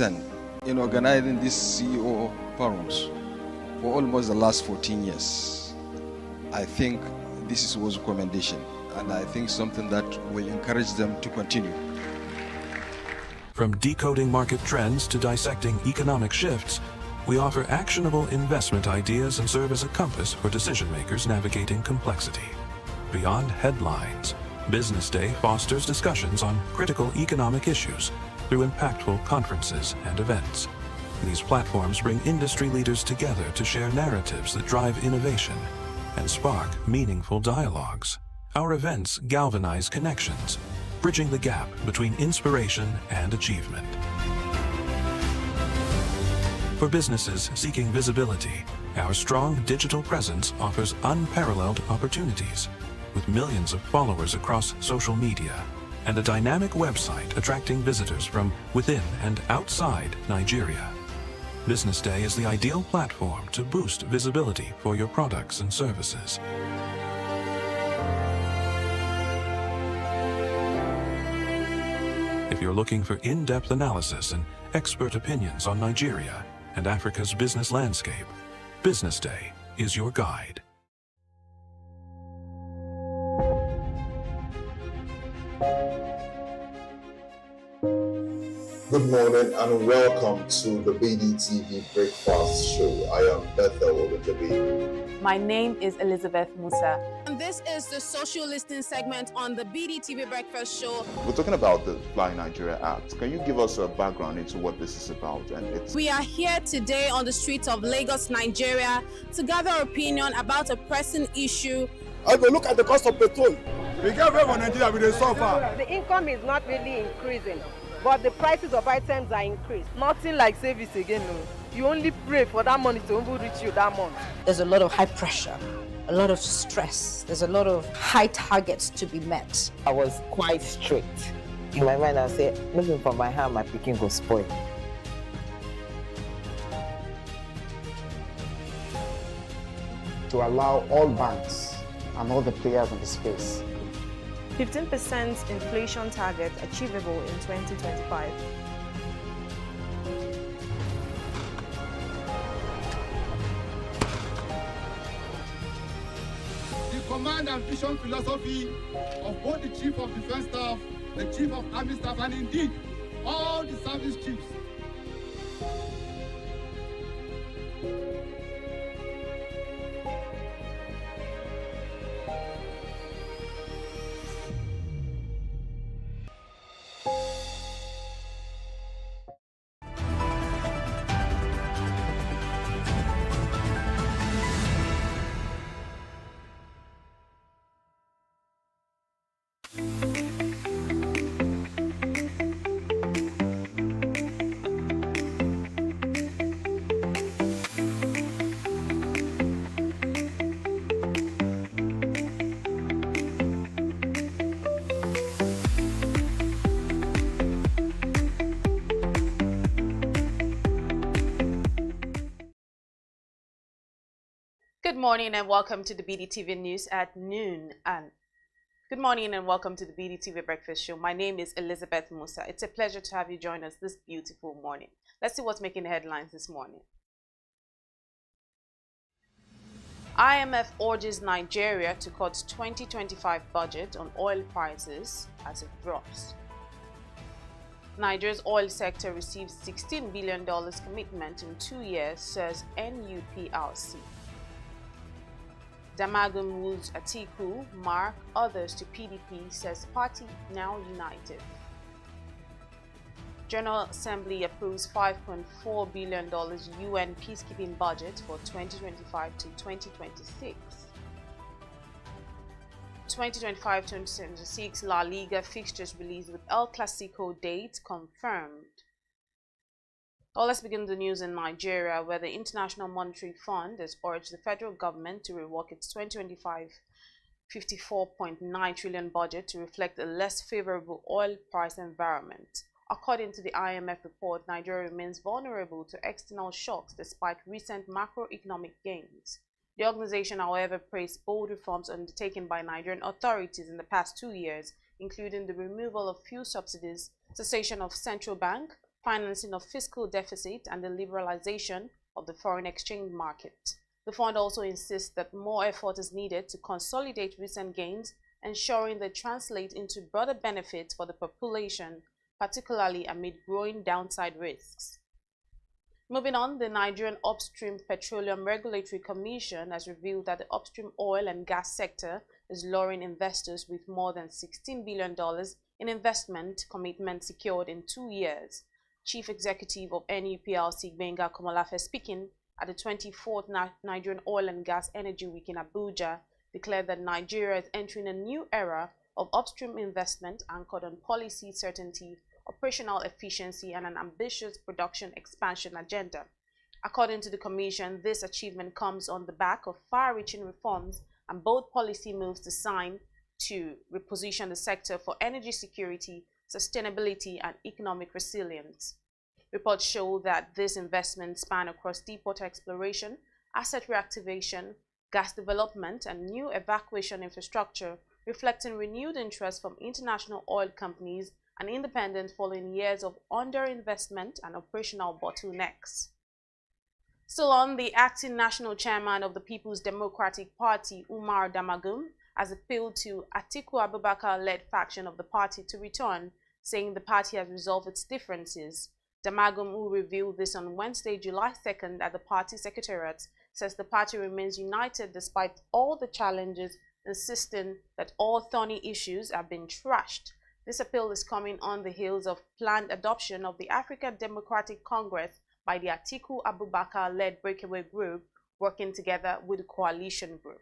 in organizing these CEO forums for almost the last 14 years. I think this was a commendation, and I think something that will encourage them to continue. From decoding market trends to dissecting economic shifts, we offer actionable investment ideas and serve as a compass for decision makers navigating complexity. Beyond headlines, Business Day fosters discussions on critical economic issues through impactful conferences and events. These platforms bring industry leaders together to share narratives that drive innovation and spark meaningful dialogues. Our events galvanize connections, bridging the gap between inspiration and achievement. For businesses seeking visibility, our strong digital presence offers unparalleled opportunities, with millions of followers across social media and a dynamic website attracting visitors from within and outside Nigeria. Business Day is the ideal platform to boost visibility for your products and services. If you're looking for in-depth analysis and expert opinions on Nigeria and Africa's business landscape, Business Day is your guide. Good morning and welcome to the BDTV Breakfast Show. I am Bethel Ogunjobi. My name is Elizabeth Musa. And this is the social listening segment on the BDTV Breakfast Show. We're talking about the Fly Nigeria Act. Can you give us a background into what this is about? We are here today on the streets of Lagos, Nigeria, to gather opinion about a pressing issue. I go look at the cost of petrol. We get away from Nigeria with the suffer. The income is not really increasing, but the prices of items are increased. Nothing like service again, no. You only pray for that money to reach you that month. There's a lot of high pressure, a lot of stress. There's a lot of high targets to be met. I was quite strict. In my mind, I said, looking for my hand, my picking go spoil. To allow all banks and all the players in the space. 15% inflation target achievable in 2025. The command and vision philosophy of both the Chief of Defense Staff, the Chief of Army Staff, and indeed all the service chiefs. Good morning and welcome to the BDTV News at noon. Good morning and welcome to the BDTV Breakfast Show. My name is Elizabeth Musa. It's a pleasure to have you join us this beautiful morning. Let's see what's making the headlines this morning. IMF urges Nigeria to cut 2025 budget on oil prices as it drops. Nigeria's oil sector receives $16 billion commitment in 2 years, says NUPRC. Damagum woos Atiku, Mark, others to PDP, says party now united. General Assembly approves $5.4 billion UN peacekeeping budget for 2025 to 2026. 2025-2026 La Liga fixtures released with El Clasico date confirmed. Well, let's begin the news in Nigeria, where the International Monetary Fund has urged the federal government to rework its 2025 $54.9 trillion budget to reflect a less favorable oil price environment. According to the IMF report, Nigeria remains vulnerable to external shocks despite recent macroeconomic gains. The organization, however, praised bold reforms undertaken by Nigerian authorities in the past 2 years, including the removal of fuel subsidies, cessation of central bank financing of fiscal deficit, and the liberalization of the foreign exchange market. The fund also insists that more effort is needed to consolidate recent gains, ensuring they translate into broader benefits for the population, particularly amid growing downside risks. Moving on, the Nigerian Upstream Petroleum Regulatory Commission has revealed that the upstream oil and gas sector is luring investors with more than $16 billion in investment commitments secured in 2 years. Chief Executive of NUPLC Gbenga Komolafe, speaking at the 24th Nigerian Oil and Gas Energy Week in Abuja, declared that Nigeria is entering a new era of upstream investment anchored on policy certainty, operational efficiency, and an ambitious production expansion agenda. According to the Commission, this achievement comes on the back of far-reaching reforms and bold policy moves designed to reposition the sector for energy security, sustainability, and economic resilience. Reports show that this investment span across deepwater exploration, asset reactivation, gas development, and new evacuation infrastructure, reflecting renewed interest from international oil companies and independents following years of underinvestment and operational bottlenecks. Still on, the acting national chairman of the People's Democratic Party, Umar Damagum, has appealed to Atiku Abubakar-led faction of the party to return, saying the party has resolved its differences. Damagum, who revealed this on Wednesday, July 2nd at the party secretariat, says the party remains united despite all the challenges, insisting that all thorny issues have been trashed. This appeal is coming on the heels of planned adoption of the African Democratic Congress by the Atiku Abubakar-led breakaway group, working together with the coalition group.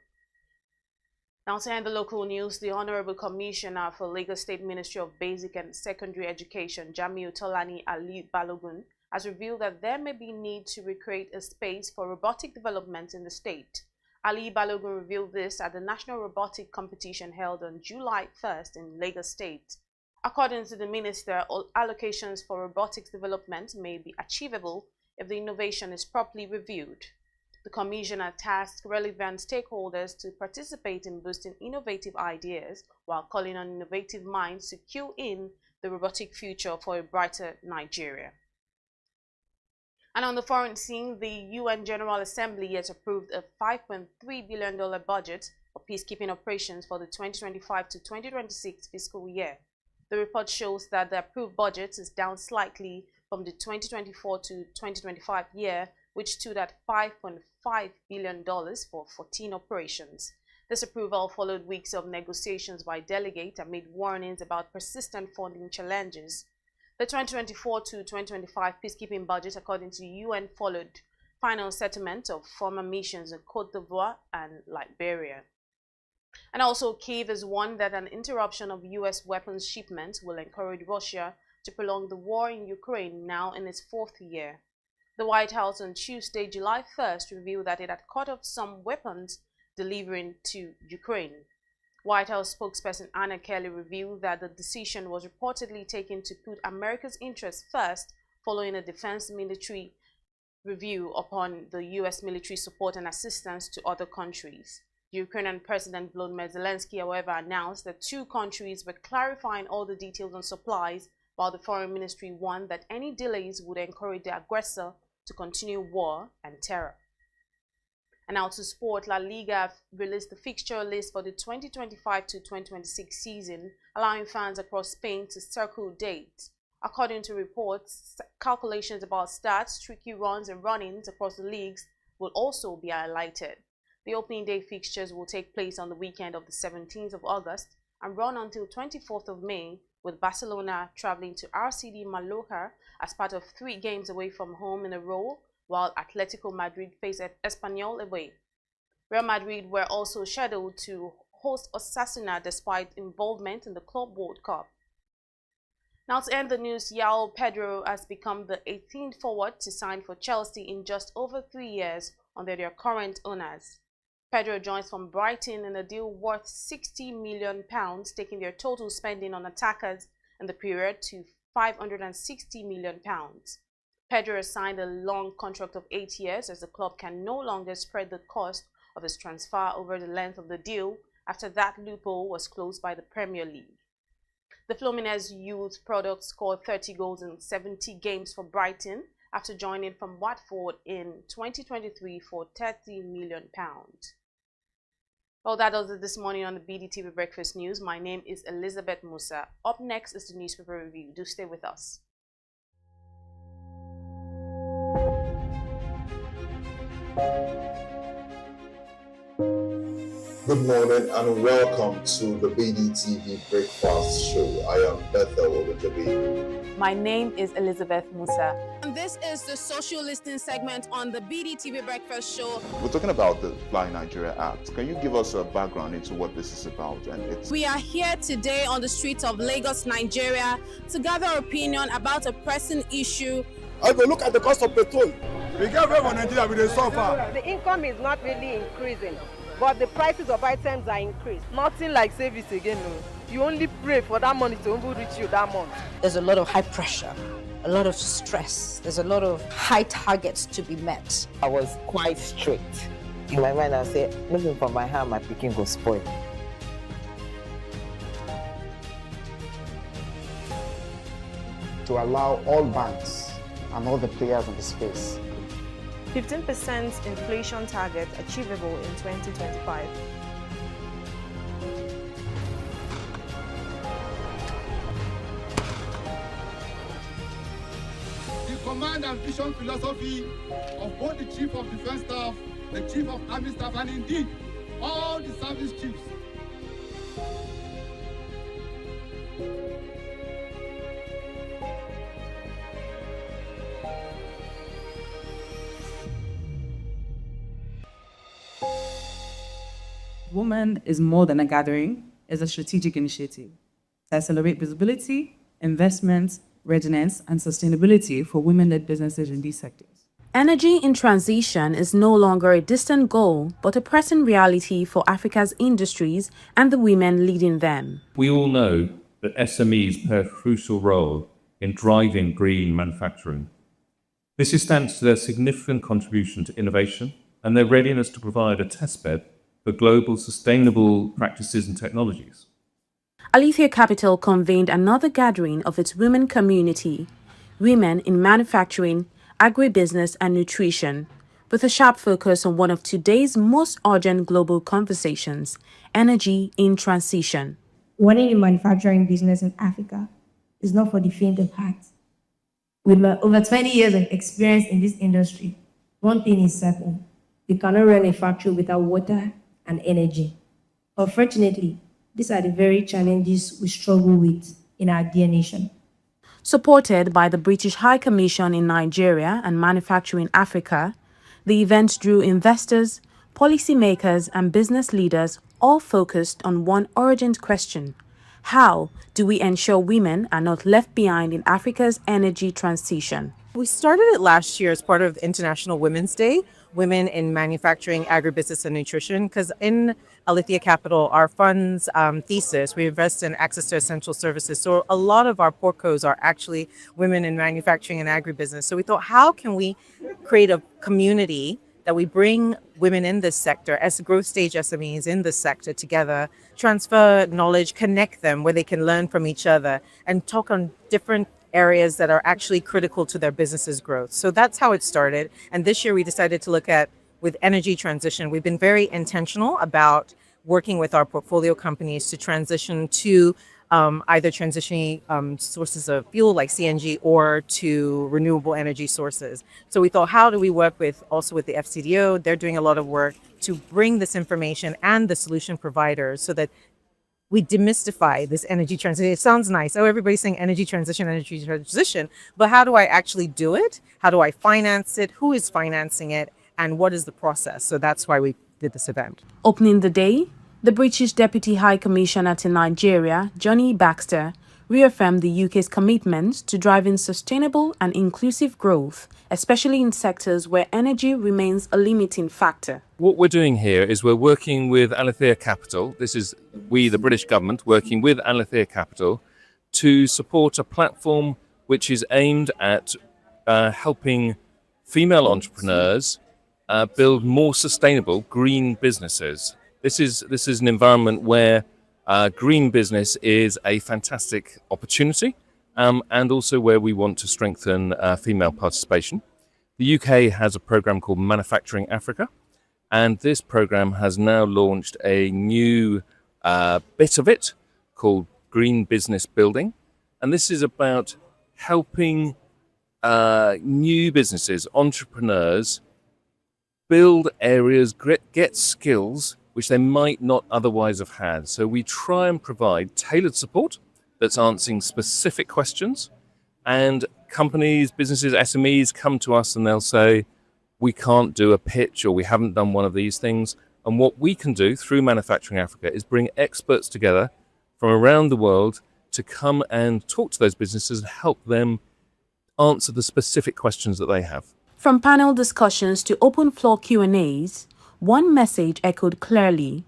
Now to end the local news, the Honorable Commissioner for Lagos State Ministry of Basic and Secondary Education, Jamiu Tolani Ali Balogun, has revealed that there may be need to recreate a space for robotic development in the state. Ali Balogun revealed this at the National Robotic Competition held on July 1st in Lagos State. According to the minister, all allocations for robotics development may be achievable if the innovation is properly reviewed. The commissioner tasked relevant stakeholders to participate in boosting innovative ideas while calling on innovative minds to cue in the robotic future for a brighter Nigeria. And on the foreign scene, the UN General Assembly has approved a $5.3 billion budget for peacekeeping operations for the 2025 to 2026 fiscal year. The report shows that the approved budget is down slightly from the 2024 to 2025 year, which stood at $5.5 billion for 14 operations. This approval followed weeks of negotiations by delegates amid warnings about persistent funding challenges. The 2024 to 2025 peacekeeping budget, according to the UN, followed final settlement of former missions in Côte d'Ivoire and Liberia. And also, Kyiv has warned that an interruption of U.S. weapons shipments will encourage Russia to prolong the war in Ukraine, now in its 4th year. The White House on Tuesday, July 1st, revealed that it had cut off some weapons delivering to Ukraine. White House spokesperson Anna Kelly revealed that the decision was reportedly taken to put America's interests first, following a defense military review upon the U.S. military support and assistance to other countries. The Ukrainian President Volodymyr Zelensky, however, announced that 2 countries were clarifying all the details on supplies, while the Foreign Ministry warned that any delays would encourage the aggressor to continue war and terror. And now to sport, La Liga released the fixture list for the 2025 to 2026 season, allowing fans across Spain to circle dates. According to reports, calculations about starts, tricky runs, and run-ins across the leagues will also be highlighted. The opening day fixtures will take place on the weekend of the 17th of August and run until 24th of May, with Barcelona traveling to RCD Mallorca as part of 3 games away from home in a row, while Atletico Madrid face Espanyol away. Real Madrid were also scheduled to host Osasuna despite involvement in the Club World Cup. Now to end the news, João Pedro has become the 18th forward to sign for Chelsea in just over 3 years under their current owners. Pedro joins from Brighton in a deal worth £60 million, taking their total spending on attackers in the period to £560 million. Pedro has signed a long contract of 8 years, as the club can no longer spread the cost of his transfer over the length of the deal after that loophole was closed by the Premier League. The Fluminense youth product scored 30 goals in 70 games for Brighton after joining from Watford in 2023 for £30 million. Well, that does it this morning on the BDTV Breakfast News. My name is Elizabeth Musa. Up next is the newspaper review. Do stay with us. Good morning and welcome to the BDTV Breakfast Show. I am Bethel Ogunjobi. My name is Elizabeth Musa. And this is the social listening segment on the BDTV Breakfast Show. We're talking about the Fly Nigeria Act. Can you give us a background into what this is about? We are here today on the streets of Lagos, Nigeria, to gather opinion about a pressing issue. I will look at the cost of petrol. We get away from Nigeria with the suffer. The income is not really increasing, but the prices of items are increased. Nothing like service again. No. You only pray for that money to reach you that month. There's a lot of high pressure, a lot of stress. There's a lot of high targets to be met. I was quite strict. In my mind, I said, looking for my hand, my picking go spoil. To allow all banks and all the players in the space 15% inflation target achievable in 2025. The command and vision philosophy of both the Chief of Defense Staff, the Chief of Army Staff, and indeed all the service chiefs. Woman is more than a gathering, it's a strategic initiative to accelerate visibility, investment, readiness, and sustainability for women-led businesses in these sectors. Energy in transition is no longer a distant goal, but a pressing reality for Africa's industries and the women leading them. We all know that SMEs play a crucial role in driving green manufacturing. This is thanks to their significant contribution to innovation and their readiness to provide a testbed for global sustainable practices and technologies. Alethea Capital convened another gathering of its women community, women in manufacturing, agribusiness and nutrition, with a sharp focus on one of today's most urgent global conversations, energy in transition. Running a manufacturing business in Africa is not for the faint of heart. With my over 20 years of experience in this industry, one thing is certain: you cannot run a factory without water and energy. Unfortunately, these are the very challenges we struggle with in our dear nation. Supported by the British High Commission in Nigeria and Manufacturing Africa, the event drew investors, policymakers, and business leaders all focused on one urgent question: how do we ensure women are not left behind in Africa's energy transition? We started it last year as part of International Women's Day, Women in Manufacturing, Agribusiness and Nutrition, because in Alethea Capital, our fund's thesis, we invest in access to essential services. So a lot of our portcos are actually women in manufacturing and agribusiness. So we thought, how can we create a community that we bring women in this sector as growth stage SMEs in this sector together, transfer knowledge, connect them where they can learn from each other and talk on different areas that are actually critical to their business's growth. So that's how it started. And this year we decided to look at, with energy transition, we've been very intentional about working with our portfolio companies to transition to either transitioning sources of fuel like CNG or to renewable energy sources. So we thought, how do we work with the FCDO? They're doing a lot of work to bring this information and the solution providers so that we demystify this energy transition. It sounds nice. Oh, everybody's saying energy transition. But how do I actually do it? How do I finance it? Who is financing it? And what is the process? So that's why we did this event. Opening the day, the British Deputy High Commissioner to Nigeria, Johnny Baxter, reaffirmed the UK's commitment to driving sustainable and inclusive growth, especially in sectors where energy remains a limiting factor. What we're doing here is we're working with Alethea Capital. This is we, the British government, working with Alethea Capital to support a platform which is aimed at helping female entrepreneurs build more sustainable green businesses. This is an environment where green business is a fantastic opportunity and also where we want to strengthen female participation. The UK has a program called Manufacturing Africa, and this program has now launched a new bit of it called Green Business Building. And this is about helping new businesses, entrepreneurs, build areas, get skills which they might not otherwise have had. So we try and provide tailored support that's answering specific questions. And companies, businesses, SMEs come to us and they'll say, we can't do a pitch or we haven't done one of these things. And what we can do through Manufacturing Africa is bring experts together from around the world to come and talk to those businesses and help them answer the specific questions that they have. From panel discussions to open floor Q&As, one message echoed clearly: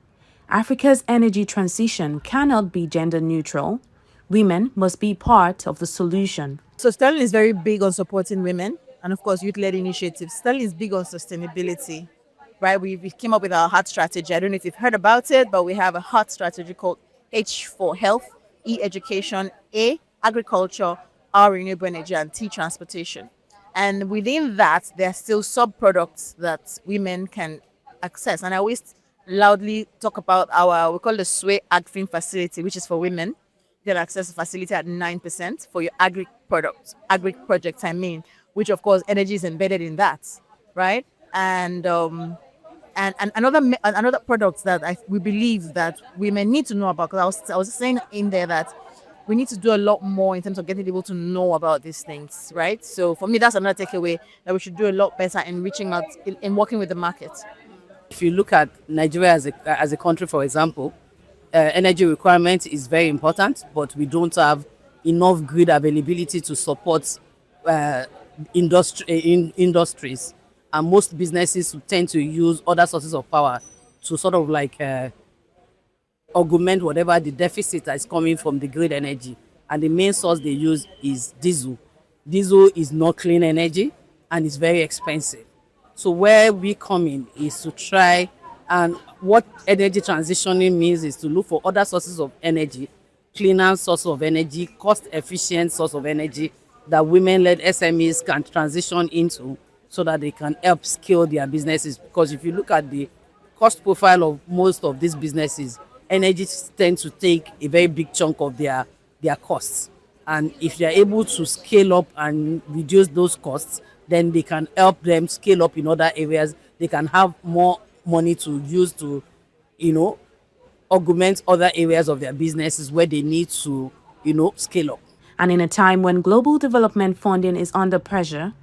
Africa's energy transition cannot be gender neutral. Women must be part of the solution. So Sterling is very big on supporting women and of course youth-led initiatives. Sterling is big on sustainability, right? We came up with our heart strategy. I don't know if you've heard about it, but we have a heart strategy called H for health, E education, A agriculture, R renewable energy, and T transportation. And within that, there are still sub-products that women can access. And I always loudly talk about we call the Sway Agfin facility, which is for women. You can access the facility at 9% for your agri projects, which of course energy is embedded in that, right? And another product that we believe that women need to know about, because I was saying in there that we need to do a lot more in terms of getting people to know about these things, right? So for me, that's another takeaway, that we should do a lot better in reaching out, in working with the market. If you look at Nigeria as a country, for example, energy requirement is very important, but we don't have enough grid availability to support industries. And most businesses tend to use other sources of power to sort of like augment whatever the deficit that is coming from the grid energy. And the main source they use is diesel. Diesel is not clean energy and it's very expensive. So where we come in is to try, and what energy transitioning means is to look for other sources of energy, cleaner sources of energy, cost-efficient source of energy that women-led SMEs can transition into so that they can help scale their businesses. Because if you look at the cost profile of most of these businesses, energy tends to take a very big chunk of their costs. And if they're able to scale up and reduce those costs, then they can help them scale up in other areas. They can have more money to use to, augment other areas of their businesses where they need to, scale up. And in a time when global development funding is under pressure,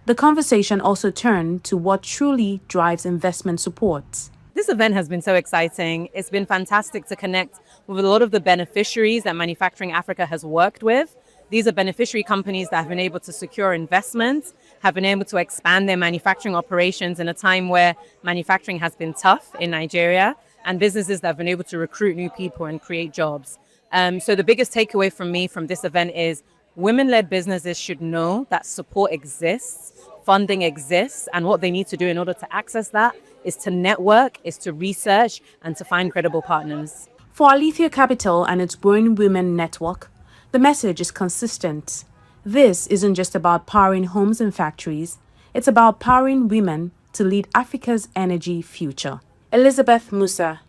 the conversation also turned to what truly drives investment support. This event has been so exciting. It's been fantastic to connect with a lot of the beneficiaries that Manufacturing Africa has worked with. These are beneficiary companies that have been able to secure investments, have been able to expand their manufacturing operations in a time where manufacturing has been tough in Nigeria, and businesses that have been able to recruit new people and create jobs. So the biggest takeaway from me from this event is women-led businesses should know that support exists, funding exists, and what they need to do in order to access that is to network, is to research, and to find credible partners. For Alethea Capital and its growing women network, the message is consistent. This isn't just about powering homes and factories, it's about powering women to lead Africa's energy future. Elizabeth Musa,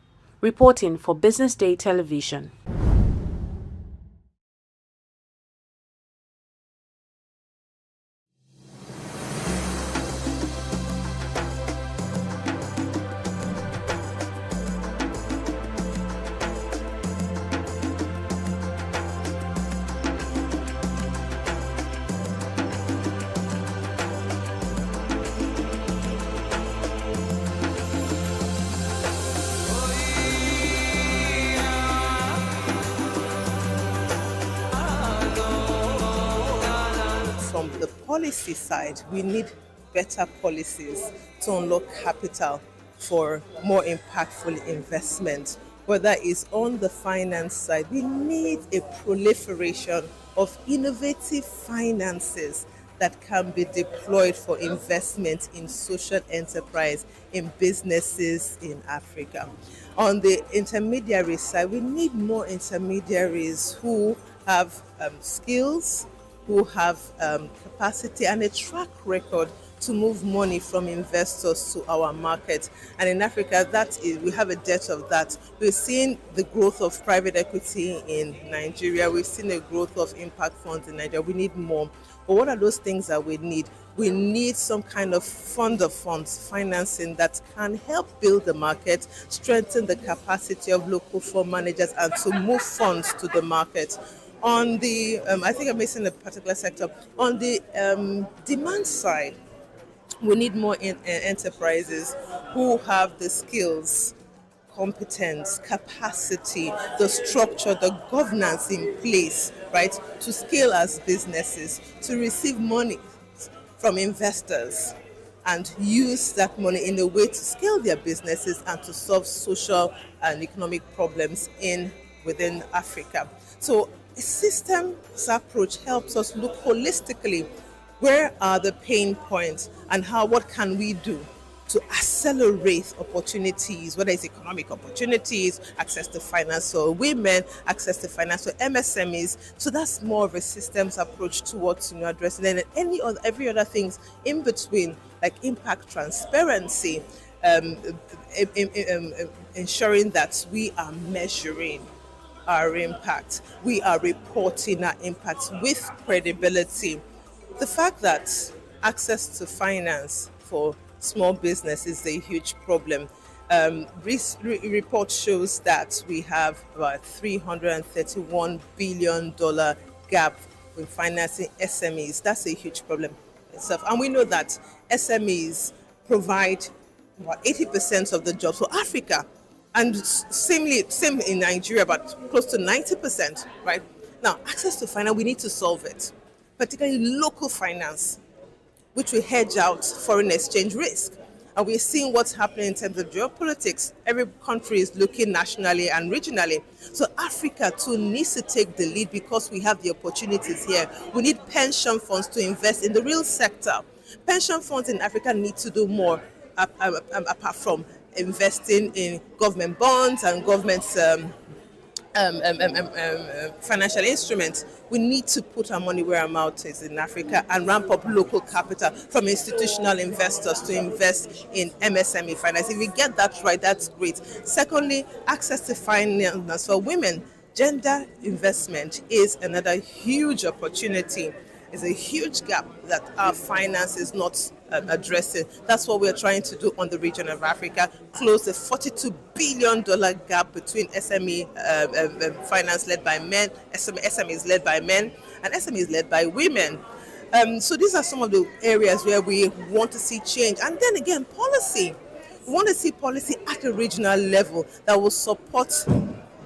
reporting for Business Day Television. From the policy side, we need better policies to unlock capital for more impactful investment. Whether it's on the finance side, we need a proliferation of innovative finances that can be deployed for investment in social enterprise, in businesses in Africa. On the intermediary side, we need more intermediaries who have skills, who have capacity and a track record to move money from investors to our market. And in Africa, we have a debt of that. We've seen the growth of private equity in Nigeria. We've seen the growth of impact funds in Nigeria. We need more. But what are those things that we need? We need some kind of fund of funds financing that can help build the market, strengthen the capacity of local fund managers, and to move funds to the market. On the, I think I'm missing a particular sector. On the demand side, we need more enterprises who have the skills, competence, capacity, the structure, the governance in place, right, to scale as businesses, to receive money from investors and use that money in a way to scale their businesses and to solve social and economic problems within Africa. So a systems approach helps us look holistically where are the pain points and what can we do to accelerate opportunities, whether it's economic opportunities, access to finance for women, access to finance for MSMEs. So that's more of a systems approach towards addressing and every other things in between, like impact transparency, ensuring that we are measuring our impact, we are reporting our impact with credibility. The fact that access to finance for small business is a huge problem. Report shows that we have about $331 billion gap in financing SMEs. That's a huge problem itself. And we know that SMEs provide about 80% of the jobs for Africa. And same in Nigeria, about close to 90%, right? Now, access to finance, we need to solve it, particularly local finance, which will hedge out foreign exchange risk. And we're seeing what's happening in terms of geopolitics. Every country is looking nationally and regionally. So Africa too needs to take the lead because we have the opportunities here. We need pension funds to invest in the real sector. Pension funds in Africa need to do more apart from investing in government bonds and government financial instruments. We need to put our money where our mouth is in Africa and ramp up local capital from institutional investors to invest in MSME finance. If we get that right, that's great. Secondly, access to finance for women. Gender investment is another huge opportunity. It's a huge gap that our finance is not addressing. That's what we're trying to do on the region of Africa, close the $42 billion gap between SME finance led by men, SMEs led by men, and SMEs led by women. So these are some of the areas where we want to see change. And then again, policy. We want to see policy at a regional level that will support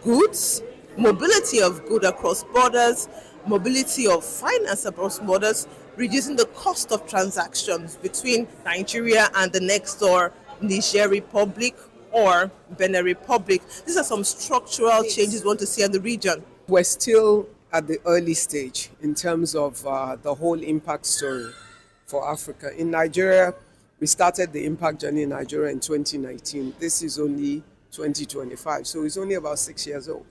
goods, mobility of goods across borders, mobility of finance across borders, reducing the cost of transactions between Nigeria and the next door Niger Republic or Benin Republic. These are some structural changes we want to see in the region. We're still at the early stage in terms of the whole impact story for Africa. In Nigeria, we started the impact journey in Nigeria in 2019. This is only 2025, so it's only about 6 years old.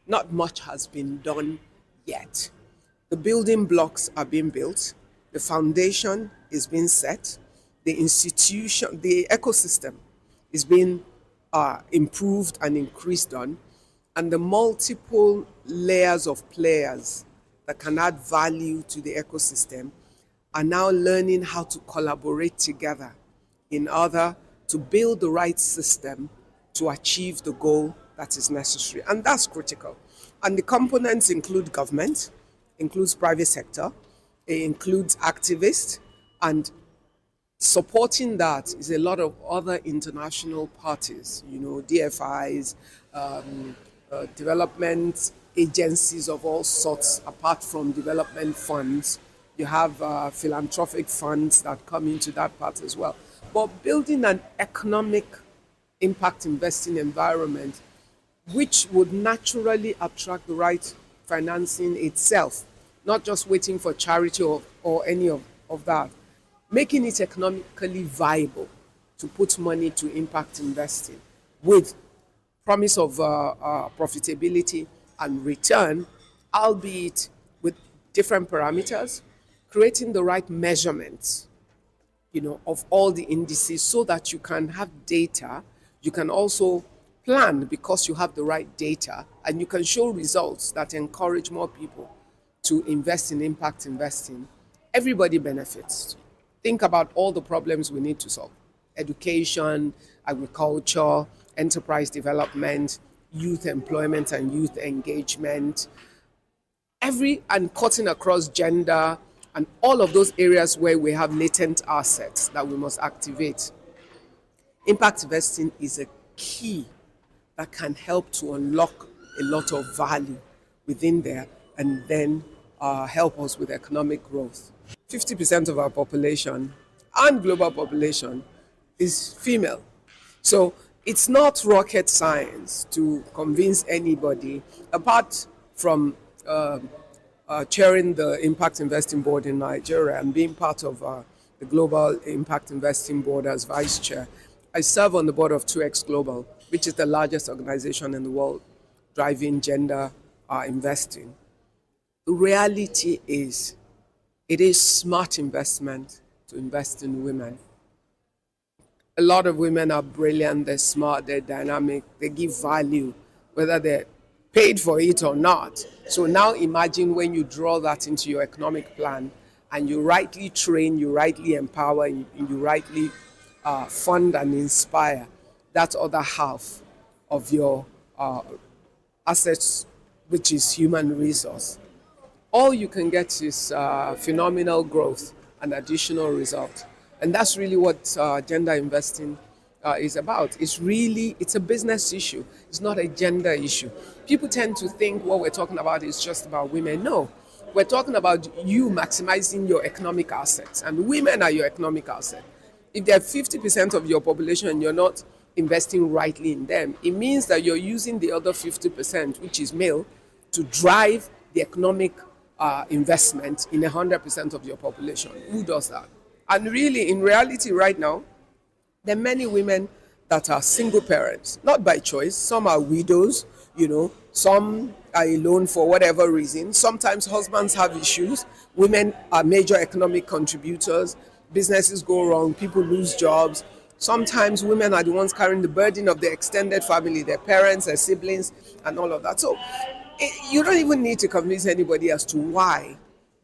Not much has been done yet. The building blocks are being built, the foundation is being set, the institution, the ecosystem is being improved and increased on, and the multiple layers of players that can add value to the ecosystem are now learning how to collaborate together in order to build the right system to achieve the goal that is necessary. And that's critical. And the components include government, includes private sector, it includes activists, and supporting that is a lot of other international parties, DFIs, development agencies of all sorts, apart from development funds. You have philanthropic funds that come into that part as well. But building an economic impact investing environment which would naturally attract the right financing itself not just waiting for charity or any of that. Making it economically viable to put money to impact investing with promise of profitability and return, albeit with different parameters, creating the right measurements, of all the indices so that you can have data. You can also plan because you have the right data, and you can show results that encourage more people to invest in impact investing. Everybody benefits. Think about all the problems we need to solve: education, agriculture, enterprise development, youth employment and youth engagement, and cutting across gender and all of those areas where we have latent assets that we must activate. Impact investing is a key that can help to unlock a lot of value within there and then help us with economic growth. 50% of our population and global population is female. So it's not rocket science to convince anybody, apart from chairing the Impact Investing Board in Nigeria and being part of the Global Impact Investing Board as vice chair. I serve on the board of 2X Global, which is the largest organization in the world driving gender investing. The reality is, it is smart investment to invest in women. A lot of women are brilliant, they're smart, they're dynamic, they give value, whether they're paid for it or not. So now imagine when you draw that into your economic plan and you rightly train, you rightly empower, and you rightly fund and inspire that other half of your assets, which is human resource. All you can get is phenomenal growth and additional result. And that's really what gender investing is about. It's a business issue. It's not a gender issue. People tend to think what we're talking about is just about women. No, we're talking about you maximizing your economic assets, and women are your economic asset. If they're 50% of your population and you're not investing rightly in them, it means that you're using the other 50%, which is male, to drive the economic investment in 100% of your population. Who does that? And really, in reality right now, there are many women that are single parents, not by choice. Some are widows, some are alone for whatever reason. Sometimes husbands have issues. Women are major economic contributors. Businesses go wrong, people lose jobs. Sometimes women are the ones carrying the burden of the extended family, their parents, their siblings, and all of that. So you don't even need to convince anybody as to why.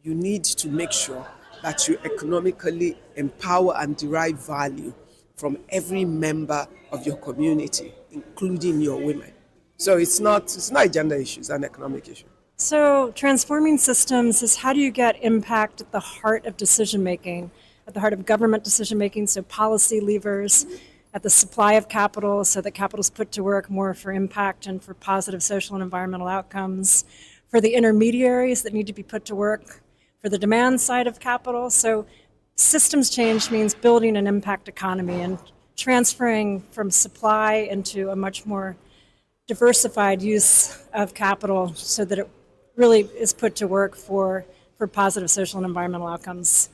You need to make sure that you economically empower and derive value from every member of your community, including your women. So it's not a gender issue, it's an economic issue. So transforming systems is, how do you get impact at the heart of decision making, at the heart of government decision making, so policy levers, at the supply of capital, so that capital is put to work more for impact and for positive social and environmental outcomes, for the intermediaries that need to be put to work, for the demand side of capital. So systems change means building an impact economy and transferring from supply into a much more diversified use of capital so that it really is put to work for positive social and environmental outcomes.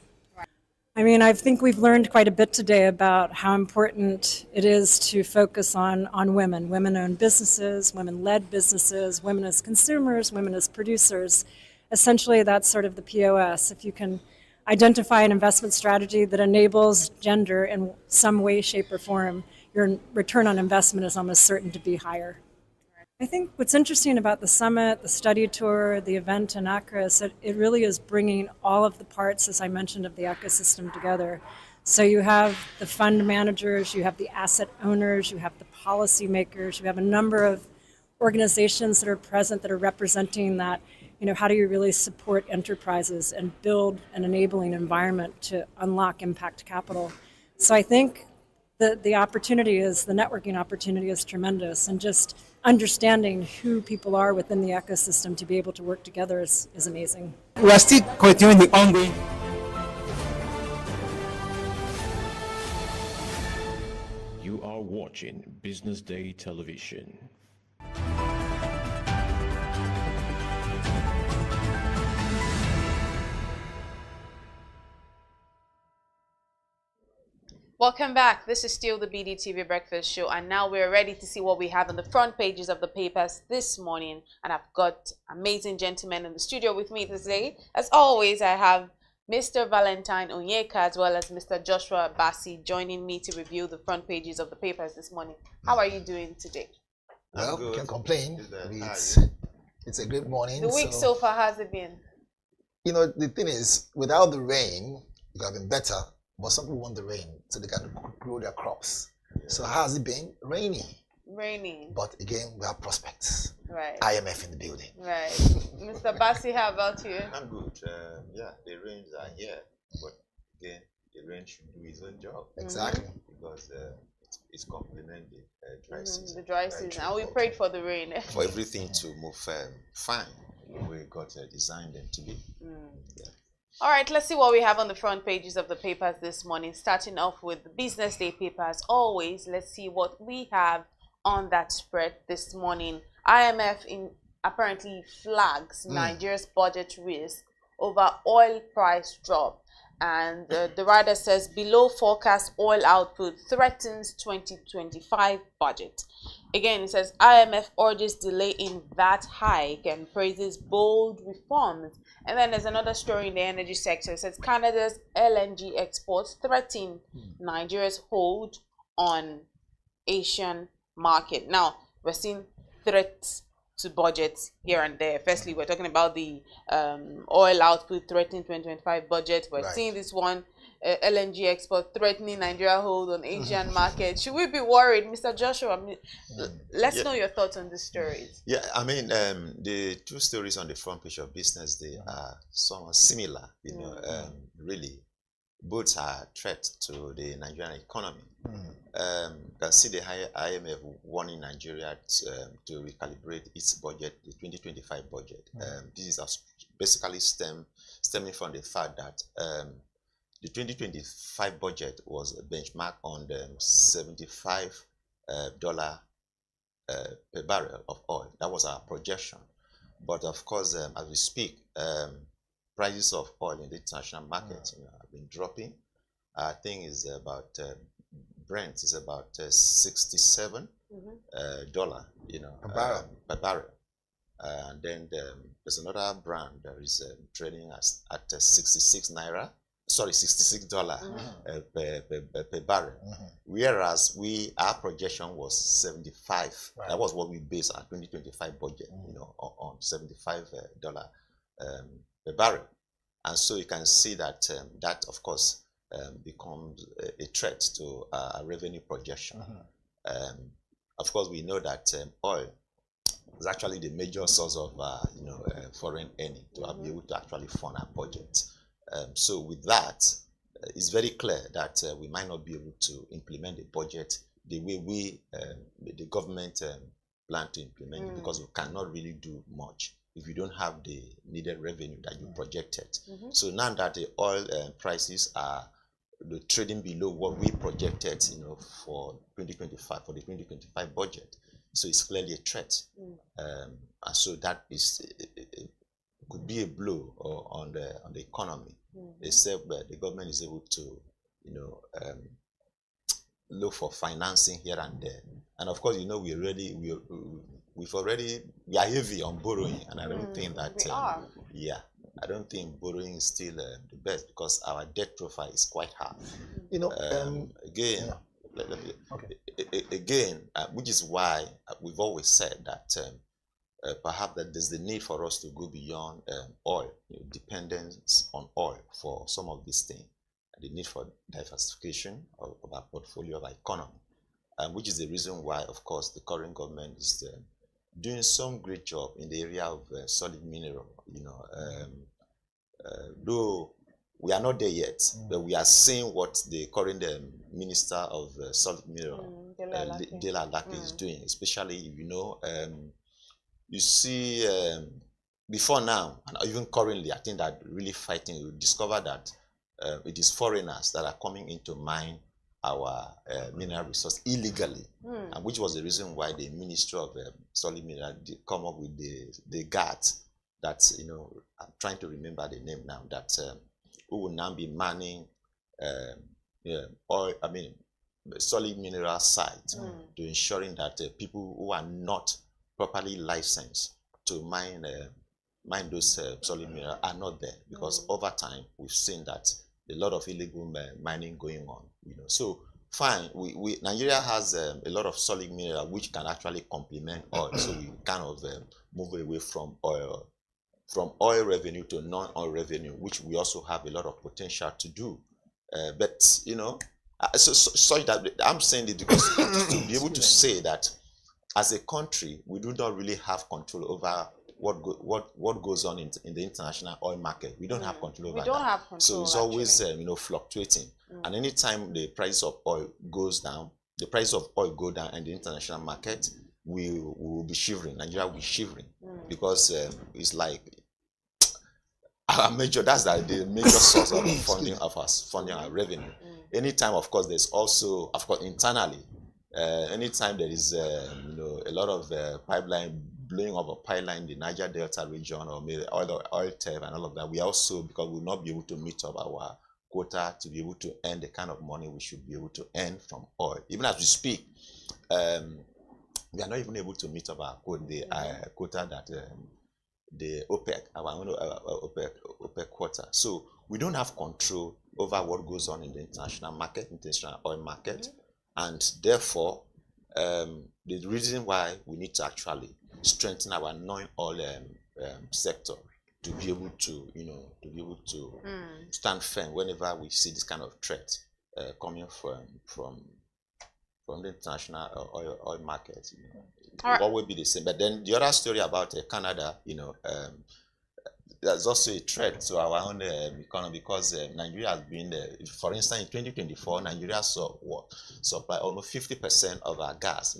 I mean, I think we've learned quite a bit today about how important it is to focus on women, women-owned businesses, women-led businesses, women as consumers, women as producers. Essentially, that's sort of the POS. If you can identify an investment strategy that enables gender in some way, shape, or form, your return on investment is almost certain to be higher. I think what's interesting about the summit, the study tour, the event in Accra is that it really is bringing all of the parts, as I mentioned, of the ecosystem together. So you have the fund managers, you have the asset owners, you have the policymakers, you have a number of organizations that are present that are representing that. How do you really support enterprises and build an enabling environment to unlock impact capital? So I think the opportunity the networking opportunity is tremendous, and just understanding who people are within the ecosystem to be able to work together is amazing. We are still continuing the ongoing. You are watching Business Day Television. Welcome back. This is still the BDTV Breakfast Show, and now we're ready to see what we have on the front pages of the papers this morning. And I've got amazing gentlemen in the studio with me today. As always, I have Mr. Valentine Onyeka as well as Mr. Joshua Bassi joining me to review the front pages of the papers this morning. How are you doing today? Well, we can't complain. It's a great morning. The week so far, how's it been? You know, the thing is, without the rain, it would have been better. But some people want the rain so they can grow their crops. Yeah. So how has it been? Rainy. Rainy. But again, we have prospects. Right. IMF in the building. Right. Mr. Bassi, how about you? I'm good. Yeah, the rains are here. But again, the rain should do its own job. Exactly. Because it's complementing the dry season. The dry season. And we prayed for the rain. For everything to move fine. We got designed them to be. Yeah. All right, let's see what we have on the front pages of the papers this morning. Starting off with the Business Day paper, as always. Let's see what we have on that spread this morning. IMF apparently flags Nigeria's budget risk over oil price drop. And the writer says, below forecast oil output threatens 2025 budget. Again, it says, IMF urges delay in VAT hike and praises bold reforms. And then there's another story in the energy sector. It says, Canada's LNG exports threaten Nigeria's hold on Asian market. Now, we're seeing threats to budgets here and there. Firstly, we're talking about the oil output threatening 2025 budget. We're seeing this one, LNG export threatening Nigeria hold on Asian market. Should we be worried? Mr. Joshua, let's know your thoughts on these stories. Yeah, I mean, the two stories on the front page of Business Day are somewhat similar, you know, really. Both are threats to the Nigerian economy. You can see the higher IMF warning Nigeria to recalibrate its budget, the 2025 budget. This is basically stemming from the fact that the 2025 budget was benchmarked on the $75 per barrel of oil. That was our projection. But of course, as we speak, prices of oil in the international market have been dropping. I think it's about Brent is about $67 per barrel. And then there's another brand that is trading at 66 naira. Sorry, $66 per barrel. Whereas our projection was 75. That was what we based our 2025 budget, on $75 per barrel. And so you can see that that, of course, becomes a threat to our revenue projection. Of course, we know that oil is actually the major source of foreign earning to be able to actually fund our budget. So with that, it's very clear that we might not be able to implement the budget the way the government plan to implement it, because we cannot really do much if you don't have the needed revenue that you projected. So now that the oil prices are trading below what we projected, for 2025, for the 2025 budget, so it's clearly a threat. And so that is could be a blow on the economy, except that the government is able to, look for financing here and there. And of course, we are heavy on borrowing, and I don't think that I don't think borrowing is still the best, because our debt profile is quite high. Which is why we've always said that perhaps that there's the need for us to go beyond oil, dependence on oil for some of these things, and the need for diversification of our portfolio of our economy, which is the reason why, of course, the current government is doing some great job in the area of solid mineral. Though we are not there yet, but we are seeing what the current Minister of Solid Mineral, Dela Lake, is doing, especially you see before now, and even currently, I think that really fighting, you discover that it is foreigners that are coming into mine our mineral resource illegally, and which was the reason why the Ministry of Solid Mineral did come up with the guards that, I'm trying to remember the name now, that who will now be manning oil, solid mineral site to ensuring that people who are not properly licensed to mine those solid mineral are not there, because over time we've seen that a lot of illegal mining going on. So fine, we Nigeria has a lot of solid mineral which can actually complement oil. So we kind of move away from oil revenue to non-oil revenue, which we also have a lot of potential to do. But so that I'm saying it because to be able to say that as a country we do not really have control over what goes on in the international oil market. We don't have control over that. So it's always fluctuating. And anytime the price of oil goes down, and the international market, we will be shivering. Nigeria will be shivering because it's like that's the major source of funding our revenue. Anytime, of course, there's also, of course, internally, anytime there is a lot of pipeline blowing up a pipeline in the Niger Delta region, or maybe oil theft and all of that, we also, because we will not be able to meet up our quota to be able to earn the kind of money we should be able to earn from oil. Even as we speak, we are not even able to meet up our quota that the OPEC, our own OPEC quota. So we don't have control over what goes on in the international oil market, and therefore the reason why we need to actually strengthen our non-oil sector to be able to stand firm whenever we see this kind of threat coming from the international oil market. What will be the same? But then the other story about Canada, there's also a threat to our own economy, because Nigeria has been, for instance, in 2024, Nigeria supply almost 50% of our gas,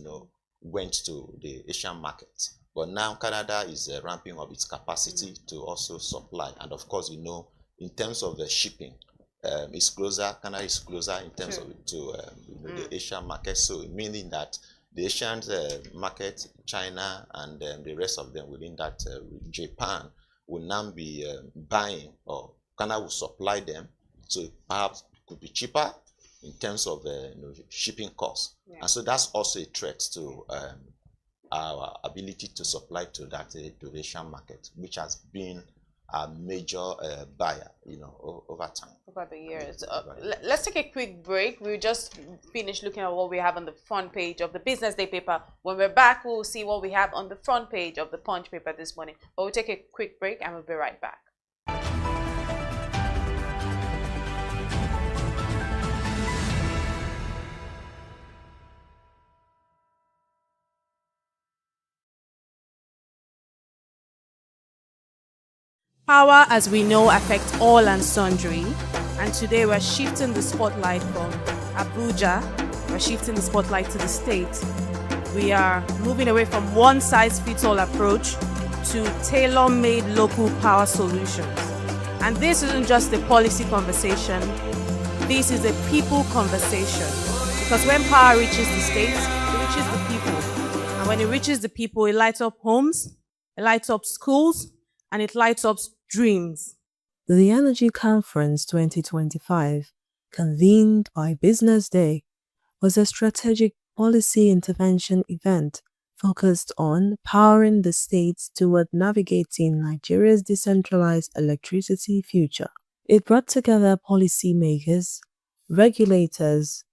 went to the Asian market. But now Canada is ramping up its capacity to also supply. And of course, in terms of the shipping, it's closer. Canada is closer in terms of the Asian market. So meaning that the Asian market, China, and the rest of them within that, Japan, will now be buying, or Canada will supply them. So perhaps it could be cheaper in terms of shipping costs. And so that's also a threat to our ability to supply to the Asian market, which has been a major buyer, over time. Over the years. Let's take a quick break. We'll just finish looking at what we have on the front page of the Business Day paper. When we're back, we'll see what we have on the front page of the Punch paper this morning. But we'll take a quick break and we'll be right back. Power, as we know, affects all and sundry. And today we're shifting the spotlight from Abuja, we're shifting the spotlight to the state. We are moving away from one-size-fits-all approach to tailor-made local power solutions. And this isn't just a policy conversation, this is a people conversation. Because when power reaches the state, it reaches the people. And when it reaches the people, it lights up homes, it lights up schools, and it lights up dreams. The Energy Conference 2025, convened by Business Day, was a strategic policy intervention event focused on powering the states toward navigating Nigeria's decentralized electricity future. It brought together policymakers, regulators,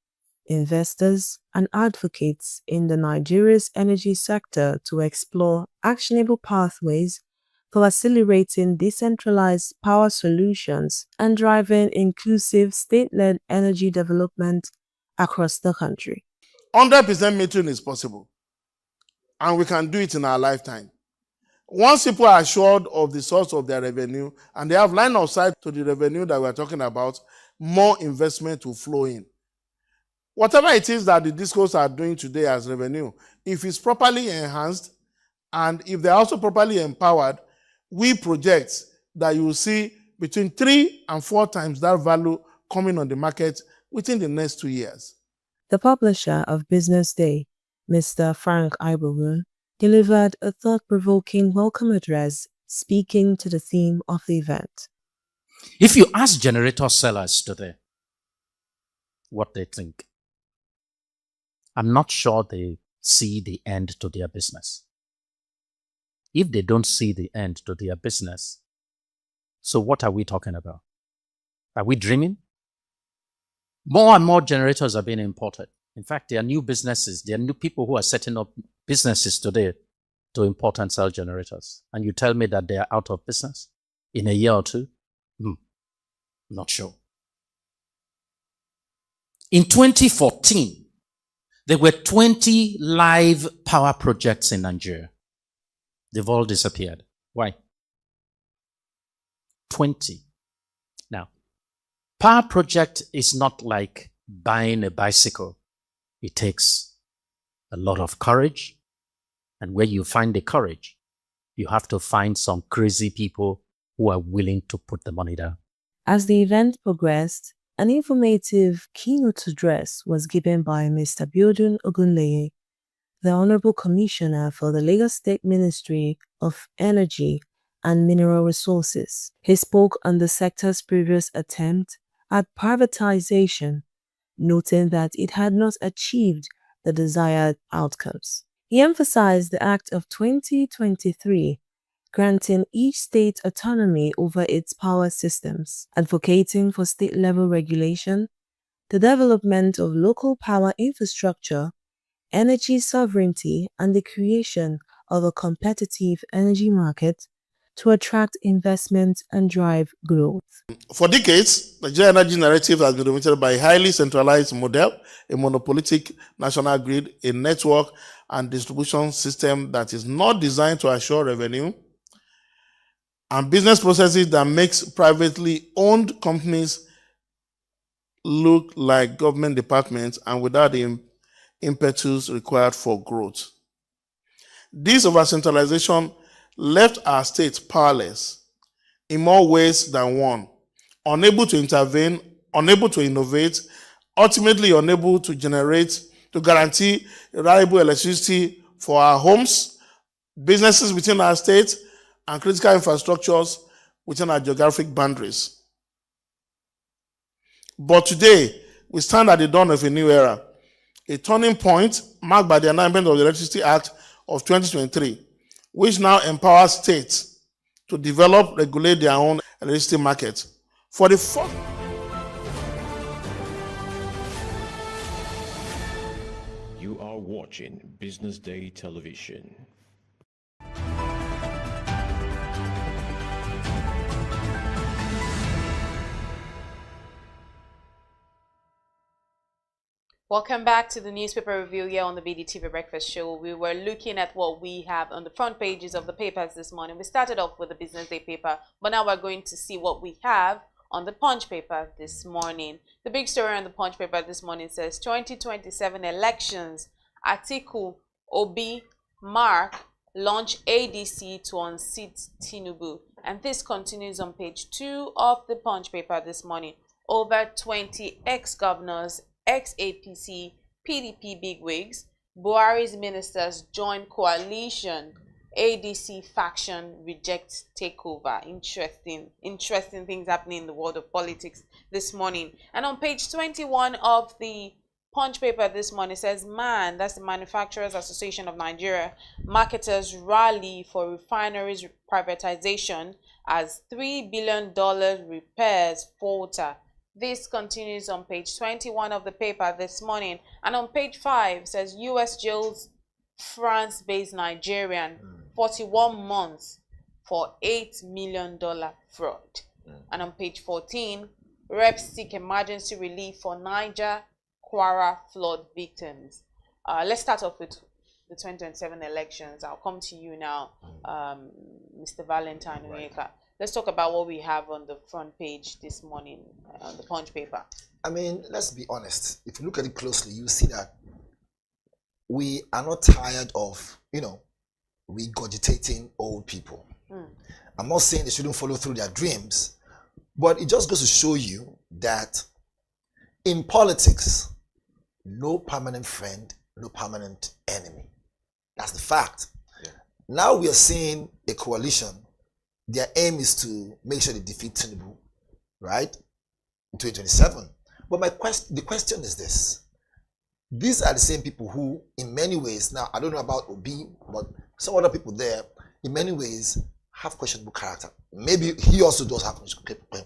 investors, and advocates in the Nigeria's energy sector to explore actionable pathways for accelerating decentralized power solutions and driving inclusive state-led energy development across the country. 100% metering is possible, and we can do it in our lifetime. Once people are assured of the source of their revenue and they have line of sight to the revenue that we're talking about, more investment will flow in. Whatever it is that the discos are doing today as revenue, if it's properly enhanced and if they're also properly empowered, we project that you will see between 3 and 4 times that value coming on the market within the next 2 years. The publisher of Business Day, Mr. Frank Ibogun, delivered a thought-provoking welcome address speaking to the theme of the event. If you ask generator sellers today, what they think. I'm not sure they see the end to their business. If they don't see the end to their business, so what are we talking about? Are we dreaming? More and more generators are being imported. In fact, there are new businesses, there are new people who are setting up businesses today to import and sell generators. And you tell me that they are out of business in a year or two? Not sure. In 2014, there were 20 live power projects in Nigeria. They've all disappeared. Why? 20. Now, power project is not like buying a bicycle. It takes a lot of courage. And where you find the courage, you have to find some crazy people who are willing to put the money down. As the event progressed, an informative keynote address was given by Mr. Biodun Ogunleye, the Honorable Commissioner for the Lagos State Ministry of Energy and Mineral Resources. He spoke on the sector's previous attempt at privatization, noting that it had not achieved the desired outcomes. He emphasized the Act of 2023, granting each state autonomy over its power systems, advocating for state-level regulation, the development of local power infrastructure, energy sovereignty, and the creation of a competitive energy market to attract investment and drive growth. For decades, the Nigerian energy narrative has been dominated by a highly centralized model, a monopolistic national grid, a network and distribution system that is not designed to assure revenue, and business processes that makes privately owned companies look like government departments and without the impetus required for growth. This over-centralization left our state powerless in more ways than one, unable to intervene, unable to innovate, ultimately unable to guarantee reliable electricity for our homes, businesses within our state, and critical infrastructures within our geographic boundaries. But today, we stand at the dawn of a new era, a turning point marked by the amendment of the Electricity Act of 2023, which now empowers states to develop, regulate their own electricity market. For the first You are watching Business Day Television. Welcome back to the newspaper review here on the BDTV Breakfast Show. We were looking at what we have on the front pages of the papers this morning. We started off with the Business Day paper, but now we're going to see what we have on the Punch paper this morning. The big story on the Punch paper this morning says 2027 elections, Atiku, Obi, Mark launch ADC to unseat Tinubu. And this continues on page 2 of the Punch paper this morning. Over 20 ex-governors, ex-APC, PDP bigwigs, Buhari's ministers join coalition. ADC faction rejects takeover. Interesting things happening in the world of politics this morning. And on page 21 of the Punch paper this morning says, MAN, that's the Manufacturers Association of Nigeria, marketers rally for refineries privatization as $3 billion repairs falter. This continues on page 21 of the paper this morning. And on page 5 says U.S. jails France-based Nigerian 41 months for $8 million fraud. And on page 14, reps seek emergency relief for Niger, Kwara flood victims. Let's start off with the 2027 elections. I'll come to you now, Mr. Valentine Onyeka. Let's talk about what we have on the front page this morning on the Punch paper. I mean, let's be honest. If you look at it closely, you see that we are not tired of, regurgitating old people. I'm not saying they shouldn't follow through their dreams, but it just goes to show you that in politics, no permanent friend, no permanent enemy. That's the fact. Yeah. Now we are seeing a coalition. Their aim is to make sure they defeat Tinubu, right, in 2027. But the question is this. These are the same people who, in many ways, now I don't know about Obi, but some other people there, in many ways, have questionable character. Maybe he also does have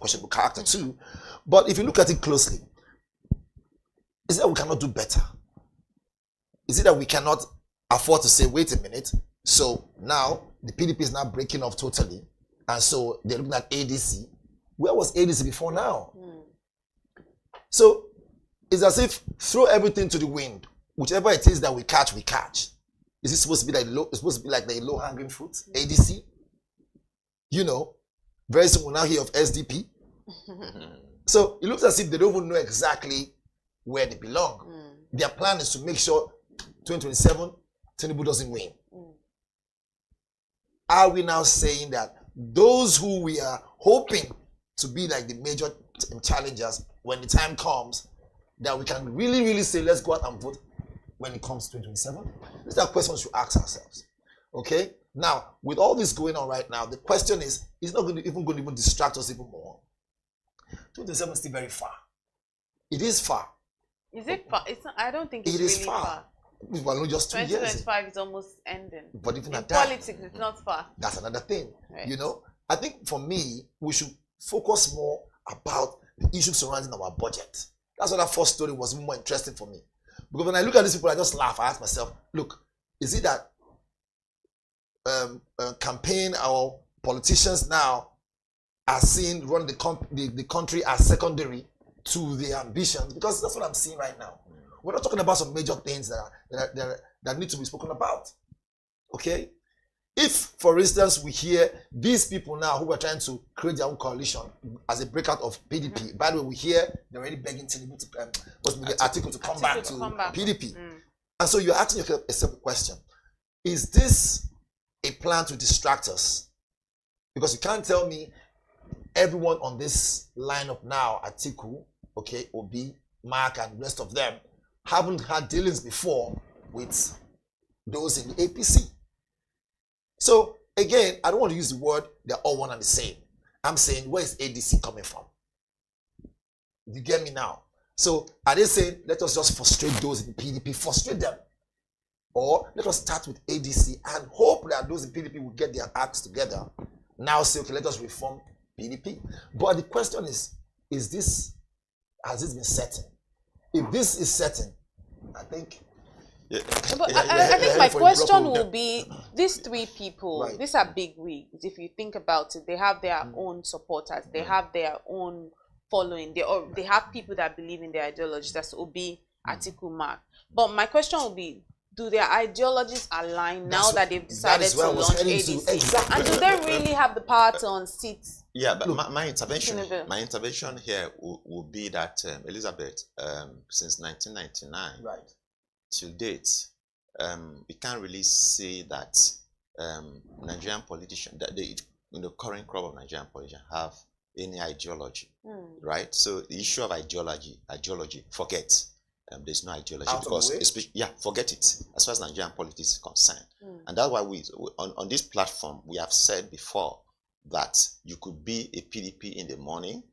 questionable character too. But if you look at it closely, is it that we cannot do better? Is it that we cannot afford to say, wait a minute, so now the PDP is now breaking off totally, and so they're looking at ADC. Where was ADC before now? So it's as if throw everything to the wind. Whichever it is that we catch, we catch. Is it supposed to be like it's supposed to be like the low-hanging fruit? ADC? You know, very soon we'll now hear of SDP. So it looks as if they don't even know exactly where they belong. Their plan is to make sure 2027 Tinubu doesn't win. Are we now saying that those who we are hoping to be like the major challengers, when the time comes, that we can really, really say, let's go out and vote when it comes to 2027? These are questions we ask ourselves. Okay? Now, with all this going on right now, the question is not going to even distract us even more. 2027 is still very far. It is far. Is it far? It's not, I don't think it's It is really far. Well, no, just 2 years. 2025 is almost ending. But even in at that, politics, it's not far. That's another thing. Right. You know, I think for me, we should focus more about the issues surrounding our budget. That's why that first story was more interesting for me. Because when I look at these people, I just laugh. I ask myself, look, is it that campaign or politicians now are seen run the country as secondary to their ambitions? Because that's what I'm seeing right now. We're not talking about some major things that need to be spoken about. Okay? If, for instance, we hear these people now who are trying to create their own coalition as a breakout of PDP, by the way, we hear they're already begging Tinubu to article to come back to PDP. And so you're asking yourself a simple question. Is this a plan to distract us? Because you can't tell me everyone on this lineup now, Atiku, okay, Obi, Mark, and the rest of them, haven't had dealings before with those in the APC. So again, I don't want to use the word they're all one and the same. I'm saying, where is ADC coming from? You get me now? So are they saying, let us just frustrate those in PDP, frustrate them? Or let us start with ADC and hope that those in PDP will get their acts together. Now say, okay, let us reform PDP. But the question is has this been certain? If this is certain, I think... But I think my question will be, these three people, right, these are big wigs. If you think about it, they have their own supporters, they have their own following, they have people that believe in their ideology. That's Obi, Atiku, Mark. But my question will be, do their ideologies align now that they've decided to launch ADC? Exactly. And do they really have the power to unseat? Yeah, but my intervention here will be that Elizabeth, since 1999, right, till date, we can't really say that Nigerian politicians, that the current crop of Nigerian politicians have any ideology, right? So the issue of ideology, forget. There's no ideology because, forget it. As far as Nigerian politics is concerned, and that's why we on this platform we have said before that you could be a PDP in the morning,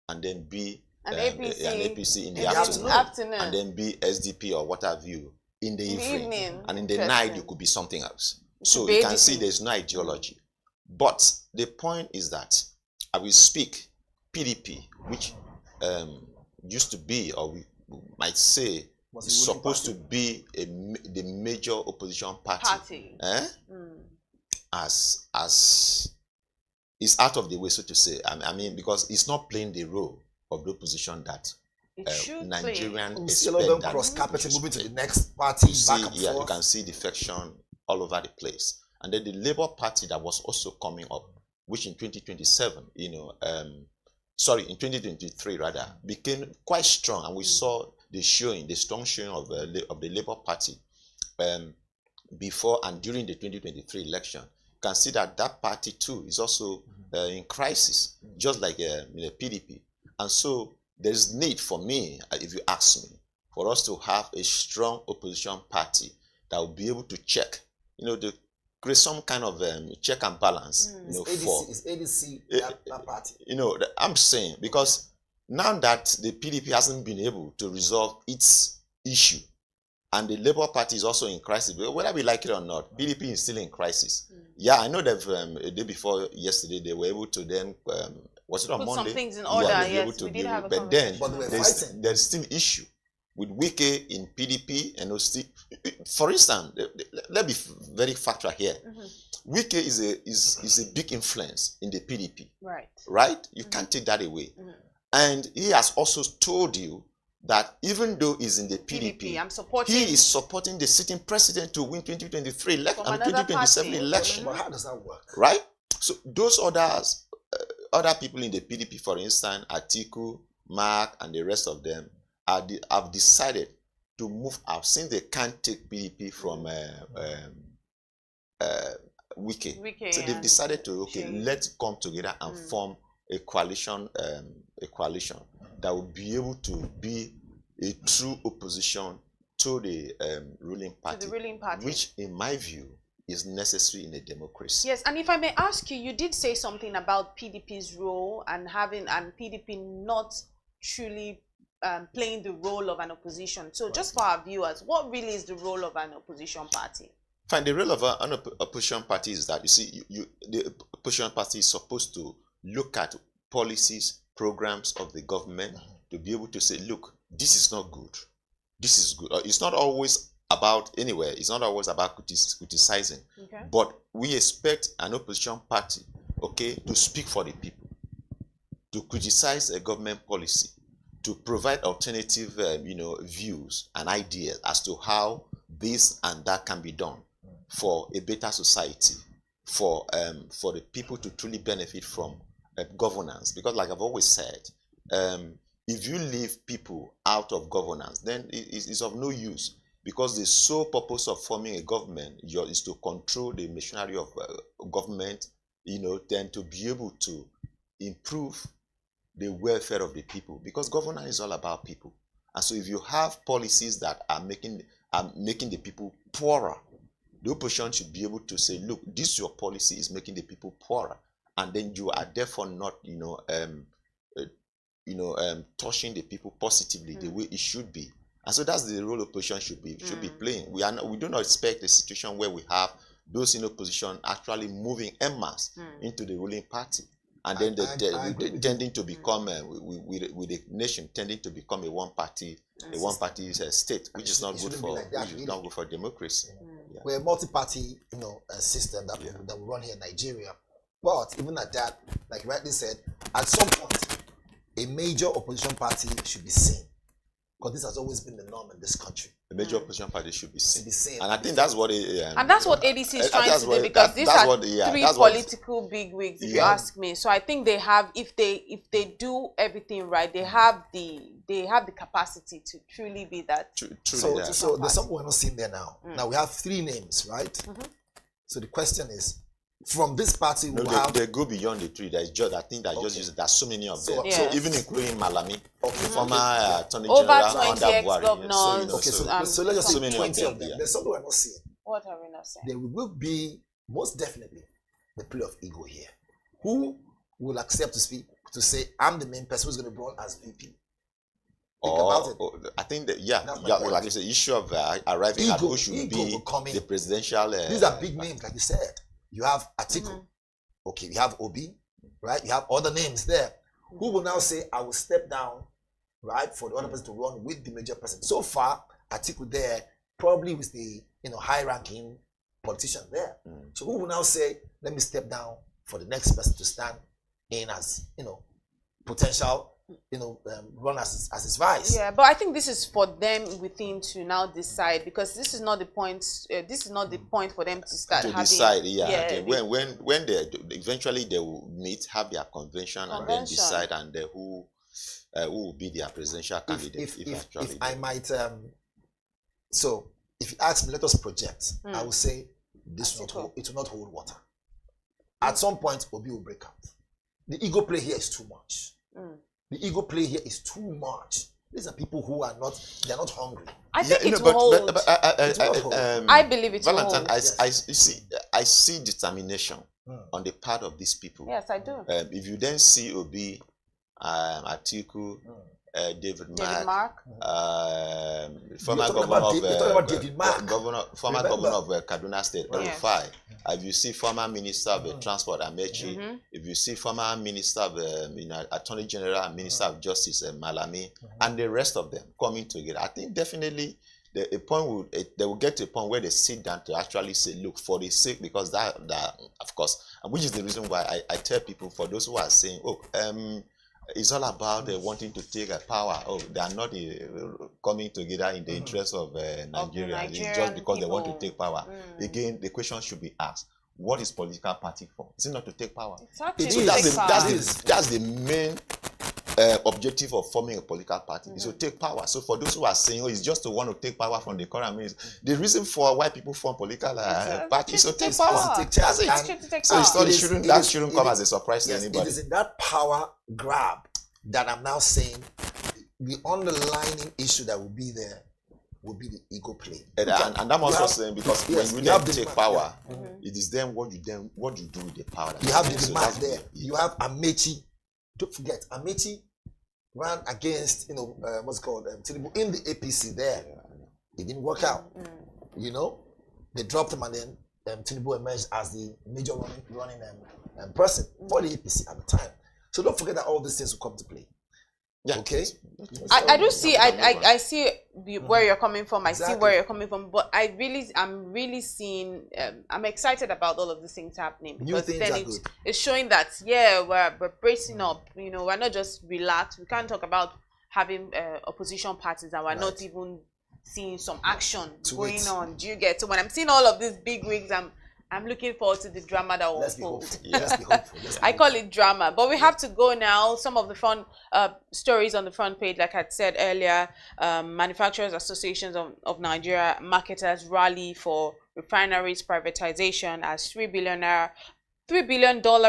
and then be an APC in the afternoon, and then be SDP or what have you in the evening, and in the night you could be something else. So you can see there's no ideology. But the point is that I will speak PDP, which used to be, or we might say, is supposed to be the major opposition party. As is out of the way, so to say. I mean, because it's not playing the role of the opposition that Nigerian expect. Cross-carpeting, moving to the next party. You can see defection all over the place. And then the Labour Party that was also coming up, which in 2027, in 2023 rather, became quite strong, and we saw the strong showing of the Labour Party before and during the 2023 election. You can see that party too is also in crisis, just like PDP. And so there's need for me, if you ask me, for us to have a strong opposition party that will be able to check, create some kind of check and balance. Is ADC that party? I'm saying, because now that the PDP hasn't been able to resolve its issue, and the Labour Party is also in crisis, whether we like it or not, PDP is still in crisis. Yeah, I know that a day before yesterday, they were able to then, was it on Put Monday? some things in order, Yeah, they were yes, able to we did be have a but then conversation. there's still issue with Wike in PDP, and for instance, let's be very factual here. Wike is a big influence in the PDP. Right? You can't take that away. And he has also told you that even though he's in the PDP, he is supporting the sitting president to win 2023 and 2027 election. But how does that work? Right? So those other people in the PDP, for instance, Atiku, Mark, and the rest of them, have decided to move out since they can't take PDP from Wike. So they've decided to let's come together and form a coalition that will be able to be a true opposition to the ruling party, which in my view is necessary in a democracy. Yes, and if I may ask you, you did say something about PDP's role and PDP not truly playing the role of an opposition. So just for our viewers, what really is the role of an opposition party? Fine, the role of an opposition party is that, you see, the opposition party is supposed to look at policies, programs of the government to be able to say, look, this is not good. This is good. It's not always about it's not always about criticizing. But we expect an opposition party, to speak for the people, to criticize a government policy, to provide alternative, views and ideas as to how this and that can be done for a better society, for the people to truly benefit from governance. Because like I've always said, if you leave people out of governance, then it's of no use, because the sole purpose of forming a government is to control the machinery of government, then to be able to improve the welfare of the people, because governance is all about people. And so if you have policies that are making the people poorer, the opposition should be able to say, look, this your policy is making the people poorer, and then you are therefore not touching the people positively the way it should be. And so that's the role opposition should be playing. We do not expect a situation where we have those in opposition actually moving en masse into the ruling party, and then tending to become with the nation tending to become a one-party state, which is not good for democracy. We're a multi-party system that we run here in Nigeria. But even at that, like you rightly said, at some point, a major opposition party should be seen, because this has always been the norm in this country. A major opposition party should be seen. And I think that's what and that's what ADC is trying to do, because these are three political bigwigs, if you ask me. So I think they have, if they do everything right, they have the capacity to truly be that. So there's something we're not seeing there now. Now we have three names, right? So the question is, from this party, they go beyond the three. There's just, I think that there's so many of them. So even including Malami, former Attorney General under Buhari. So let's just say 20 of them. There's something we're not seeing. What are we not saying? There will be most definitely the play of ego here. Who will accept to speak to say, I'm the main person who's going to run as VP? Think about it. I think that like it's the issue of arriving at who should be the presidential. These are big names, like you said. You have Atiku, you have Obi, right? You have other names there. Who will now say, I will step down, right, for the other person to run with the major person? So far, Atiku there, probably with the high-ranking politician there. So who will now say, let me step down for the next person to stand in as, potential, run as his vice? Yeah, but I think this is for them within to now decide, because this is not the point. This is not the point for them to start to having, decide. When they eventually they will meet, have their convention, and then decide, and who will be their presidential candidate. If I might, so if you ask me, let us project. I will say this will not hold water. At some point, Obi will break out. The ego play here is too much. The ego play here is too much. These are people who are not hungry. I think it will hold. I believe it will hold. I see determination on the part of these people. Yes, I do. If you then see Obi Atiku, David Mark. Mark, former governor of Kaduna State, Rufai. If you see former Minister of Transport, Amechi, if you see former Minister of Attorney General and Minister of Justice, Malami, and the rest of them coming together, I think definitely they will get to a point where they sit down to actually say, look, for the sake, because that of course, and which is the reason why I tell people, for those who are saying, oh, it's all about wanting to take a power. Oh, they are not coming together in the interest of Nigeria. It's just because they want to take power. Again, the question should be asked: what is political party for? Is it not to take power? That's the main objective of forming a political party, is to take power. So for those who are saying, oh, it's just to want to take power from the current minister, the reason for why people form political parties is to take power. So that shouldn't come as a surprise to anybody. It is in that power grab that I'm now saying the underlying issue that will be there will be the ego play. And I'm also saying, because when you then take power, it is then what you do with the power. You have the demand there. You have Amechi. Don't forget, Amechi ran against, what's called Tinubu in the APC there. It didn't work out. They dropped him, and then Tinubu emerged as the major running person for the APC at the time. So don't forget that all these things will come to play. Yeah. Okay. I do see. I see where you're coming from. I see where you're coming from. But I'm really seeing. I'm excited about all of these things happening, because then it's showing that we're bracing up. We're not just relaxed. We can't talk about having opposition parties and we're not even seeing some action going on. Do you get? So when I'm seeing all of these big wigs, I'm looking forward to the drama that will unfold. Let's be hopeful. I call it drama. But we have to go now. Some of the fun stories on the front page, like I said earlier, Manufacturers Associations of Nigeria marketers rally for refineries privatization as $3 billion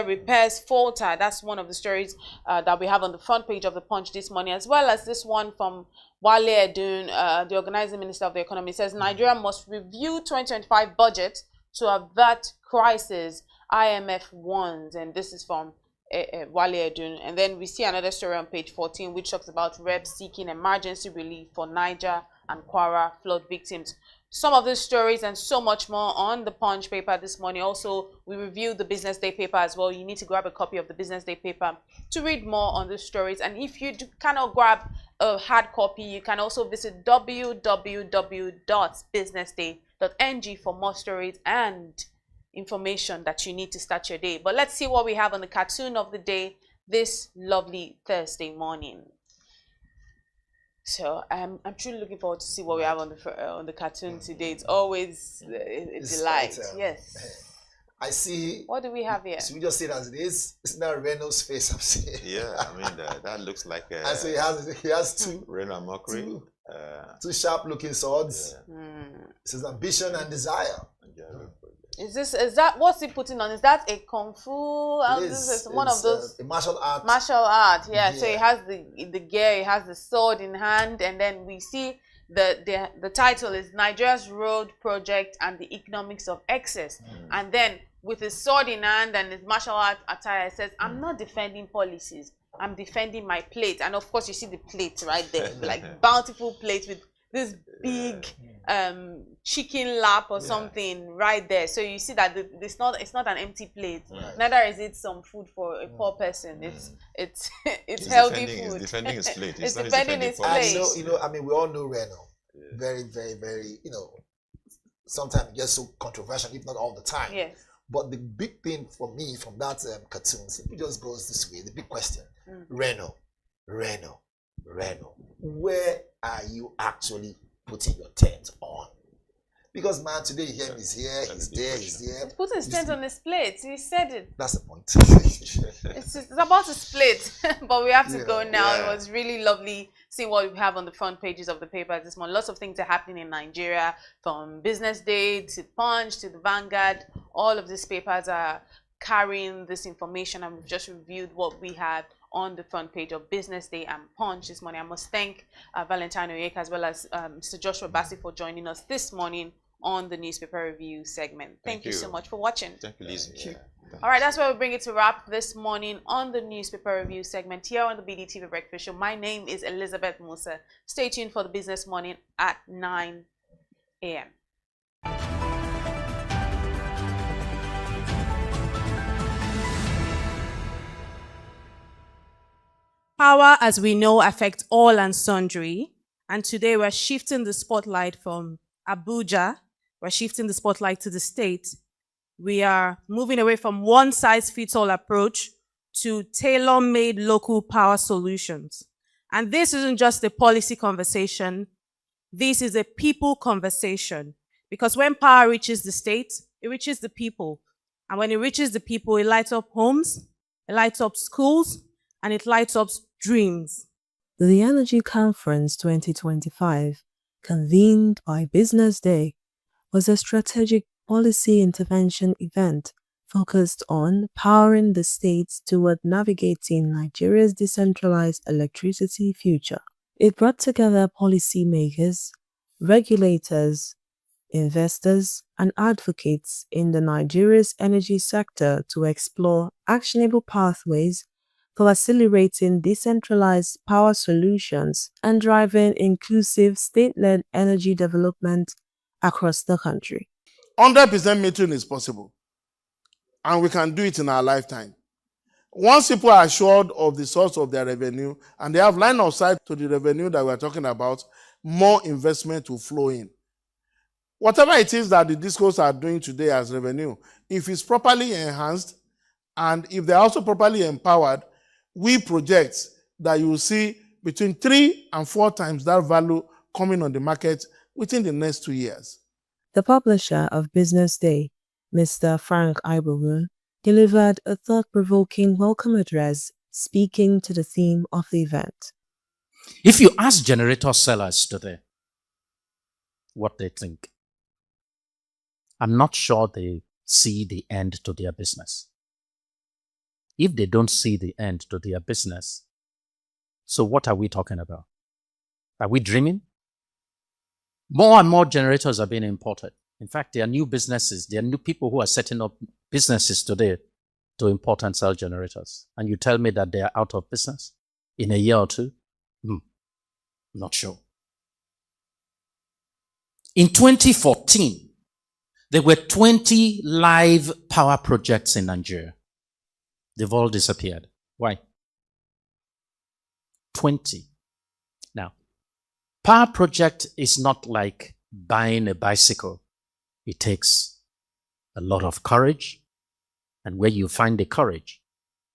repairs falter. That's one of the stories that we have on the front page of the Punch this morning, as well as this one from Wale Edun, the organizing minister of the economy, says Nigeria must review 2025 budget to avert crisis, IMF warns. And this is from Wale Edun. And then we see another story on page 14, which talks about reps seeking emergency relief for Niger and Kwara flood victims. Some of these stories and so much more on the Punch paper this morning. Also, we reviewed the Business Day paper as well. You need to grab a copy of the Business Day paper to read more on these stories. And if you cannot grab a hard copy, you can also visit www.businessday.ng for more stories and information that you need to start your day. But let's see what we have on the cartoon of the day this lovely Thursday morning. So I'm truly looking forward to see what we have on the cartoon today. It's always a delight. Yes. I see. What do we have here? Should we just say it as it is? It's not Renault's face I'm seeing. Yeah, I mean that looks like. And so he has two. Renault mockery. Two sharp-looking swords. Yeah. It says ambition and desire. Is that what's he putting on? Is that a kung fu? This is one of those a martial art. Martial art, yeah. So he has the gear, he has the sword in hand, and then we see the title is Nigeria's Road Project and the Economics of Excess. And then with his sword in hand and his martial art attire, it says, I'm not defending policies, I'm defending my plate. And of course you see the plate right there, like bountiful plate with this big chicken lap or something right there. So you see that it's not an empty plate. Neither is it some food for a poor person. It's healthy food. It's defending his plate. It's defending his plate. I mean, we all know Renault. Very, very, very. Sometimes it gets so controversial, if not all the time. Yes. But the big thing for me from that cartoon simply just goes this way. The big question: Renault, where are you actually putting your tent on? Because man, today you hear him, he's there. He's putting his tent on his plate. He said it. That's the point. It's about to split, but we have to go now. It was really lovely seeing what we have on the front pages of the paper this morning. Lots of things are happening in Nigeria, from Business Day to Punch to the Vanguard. All of these papers are carrying this information, and we've just reviewed what we had on the front page of Business Day and Punch this morning. I must thank Valentine Oyeka as well as Mr. Joshua Bassi for joining us this morning on the newspaper review segment. Thank you so much for watching. Thank you, Lizzie. All right, that's where we bring it to wrap this morning on the newspaper review segment here on the BDTV Breakfast Show. My name is Elizabeth Musa. Stay tuned for the Business Morning at 9 a.m. Power, as we know, affects all and sundry. And today we're shifting the spotlight from Abuja, we're shifting the spotlight to the state. We are moving away from one-size-fits-all approach to tailor-made local power solutions. And this isn't just a policy conversation. This is a people conversation. Because when power reaches the state, it reaches the people. And when it reaches the people, it lights up homes, it lights up schools, and it lights up dreams. The Energy Conference 2025, convened by BusinessDay, was a strategic policy intervention event focused on powering the states toward navigating Nigeria's decentralized electricity future. It brought together policymakers, regulators, investors, and advocates in the Nigeria's energy sector to explore actionable pathways for accelerating decentralized power solutions and driving inclusive state-led energy development across the country. 100% metering is possible, and we can do it in our lifetime. Once people are assured of the source of their revenue and they have line of sight to the revenue that we're talking about, more investment will flow in. Whatever it is that the discos are doing today as revenue, if it's properly enhanced and if they're also properly empowered, we project that you will see between 3 and 4 times that value coming on the market within the next 2 years. The publisher of BusinessDay, Mr. Frank Iborun, delivered a thought-provoking welcome address speaking to the theme of the event. If you ask generator sellers today what they think, I'm not sure they see the end to their business. If they don't see the end to their business, so what are we talking about? Are we dreaming? More and more generators are being imported. In fact, there are new businesses, there are new people who are setting up businesses today to import and sell generators. And you tell me that they are out of business in a year or two? Not sure. In 2014, there were 20 live power projects in Nigeria. They've all disappeared. Why? 20. Now, power project is not like buying a bicycle. It takes a lot of courage. And where you find the courage,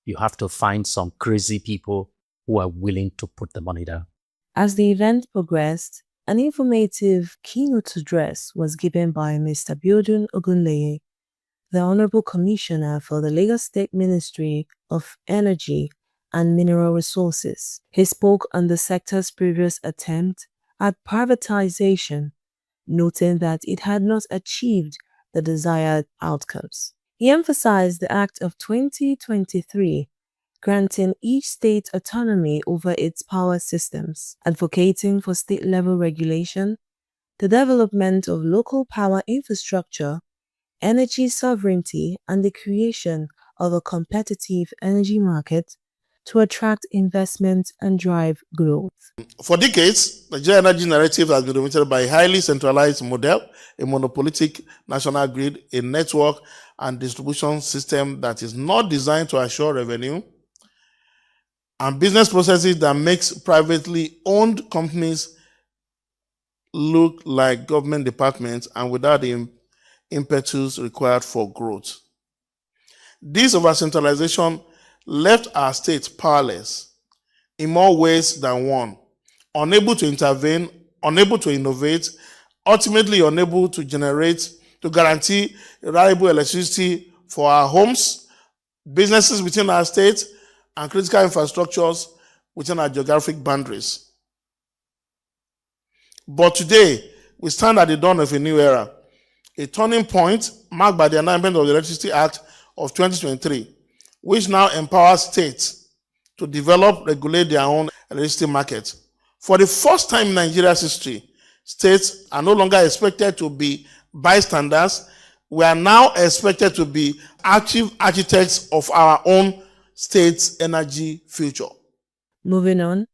you have to find some crazy people who are willing to put the money down. As the event progressed, an informative keynote address was given by Mr. Biodun Ogunleye, the Honorable Commissioner for the Lagos State Ministry of Energy and Mineral Resources. He spoke on the sector's previous attempt at privatization, noting that it had not achieved the desired outcomes. He emphasized the Act of 2023, granting each state autonomy over its power systems, advocating for state-level regulation, the development of local power infrastructure, energy sovereignty, and the creation of a competitive energy market to attract investment and drive growth. For decades, the Nigeria energy narrative has been dominated by a highly centralized model, a monopolistic national grid, a network and distribution system that is not designed to assure revenue, and business processes that makes privately owned companies look like government departments and without the impetus required for growth. This over-centralization left our states powerless in more ways than one, unable to intervene, unable to innovate, ultimately unable to guarantee reliable electricity for our homes, businesses within our states, and critical infrastructures within our geographic boundaries. But today, we stand at the dawn of a new era, a turning point marked by the amendment of the Electricity Act of 2023, which now empowers states to develop, regulate their own electricity market. For the first time in Nigeria's history, states are no longer expected to be bystanders We are now expected to be active architects of our own state's energy future. Moving on,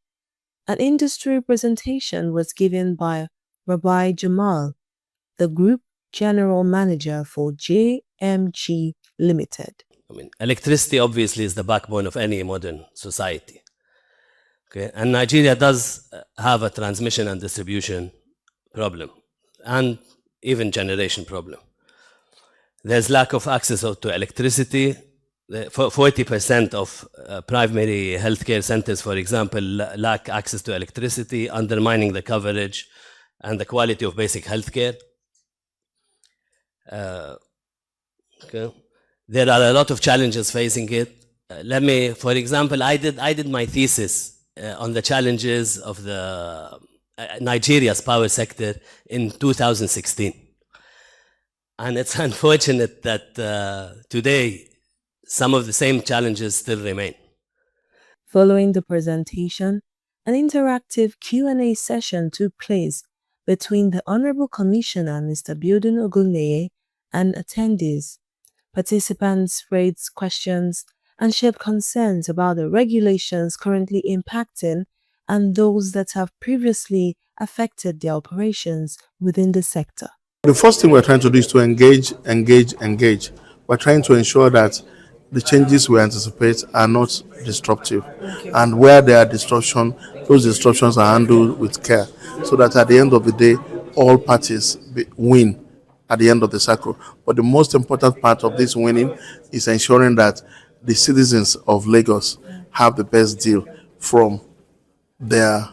an industry presentation was given by Rabbi Jamal, the Group General Manager for JMG Limited. Electricity obviously is the backbone of any modern society. Okay, and Nigeria does have a transmission and distribution problem, and even generation problem. There's lack of access to electricity. 40% of primary healthcare centers, for example, lack access to electricity, undermining the coverage and the quality of basic healthcare. Okay. There are a lot of challenges facing it. Let me, for example, I did my thesis on the challenges of the Nigeria's power sector in 2016. And it's unfortunate that today some of the same challenges still remain. Following the presentation, an interactive Q&A session took place between the Honorable Commissioner, Mr. Biodun Ogunleye, and attendees. Participants raised questions and shared concerns about the regulations currently impacting and those that have previously affected their operations within the sector. The first thing we're trying to do is to engage. We're trying to ensure that the changes we anticipate are not disruptive. And where there are disruptions, those disruptions are handled with care so that at the end of the day, all parties win at the end of the cycle. But the most important part of this winning is ensuring that the citizens of Lagos have the best deal from their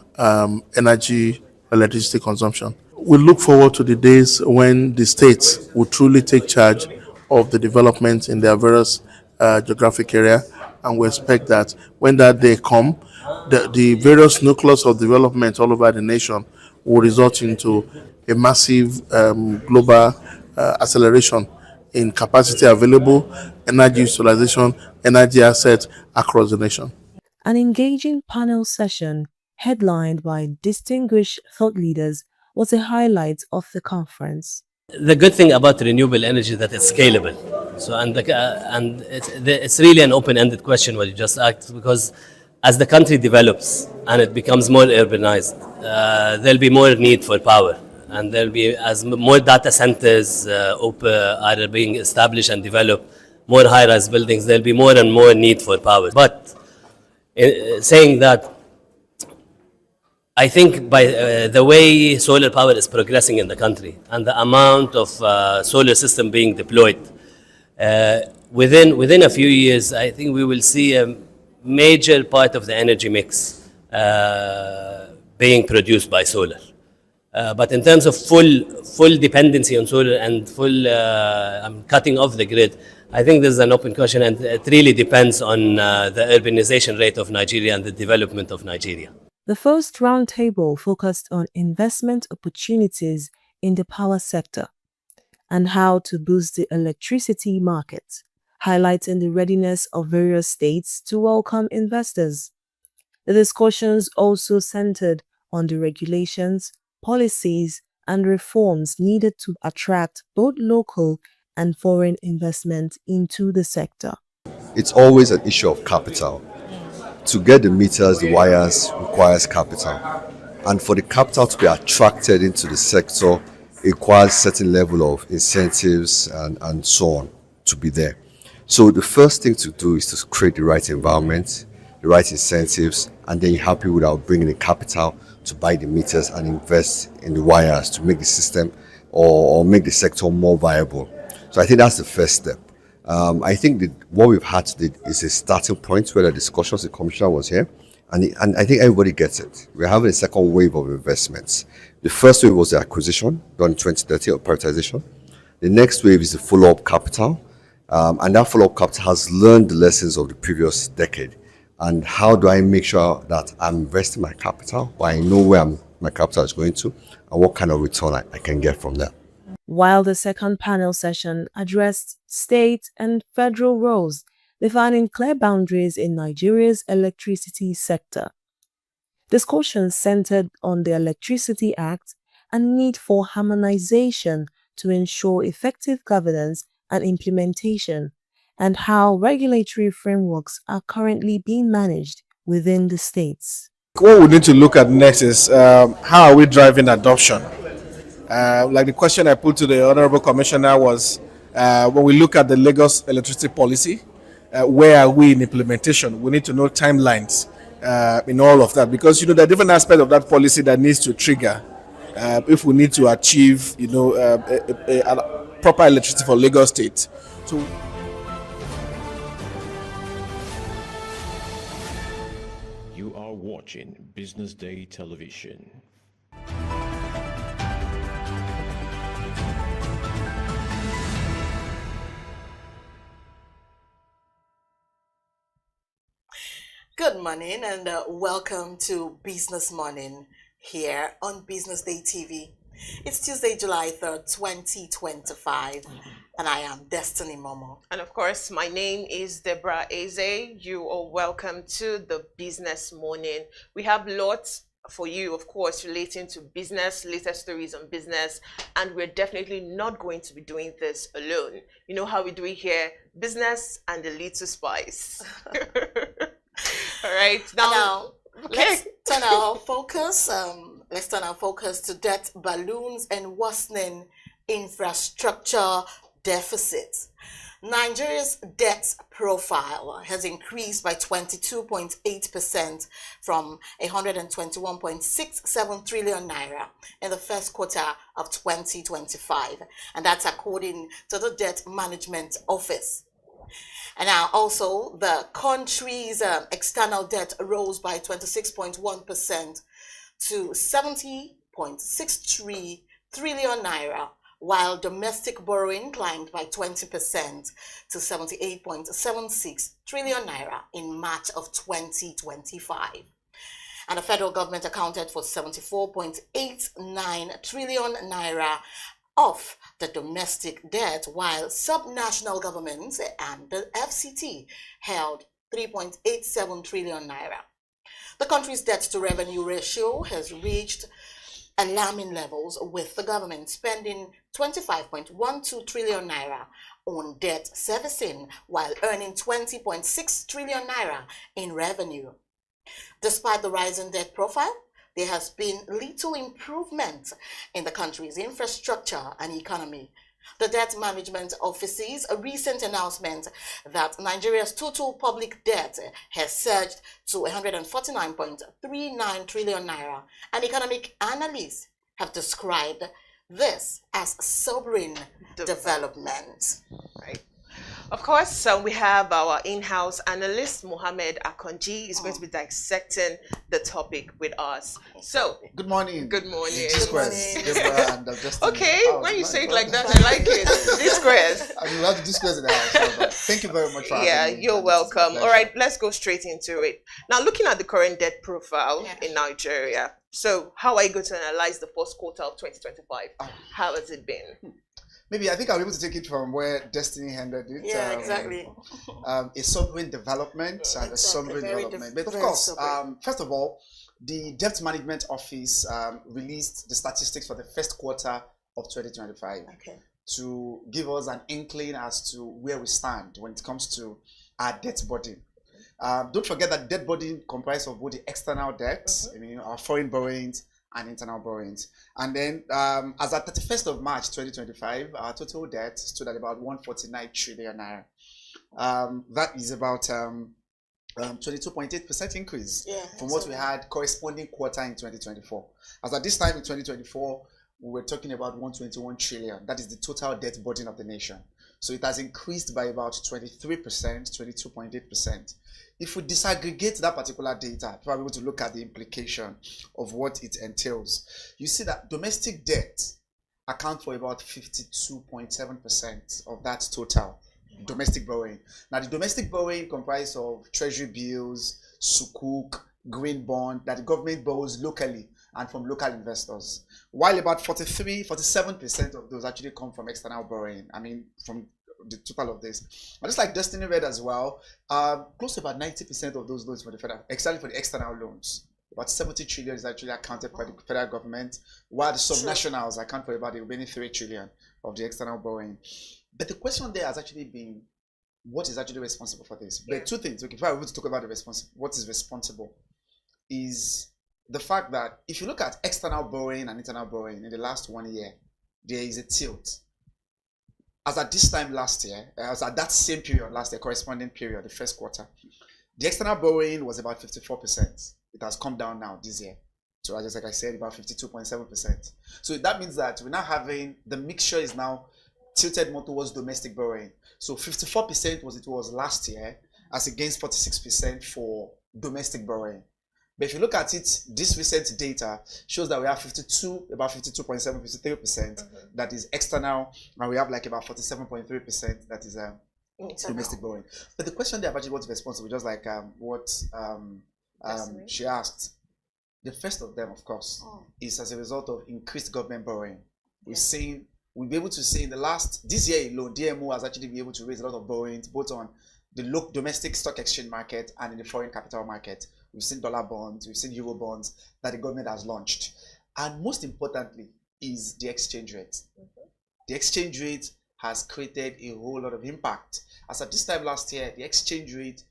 electricity consumption. We look forward to the days when the states will truly take charge of the development in their various geographic area, and we expect that when that day comes, the various nucleus of development all over the nation will result into a massive global acceleration in capacity available, energy utilization, energy assets across the nation. An engaging panel session headlined by distinguished thought leaders was a highlight of the conference. The good thing about renewable energy is that it's scalable. So, and it's really an open-ended question what you just asked, because as the country develops and it becomes more urbanized, there'll be more need for power. And there'll be, as more data centers are being established and developed, more high-rise buildings, there'll be more and more need for power. But saying that, I think by the way solar power is progressing in the country and the amount of solar system being deployed, within a few years, I think we will see a major part of the energy mix being produced by solar. But in terms of full dependency on solar and full cutting off the grid, I think this is an open question, and it really depends on the urbanization rate of Nigeria and the development of Nigeria. The first roundtable focused on investment opportunities in the power sector and how to boost the electricity market, highlighting the readiness of various states to welcome investors. The discussions also centered on the regulations, policies, and reforms needed to attract both local and foreign investment into the sector. It's always an issue of capital. To get the meters, the wires requires capital. And for the capital to be attracted into the sector, it requires certain level of incentives and so on to be there. So the first thing to do is to create the right environment, the right incentives, and then you have people that will bring in the capital to buy the meters and invest in the wires to make the system or make the sector more viable. So I think that's the first step. I think that what we've had today is a starting point where the discussions, the commissioner was here, and I think everybody gets it. We're having a second wave of investments. The first wave was the acquisition done in 2030 or privatization. The next wave is the follow-up capital, and that follow-up capital has learned the lessons of the previous decade. And how do I make sure that I'm investing my capital, but I know where my capital is going to, and what kind of return I can get from that. While the second panel session addressed state and federal roles, defining clear boundaries in Nigeria's electricity sector. Discussions centered on the Electricity Act and need for harmonization to ensure effective governance and implementation, and how regulatory frameworks are currently being managed within the states. What we need to look at next is how are we driving adoption? Like the question I put to the Honorable Commissioner was, when we look at the Lagos electricity policy, where are we in implementation? We need to know timelines in all of that, because there are different aspects of that policy that needs to trigger if we need to achieve a proper electricity for Lagos State. So You are watching Business Day Television. Good morning and welcome to Business Morning here on Business Day TV. It's Tuesday, July 3rd, 2025, and I am Destiny Momo. And of course, my name is Deborah Eze. You are welcome to the Business Morning. We have lots for you, of course, relating to business, latest stories on business, and we're definitely not going to be doing this alone. You know how we do it here, business and a little spice. All right, now let's turn our focus. Let's turn our focus to debt balloons and worsening infrastructure deficits. Nigeria's debt profile has increased by 22.8% from 121.67 trillion naira in the first quarter of 2025, and that's according to the Debt Management Office. And now also the country's external debt rose by 26.1% to 70.63 trillion naira, while domestic borrowing climbed by 20% to 78.76 trillion naira in March of 2025. And the federal government accounted for 74.89 trillion naira of the domestic debt, while subnational governments and the FCT held 3.87 trillion naira. The country's debt to revenue ratio has reached alarming levels, with the government spending 25.12 trillion naira on debt servicing while earning 20.6 trillion naira in revenue. Despite the rising debt profile, there has been little improvement in the country's infrastructure and economy. The Debt Management Office's recent announcement that Nigeria's total public debt has surged to 149.39 trillion naira, and economic analysts have described this as sobering development. Right. Of course, we have our in-house analyst, Mohammed Akonji, is going to be dissecting the topic with us. So, good morning. Good morning. Okay, when you say it like that, I like it. Disgrace. I mean, we have to disgrace in the house. So, thank you very much for having me. You're welcome. All right, let's go straight into it. Now, looking at the current debt profile in Nigeria, so how are you going to analyze the first quarter of 2025? How has it been? Maybe I think I'll be able to take it from where Destiny handled it. Yeah, exactly. A sovereign development and a sovereign development. But of course, first of all, the Debt Management Office released the statistics for the first quarter of 2025 to give us an inkling as to where we stand when it comes to our debt burden. Don't forget that debt burden comprises of both the external debt, I mean, our foreign borrowings, and internal borrowings. And then as at 31st of March 2025, our total debt stood at about 149 trillion naira. That is about 22.8% increase from what we had corresponding quarter in 2024. As at this time in 2024, we were talking about 121 trillion. That is the total debt burden of the nation. So it has increased by about 23%, 22.8%. If we disaggregate that particular data, we're able to look at the implication of what it entails. You see that domestic debt accounts for about 52.7% of that total domestic borrowing. Now, the domestic borrowing comprises of treasury bills, sukuk, green bond that the government borrows locally and from local investors, while about 47% of those actually come from external borrowing. I mean, from the total of this. But just like Destiny read as well, close to about 90% of those loans for the federal, exactly for the external loans, about 70 trillion is actually accounted by the federal government, while the subnationals account for about the remaining 3 trillion of the external borrowing. But the question there has actually been, what is actually responsible for this? But two things. Okay, if I were to talk about what is responsible, is the fact that if you look at external borrowing and internal borrowing in the last 1 year, there is a tilt. As at this time last year, as at that same period last year, corresponding period, the first quarter, the external borrowing was about 54%. It has come down now this year. So just like I said, about 52.7%. So that means that we're now having, the mixture is now tilted more towards domestic borrowing. So 54% was last year, as against 46% for domestic borrowing. But if you look at it, this recent data shows that we have about 52.7, 53% that is external, and we have like about 47.3% that is domestic borrowing. But the question there about what's responsible, just like what she asked, the first of them, of course, is as a result of increased government borrowing. We'll be able to see in this year alone, DMO has actually been able to raise a lot of borrowings, both on the domestic stock exchange market and in the foreign capital market. We've seen dollar bonds, we've seen euro bonds that the government has launched. And most importantly is the exchange rate. The exchange rate has created a whole lot of impact. As at this time last year, the exchange rate,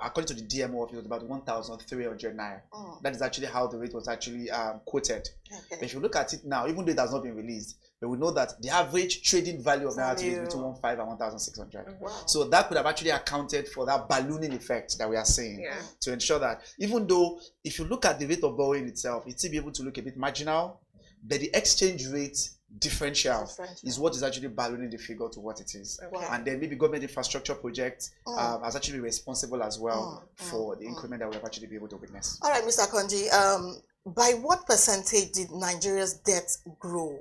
according to the DMO, it was about 1,300 naira. That is actually how the rate was actually quoted. But if you look at it now, even though it has not been released, but we know that the average trading value of naira today is between 1,500 and 1,600. So that could have actually accounted for that ballooning effect that we are seeing, to ensure that even though if you look at the rate of borrowing itself, it's still be able to look a bit marginal, but the exchange rate differential is what is actually ballooning the figure to what it is. And then maybe government infrastructure projects has actually been responsible as well for the increment that we have actually been able to witness. All right, Mr. Konji, by what percentage did Nigeria's debt grow?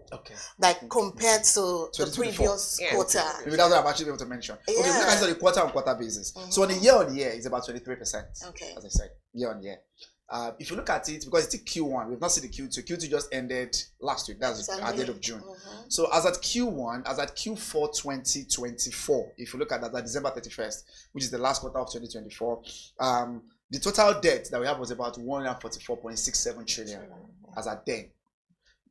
Like compared to the previous quarter? Maybe that's what I'm actually able to mention. Okay, look at the quarter-on-quarter basis. So on a year-on-year, it's about 23%. As I said, year-on-year. If you look at it, because it's Q1, we've not seen the Q2. Q2 just ended last week. That's at the end of June. So as at Q1, as at Q4 2024, if you look at that, at December 31st, which is the last quarter of 2024, the total debt that we have was about 144.67 trillion as at then.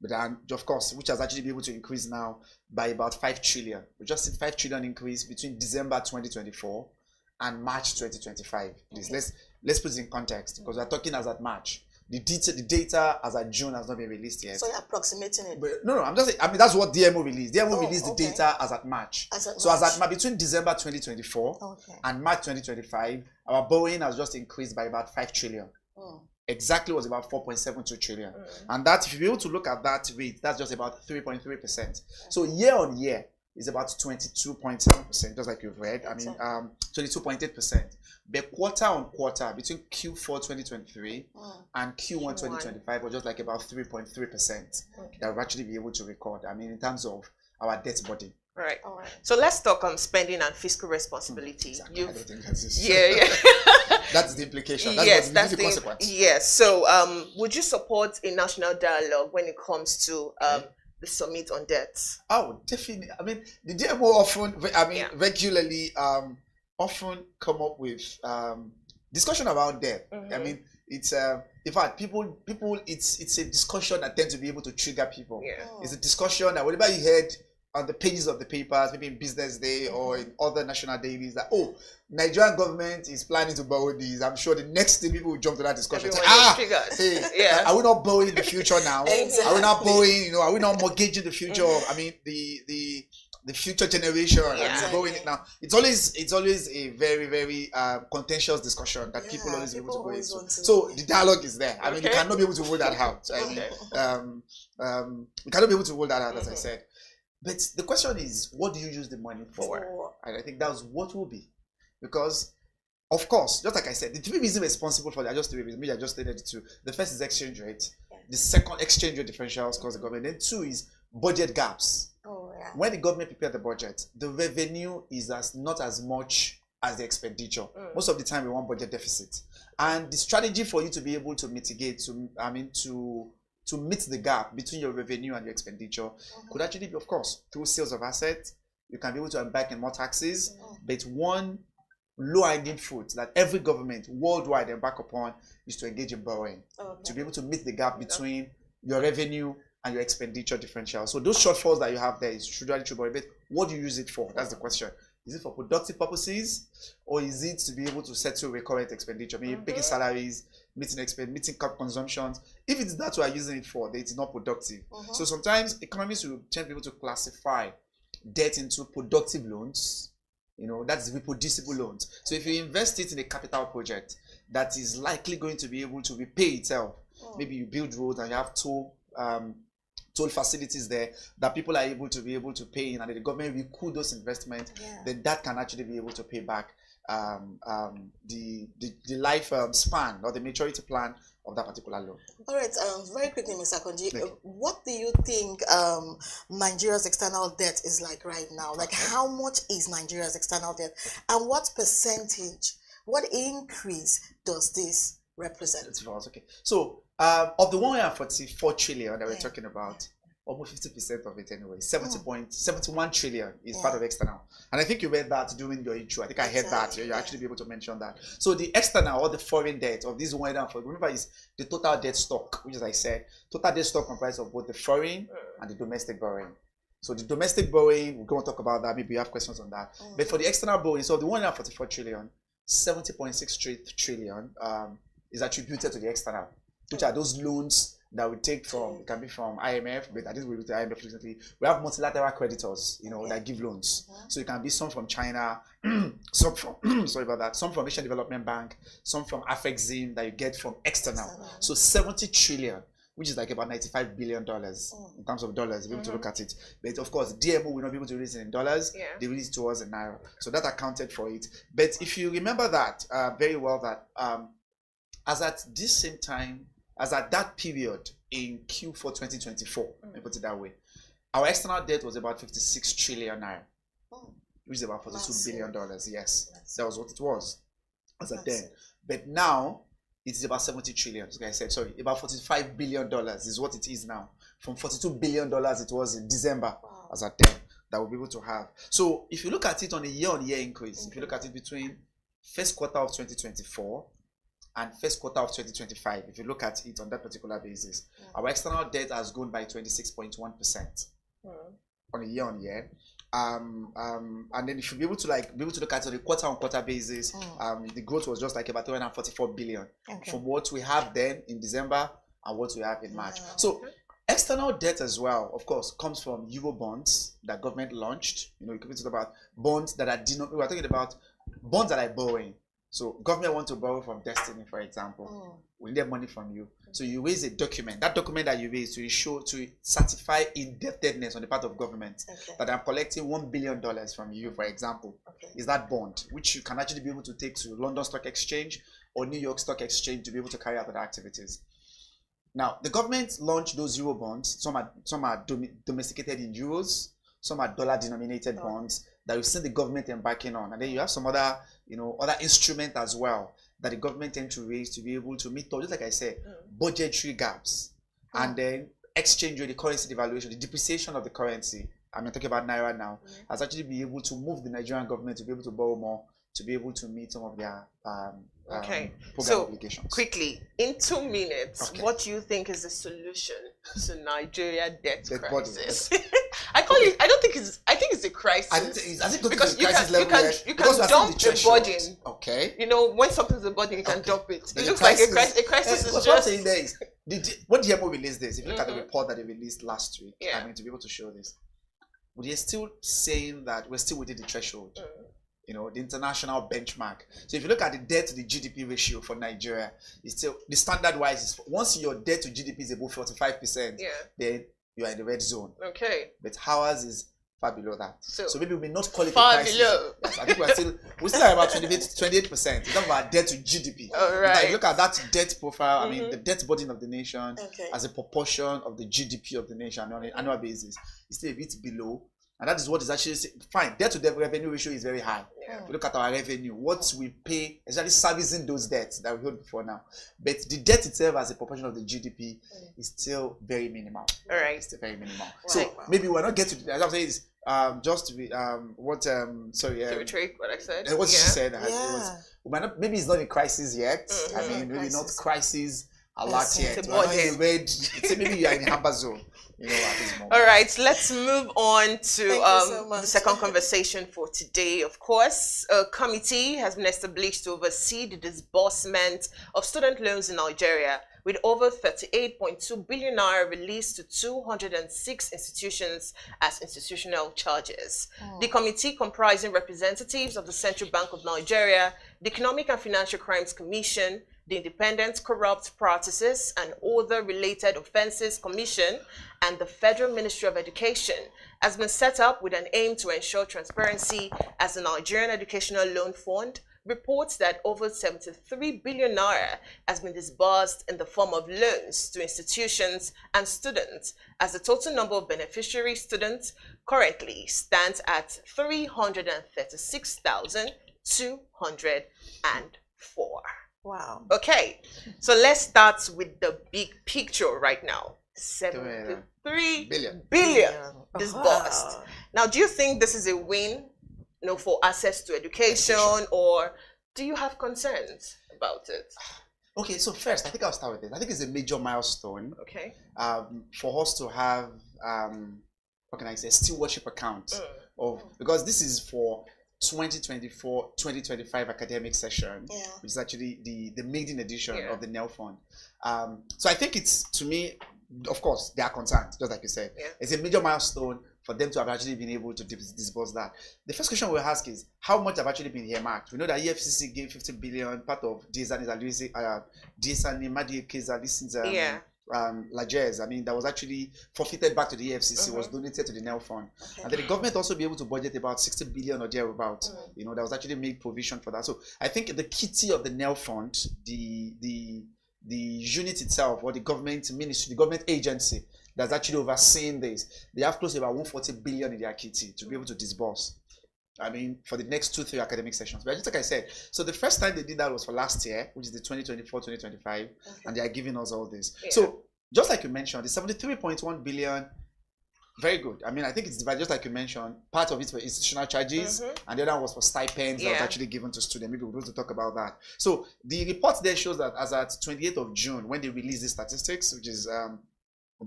But of course, which has actually been able to increase now by about 5 trillion. We just see 5 trillion increase between December 2024 and March 2025. Please, let's put it in context, because we're talking as at March. The data as at June has not been released yet. So you're approximating it? But no, I'm just saying, I mean, that's what DMO released. DMO released the data as at March. As at between December 2024 and March 2025, our borrowing has just increased by about 5 trillion. Exactly was about 4.72 trillion. And that, if you're able to look at that rate, that's just about 3.3%. So year on year is about 22.7%, just like you've read. I mean, 22.8%. But quarter on quarter, between Q4 2023 and Q1 2025, was just like about 3.3% that we've actually been able to record. I mean, in terms of our debt body. Right. So let's talk on spending and fiscal responsibility. Exactly. I don't think that's that's the implication. That's the consequence. Yes. So, would you support a national dialogue when it comes to the summit on debt? Oh, definitely. I mean, the DMO often, regularly, often come up with discussion about debt. I mean, it's in fact, people, it's a discussion that tends to be able to trigger people. It's a discussion that whatever you heard on the pages of the papers, maybe in BusinessDay or in other national dailies, that Nigerian government is planning to borrow these. I'm sure the next thing people will jump to that discussion. Say, are we not borrowing the future now? Are we not borrowing? Are we not mortgaging the future? I mean, the future generation. Borrowing it now. It's always a very, very contentious discussion that people always be able to go into. So the dialogue is there. I mean, you cannot be able to rule that out. I mean, you cannot be able to rule that out, as I said. But the question is, what do you use the money for? And I think that's what will be. Because, of course, just like I said, the three reasons responsible for that, just three reasons, I just stated it too. The first is exchange rate. The second, exchange rate differentials cause the government. Then two is budget gaps. When the government prepared the budget, the revenue is not as much as the expenditure. Most of the time, we want budget deficit. And the strategy for you to be able to mitigate, to meet the gap between your revenue and your expenditure could actually be, of course, through sales of assets. You can be able to embark in more taxes, but one low-hanging fruit that every government worldwide embark upon is to engage in borrowing, to be able to meet the gap between your revenue and your expenditure differential. So those shortfalls that you have there is usually true borrowing. But what do you use it for? That's the question. Is it for productive purposes, or is it to be able to settle recurrent expenditure, maybe paying salaries, meeting consumptions? If it's that we are using it for, then it's not productive. So sometimes economists will tend people to classify debt into productive loans. You know, that's reproducible loans. So if you invest it in a capital project that is likely going to be able to repay itself, maybe you build roads and you have toll facilities there that people are able to pay in, and the government recoup those investments, then that can actually be able to pay back the life span or the maturity plan of that particular loan. All right, very quickly, Mr. Konji, what do you think Nigeria's external debt is like right now? Like, how much is Nigeria's external debt, and what percentage, what increase does this represent? Okay, so of the 144 trillion that we're talking about, almost 50% of it anyway, 70.71 trillion is part of external. And I think you read that during your intro. I think I heard that. You'll actually be able to mention that. So the external or the foreign debt of this 144, remember, is the total debt stock, which, as I said, total debt stock comprises of both the foreign and the domestic borrowing. So the domestic borrowing, we're going to talk about that. Maybe you have questions on that. But for the external borrowing, so the 144 trillion, 70.6 trillion is attributed to the external, which are those loans that we take from, it can be from IMF, but I think we looked at IMF recently. We have multilateral creditors, you know, that give loans. So it can be some from China, some from, sorry about that, some from Asian Development Bank, some from Afrexim that you get from external. So 70 trillion, which is like about $95 billion in terms of dollars, if you want to look at it. But of course, DMO will not be able to release it in dollars, they release it towards in naira. So that accounted for it. But if you remember that very well, that as at this same time, as at that period in Q4 2024, let me put it that way, our external debt was about 56 trillion naira, which is about $42 billion. Yes, that was what it was as at then. But now it is about 70 trillion. Like I said, sorry, about $45 billion is what it is now. From $42 billion it was in December as at then that we'll be able to have. So if you look at it on a year-on-year increase, if you look at it between first quarter of 2024 and first quarter of 2025, if you look at it on that particular basis, our external debt has grown by 26.1% on a year-on-year. And then if you be able to look at it on a quarter-on-quarter basis, the growth was just like about 244 billion from what we have then in December and what we have in March. So external debt as well, of course, comes from Euro bonds that government launched. You know, you can talk about bonds that are we are talking about bonds that are borrowing. So government want to borrow from Destiny, for example. We need money from you. So you raise a document. That document that you raise to show, to certify indebtedness on the part of government that I'm collecting $1 billion from you, for example, is that bond, which you can actually be able to take to London Stock Exchange or New York Stock Exchange to be able to carry out other activities. Now, the government launched those Euro bonds. Some are domesticated in euros. Some are dollar-denominated bonds that we've seen the government embarking on. And then you have some other, other instrument as well that the government tend to raise to be able to meet, just like I said, budgetary gaps. And then exchange rate, the currency devaluation, the depreciation of the currency, I'm talking about Naira now, has actually been able to move the Nigerian government to be able to borrow more, to be able to meet some of their program obligations. Quickly, in 2 minutes, what do you think is the solution to Nigeria debt crisis? I think it's a crisis. I think because you can dump the burden. Okay. You know, when something's a burden, you can dump it. It looks like a crisis is just... What I'm saying there is, when DMO released this, if you look at the report that they released last week, I mean, to be able to show this, we are still saying that we're still within the threshold. The international benchmark. So if you look at the debt to the GDP ratio for Nigeria, it's still, the standard wise is, once your debt to GDP is above 45%, then you are in the red zone. Okay. But ours is far below that. So maybe we may not call it far a crisis. Below. Yes, I think we're still at about 28%. In terms of our debt to GDP. All right. If you look at that debt profile, I mean the debt burden of the nation as a proportion of the GDP of the nation on an annual basis, it's still a bit below. And that is what is actually fine. Debt to debt revenue ratio is very high. If you look at our revenue, what we pay, especially servicing those debts that we hold before now. But the debt itself as a proportion of the GDP is still very minimal. All right. It's still very minimal. So maybe we're not getting to, as I'm saying, is just to be to retract what I said. What she said. It was, maybe it's not in crisis yet. I mean, maybe not crisis a lot yet. We're not in the red. Maybe you are in the amber zone. You know, at this moment. All right, let's move on to the second conversation for today. Of course, a committee has been established to oversee the disbursement of student loans in Nigeria, with over 38.2 billion naira released to 206 institutions as institutional charges. The committee, comprising representatives of the Central Bank of Nigeria, the Economic and Financial Crimes Commission, the Independent Corrupt Practices and Other Related Offences Commission, and the Federal Ministry of Education, has been set up with an aim to ensure transparency, as the Nigerian Educational Loan Fund reports that over 73 billion naira has been disbursed in the form of loans to institutions and students, as the total number of beneficiary students currently stands at 336,204. Wow. Okay, so let's start with the big picture right now. 73 billion disbursed. Now, do you think this is a win, for access to education, or do you have concerns about it? Okay, so first, I think I'll start with this. I think it's a major milestone. Okay. For us to have, what can I say, stewardship account of, because this is for 2024-2025 academic session, which is actually the maiden edition of the NEL Fund. So I think it's, to me, of course, they are concerned, just like you said. It's a major milestone for them to have actually been able to disburse that. The first question we'll ask is, how much have actually been earmarked? We know that EFCC gave 50 billion, part of Lajes, I mean, that was actually forfeited back to the EFCC, was donated to the NEL Fund. And then the government also be able to budget about 60 billion or thereabout. That was actually made provision for that. So I think the kitty of the NEL Fund, the unit itself, or the government ministry, the government agency that's actually overseeing this, they have close to about 140 billion in their kitty to be able to disburse. I mean, for the next 2-3 academic sessions. But just like I said, so the first time they did that was for last year, which is the 2024-2025, and they are giving us all this. So just like you mentioned, the 73.1 billion, very good. I mean, I think it's divided, just like you mentioned, part of it for institutional charges, and the other one was for stipends that was actually given to students. Maybe we're going to talk about that. So the report there shows that as at 28th of June, when they released the statistics, which is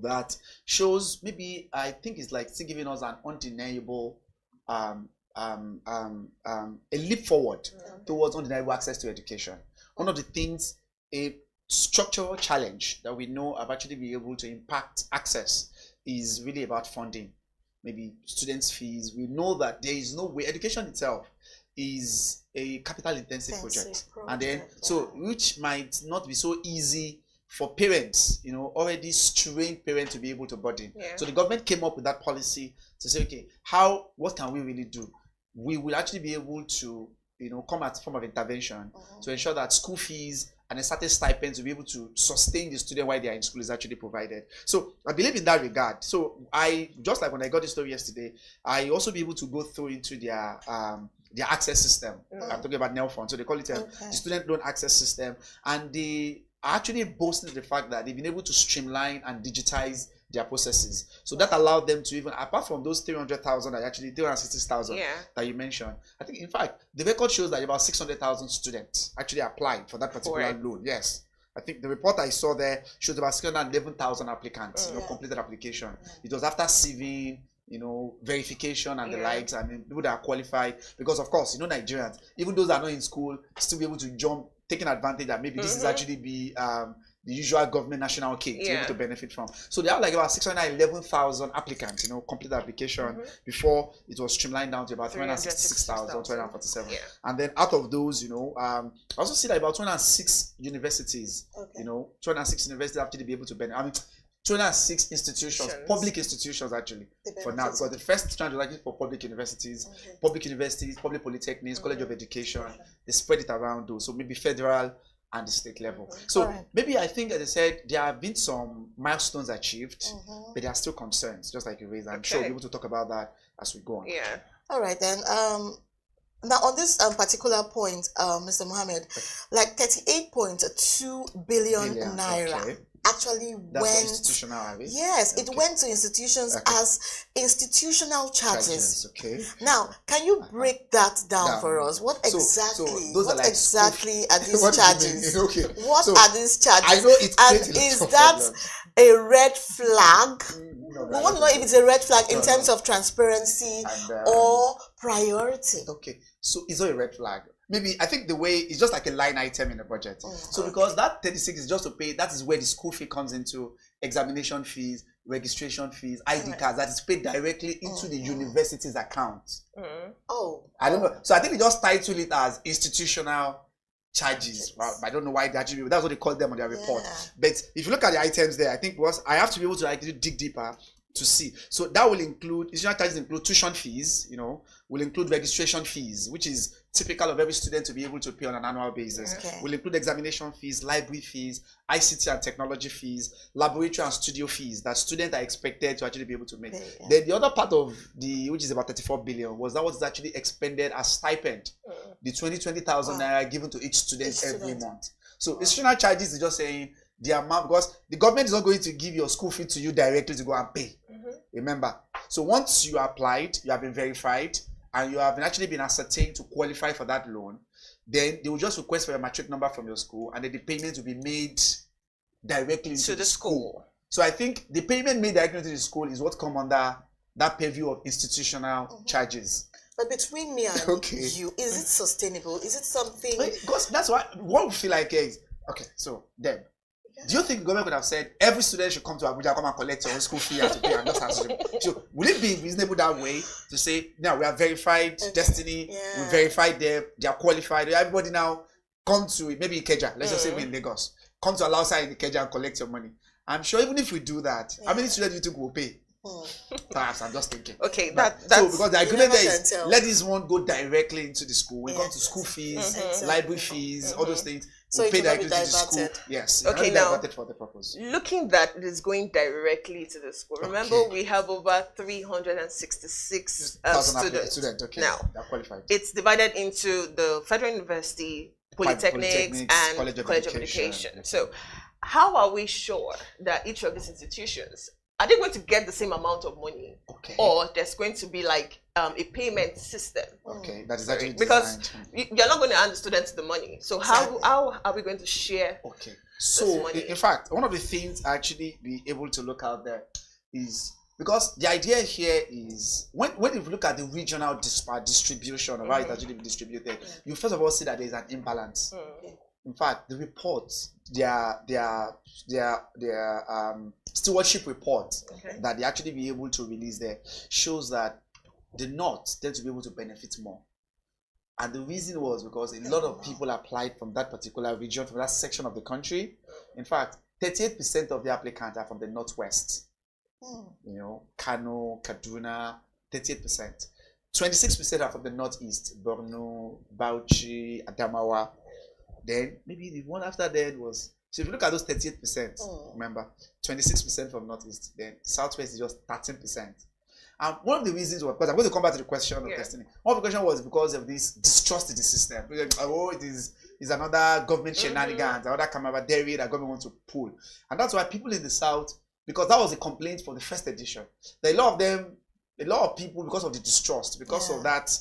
that shows, maybe I think it's like still giving us an undeniable a leap forward towards undeniable access to education. One of the things, a structural challenge that we know have actually been able to impact access is really about funding, maybe students' fees. We know that there is no way, education itself is a capital intensive project. And then, so which might not be so easy for parents, already strained parents to be able to burden. So the government came up with that policy to say, okay, what can we really do? We will actually be able to, come at a form of intervention to ensure that school fees and a certain stipend to be able to sustain the student while they are in school is actually provided. So I believe in that regard. So just like when I got the story yesterday, I also be able to go through into their access system. I'm talking about NEL Fund. So they call it the Student Loan Access System. And they are actually boasting the fact that they've been able to streamline and digitize their processes. So that allowed them to, even apart from those 300,000, actually 360,000 that you mentioned, I think in fact the record shows that about 600,000 students actually applied for that particular loan. Yes, I think the report I saw there shows about 611,000 applicants completed application. It was after sieving, verification and the likes. I mean, people that are qualified, because of course, Nigerians, even those that are not in school, still be able to jump, taking advantage that maybe this is actually be the usual government national cake to be able to benefit from. So they have like about 611,000 applicants, completed application before it was streamlined down to about 366,247. And then out of those, I also see that about 206 universities, 206 universities actually be able to benefit. I mean, 206 institutions, public institutions actually, for now, because the first tranche was actually for public universities, public polytechnics, college of education, they spread it around those. So maybe federal and the state level. So maybe I think, as I said, there have been some milestones achieved, but there are still concerns, just like you raised. I'm sure we'll be able to talk about that as we go on. Yeah. All right then. Now on this particular point, Mr. Mohammed, like 38.2 billion naira actually That's went. institutional, yes, it went to institutions as institutional charges. Now, can you break that down for us? What exactly? Those what are like exactly are these What do you mean? charges? What are these charges? I know it's and creating is some that problems. a red flag? No, We want to know if it's a red flag in No, terms no. of transparency And, or priority. Okay, so it's not a red flag. Maybe I think the way it's just like a line item in the budget. So because that 36 is just to pay, that is where the school fee comes into, examination fees, registration fees, ID cards, that is paid directly into the university's account. I don't know. So I think they just title it as institutional charges. Well, I don't know why they actually, that's what they call them on their report. But if you look at the items there, I think I have to be able to actually dig deeper to see. So that will include, institutional charges include tuition fees, will include registration fees, which is typical of every student to be able to pay on an annual basis. Will include examination fees, library fees, ICT and technology fees, laboratory and studio fees that students are expected to actually be able to make. Then the other part of which is about 34 billion, was that was actually expended as stipend. The 20,000 naira given to each student every month. So institutional charges is just saying the amount, because the government is not going to give your school fee to you directly to go and pay. Remember. So once you applied, you have been verified, and you have actually been ascertained to qualify for that loan, then they will just request for your matric number from your school, and then the payment will be made directly into the school. So I think the payment made directly to the school is what come under that purview of institutional charges. But between me and you, is it sustainable? Is it something? Because that's what we feel like is, okay, so Deb, do you think the government could have said every student should come to Abuja, come and collect your own school fee and to pay and just answer them? So would it be reasonable that way to say, now we have verified Destiny, we verified them, they are qualified, everybody now come to maybe Ikeja, let's just say we're in Lagos, come to allow side in Ikeja and collect your money. I'm sure even if we do that, how many students do you think will pay? Perhaps I'm just thinking. Okay, that's so because the agreement there is let this one go directly into the school. When it comes to school fees, library fees, all those things, so we pay directly to the diverted. school. Yes. Okay, now diverted for the purpose. Looking that it is going directly to the school. Remember, we have over 366 students. Now, they're qualified. It's divided into the Federal University, Polytechnics, and College of Education. So, how are we sure that each of these institutions are they going to get the same amount of money, or there's going to be like a payment system? Okay, that is actually because you're not going to hand the students the money. So how are we going to share? Okay, so in fact, one of the things actually be able to look out there is because the idea here is when you look at the regional distribution of how it actually be distributed, you first of all see that there is an imbalance. In fact, the reports, their stewardship report that they actually be able to release there shows that the North tend to be able to benefit more. And the reason was because a lot of people applied from that particular region, from that section of the country. In fact, 38% of the applicants are from the Northwest. Kano, Kaduna, 38%. 26% are from the Northeast, Borno, Bauchi, Adamawa. Then maybe the one after that was, so if you look at those 38%, remember, 26% from Northeast, then Southwest is just 13%. And one of the reasons was, because I'm going to come back to the question of Destiny. One of the question was because of this distrust in the system. Oh, it is another government shenanigans, another camaraderie that government wants to pull. And that's why people in the South, because that was a complaint for the first edition, that a lot of people, because of the distrust, because of that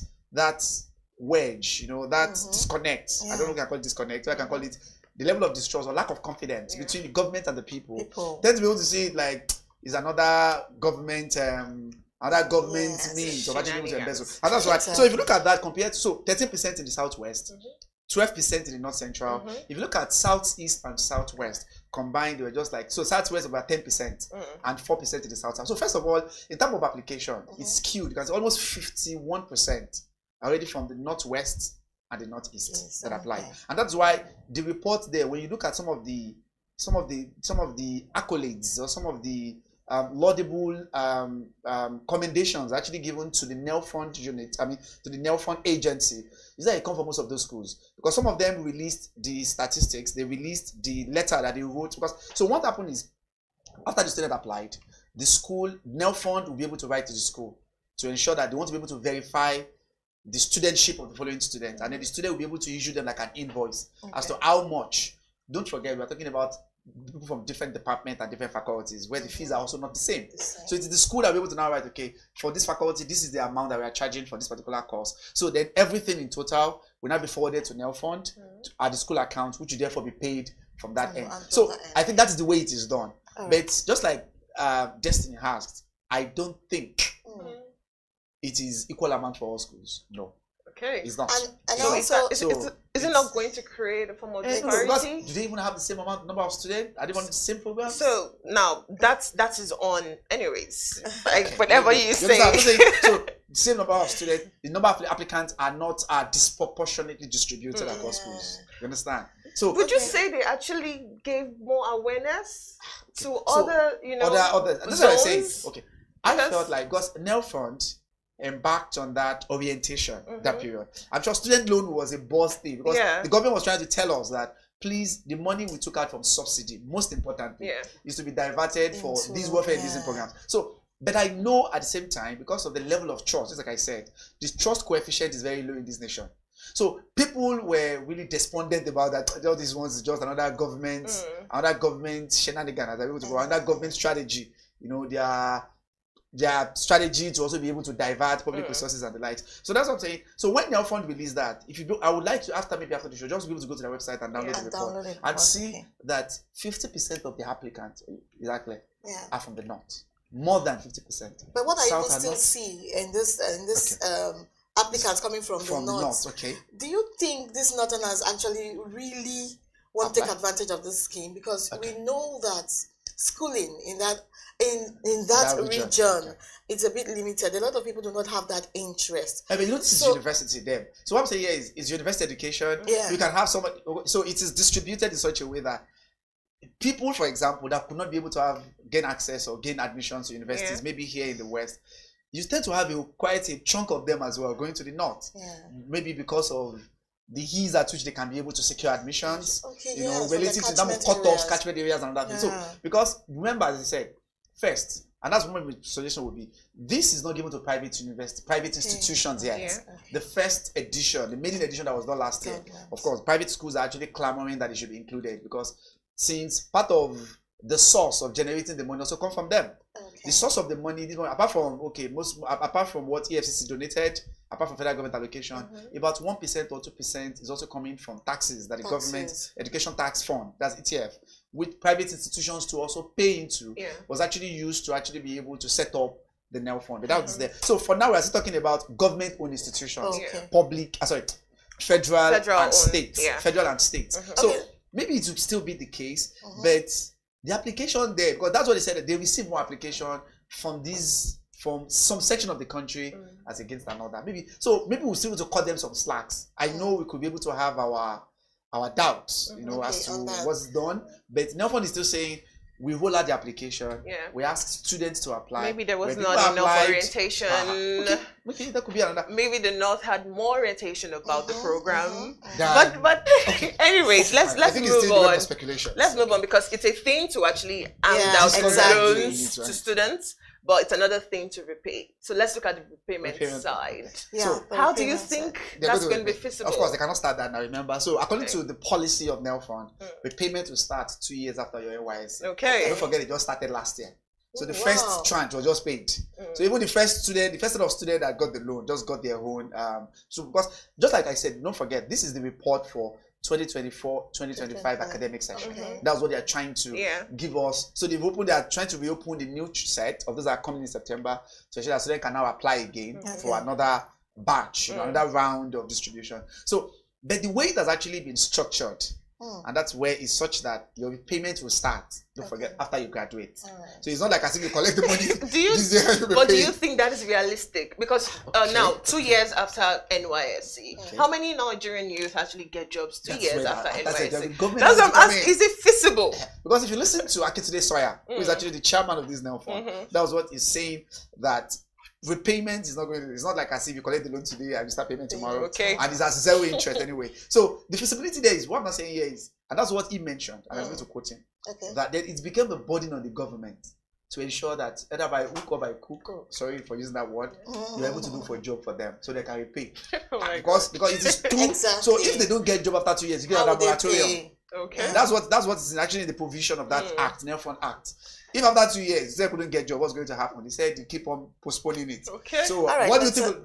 wedge, that disconnect. I don't know if I can call it disconnect, or I can call it the level of distrust or lack of confidence between the government and the people. Then to be able to see it like is another government means of actually able to embezzle. And that's why. So if you look at that compared to 13% in the Southwest, 12% in the North Central. If you look at Southeast and Southwest combined, they were just like, so Southwest about 10% and 4% in the South. So first of all, in terms of application, it's skewed because almost 51% already from the Northwest and the Northeast that apply. And that's why the report there, when you look at some of the accolades or some of the laudable commendations actually given to the NEL Fund unit, to the NEL Fund agency. Is that it come from most of those schools? Because some of them released the statistics, they released the letter that they wrote. So what happened is, after the student applied, the school, NEL Fund will be able to write to the school to ensure that they want to be able to verify the studentship of the following student, and then the student will be able to issue them like an invoice as to how much. Don't forget, we're talking about people from different departments and different faculties where the fees are also not the same. So it's the school that will be able to now write, okay, for this faculty, this is the amount that we are charging for this particular course. So then everything in total will now be forwarded to NEL Fund at the school account, which will therefore be paid from that end. So I think that is the way it is done. But just like Destiny asked, I don't think it is equal amount for all schools. No. Okay. It's not. And also, is it not going to create a form of disparity? Do they even have the same number of students? Are they on the same program? So now that is on anyways. Like whatever you say. So same number of students, the number of applicants are disproportionately distributed across schools. You understand? So would you say they actually gave more awareness to other, other that's what I'm saying. Okay. I felt like because NEL Fund embarked on that orientation that period. I'm sure student loan was a boss thing because the government was trying to tell us that please, the money we took out from subsidy, most importantly, is to be diverted for these welfare inducing programs. So, but I know at the same time, because of the level of trust, just like I said, the trust coefficient is very low in this nation. So people were really despondent about that. All these ones is just another government shenanigans, another government strategy. Their strategy to also be able to divert public resources and the likes. So that's what I'm saying. So when NEL Fund released that, if you do, I would like to after the show, just be able to go to their website and download the report and see that 50% of the applicants are from the north. More than 50%. But what I even still see in this applicants coming from the north. Okay. Do you think this northerners actually really want to take advantage of this scheme? Because we know that schooling in that region it's a bit limited. A lot of people do not have that interest. I mean, look, it's university there. So what I'm saying here is university education. You can have somebody. So it is distributed in such a way that people, for example, that could not be able to gain access or gain admission to universities, maybe here in the West, you tend to have quite a chunk of them as well going to the north. Maybe because of the ease at which they can be able to secure admissions, relative to them cutoffs, catchment areas, and other things. So, because remember, as I said, first, and that's what my suggestion would be, this is not given to private institutions yet. The first edition, the maiden edition that was done last year, of course, private schools are actually clamoring that it should be included because since part of the source of generating the money also come from them. The source of the money, apart from what EFCC donated, apart from federal government allocation, about 1% or 2% is also coming from taxes that the government education tax fund, that's ETF, with private institutions to also pay into, was actually used to actually be able to set up the NEL Fund. But that was there. So for now, we're still talking about government-owned institutions, federal and state. Federal and state. So maybe it would still be the case, but the application there, because that's what they said, that they receive more application from some section of the country as against another. Maybe we'll still need to cut them some slacks. I know we could be able to have our doubts, as to what's done, but NEL Fund is still saying we roll out the application. We ask students to apply. Maybe there was not enough orientation. Okay, that could be another. Maybe the North had more orientation about the program. But anyways, let's move on. Let's move on because it's a thing to actually hand out loans to students, but it's another thing to repay. So let's look at the repayment side. So how do you think that's going to be feasible? Of course, they cannot start that now, remember. So according to the policy of NEL Fund, repayment will start 2 years after your NYSC. Okay. Don't forget, it just started last year. So the first tranche was just paid. So even the first set of students that got the loan just got their own. So because, just like I said, don't forget, this is the report for 2024-2025 academic session. That's what they are trying to give us. So they are trying to reopen the new set of those that are coming in September to ensure that students can now apply again for another batch, another round of distribution. So, but the way it has actually been structured And that's where it's such that your payment will start. Don't forget, after you graduate. All right. So it's not like as if you collect the money. Do you? this year you'll be But do paying. you think that is realistic? Because now, 2 years after NYSC, how many Nigerian youth actually get jobs 2 That's years where after that's it. The NYSC? government That's needs what to I'm come asking. in. Is it feasible? Because if you listen to Akintunde Sawyer, who is actually the chairman of this now fund, that was what he's saying, that repayment is not going to, it's not like as if you collect the loan today and you start payment tomorrow. Okay. And it's at zero interest anyway. So the feasibility there is what I'm not saying here is, and that's what he mentioned, and I'm going to quote him, that then it became a burden on the government to ensure that either by hook or by crook, sorry for using that word, you're able to do for a job for them so they can repay. Because it is too. Exactly. So if they don't get job after 2 years, you get How another would they moratorium. pay? Okay. That's what is actually in the provision of that act, Nelfon Act. If after 2 years they couldn't get job, what's going to happen? They said you keep on postponing it. Okay. So All right, what do you think?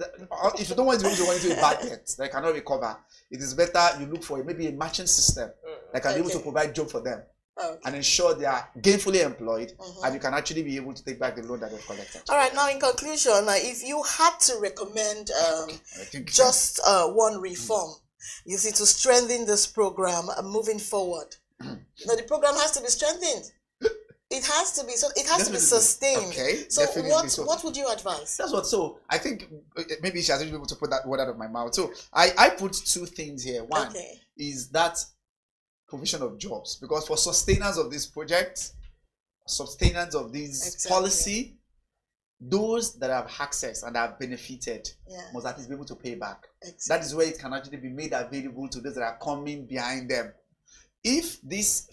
If you don't want to go into a bad debt that cannot recover, it is better you look for maybe a matching system that can be able to provide job for them. And ensure they are gainfully employed, and you can actually be able to take back the loan that they've collected. All right, now in conclusion, if you had to recommend just one reform, you see, to strengthen this program moving forward, now the program has to be strengthened. It has to be, so it has to be sustained. Okay, so definitely. what would you advise? That's what. So I think maybe she hasn't been able to put that word out of my mouth. So I put two things here. One is that provision of jobs, because for sustainers of this project, sustainers of this policy, those that have access and have benefited must at least be able to pay back. That is where it can actually be made available to those that are coming behind them. If this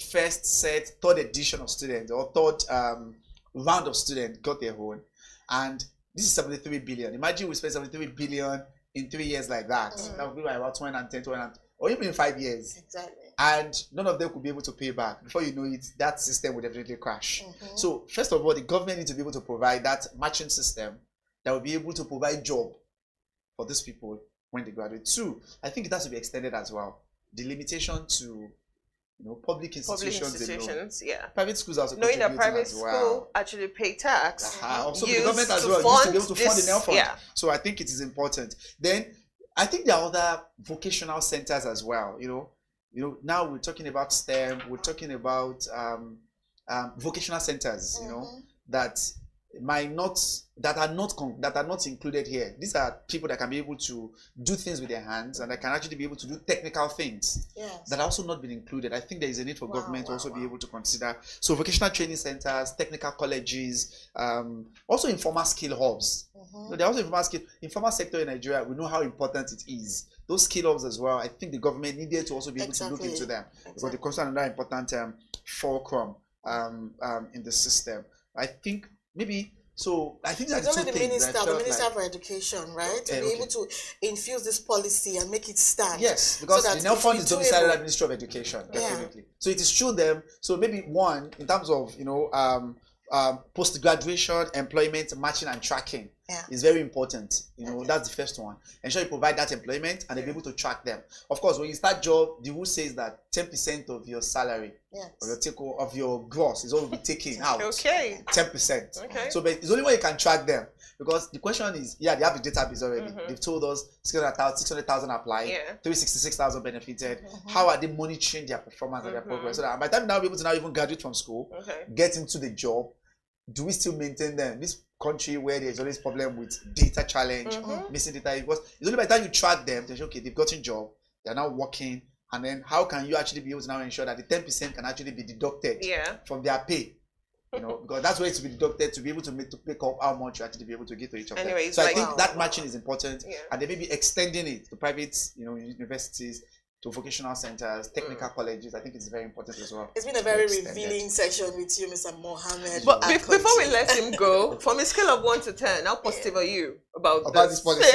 third edition of students or third round of students got their own, and this is 73 billion, imagine we spend 73 billion in 3 years like that. That would be like about 210, or even in 5 years. Exactly. And none of them could be able to pay back. Before you know it, that system would definitely crash. So first of all, the government needs to be able to provide that matching system that will be able to provide job for these people when they graduate. Two, I think it has to be extended as well. The limitation to public institutions, yeah. Private schools also knowing that private as well. school actually pay tax. Also the government as well used to be able to fund the NEL fund. So I think it is important. Then I think there are other vocational centers as well. Now we're talking about STEM, we're talking about vocational centers, that are not included here. These are people that can be able to do things with their hands and that can actually be able to do technical things that have also not been included. I think there is a need for government to also be able to consider. So vocational training centers, technical colleges, also informal skill hubs. There are also informal sector in Nigeria. We know how important it is. Those skill hubs as well. I think the government needed to also be able to look into them because they constitute another important fulcrum in the system. I think maybe. So I think that's only the minister for education, right? To be able to infuse this policy and make it stand. Yes, because the NEL fund is domiciled at the Ministry of Education, definitely. So it is through them. So maybe one in terms of post-graduation employment matching and tracking is very important. That's the first one. Ensure you provide that employment and they'll be able to track them. Of course, when you start job, the rule says that 10% of your salary of your gross is all will be taken out. 10%. Okay. So but it's only when you can track them. Because the question is, they have the database already. They've told us 600,000 applied, 366,000 benefited. How are they monitoring their performance and their progress? So that by the time now be able to even graduate from school, get into the job, do we still maintain them? This country where there's always problem with data challenge, missing data, because it's only by the time you track them, they say, okay, they've gotten job, they're now working, and then how can you actually be able to now ensure that the 10% can actually be deducted from their pay? Because that's where it's to be deducted to be able to pick up how much you actually be able to give to each of them. So I think that matching is important, and they may be extending it to private, universities, to vocational centers, technical colleges. I think it's very important as well. It's been a very revealing session with you, Mr. Mohammed. But before we let him go, from a scale of 1 to 10, how positive are you about this policy?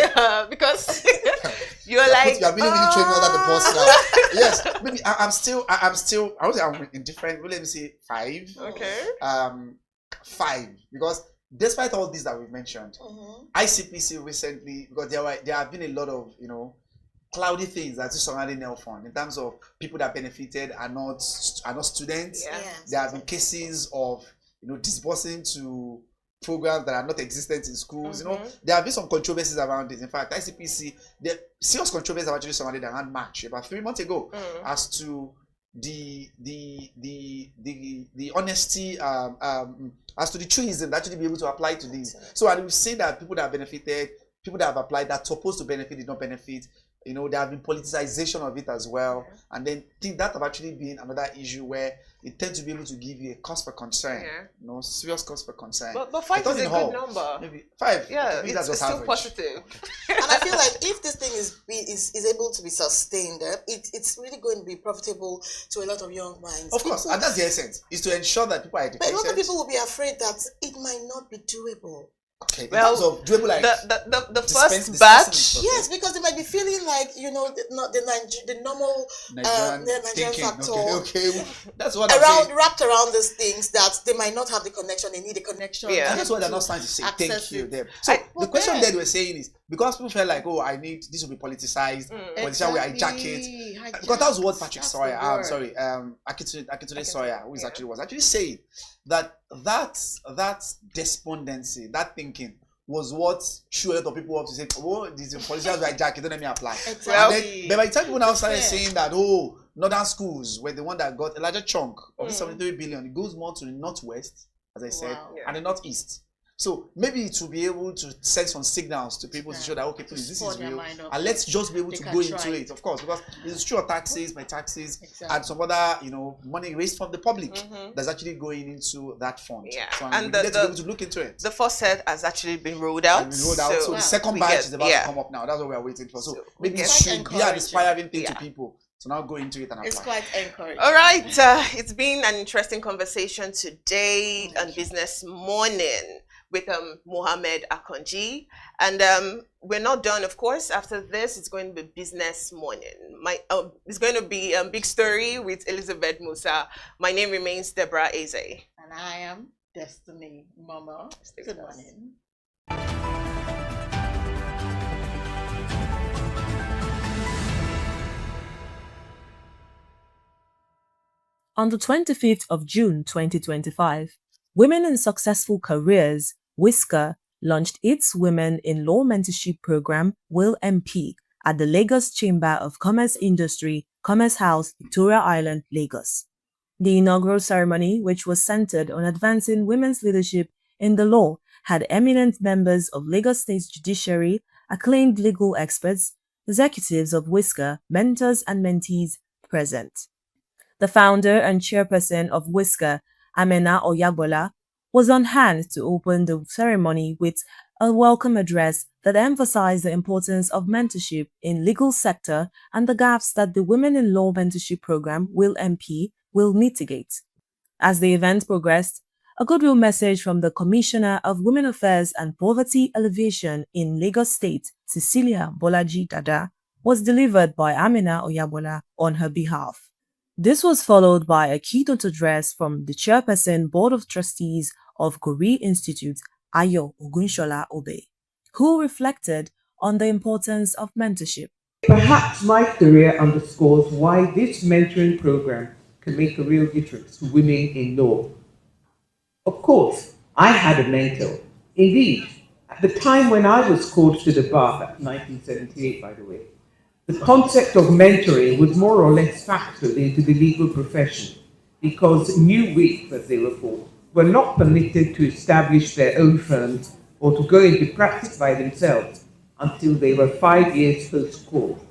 Because you're like, you have been really training under the boss now. Yes, maybe I'm still. I would say I'm indifferent. Let me say 5. Okay. 5, because despite all these that we've mentioned, ICPC recently, because there have been a lot of cloudy things that is surrounding NEL fund in terms of people that benefited are not students. There have been cases of disbursing to programs that are not existent in schools. There have been some controversies around this. In fact, ICPC, the serious controversies have actually surrounded around March about 3 months ago as to the honesty as to the truism that actually be able to apply to this. So, and we've seen that people that have benefited, people that have applied that supposed to benefit did not benefit. You know, there have been politicization of it as well, and then think that have actually been another issue where it tends to be able to give you a cause for concern, you know, serious cause for concern. But 5 is a good number. Maybe 5. Yeah, maybe it's still average. positive. And I feel like if this thing is able to be sustained, it's really going to be profitable to a lot of young minds. Of course, and that's the essence, is to ensure that people are educated. But a lot of people will be afraid that it might not be doable. Okay, well, in terms of doable, like the first batch. Yes, because they might be feeling like, you know, the normal Nigerian factor. Okay, that's what wrapped around these things that they might not have the connection. They need a connection. Yeah, and that's what they're not starting to say. Thank you, them. So the question that we're saying is, because people felt like, oh, I need this will be politicized, politician will hijack it. Because that was what Patrick Sawyer, Akintunde Sawyer, who is actually saying that despondency, that thinking was what threw a lot of people up to say, oh, these politicians will hijack it, don't let me apply. Exactly. But by the time people now started saying that, oh, northern schools were the one that got a larger chunk of the 73 billion, it goes more to the northwest, as I said, and the northeast. So maybe it will be able to send some signals to people to show that, okay, please, this is real, and let's just be able to go into it, of course, because it's true of taxes, my taxes, and some other, you know, money raised from the public that's actually going into that fund. Yeah, so and let's be able to look into it. The first set has actually been rolled out. So the second batch is about to come up now. That's what we are waiting for. So maybe it should be an inspiring thing to people. So now go into it and apply. It's quite encouraging. All right, it's been an interesting conversation today on Business Morning with Mohammed Akonji, and we're not done, of course. After this, it's going to be Business Morning. It's going to be a big story with Elizabeth Musa. My name remains Deborah Eze, and I am Destiny Mama. Good morning. On the 25th of June 2025, Women in Successful Careers, WISCA, launched its Women in Law Mentorship Program, WIL MP, at the Lagos Chamber of Commerce Industry, Commerce House, Victoria Island, Lagos. The inaugural ceremony, which was centered on advancing women's leadership in the law, had eminent members of Lagos State Judiciary, acclaimed legal experts, executives of WISCA, mentors and mentees present. The founder and chairperson of WISCA, Amina Oyagbola, was on hand to open the ceremony with a welcome address that emphasized the importance of mentorship in legal sector and the gaps that the Women in Law Mentorship Program, WIL MP, will mitigate. As the event progressed, a goodwill message from the Commissioner of Women Affairs and Poverty Alleviation in Lagos State, Cecilia Bolaji Dada, was delivered by Amina Oyagbola on her behalf. This was followed by a keynote address from the Chairperson Board of Trustees of Gori Institute, Ayo Ogunshola Obe, who reflected on the importance of mentorship. Perhaps my career underscores why this mentoring program can make a real difference to women in law. Of course, I had a mentor. Indeed, at the time when I was called to the bar, that's 1978 by the way, the concept of mentoring was more or less factored into the legal profession because new wigs, as they were called, were not permitted to establish their own firms or to go into practice by themselves until they were 5 years post-course.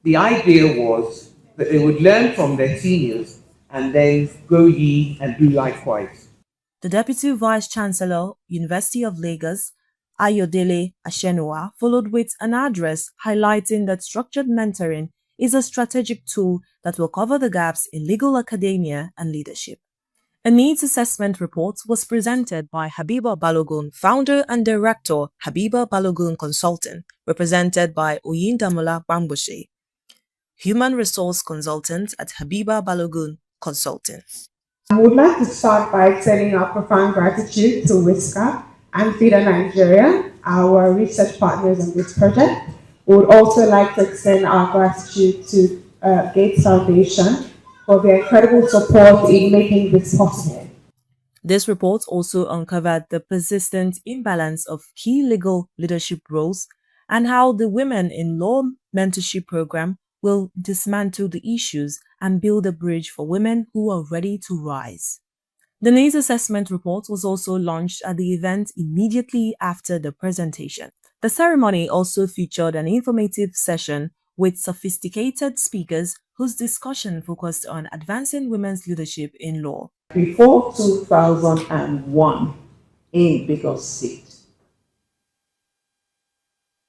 The idea was that they would learn from their seniors and then go ye and do likewise. The Deputy Vice Chancellor, University of Lagos, Ayodele Ashenua, followed with an address highlighting that structured mentoring is a strategic tool that will cover the gaps in legal academia and leadership. A needs assessment report was presented by Habiba Balogun, founder and director, Habiba Balogun Consulting, represented by Oyindamola Bamboshe, human resource consultant at Habiba Balogun Consulting. I would like to start by extending our profound gratitude to WISCA and FIDA Nigeria, our research partners on this project. We would also like to extend our gratitude to Gates Foundation for their incredible support in making this possible. This report also uncovered the persistent imbalance of key legal leadership roles and how the Women in Law Mentorship Program will dismantle the issues and build a bridge for women who are ready to rise. The needs assessment report was also launched at the event immediately after the presentation. The ceremony also featured an informative session with sophisticated speakers whose discussion focused on advancing women's leadership in law. Before 2001 in Lagos State,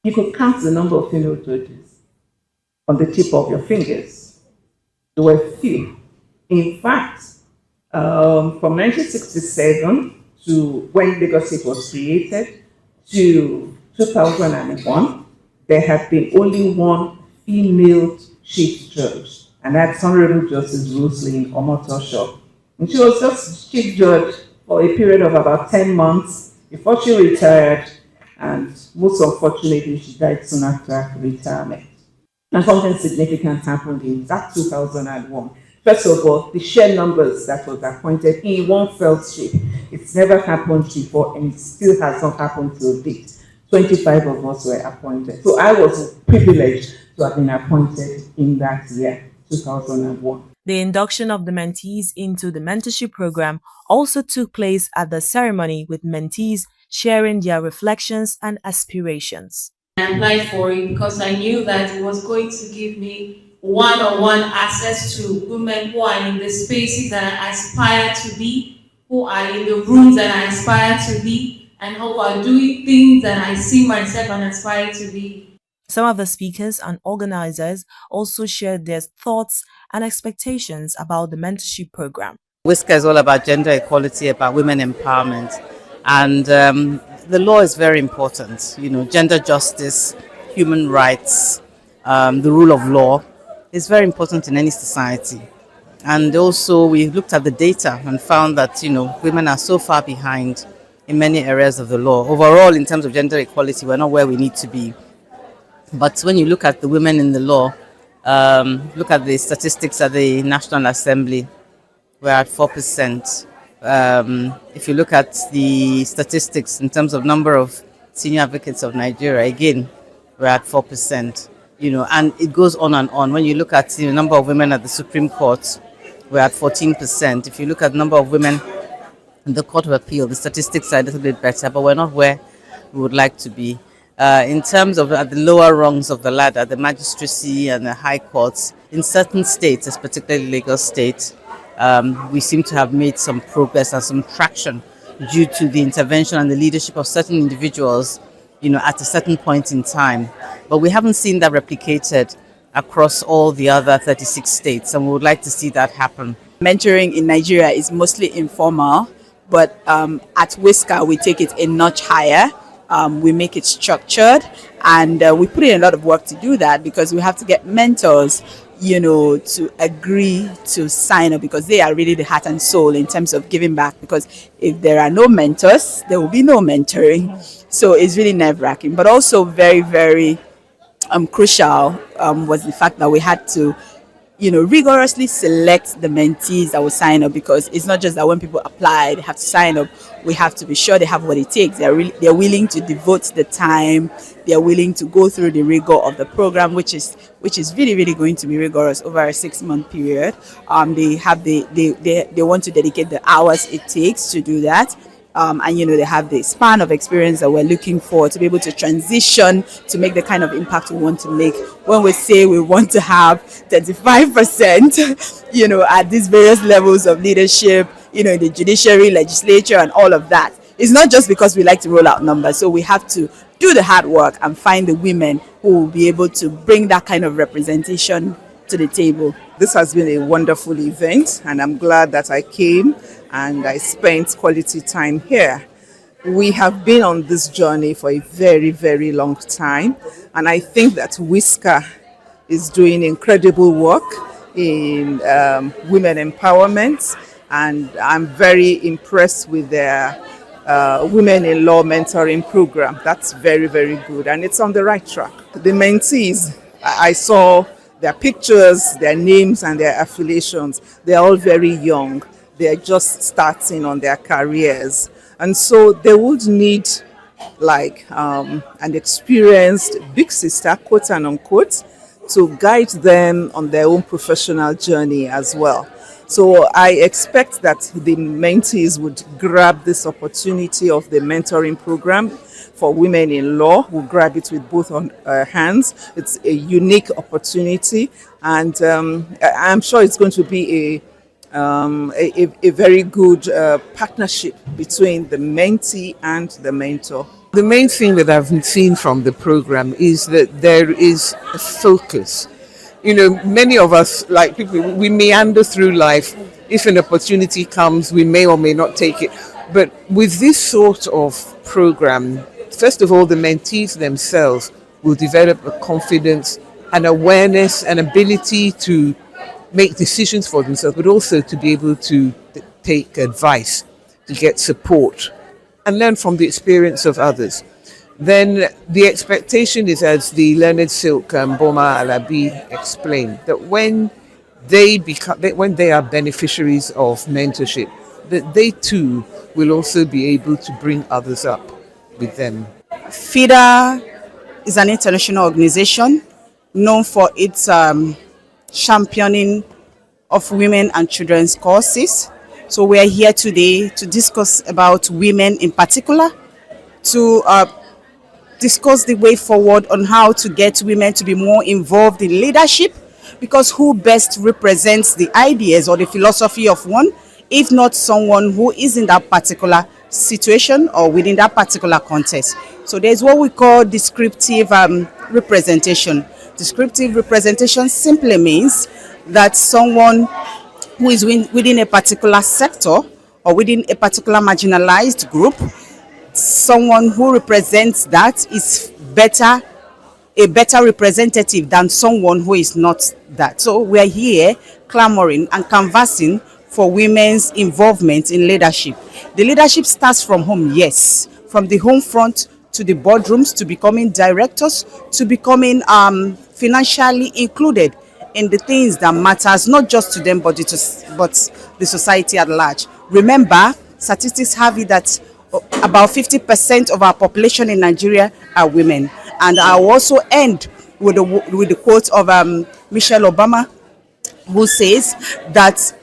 you could count the number of female judges on the tip of your fingers. There were few. In fact, from 1967 to when Lagos State was created to 2001, there had been only one female chief judge, and that's Honorable Justice Roselyn Omotosho. And she was just chief judge for a period of about 10 months before she retired, and most unfortunately, she died soon after retirement. And something significant happened in that 2001. First of all, the sheer numbers that was appointed in one fell swoop. It's never happened before, and it still has not happened till date. 25 of us were appointed. So I was privileged to have been appointed in that year, 2001. The induction of the mentees into the mentorship program also took place at the ceremony, with mentees sharing their reflections and aspirations. I applied for it because I knew that it was going to give me one-on-one access to women who are in the spaces that I aspire to be, who are in the rooms that I aspire to be, and who are doing things that I see myself and aspire to be. Some of the speakers and organizers also shared their thoughts and expectations about the mentorship program. WISCA is all about gender equality, about women empowerment, and the law is very important. You know, gender justice, human rights, the rule of law is very important in any society. And also we looked at the data and found that, you know, women are so far behind in many areas of the law. Overall, in terms of gender equality, we're not where we need to be. But when you look at the women in the law, look at the statistics at the National Assembly, we're at 4%. If you look at the statistics in terms of number of senior advocates of Nigeria, again, we're at 4%. You know, and it goes on and on. When you look at the number of women at the Supreme Court, we're at 14%. If you look at the number of women in the Court of Appeal, the statistics are a little bit better, but we're not where we would like to be. In terms of at the lower rungs of the ladder, the magistracy and the high courts, in certain states, particularly Lagos State, we seem to have made some progress and some traction due to the intervention and the leadership of certain individuals, you know, at a certain point in time. But we haven't seen that replicated across all the other 36 states, and we would like to see that happen. Mentoring in Nigeria is mostly informal, but at WISCA we take it a notch higher. We make it structured, and we put in a lot of work to do that, because we have to get mentors, you know, to agree to sign up, because they are really the heart and soul in terms of giving back. Because if there are no mentors, there will be no mentoring. So it's really nerve-wracking, but also very, very crucial was the fact that we had to, you know, rigorously select the mentees that will sign up, because it's not just that when people apply, they have to sign up. We have to be sure they have what it takes. They're willing to devote the time. They're willing to go through the rigor of the program, which is really, really going to be rigorous over a 6-month period. They want to dedicate the hours it takes to do that. And you know, they have the span of experience that we're looking for to be able to transition to make the kind of impact we want to make. When we say we want to have 35%, you know, at these various levels of leadership, you know, in the judiciary, legislature, and all of that, it's not just because we like to roll out numbers. So we have to do the hard work and find the women who will be able to bring that kind of representation to the table. This has been a wonderful event, and I'm glad that I came and I spent quality time here. We have been on this journey for a very, very long time, and I think that WISCA is doing incredible work in women empowerment, and I'm very impressed with their Women in Law mentoring program. That's very, very good, and it's on the right track. The mentees, I saw their pictures, their names, and their affiliations. They're all very young. They're just starting on their careers. And so they would need like an experienced big sister, quote and unquote, to guide them on their own professional journey as well. So I expect that the mentees would grab this opportunity of the mentoring program for women in law, will grab it with both hands. It's a unique opportunity, and I'm sure it's going to be a very good partnership between the mentee and the mentor. The main thing that I've seen from the program is that there is a focus. You know, many of us, like people, we meander through life. If an opportunity comes, we may or may not take it. But with this sort of program, first of all, the mentees themselves will develop a confidence, an awareness, an ability to make decisions for themselves, but also to be able to take advice, to get support, and learn from the experience of others. Then the expectation is, as the learned silk Boma Alabi explained, that when they are beneficiaries of mentorship, that they too will also be able to bring others up with them. FIDA is an international organization known for its championing of women and children's causes. So we are here today to discuss about women in particular, to discuss the way forward on how to get women to be more involved in leadership, because who best represents the ideas or the philosophy of one, if not someone who is in that particular situation or within that particular context. So there's what we call descriptive representation. Descriptive representation simply means that someone who is within a particular sector or within a particular marginalized group, someone who represents that is a better representative than someone who is not that. So we are here clamoring and canvassing for women's involvement in leadership. The leadership starts from home, yes, from the home front to the boardrooms, to becoming directors, to becoming financially included in the things that matters, not just to them, but the society at large. Remember, statistics have it that about 50% of our population in Nigeria are women. And I will also end with the quote of Michelle Obama, who says that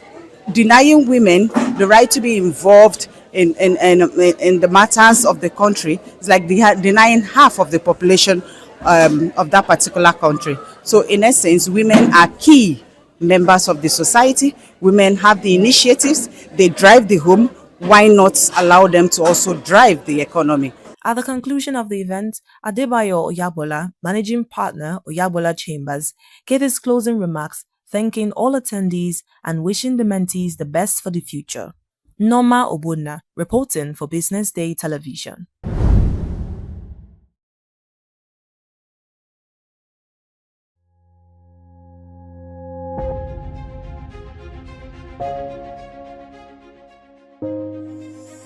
denying women the right to be involved in the matters of the country is like denying half of the population of that particular country. So in essence, women are key members of the society. Women have the initiatives, they drive the home. Why not allow them to also drive the economy? At the conclusion of the event, Adebayo Oyabola, managing partner, Oyabola Chambers, gave his closing remarks, thanking all attendees and wishing the mentees the best for the future. Norma Obuna, reporting for Business Day Television.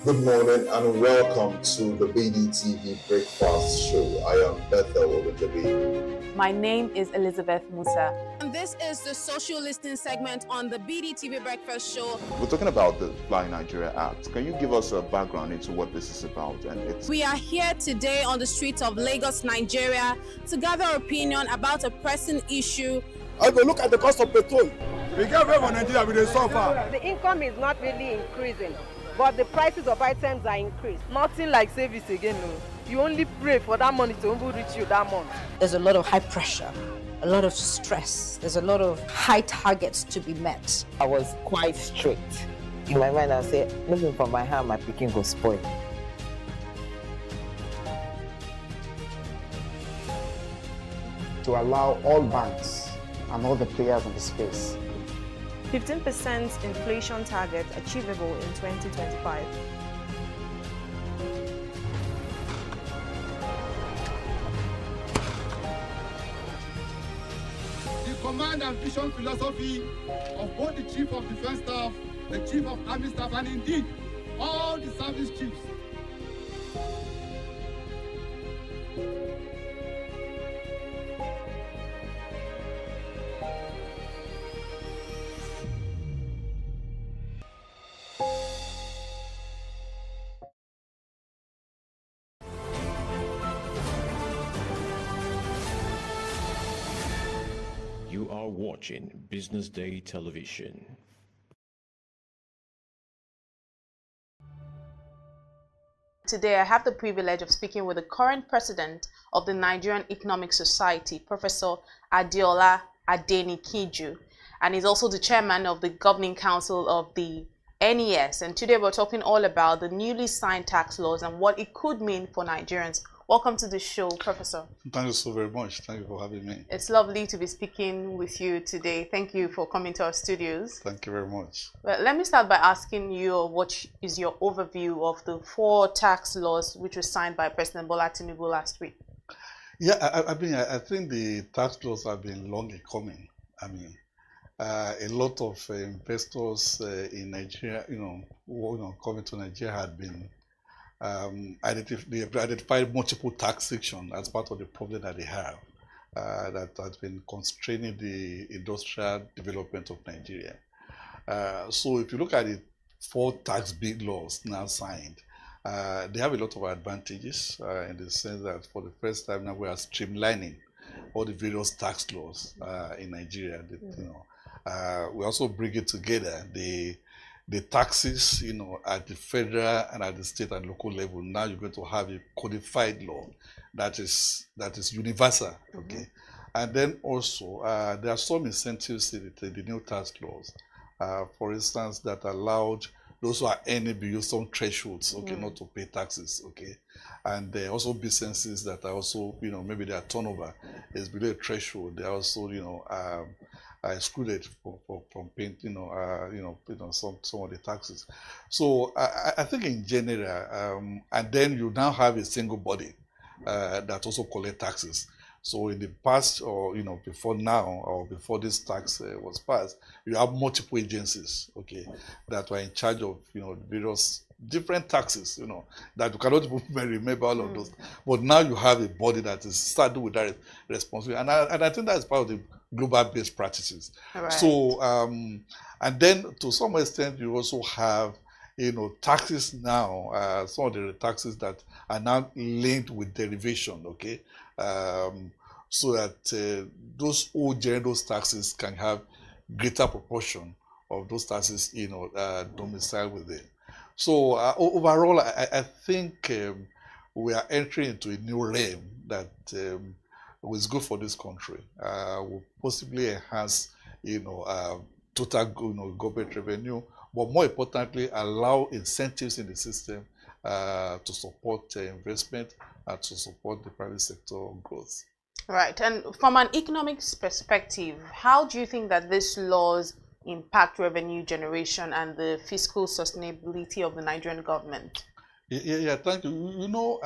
Good morning and welcome to the BDTV Breakfast Show. I am Bethel Ogunjobi. My name is Elizabeth Musa. And this is the social listening segment on the BDTV Breakfast Show. We're talking about the Fly Nigeria Act. Can you give us a background into what this is about? We are here today on the streets of Lagos, Nigeria, to gather opinion about a pressing issue. I go look at the cost of petrol. We get away from Nigeria with the suffer. The income is not really increasing, but the prices of items are increased. Nothing like service again, no. You only pray for that money to reach you that month. There's a lot of high pressure, a lot of stress. There's a lot of high targets to be met. I was quite strict. In my mind, I said, looking for my hand, my picking go spoil. To allow all banks and all the players in the space 15% inflation target achievable in 2025. The command and vision philosophy of both the Chief of Defense Staff, the Chief of Army Staff, and indeed all the service chiefs. watching Business Day Television. Today, I have the privilege of speaking with the current president of the Nigerian Economic Society, Professor Adeola Adenikiju, and he's also the chairman of the Governing Council of the NES. And today, we're talking all about the newly signed tax laws and what it could mean for Nigerians. Welcome to the show, Professor. Thank you so very much. Thank you for having me. It's lovely to be speaking with you today. Thank you for coming to our studios. Thank you very much. Well, let me start by asking you what is your overview of the 4 tax laws which were signed by President Bola Tinubu last week? Yeah, I think the tax laws have been long in coming. I mean, a lot of investors in Nigeria, coming to Nigeria had been they have identified multiple tax sections as part of the problem that they have that has been constraining the industrial development of Nigeria. So if you look at the 4 tax big laws now signed, they have a lot of advantages in the sense that for the first time now we are streamlining all the various tax laws in Nigeria. We also bring it together, the taxes, at the federal and at the state and local level. Now you're going to have a codified law that is universal, okay? And then also there are some incentives in the new tax laws, for instance, that allowed those who are earning below some thresholds, okay, not to pay taxes, okay? And there are also businesses that are also, maybe their turnover is below a threshold. They are also, excluded from paying, some of the taxes. So I think in general, and then you now have a single body that also collect taxes. So in the past, or before now, or before this tax was passed, you have multiple agencies, okay, that were in charge of various different taxes, that you cannot even remember all of those. But now you have a body that is starting with that responsibility, and I think that's part of the global-based practices. Right. So and then to some extent you also have taxes now, some of the taxes that are now linked with derivation, okay, so that those who generate those taxes can have greater proportion of those taxes domiciled within. So overall, I think we are entering into a new realm that is good for this country. Will possibly enhance, total, government revenue, but more importantly, allow incentives in the system to support investment and to support the private sector growth. Right. And from an economics perspective, how do you think that these laws impact revenue generation and the fiscal sustainability of the Nigerian government? Yeah, thank you.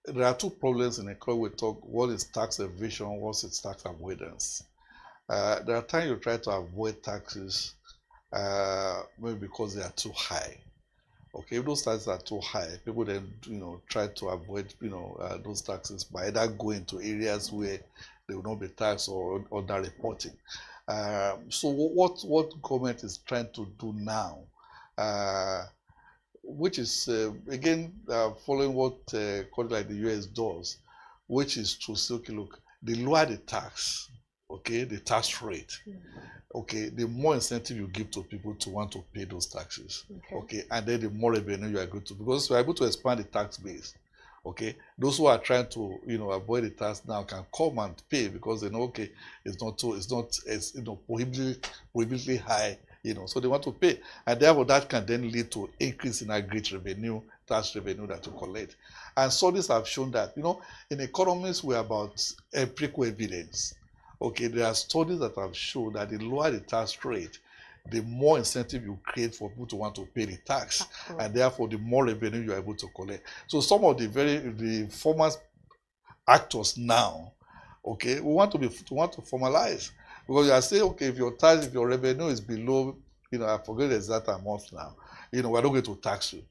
There are 2 problems in economy. We talk, what is tax evasion, what is tax avoidance. There are times you try to avoid taxes, maybe because they are too high. Okay, if those taxes are too high, people then try to avoid those taxes by either going to areas where they will not be taxed or under reporting. So what government is trying to do now, which is again following what countries like the US does, which is to say, okay, look, the lower the tax, okay, the tax rate, okay, the more incentive you give to people to want to pay those taxes, okay, and then the more revenue you are going to, because you are able to expand the tax base, okay. Those who are trying to avoid the tax now can come and pay because they know, okay, it's not prohibitively high, so they want to pay, and therefore that can then lead to increase in aggregate revenue, tax revenue that you collect. And studies have shown that in economics we're about empirical evidence. Okay, there are studies that have shown that the lower the tax rate, the more incentive you create for people to want to pay the tax, and therefore the more revenue you are able to collect. So some of the former actors now, okay, we want to formalize, because you are saying, okay, if your revenue is below, I forget the exact amount now, we're not going to tax you.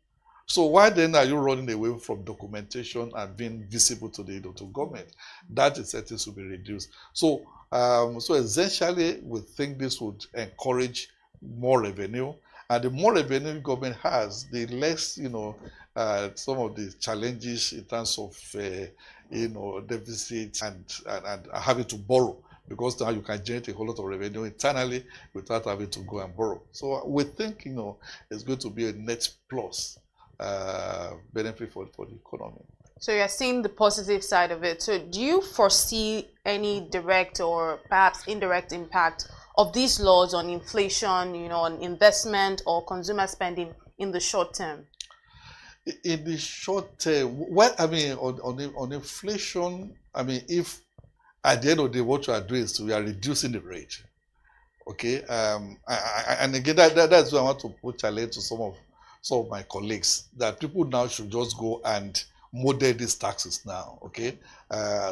So why then are you running away from documentation and being visible to the to government? That incentives will be reduced. So so essentially, we think this would encourage more revenue, and the more revenue government has, the less some of the challenges in terms of deficit and having to borrow because now you can generate a whole lot of revenue internally without having to go and borrow. So we think, it's going to be a net plus benefit for the economy. So you're seeing the positive side of it. So do you foresee any direct or perhaps indirect impact of these laws on inflation, on investment or consumer spending in the short term? In the short term, well, I mean, on inflation, I mean, if at the end of the day what you are doing is we are reducing the rate, okay? And again, that's why I want to put challenge to some of my colleagues that people now should just go and model these taxes now, okay?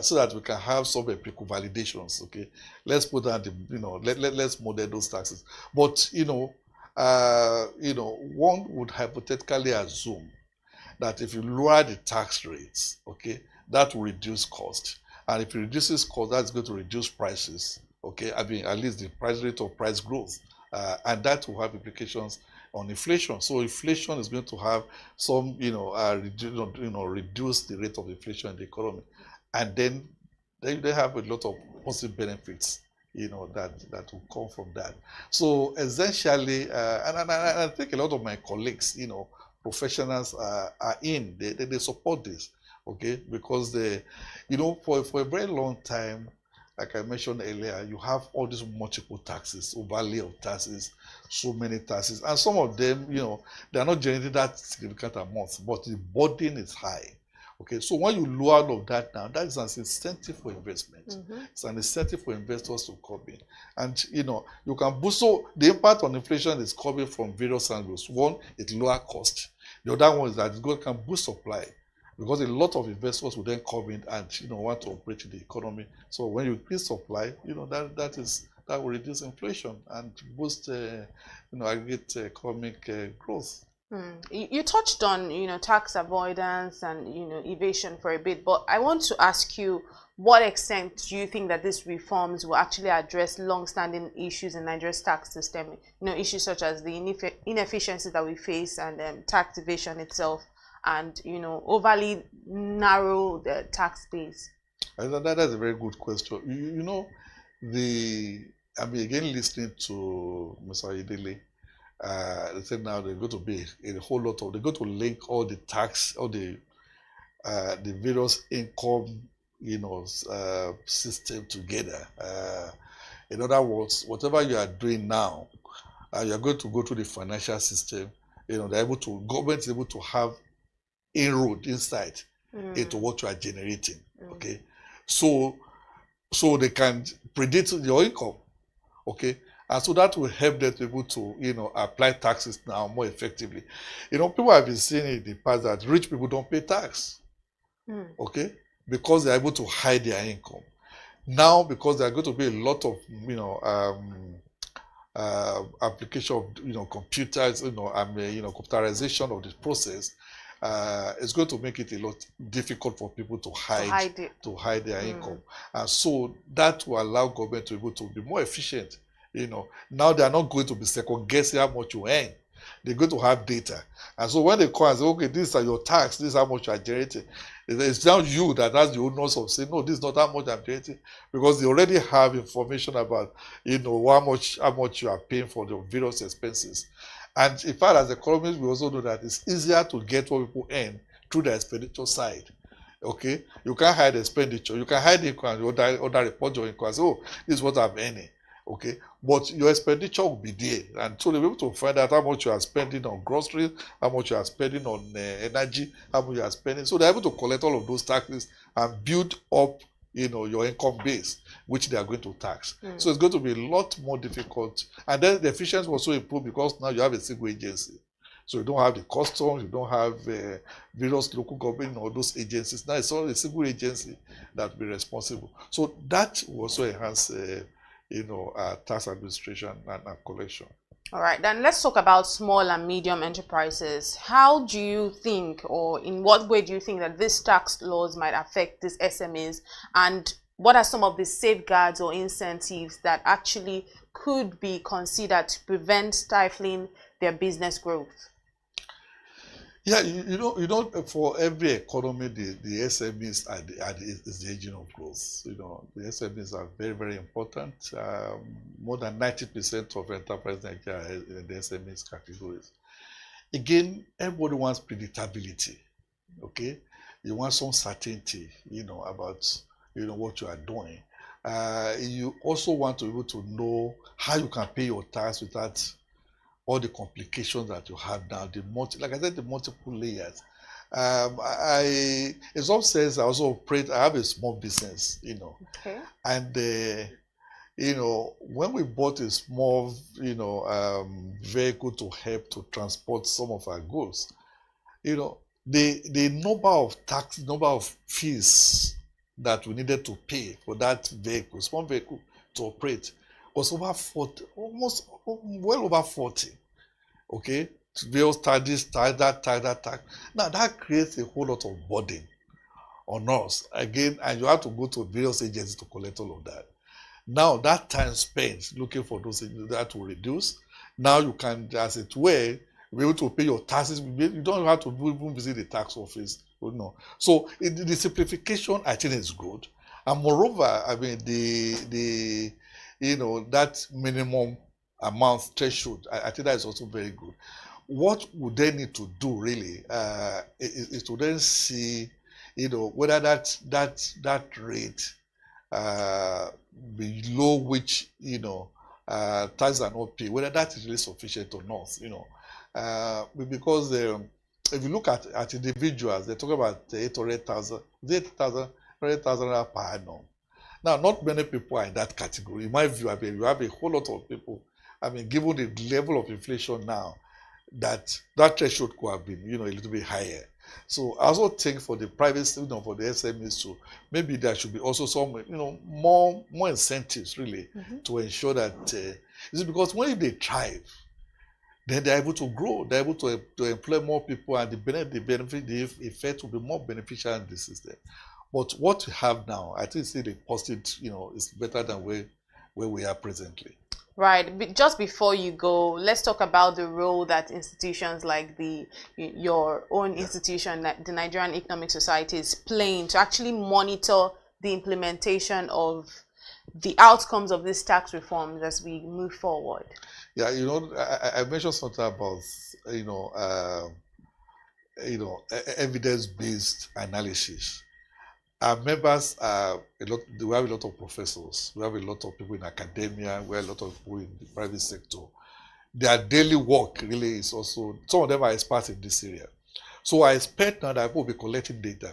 So that we can have some empirical validations, okay? Let's put that, let's model those taxes. But one would hypothetically assume that if you lower the tax rates, okay, that will reduce cost. And if it reduces cost, that's going to reduce prices, okay? I mean, at least the price rate of price growth. And that will have implications on inflation. So inflation is going to have some, reduce the rate of inflation in the economy. And then they have a lot of positive benefits, that will come from that. So essentially, and I think a lot of my colleagues, professionals they support this, okay, because for a very long time, like I mentioned earlier, you have all these multiple taxes, overlay of taxes, so many taxes, and some of them, they are not generating that significant amount, but the burden is high. Okay, so when you lower all of that now, that is an incentive for investment. It's an incentive for investors to come in. And, you can boost. So the impact on inflation is coming from various angles. One, it lower cost. The other one is that it can boost supply, because a lot of investors will then come in and, want to operate in the economy. So when you increase supply, that will reduce inflation and boost, aggregate economic growth. You touched on, tax avoidance and, evasion for a bit, but I want to ask you, what extent do you think that these reforms will actually address long-standing issues in Nigeria's tax system? Issues such as the inefficiencies that we face and tax evasion itself, and, overly narrow the tax base? That's a very good question. Again, listening to Mr. Idele, they said now they're going to be a whole lot of, they're going to link all the tax, all the various income, system together. In other words, whatever you are doing now, you are going to go to the financial system. Government is able to have inroad inside into what you are generating. Okay, so they can predict your income. Okay. And so that will help them to be able to, apply taxes now more effectively. People have been saying in the past that rich people don't pay tax, okay, because they're able to hide their income. Now, because there are going to be a lot of, application of, computers, computerization of this process, it's going to make it a lot difficult for people to hide their income. And so that will allow government to be able to be more efficient. Now they are not going to be second guessing how much you earn. They're going to have data. And so when they come and say, okay, these are your tax, this is how much you are generating, it's now you that has the onus of saying, no, this is not how much I'm generating, because they already have information about, how much you are paying for the various expenses. And in fact, as economists, we also know that it's easier to get what people earn through the expenditure side. Okay? You can't hide expenditure. You can hide income, other report your income and say, oh, this is what I'm earning. Okay, but your expenditure will be there, and so they'll be able to find out how much you are spending on groceries, how much you are spending on energy, how much you are spending. So they're able to collect all of those taxes and build up, your income base, which they are going to tax. So it's going to be a lot more difficult, and then the efficiency will also improve because now you have a single agency. So you don't have the customs, you don't have various local government or those agencies. Now it's all a single agency that will be responsible. So that will also enhance tax administration and collection. All right, then let's talk about small and medium enterprises. How do you think, or in what way do you think that these tax laws might affect these SMEs? And what are some of the safeguards or incentives that actually could be considered to prevent stifling their business growth? Yeah, you know, for every economy, the SMEs is the engine of growth. You know, the SMEs are very, very important. More than 90% of enterprise Nigeria are in the SMEs categories. Again, everybody wants predictability. Okay, you want some certainty, you know, about what you are doing. You also want to be able to know how you can pay your tax without all the complications that you have now, like I said, the multiple layers. In some sense, I also operate, I have a small business, you know. Okay. And, you know, when we bought a small, vehicle to help to transport some of our goods, you know, the number of fees that we needed to pay for that vehicle, small vehicle to operate, was over 40, well over 40. Okay, bills, taxes, that. Now that creates a whole lot of burden on us again, and you have to go to various agencies to collect all of that. Now that time spent looking for those things, that will reduce. Now you can, as it were, be able to pay your taxes. You don't have to even visit the tax office. You know. So the simplification, I think, is good. And moreover, I mean, the that minimum amount threshold, I think that is also very good. What would they need to do really is to then see, whether that rate below which taxes are not paid, whether that is really sufficient or not. Because if you look at individuals, they talk about 800,000 per annum. Now, not many people are in that category. In my view, I mean, you have a whole lot of people. I mean, given the level of inflation now, that threshold could have been, a little bit higher. So I also think for the private, for the SMEs too, maybe there should be also some, more incentives really to ensure that, because when they thrive, then they're able to grow, they're able to employ more people, and the effect will be more beneficial in the system. But what we have now, I think still the positive, is better than where we are presently. Right. Just before you go, let's talk about the role that institutions like your own institution, the Nigerian Economic Society, is playing to actually monitor the implementation of the outcomes of these tax reforms as we move forward. Yeah, I mentioned something about, evidence-based analysis. Our members are we have a lot of professors, we have a lot of people in academia, we have a lot of people in the private sector. Their daily work really is also, some of them are experts in this area. So I expect now that people will be collecting data.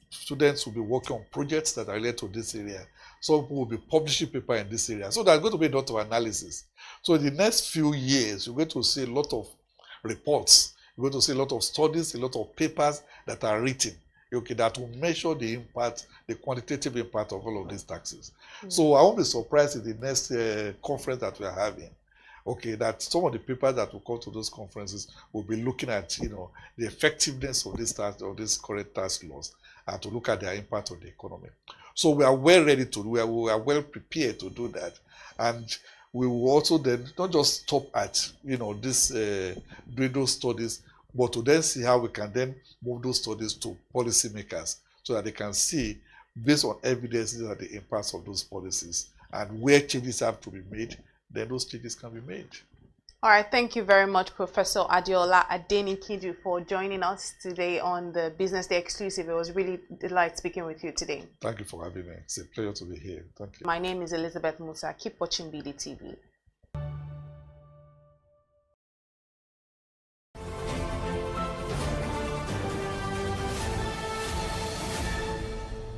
Students will be working on projects that are related to this area. Some people will be publishing paper in this area. So there's going to be a lot of analysis. So in the next few years, you're going to see a lot of reports. You're going to see a lot of studies, a lot of papers that are written. Okay, that will measure the impact, the quantitative impact of all of these taxes. So I won't be surprised in the next conference that we are having, okay, that some of the papers that will come to those conferences will be looking at, the effectiveness of this current tax laws, and to look at their impact on the economy. So we are well ready we are well prepared to do that, and we will also then not just stop at, doing those studies, but to then see how we can then move those studies to policymakers so that they can see, based on evidence, that the impacts of those policies and where changes have to be made, then those changes can be made. All right, thank you very much, Professor Adeola Adenikiju, for joining us today on the Business Day exclusive. It was really a delight speaking with you today. Thank you for having me. It's a pleasure to be here. Thank you. My name is Elizabeth Musa. Keep watching BDTV.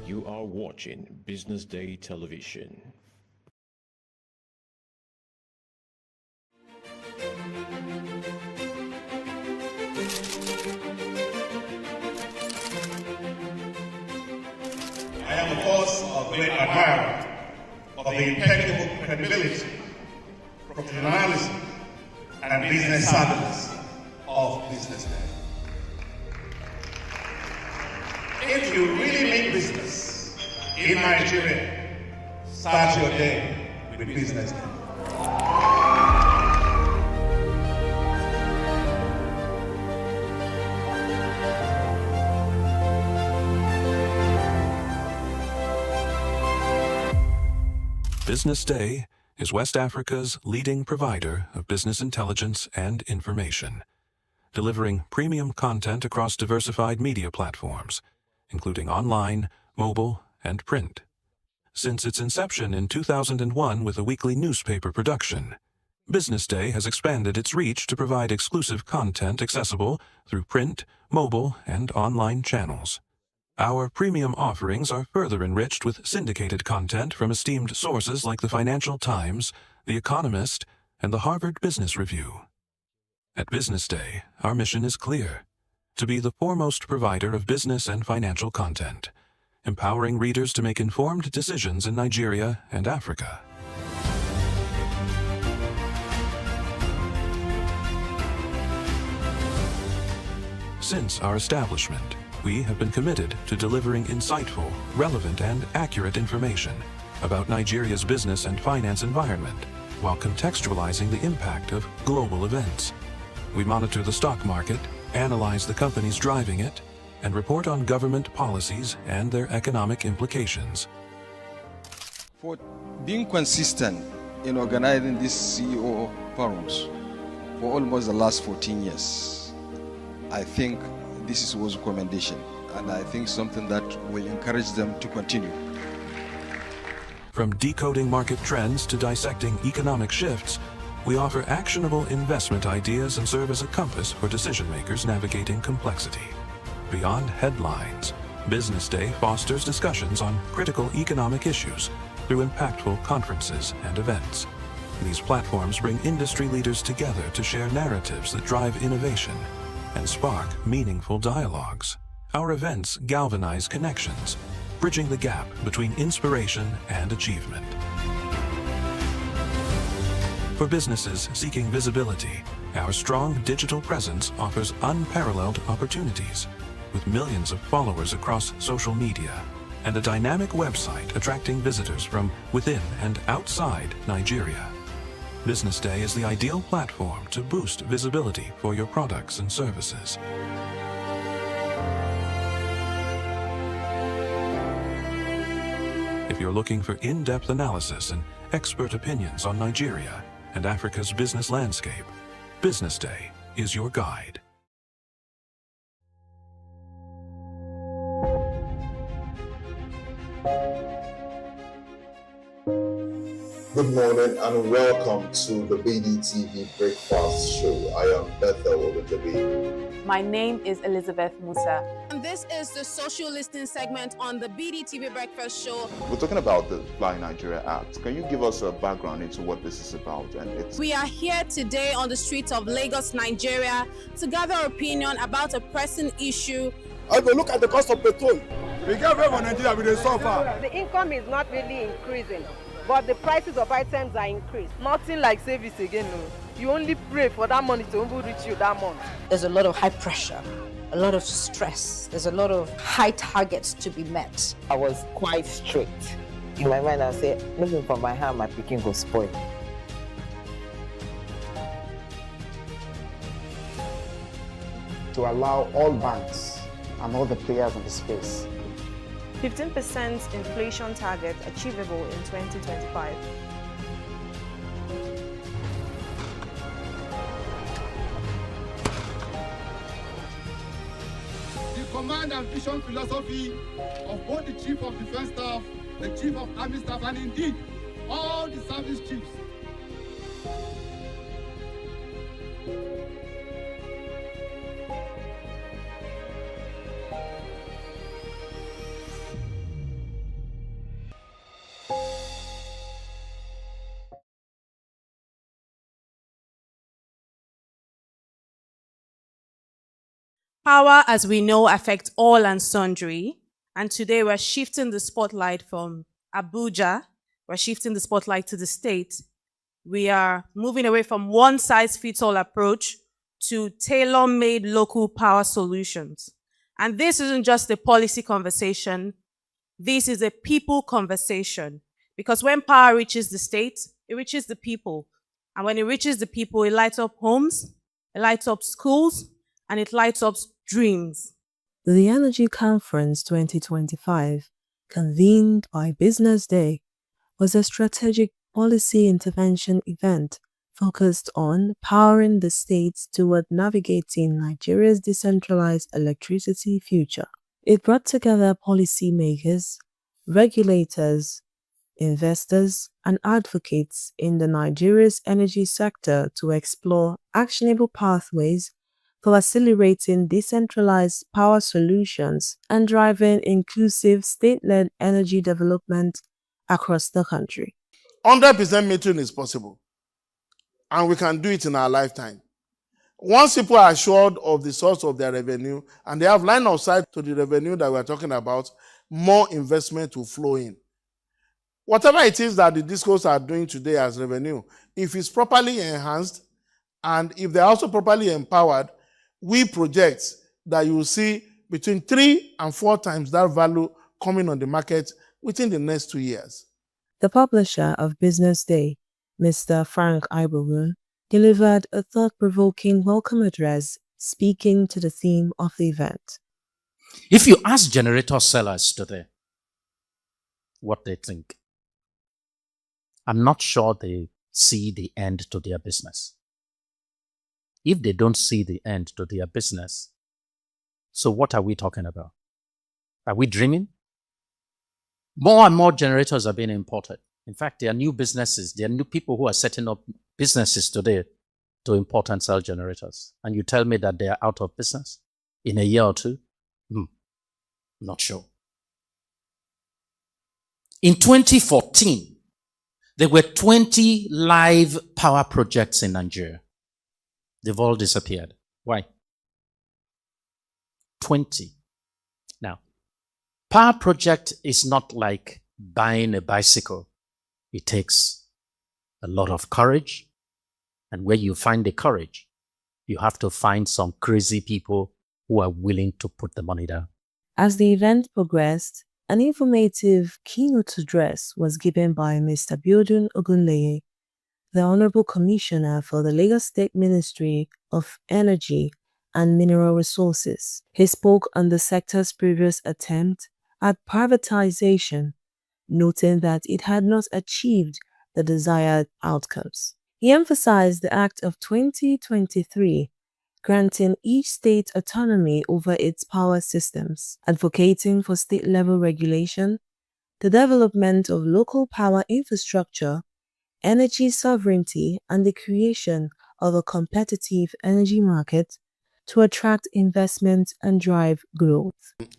You are watching Business Day Television. I am, of course, a great admirer of the impeccable credibility, professionalism, and business savviness of BusinessDay. If you really mean business in Nigeria, start your day with BusinessDay. BusinessDay is West Africa's leading provider of business intelligence and information, delivering premium content across diversified media platforms, including online, mobile, and print. Since its inception in 2001 with a weekly newspaper production, BusinessDay has expanded its reach to provide exclusive content accessible through print, mobile, and online channels. Our premium offerings are further enriched with syndicated content from esteemed sources like the Financial Times, The Economist, and the Harvard Business Review. At BusinessDay, our mission is clear: to be the foremost provider of business and financial content, empowering readers to make informed decisions in Nigeria and Africa. Since our establishment, we have been committed to delivering insightful, relevant, and accurate information about Nigeria's business and finance environment, while contextualizing the impact of global events. We monitor the stock market, analyze the companies driving it, and report on government policies and their economic implications. For being consistent in organizing these CEO forums for almost the last 14 years, I think this was a commendation, and I think something that will encourage them to continue. From decoding market trends to dissecting economic shifts, we offer actionable investment ideas and serve as a compass for decision makers navigating complexity. Beyond headlines, BusinessDay fosters discussions on critical economic issues through impactful conferences and events. These platforms bring industry leaders together to share narratives that drive innovation and spark meaningful dialogues. Our events galvanize connections, bridging the gap between inspiration and achievement. For businesses seeking visibility, our strong digital presence offers unparalleled opportunities, with millions of followers across social media and a dynamic website attracting visitors from within and outside Nigeria. BusinessDay is the ideal platform to boost visibility for your products and services. If you're looking for in-depth analysis and expert opinions on Nigeria and Africa's business landscape, BusinessDay is your guide. Good morning and welcome to the BDTV Breakfast Show. I am Bethel Ogunjobi. My name is Elizabeth Musa. And this is the social listening segment on the BDTV Breakfast Show. We're talking about the Fly Nigeria Act. Can you give us a background into what this is about? We are here today on the streets of Lagos, Nigeria, to gather opinion about a pressing issue. I will look at the cost of petrol. We get very Nigeria with the suffer. The income is not really increasing, but the prices of items are increased. Nothing like service again, no. You only pray for that money to reach you that month. There's a lot of high pressure, a lot of stress. There's a lot of high targets to be met. I was quite strict. In my mind, I said, looking for my hand, my picking go spoil. To allow all banks and all the players in the space 15% inflation target achievable in 2025. The command and vision philosophy of both the Chief of Defense Staff, the Chief of Army Staff, and indeed all the service chiefs. Power, as we know, affects all and sundry. And today we're shifting the spotlight from Abuja, we're shifting the spotlight to the state. We are moving away from one-size-fits-all approach to tailor-made local power solutions. And this isn't just a policy conversation, this is a people conversation. Because when power reaches the state, it reaches the people. And when it reaches the people, it lights up homes, it lights up schools, and it lights up dreams. The Energy Conference 2025, convened by BusinessDay, was a strategic policy intervention event focused on powering the states toward navigating Nigeria's decentralized electricity future. It brought together policymakers, regulators, investors, and advocates in the Nigeria's energy sector to explore actionable pathways for accelerating decentralized power solutions and driving inclusive state-led energy development across the country. 100% metering is possible, and we can do it in our lifetime. Once people are assured of the source of their revenue and they have line of sight to the revenue that we're talking about, more investment will flow in. Whatever it is that the discos are doing today as revenue, if it's properly enhanced and if they're also properly empowered, we project that you will see between 3 and 4 times that value coming on the market within the next 2 years. The publisher of BusinessDay, Mr. Frank Iborun, delivered a thought-provoking welcome address speaking to the theme of the event. If you ask generator sellers today what they think, I'm not sure they see the end to their business. If they don't see the end to their business, so what are we talking about? Are we dreaming? More and more generators are being imported. In fact, there are new businesses, there are new people who are setting up businesses today to import and sell generators. And you tell me that they are out of business in a year or two? Not sure. In 2014, there were 20 live power projects in Nigeria. They've all disappeared. Why? 20. Now, power project is not like buying a bicycle. It takes a lot of courage. And where you find the courage, you have to find some crazy people who are willing to put the money down. As the event progressed, an informative keynote address was given by Mr. Biodun Ogunleye, the Honorable Commissioner for the Lagos State Ministry of Energy and Mineral Resources. He spoke on the sector's previous attempt at privatization, noting that it had not achieved the desired outcomes. He emphasized the Act of 2023, granting each state autonomy over its power systems, advocating for state-level regulation, the development of local power infrastructure, energy sovereignty, and the creation of a competitive energy market to attract investment and drive growth.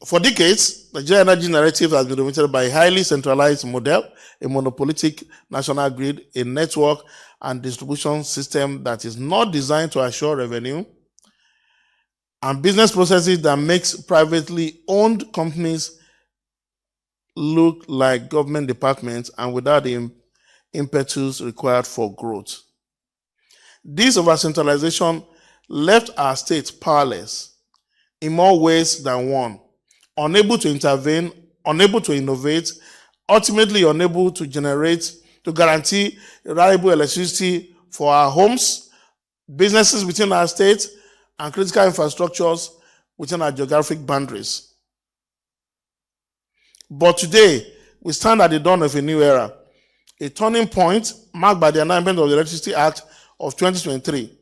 For decades, the Nigeria energy narrative has been dominated by a highly centralized model, a monopolistic national grid, a network and distribution system that is not designed to assure revenue, and business processes that makes privately owned companies look like government departments and without the impetus required for growth. This over-centralization left our state powerless in more ways than one, unable to intervene, unable to innovate, ultimately unable to guarantee reliable electricity for our homes, businesses within our state, and critical infrastructures within our geographic boundaries. But today, we stand at the dawn of a new era, a turning point marked by the enactment of the Electricity Act of 2023,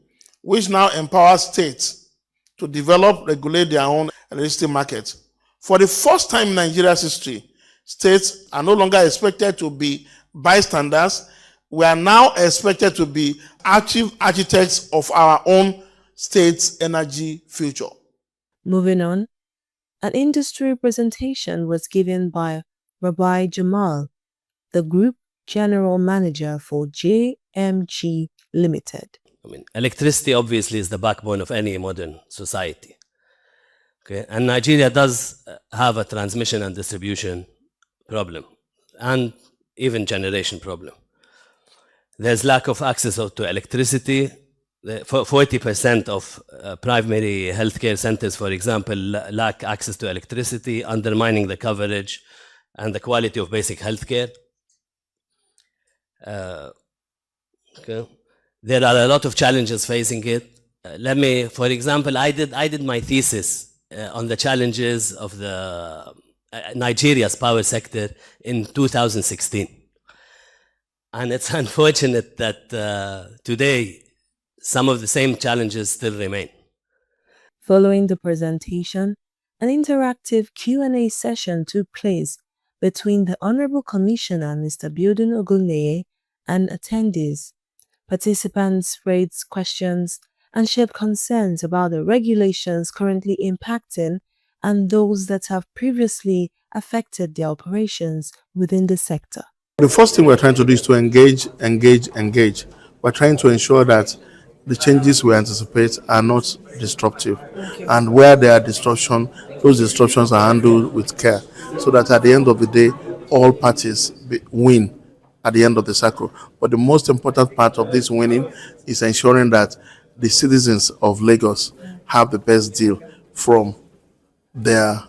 which now empowers states to develop, regulate their own electricity market. For the first time in Nigeria's history, states are no longer expected to be bystanders. We are now expected to be active architects of our own state's energy future. Moving on, an industry presentation was given by Rabbi Jamal, the Group General Manager for JMG Limited. Electricity obviously is the backbone of any modern society. Okay, and Nigeria does have a transmission and distribution problem, and even generation problem. There's lack of access to electricity. 40% of primary healthcare centers, for example, lack access to electricity, undermining the coverage and the quality of basic healthcare. Okay. There are a lot of challenges facing it. For example, I did my thesis on the challenges of the Nigeria's power sector in 2016. And it's unfortunate that today some of the same challenges still remain. Following the presentation, an interactive Q&A session took place between the Honorable Commissioner, Mr. Biodun Ogunleye, and attendees. Participants raised questions and shared concerns about the regulations currently impacting and those that have previously affected their operations within the sector. The first thing we're trying to do is to engage. We're trying to ensure that the changes we anticipate are not disruptive. And where there are disruptions, those disruptions are handled with care so that at the end of the day, all parties win at the end of the cycle. But the most important part of this winning is ensuring that the citizens of Lagos have the best deal from their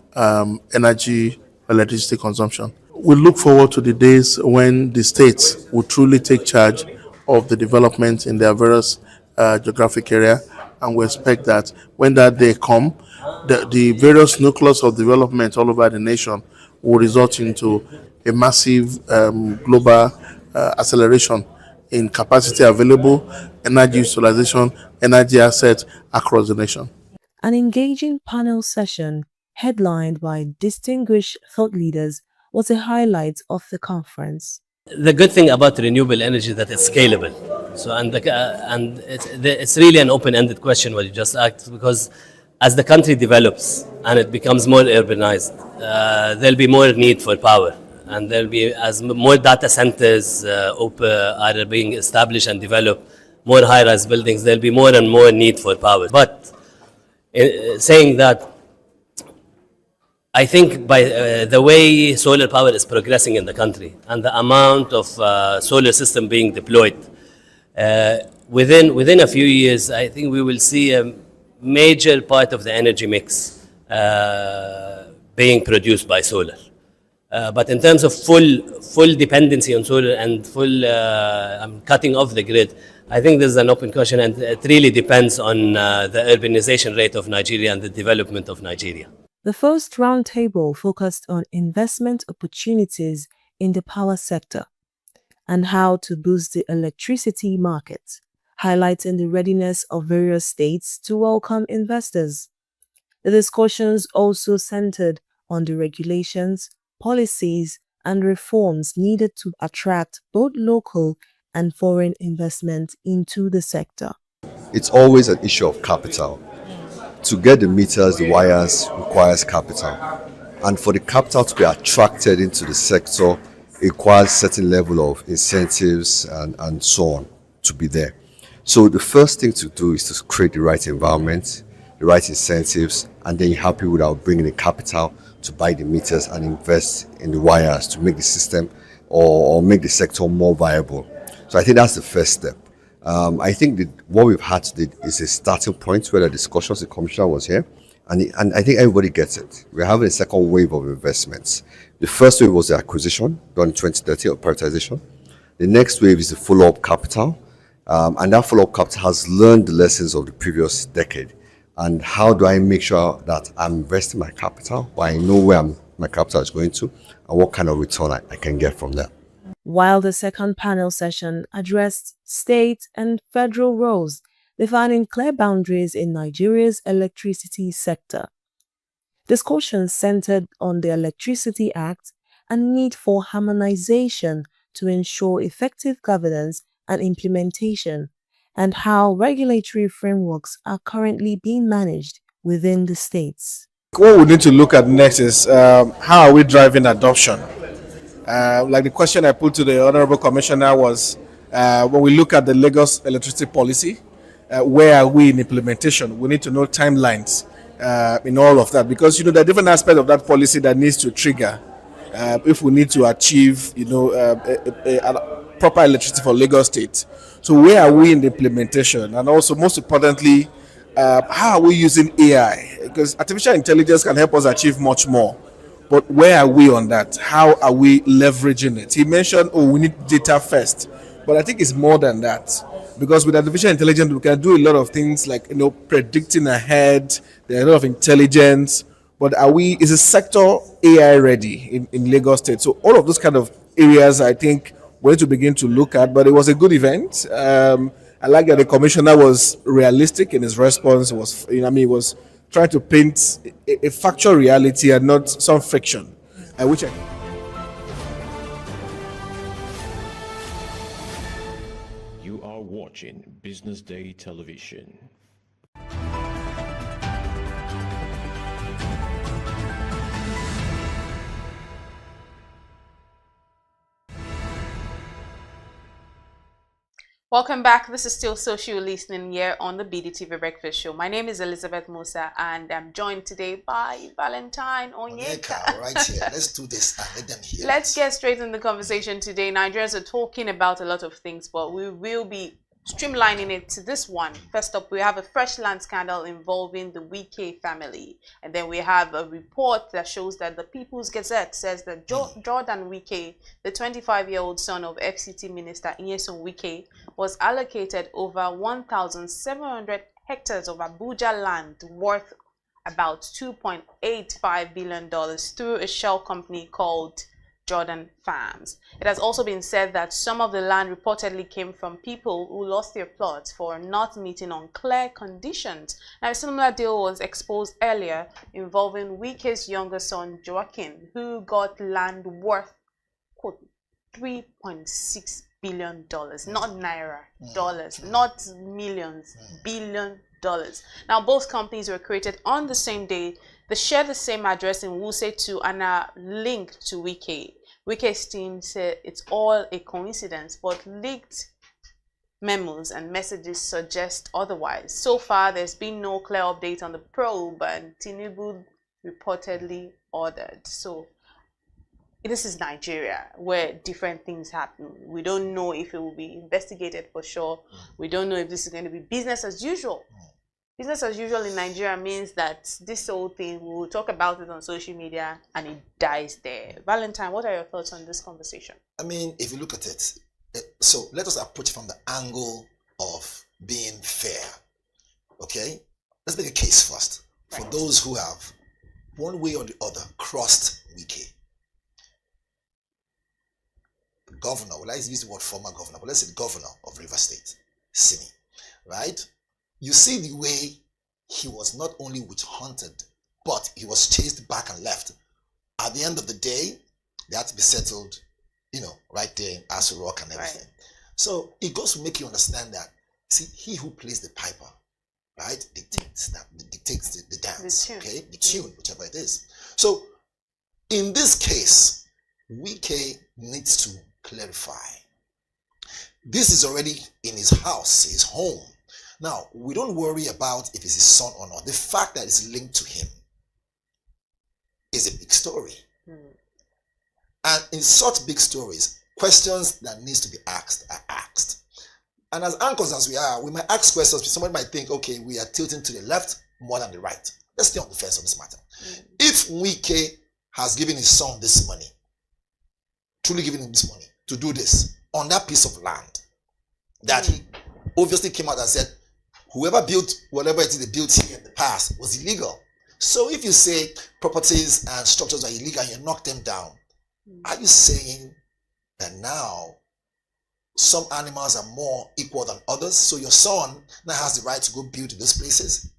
electricity consumption. We look forward to the days when the states will truly take charge of the development in their various geographic area, and we expect that when that day comes, the various nucleus of development all over the nation will result into a massive global acceleration in capacity available, energy utilization, energy assets across the nation. An engaging panel session headlined by distinguished thought leaders was a highlight of the conference. The good thing about renewable energy is that it's scalable. So and it's really an open-ended question what you just asked, because as the country develops and it becomes more urbanized, there'll be more need for power, and there'll be, as more data centers are being established and developed, more high-rise buildings, there'll be more and more need for power. But saying that, I think by the way solar power is progressing in the country and the amount of solar system being deployed, within a few years, I think we will see a major part of the energy mix being produced by solar. But in terms of full dependency on solar and full cutting off the grid, I think there's an open question, and it really depends on the urbanization rate of Nigeria and the development of Nigeria. The first roundtable focused on investment opportunities in the power sector and how to boost the electricity market, highlighting the readiness of various states to welcome investors. The discussions also centered on the regulations, policies, and reforms needed to attract both local and foreign investment into the sector. It's always an issue of capital. To get the meters, the wires requires capital. And for the capital to be attracted into the sector, it requires a certain level of incentives and so on to be there. So the first thing to do is to create the right environment, the right incentives, and then you help people that will bring in the capital to buy the meters and invest in the wires to make the system or make the sector more viable. So I think that's the first step. I think that what we've had today is a starting point where the discussions, the commissioner was here, and I think everybody gets it. We're having a second wave of investments. The first wave was the acquisition done in 2030 of privatization. The next wave is the follow-up capital, and that follow-up capital has learned the lessons of the previous decade. And how do I make sure that I'm investing my capital, but I know where my capital is going to, and what kind of return I can get from that. While the second panel session addressed state and federal roles, defining clear boundaries in Nigeria's electricity sector. Discussions centered on the Electricity Act and need for harmonization to ensure effective governance and implementation, and how regulatory frameworks are currently being managed within the states. What we need to look at next is how are we driving adoption? Like the question I put to the Honorable Commissioner was, when we look at the Lagos electricity policy, where are we in implementation? We need to know timelines in all of that, because there are different aspects of that policy that needs to trigger if we need to achieve a proper electricity for Lagos State. So where are we in the implementation? And also, most importantly, how are we using AI? Because artificial intelligence can help us achieve much more. But where are we on that? How are we leveraging it? He mentioned, we need data first. But I think it's more than that. Because with artificial intelligence, we can do a lot of things like, predicting ahead. There are a lot of intelligence. But is the sector AI ready in Lagos State? So all of those kind of areas, I think, we need to begin to look at. But it was a good event. I like that the commissioner was realistic in his response. He was trying to paint a factual reality and not some fiction, which I. You are watching Business Day Television. Welcome back. This is still Social Listening here on the BDTV Breakfast Show. My name is Elizabeth Musa and I'm joined today by Valentine Onyeka. Right here. Let's do this and let them hear. Let's get straight in the conversation today. Nigerians are talking about a lot of things, but we will be streamlining it to this one. First up, we have a fresh land scandal involving the Wike family. And then we have a report that shows that the People's Gazette says that Jordan Wike, the 25-year-old son of FCT Minister Nyesom Wike, was allocated over 1,700 hectares of Abuja land worth about $2.85 billion through a shell company called Jordan Farms. It has also been said that some of the land reportedly came from people who lost their plots for not meeting unclear conditions. Now, a similar deal was exposed earlier involving Wike's younger son Joaquin, who got land worth, quote, $3.6 billion, not naira, dollars, not millions, $billion. Now, both companies were created on the same day. They share the same address in Wuse 2 and are linked to Wike. Wike's team said it's all a coincidence, but leaked memos and messages suggest otherwise. So far, there's been no clear update on the probe, and Tinubu reportedly ordered. So this is Nigeria, where different things happen. We don't know if it will be investigated for sure. We don't know if this is going to be business as usual. Business as usual in Nigeria means that this whole thing, we'll talk about it on social media and it dies there. Valentine, what are your thoughts on this conversation? I mean, if you look at it, so let us approach from the angle of being fair. Okay? Let's make a case first. For those who have, one way or the other, crossed Wike. The governor, well, let's use the word former governor, but let's say the governor of River State, Simi, right? You see the way he was not only witch-hunted, but he was chased back and left. At the end of the day, they had to be settled, right there in Aso Rock and everything. Right. So it goes to make you understand that, see, he who plays the piper, right, dictates the dance, the tune, whichever it is. So in this case, Wike needs to clarify. This is already in his house, his home. Now, we don't worry about if it's his son or not. The fact that it's linked to him is a big story. And in such big stories, questions that needs to be asked are asked. And as anchors as we are, we might ask questions. Somebody might think, okay, we are tilting to the left more than the right. Let's stay on the fence on this matter. If Wike has given his son this money, truly given him this money to do this on that piece of land, that he obviously came out and said, whoever built whatever it is they built here in the past was illegal. So if you say properties and structures are illegal and you knock them down, are you saying that now some animals are more equal than others? So your son now has the right to go build in those places?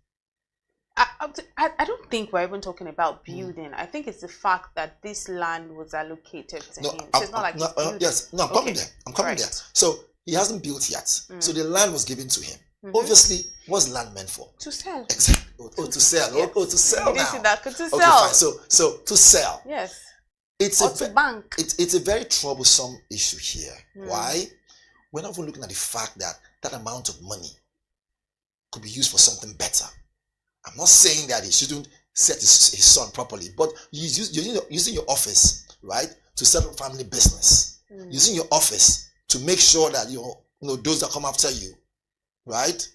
I don't think we're even talking about building. I think it's the fact that this land was allocated to him. So it's not like I'm coming there. I'm coming there. So he hasn't built yet. So the land was given to him. Obviously, what's land meant for? To sell. Exactly. To sell. Yes. To sell now. To sell. Okay, fine. So to sell. Yes. To bank. It's a very troublesome issue here. Why? We're not even looking at the fact that that amount of money could be used for something better. I'm not saying that he shouldn't set his son properly, but you're using your office, right, to set up family business. Using your office to make sure that those that come after you, right?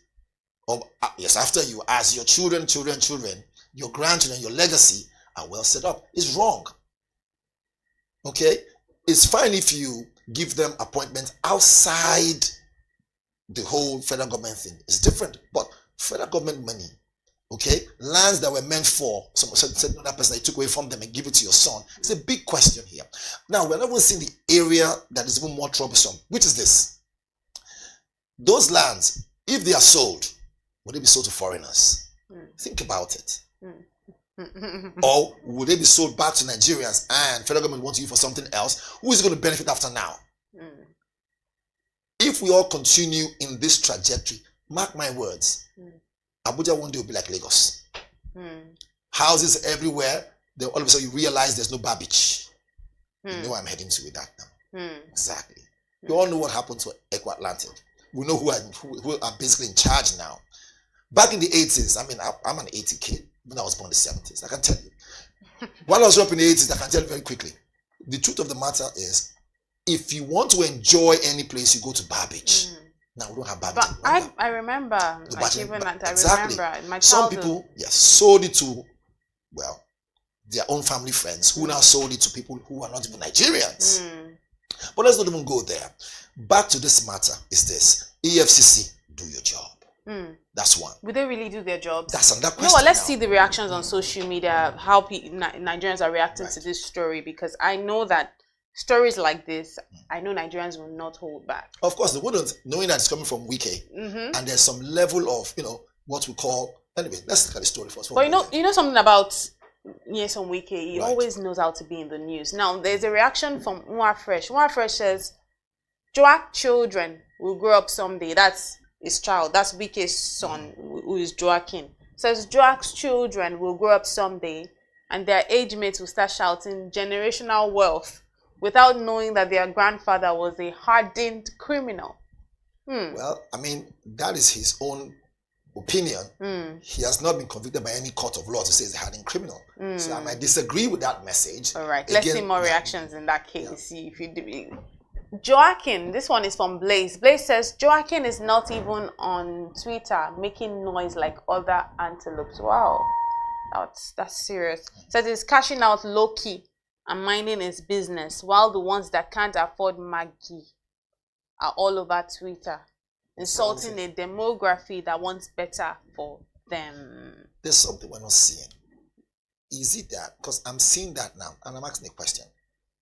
Or yes, after you, as your children, your grandchildren, your legacy are well set up. It's wrong. Okay? It's fine if you give them appointments outside the whole federal government thing. It's different. But federal government money Okay, lands that were meant for some certain other person that you took away from them and give it to your son. It's a big question here. Now we're not even seeing the area that is even more troublesome, which is this: those lands, if they are sold, would they be sold to foreigners? Think about it. Or would they be sold back to Nigerians and federal government wants to use for something else? Who is going to benefit after now? If we all continue in this trajectory, mark my words, Abuja one day will be like Lagos. Houses everywhere, then all of a sudden you realize there's no garbage. You know where I'm heading to with that now. Exactly. You all know what happened to Eco Atlantic. We know who are basically in charge now. Back in the 80s, I mean, I'm an 80 kid. When I was born in the 70s, I can tell you. While I was up in the 80s, I can tell you very quickly. The truth of the matter is, if you want to enjoy any place, you go to Barbage. Now we don't have Barbage. But I remember, exactly. Remember my childhood. Some people, yes, sold it to, well, their own family friends who now sold it to people who are not even Nigerians. But let's not even go there. Back to this matter is this: EFCC, do your job. That's one. Would they really do their jobs? That's another question. You know what, let's see the reactions on social media, how Nigerians are reacting to this story, because I know that stories like this, I know Nigerians will not hold back. Of course, they wouldn't, knowing that it's coming from Wike, and there's some level of, what we call, anyway, let's look at the story first. But you know something about Nyesom Wike, he always knows how to be in the news. Now, there's a reaction from Nwafresh. Nwafresh says, Joak children will grow up someday. That's his child. That's Wike's son, who is Joaquin. Says Joak's children will grow up someday and their age mates will start shouting generational wealth without knowing that their grandfather was a hardened criminal. Well, I mean, that is his own opinion. He has not been convicted by any court of law to say he's a hardened criminal. So I might disagree with that message. All right, let's see more reactions in that case. See if you Joaquin, this one is from Blaze. Blaze says Joaquin is not even on Twitter making noise like other antelopes. Wow, that's serious. Says he's cashing out low key and minding his business, while the ones that can't afford Maggie are all over Twitter, insulting a demography that wants better for them. There's something we're not seeing. Is it that, because I'm seeing that now, and I'm asking a question,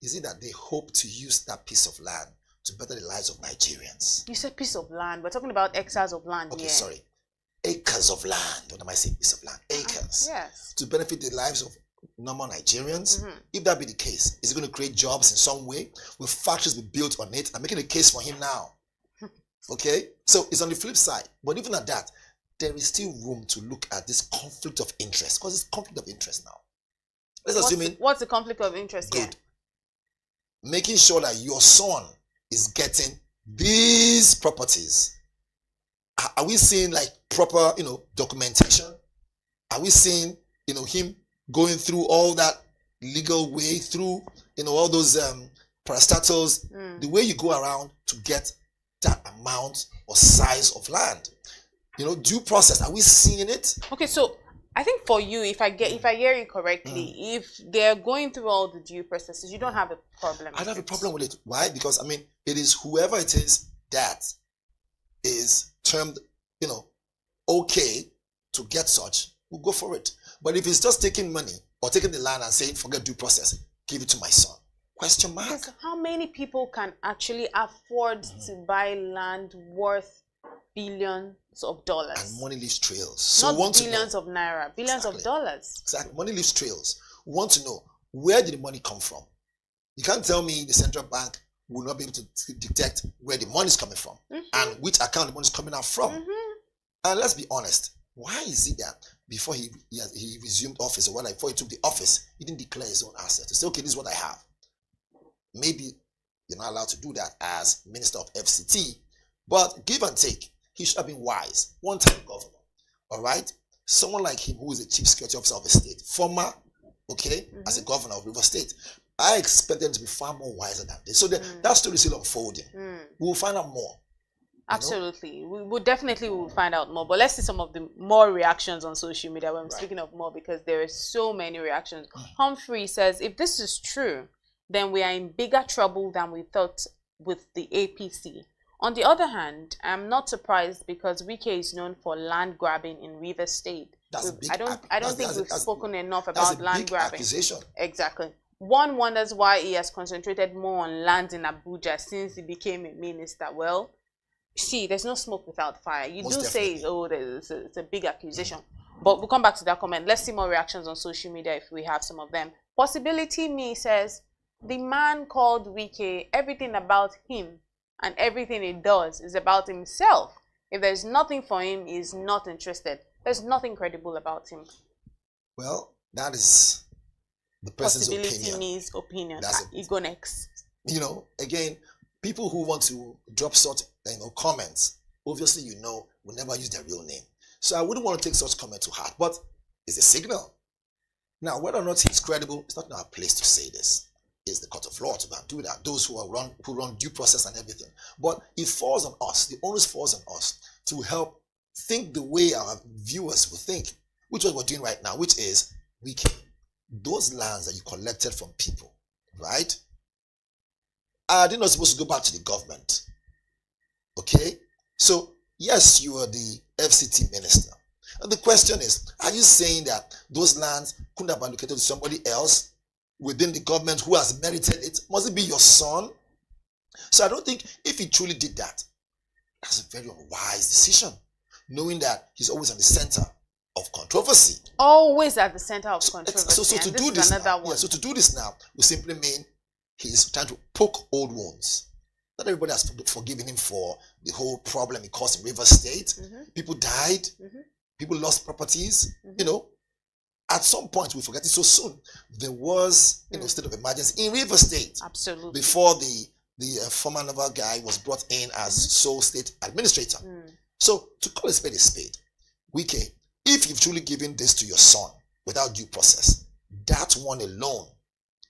is it that they hope to use that piece of land to better the lives of Nigerians? You said piece of land. We're talking about hectares of land. Okay, sorry. Acres of land. What am I saying? Piece of land. Acres. Yes. To benefit the lives of normal Nigerians. If that be the case, is it going to create jobs in some way? Will factories be built on it? I'm making a case for him now. Okay? So it's on the flip side. But even at that, there is still room to look at this conflict of interest, because it's conflict of interest now. Let's assume what's the conflict of interest here? Making sure that your son is getting these properties. Are we seeing like proper, documentation? Are we seeing, him going through all that legal way through, all those parastatals, the way you go around to get that amount or size of land? Due process. Are we seeing it? Okay, so I think for you, if I hear you correctly, if they're going through all the due processes, you don't have a problem. I don't have a problem with it. Why? Because it is whoever it is that is termed, okay to get such, we'll go for it. But if it's just taking money or taking the land and saying, forget due process, give it to my son. Question mark. Yes, how many people can actually afford to buy land worth billions of dollars? And money leaves trails. So not billions of naira, billions of dollars. Exactly. Money leaves trails. We want to know, where did the money come from? You can't tell me the central bank will not be able to detect where the money is coming from and which account the money is coming out from. And let's be honest, why is it that before he resumed office, or before he took the office, he didn't declare his own assets to say, okay, this is what I have? Maybe you're not allowed to do that as Minister of FCT, but give and take, he should have been wise. One-time governor, all right? Someone like him who is the chief security officer of a state, former, as a governor of River State, I expect them to be far more wiser than this. So that story is still unfolding. We will find out more. Absolutely. We will definitely find out more. But let's see some of the more reactions on social media when I'm speaking of more, because there are so many reactions. Humphrey says, if this is true, then we are in bigger trouble than we thought with the APC. On the other hand, I'm not surprised because Wike is known for land grabbing in Rivers State. I don't think we've spoken enough about land grabbing. Accusation. Exactly. One wonders why he has concentrated more on land in Abuja since he became a minister. Well, see, there's no smoke without fire. You do say, oh, it's a big accusation. But we'll come back to that comment. Let's see more reactions on social media if we have some of them. Possibility Me says, the man called Wike, everything about him and everything he does is about himself. If there's nothing for him, he's not interested. There's nothing credible about him. Well, that is the person's Possibility Me's opinion. You go next. You know, again, people who want to drop such comments, obviously, will never use their real name. So I wouldn't want to take such comment to heart, but it's a signal. Now, whether or not he's credible, it's not our place to say this. It's the court of law to do that. Those who run due process and everything. But it falls on us. The onus falls on us to help think the way our viewers will think, which is what we're doing right now, which is those lands that you collected from people, right? Are they not supposed to go back to the government? Okay? So, yes, you are the FCT minister. And the question is, are you saying that those lands couldn't have been allocated to somebody else within the government who has merited it? Must it be your son? So I don't think if he truly did that, that's a very unwise decision, knowing that he's always in the center of controversy. Always at the center of controversy. So to do this now, so to do this now will simply mean he's trying to poke old wounds. Not everybody has forgiven him for the whole problem he caused in Rivers State. People died. People lost properties. At some point we forget it so soon. There was state of emergency in Rivers State. Absolutely. Before the former naval guy was brought in as sole state administrator. So to call a spade, Wike, if you've truly given this to your son without due process, that one alone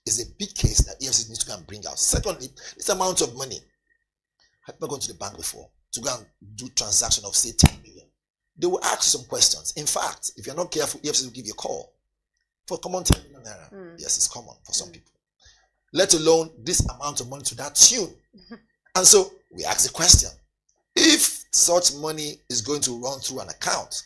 is a big case that EFCC needs to go and bring out. Secondly, this amount of money. I've never gone to the bank before to go and do transaction of say 10 million. They will ask some questions. In fact, if you're not careful, EFCC will give you a call for common 10 million naira. Yes, it's common for some people. Let alone this amount of money to that tune. And so we ask the question, if such money is going to run through an account,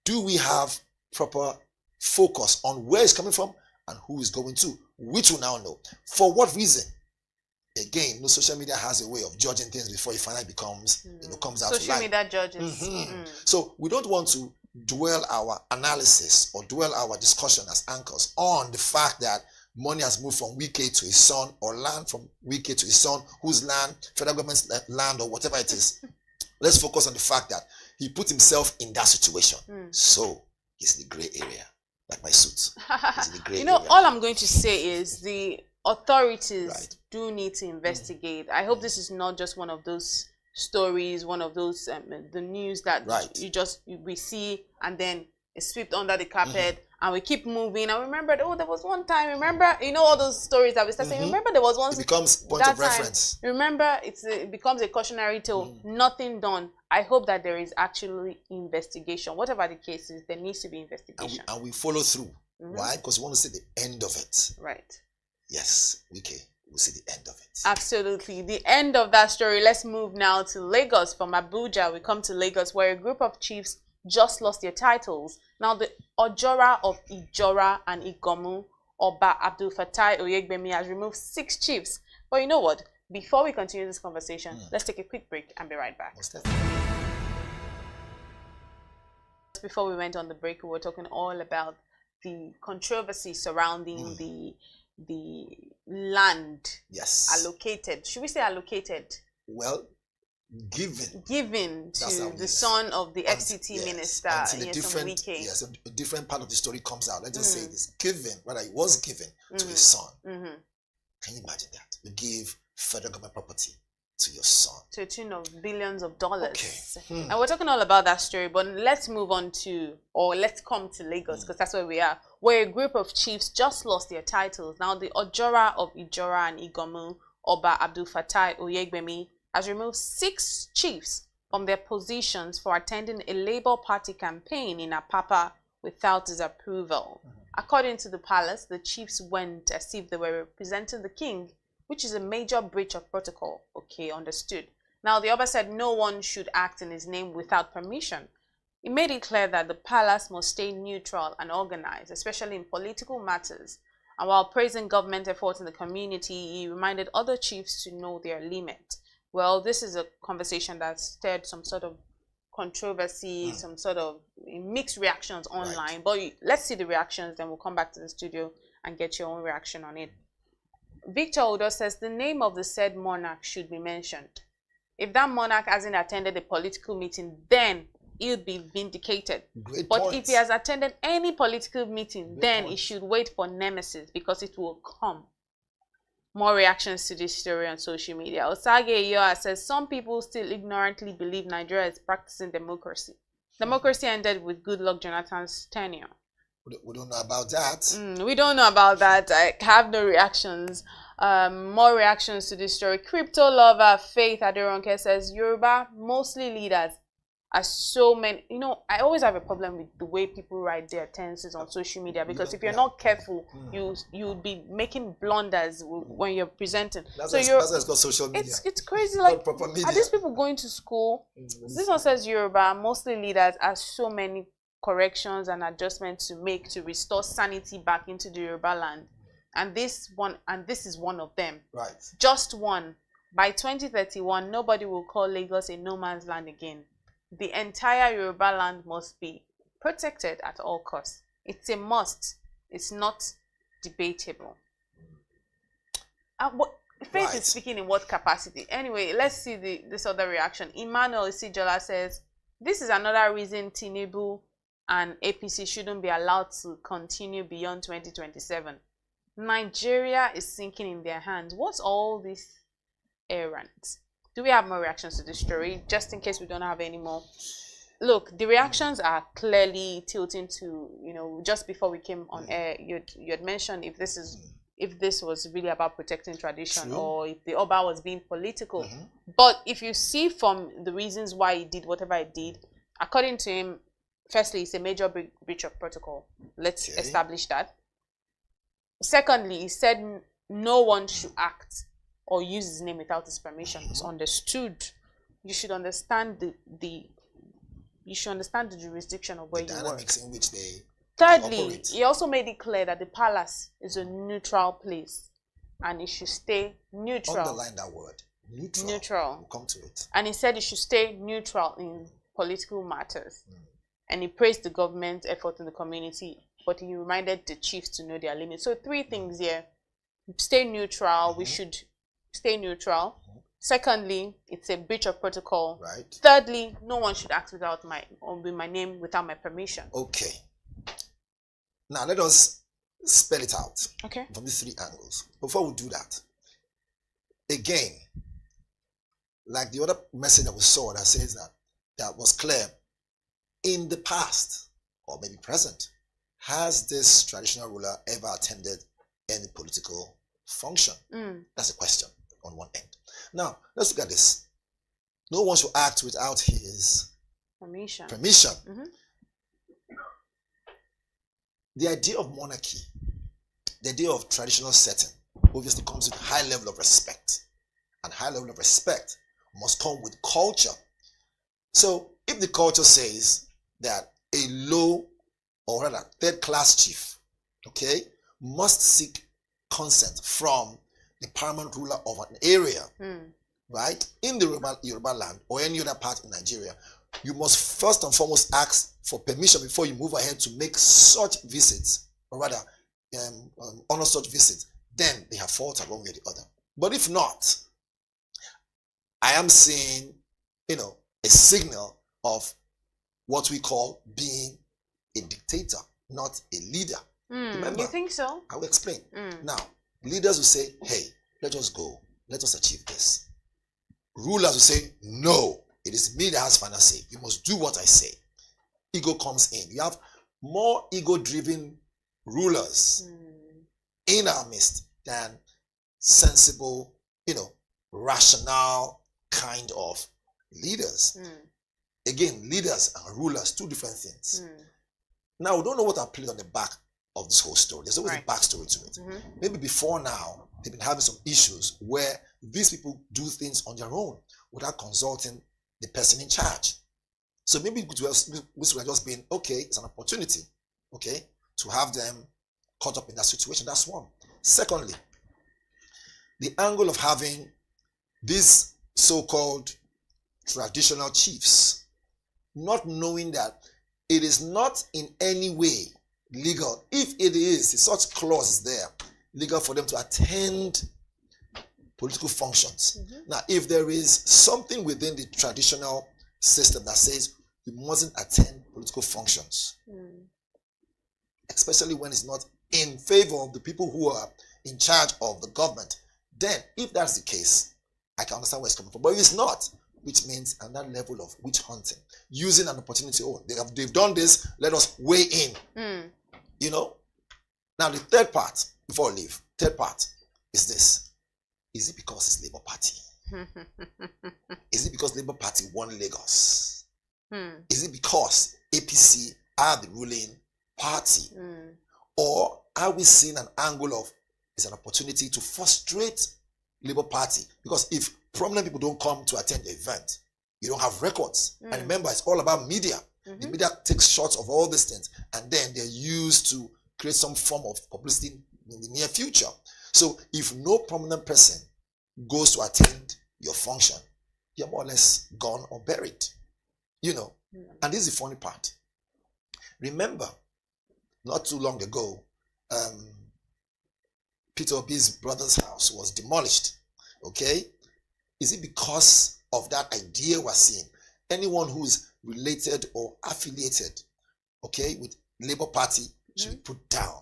do we have proper focus on where it's coming from and who is going to, which we now know. For what reason? Again, social media has a way of judging things before it finally becomes, comes out. Social media judges. So we don't want to dwell our analysis or dwell our discussion as anchors on the fact that money has moved from Wike to his son, or land from Wike to his son, whose land, federal government's land, or whatever it is. Let's focus on the fact that he put himself in that situation. So he's in the gray area, like my suit. He's in the gray area. All I'm going to say is the authorities do need to investigate. I hope this is not just one of those stories, one of those the news that we see and then it's swept under the carpet and we keep moving. And remember, there was one time, all those stories that we started saying, remember there was one. It becomes point of reference. Remember, it becomes a cautionary tale. Nothing done. I hope that there is actually investigation. Whatever the case is, there needs to be investigation. And we follow through. Why? Because we want to see the end of it. Right. Yes, we'll see the end of it. Absolutely. The end of that story. Let's move now to Lagos. From Abuja, we come to Lagos, where a group of chiefs just lost their titles. Now, the Ojora of Ijora and Igomu, Oba Abdul Fatai Oyegbemi, has removed 6 chiefs. But you know what? Before we continue this conversation, let's take a quick break and be right back. Before we went on the break, we were talking all about the controversy surrounding the land allocated. Should we say allocated? Well, given to the son of the FCT minister. Until a different part of the story comes out. Let's just say it is given, rather it was given to his son. Can you imagine that? You give federal government property to your son. To a tune of billions of dollars. And we're talking all about that story, but let's move on let's come to Lagos, because that's where we are, where a group of chiefs just lost their titles. Now, the Ojora of Ijora and Igomu, Oba Abdul Fatai Oyegbemi, has removed 6 chiefs from their positions for attending a Labour Party campaign in Apapa without his approval. According to the palace, the chiefs went as if they were representing the king, which is a major breach of protocol. Okay, understood. Now, the Oba said no one should act in his name without permission. He made it clear that the palace must stay neutral and organized, especially in political matters. And while praising government efforts in the community, he reminded other chiefs to know their limit. Well, this is a conversation that stirred some sort of controversy, some sort of mixed reactions online. But let's see the reactions, then we'll come back to the studio and get your own reaction on it. Victor Odo says the name of the said monarch should be mentioned. If that monarch hasn't attended a political meeting, then he'll be vindicated. But if he has attended any political meeting, then he should wait for nemesis, because it will come. More reactions to this story on social media. Osage Yoa says some people still ignorantly believe Nigeria is practicing democracy. Democracy ended with Goodluck Jonathan's tenure. We don't know about that. We don't know about that. I have no reactions. More reactions to this story. Crypto lover Faith Aderonke says Yoruba, mostly leaders, are so many. You know, I always have a problem with the way people write their tenses on social media, because if you're not careful, you'll be making blunders when you're presenting. That's why it's called social media. It's crazy. Like, are these people going to school? This one says Yoruba, mostly leaders, are so many corrections and adjustments to make to restore sanity back into the Yoruba land. And this is one of them. Right. Just one. By 2031, nobody will call Lagos a no man's land again. The entire Yoruba land must be protected at all costs. It's a must. It's not debatable. Faith is speaking in what capacity? Anyway, let's see this other reaction. Emmanuel Isijola says, this is another reason Tinubu and APC shouldn't be allowed to continue beyond 2027. Nigeria is sinking in their hands. What's all this errands? Do we have more reactions to this story, just in case we don't have any more? Look, the reactions are clearly tilting to, you know, just before we came on air, you had mentioned if this was really about protecting tradition, or if the Oba was being political. But if you see from the reasons why he did whatever he did, according to him, firstly, it's a major breach of protocol. Let's establish that. Secondly, he said no one should act or use his name without his permission. It's understood. You should understand the jurisdiction of where you work. Dynamics in which they Thirdly, operate. he also made it clear that the palace is a neutral place and it should stay neutral. Underline that word. Neutral. We'll come to it. And he said it should stay neutral in political matters. And he praised the government's effort in the community, but he reminded the chiefs to know their limits. So 3 things here. Stay neutral. We should stay neutral. Secondly, it's a breach of protocol. Right. Thirdly, no one should act without my name without my permission. Okay. Now let us spell it out. Okay. From these 3 angles. Before we do that, again, like the other message that we saw that says that was clear, in the past or maybe present, has this traditional ruler ever attended any political function? That's a question on one end. Now, let's look at this. No one should act without his permission. The idea of monarchy, the idea of traditional setting, obviously comes with a high level of respect. And high level of respect must come with culture. So, if the culture says that a low or rather third-class chief, okay, must seek consent from the paramount ruler of an area, right, in the Yoruba land or any other part in Nigeria, you must first and foremost ask for permission before you move ahead to make such visits, or rather, honor such visits. Then they have faltered one way or the other. But if not, I am seeing, a signal of what we call being a dictator, not a leader. Remember, you think so? I will explain. Now, leaders will say, hey, let us go. Let us achieve this. Rulers will say, no, it is me that has final say. You must do what I say. Ego comes in. You have more ego-driven rulers in our midst than sensible, rational kind of leaders. Again, leaders and rulers, 2 different things. Now, we don't know what are played on the back of this whole story. There's always a backstory to it. Maybe before now, they've been having some issues where these people do things on their own without consulting the person in charge. So maybe we would have just been, okay, it's an opportunity, okay, to have them caught up in that situation. That's one. Secondly, the angle of having these so-called traditional chiefs not knowing that it is not in any way legal, if it is, such clause is there, legal for them to attend political functions. Now, if there is something within the traditional system that says you mustn't attend political functions, especially when it's not in favor of the people who are in charge of the government, then if that's the case, I can understand where it's coming from. But if it's not, which means another level of witch hunting, using an opportunity. Oh, they've done this, let us weigh in. You know? Now the third part, before I leave, third part is this. Is it because it's Labour Party? Is it because Labour Party won Lagos? Is it because APC are the ruling party? Or are we seeing an angle of it's an opportunity to frustrate Labour Party? Because if prominent people don't come to attend the event, you don't have records. And remember, it's all about media. The media takes shots of all these things and then they're used to create some form of publicity in the near future. So if no prominent person goes to attend your function, you're more or less gone or buried. You know, and this is the funny part. Remember, not too long ago, Peter Obi's brother's house was demolished. Okay? Is it because of that idea we're seeing? Anyone who's related or affiliated, okay, with Labour Party should be put down.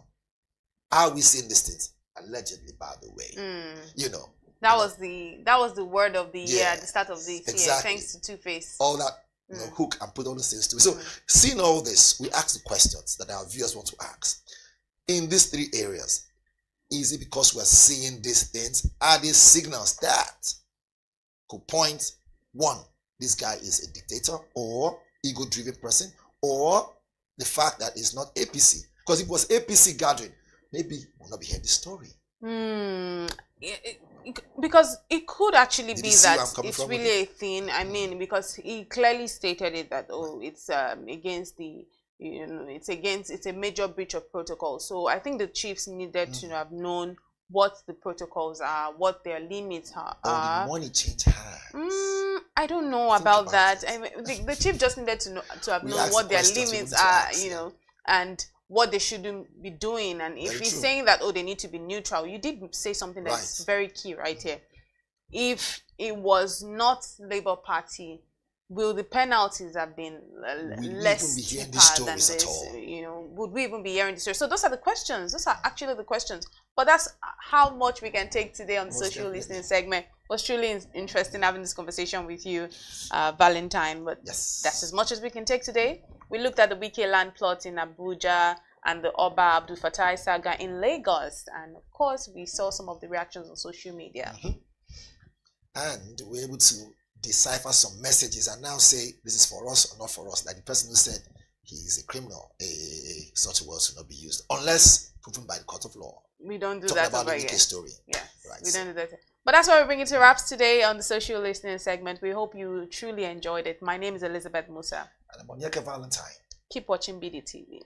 Are we seeing these things? Allegedly, by the way. You know. That was the word of the year at the start of this year, thanks to Two-Face. All that hook and put all those things to it. So seeing all this, we ask the questions that our viewers want to ask. In these three areas, is it because we're seeing these things? Are these signals that could point, one, this guy is a dictator or ego-driven person, or the fact that it's not APC? Because if it was APC gathering, maybe we'll not be hearing the story. Because it could actually be that it's really a thing. I mean, because he clearly stated it that it's against the, it's a major breach of protocol. So I think the chiefs needed to have known what the protocols are, what their limits are. The money change hands. I don't know about that. I mean, the chief just needed to have known what their limits are, and what they shouldn't be doing. And if he's saying that, they need to be neutral, you did say something that's very key right here. If it was not Labour Party, will the penalties have been less steeper than this? Would we even be hearing this story? So those are the questions. Those are actually the questions. But that's how much we can take today on the social listening segment. It was truly interesting having this conversation with you, Valentine. But that's as much as we can take today. We looked at the Wike land plot in Abuja and the Oba Abdul Fatai saga in Lagos. And of course, we saw some of the reactions on social media. And we're able to decipher some messages and now say this is for us or not for us. Like the person who said he's a criminal, such words will not be used unless proven by the court of law. We don't do Talking that about over the here. story. Yes, we don't do that. But that's why we bring it to wraps today on the social listening segment. We hope you truly enjoyed it. My name is Elizabeth Musa. And I'm Onyeka Valentine. Keep watching BDTV.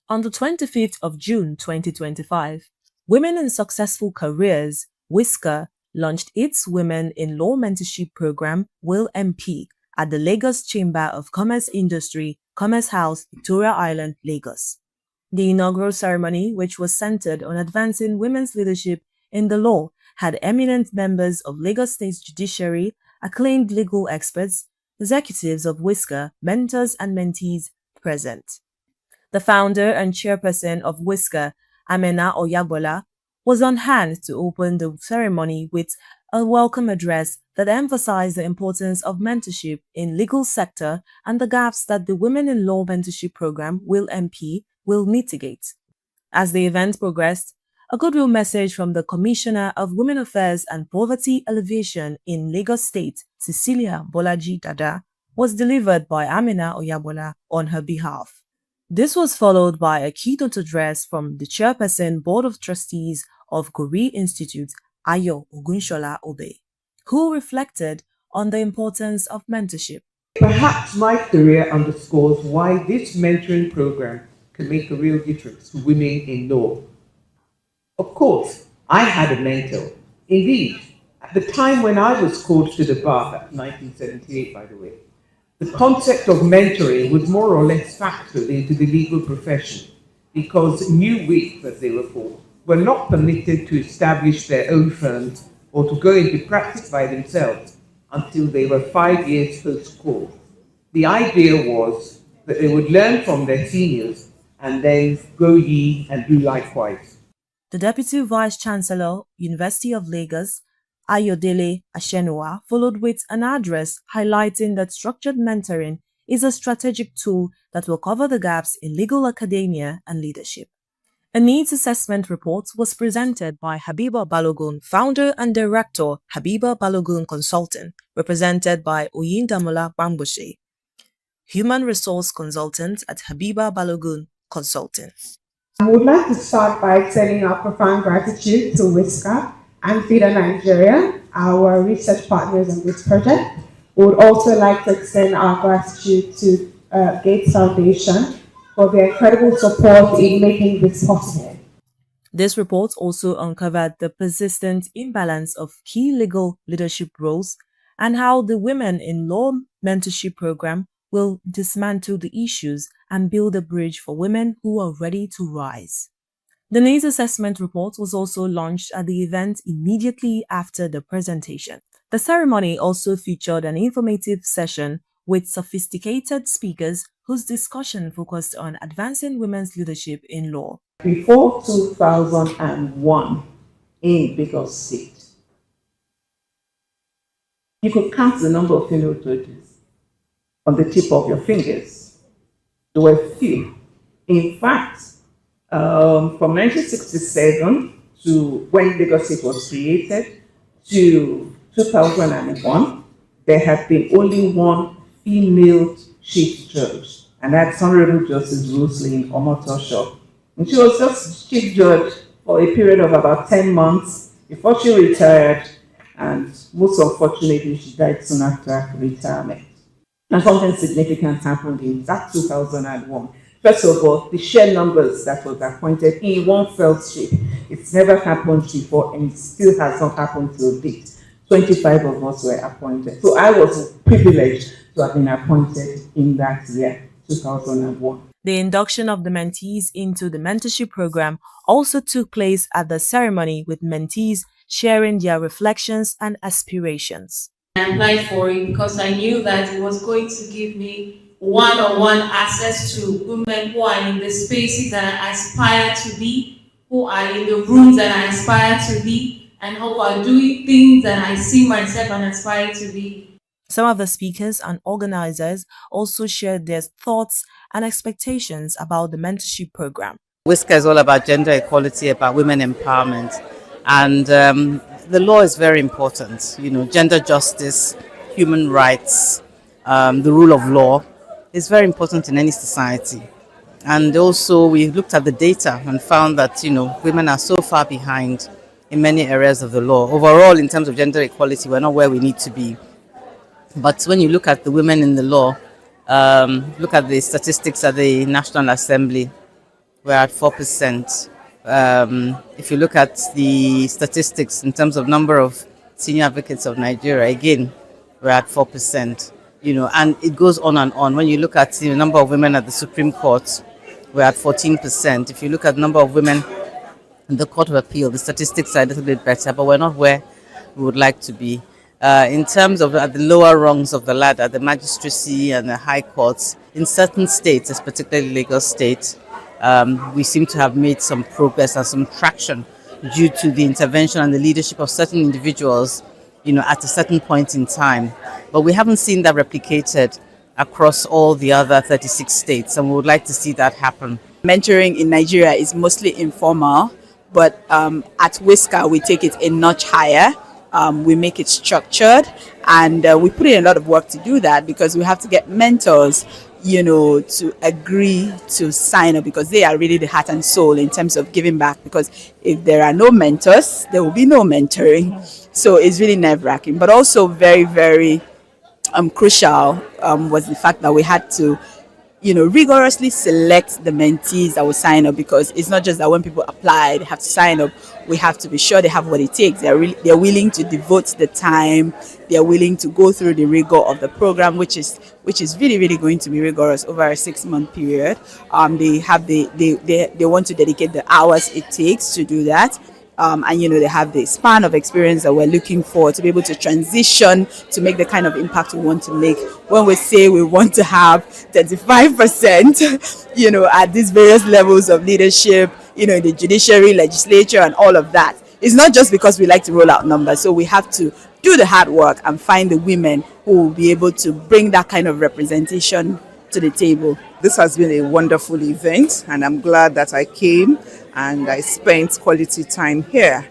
On the 25th of June 2025, Women in Successful Careers, Whisker, launched its Women in Law Mentorship Program, WIL MP, at the Lagos Chamber of Commerce Industry, Commerce House, Victoria Island, Lagos. The inaugural ceremony, which was centered on advancing women's leadership in the law, had eminent members of Lagos State Judiciary, acclaimed legal experts, executives of Whisker, mentors and mentees present. The founder and chairperson of Whisker, Amena Oyabola, was on hand to open the ceremony with a welcome address that emphasized the importance of mentorship in legal sector and the gaps that the Women in Law Mentorship Program, WIL MP, will mitigate. As the event progressed, A goodwill message from the Commissioner of Women Affairs and Poverty Alleviation in Lagos State, Cecilia Bolaji Dada, was delivered by Amina Oyabola on her behalf. This was followed by a keynote address from the Chairperson Board of Trustees of Gori Institute, Ayo Ogunshola Obe, who reflected on the importance of mentorship. Perhaps my career underscores why this mentoring program can make a real difference to women in law. Of course, I had a mentor. Indeed, at the time when I was called to the bar, that's 1978 by the way, the concept of mentoring was more or less factored into the legal profession because new wigs, as they were called, were not permitted to establish their own firms or to go into practice by themselves until they were 5 years post-court. The idea was that they would learn from their seniors and then go ye and do likewise. The Deputy Vice-Chancellor, University of Lagos, Ayodele Ashenua, followed with an address highlighting that structured mentoring is a strategic tool that will cover the gaps in legal academia and leadership. A needs assessment report was presented by Habiba Balogun, founder and director, Habiba Balogun Consulting, represented by Oyindamola Bamboshe, human resource consultant at Habiba Balogun Consulting. I would like to start by extending our profound gratitude to WISCA and FIDA Nigeria, our research partners on this project. We would also like to extend our gratitude to Gates Foundation for their incredible support in making this possible. This report also uncovered the persistent imbalance of key legal leadership roles and how the Women in Law Mentorship Program will dismantle the issues and build a bridge for women who are ready to rise. The needs assessment report was also launched at the event immediately after the presentation. The ceremony also featured an informative session with sophisticated speakers whose discussion focused on advancing women's leadership in law. Before 2001 in Lagos State, you could count the number of female judges on the tip of your fingers. There were few. In fact, from 1967 to when Lagos State was created to 2001, there had been only one female chief judge, and that's Honorable Justice Roselyn Omotosho. And she was just chief judge for a period of about 10 months before she retired, and most unfortunately, she died soon after retirement. And something significant happened in that 2001. First of all, the sheer numbers that was appointed in one fell swoop. It's never happened before, and it still has not happened till date. 25 of us were appointed. So I was privileged to have been appointed in that year, 2001. The induction of the mentees into the mentorship program also took place at the ceremony, with mentees sharing their reflections and aspirations. I applied for it because I knew that it was going to give me one-on-one access to women who are in the spaces that I aspire to be, who are in the rooms that I aspire to be, and who are doing things that I see myself and aspire to be. Some of the speakers and organizers also shared their thoughts and expectations about the mentorship program. WISCA is all about gender equality, about women empowerment, and the law is very important. You know, gender justice, human rights, the rule of law is very important in any society. And also we looked at the data and found that, you know, women are so far behind in many areas of the law. Overall, in terms of gender equality, we're not where we need to be. But when you look at the women in the law, look at the statistics at the National Assembly, we're at 4%. If you look at the statistics in terms of number of senior advocates of Nigeria, again, we're at 4%. You know, and it goes on and on. When you look at the number of women at the Supreme Court, we're at 14%. If you look at the number of women in the Court of Appeal, the statistics are a little bit better, but we're not where we would like to be. In terms of at the lower rungs of the ladder, the magistracy and the high courts, in certain states, particularly Lagos State, we seem to have made some progress and some traction due to the intervention and the leadership of certain individuals, you know, at a certain point in time. But we haven't seen that replicated across all the other 36 states, and we would like to see that happen. Mentoring in Nigeria is mostly informal, But at Whisker, we take it a notch higher. We make it structured, and we put in a lot of work to do that, because we have to get mentors, to agree to sign up, because they are really the heart and soul in terms of giving back. Because if there are no mentors, there will be no mentoring. So it's really nerve-wracking, but also very, very crucial was the fact that we had to rigorously select the mentees that will sign up, because it's not just that when people apply, they have to sign up. We have to be sure they have what it takes. They're willing to devote the time. They're willing to go through the rigor of the program, which is really, really going to be rigorous over a 6-month period. They want to dedicate the hours it takes to do that. And they have the span of experience that we're looking for to be able to transition to make the kind of impact we want to make. When we say we want to have 35%, at these various levels of leadership, in the judiciary, legislature, and all of that, it's not just because we like to roll out numbers. So we have to do the hard work and find the women who will be able to bring that kind of representation to the table. This has been a wonderful event, and I'm glad that I came and I spent quality time here.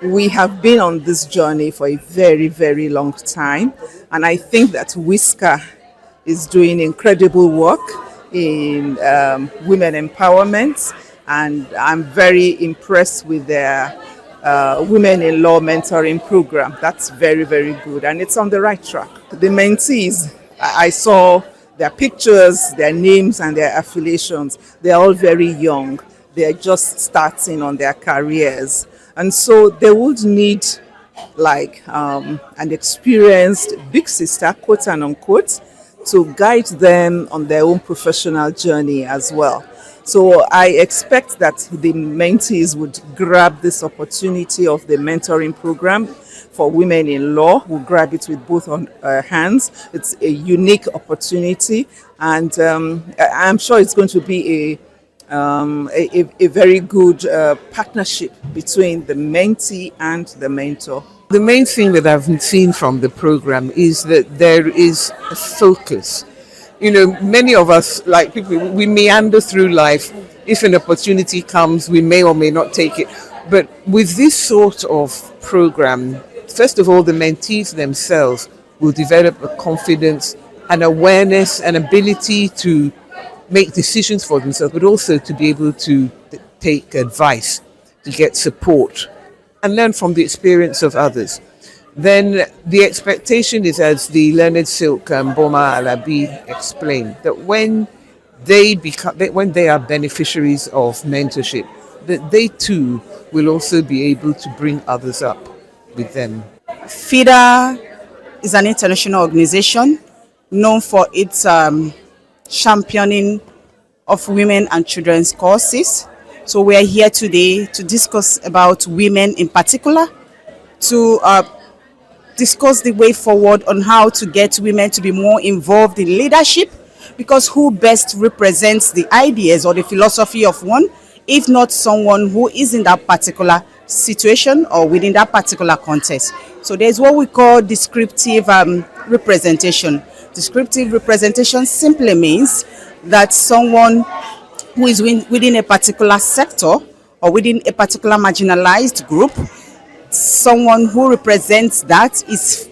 We have been on this journey for a very, very long time, and I think that Whisker is doing incredible work in women empowerment, and I'm very impressed with their Women in Law mentoring program. That's very, very good, and it's on the right track. The mentees, I saw their pictures, their names, and their affiliations. They're all very young. They're just starting on their careers. And so they would need an experienced big sister, quote and unquote, to guide them on their own professional journey as well. So I expect that the mentees would grab this opportunity of the mentoring program for women in law, will grab it with both hands. It's a unique opportunity, and I'm sure it's going to be a very good partnership between the mentee and the mentor. The main thing that I've seen from the program is that there is a focus. Many of us, like people, we meander through life. If an opportunity comes, we may or may not take it. But with this sort of program, first of all, the mentees themselves will develop a confidence, an awareness, an ability to make decisions for themselves, but also to be able to take advice, to get support, and learn from the experience of others. Then the expectation is, as the learned silk Boma Alabi explained, that when they are beneficiaries of mentorship, that they too will also be able to bring others up with them. FIDA is an international organization known for its championing of women and children's causes. So we are here today to discuss about women in particular, to discuss the way forward on how to get women to be more involved in leadership, because who best represents the ideas or the philosophy of one, if not someone who is in that particular situation or within that particular context. So there's what we call descriptive representation. Descriptive representation simply means that someone who is within a particular sector or within a particular marginalized group, someone who represents that is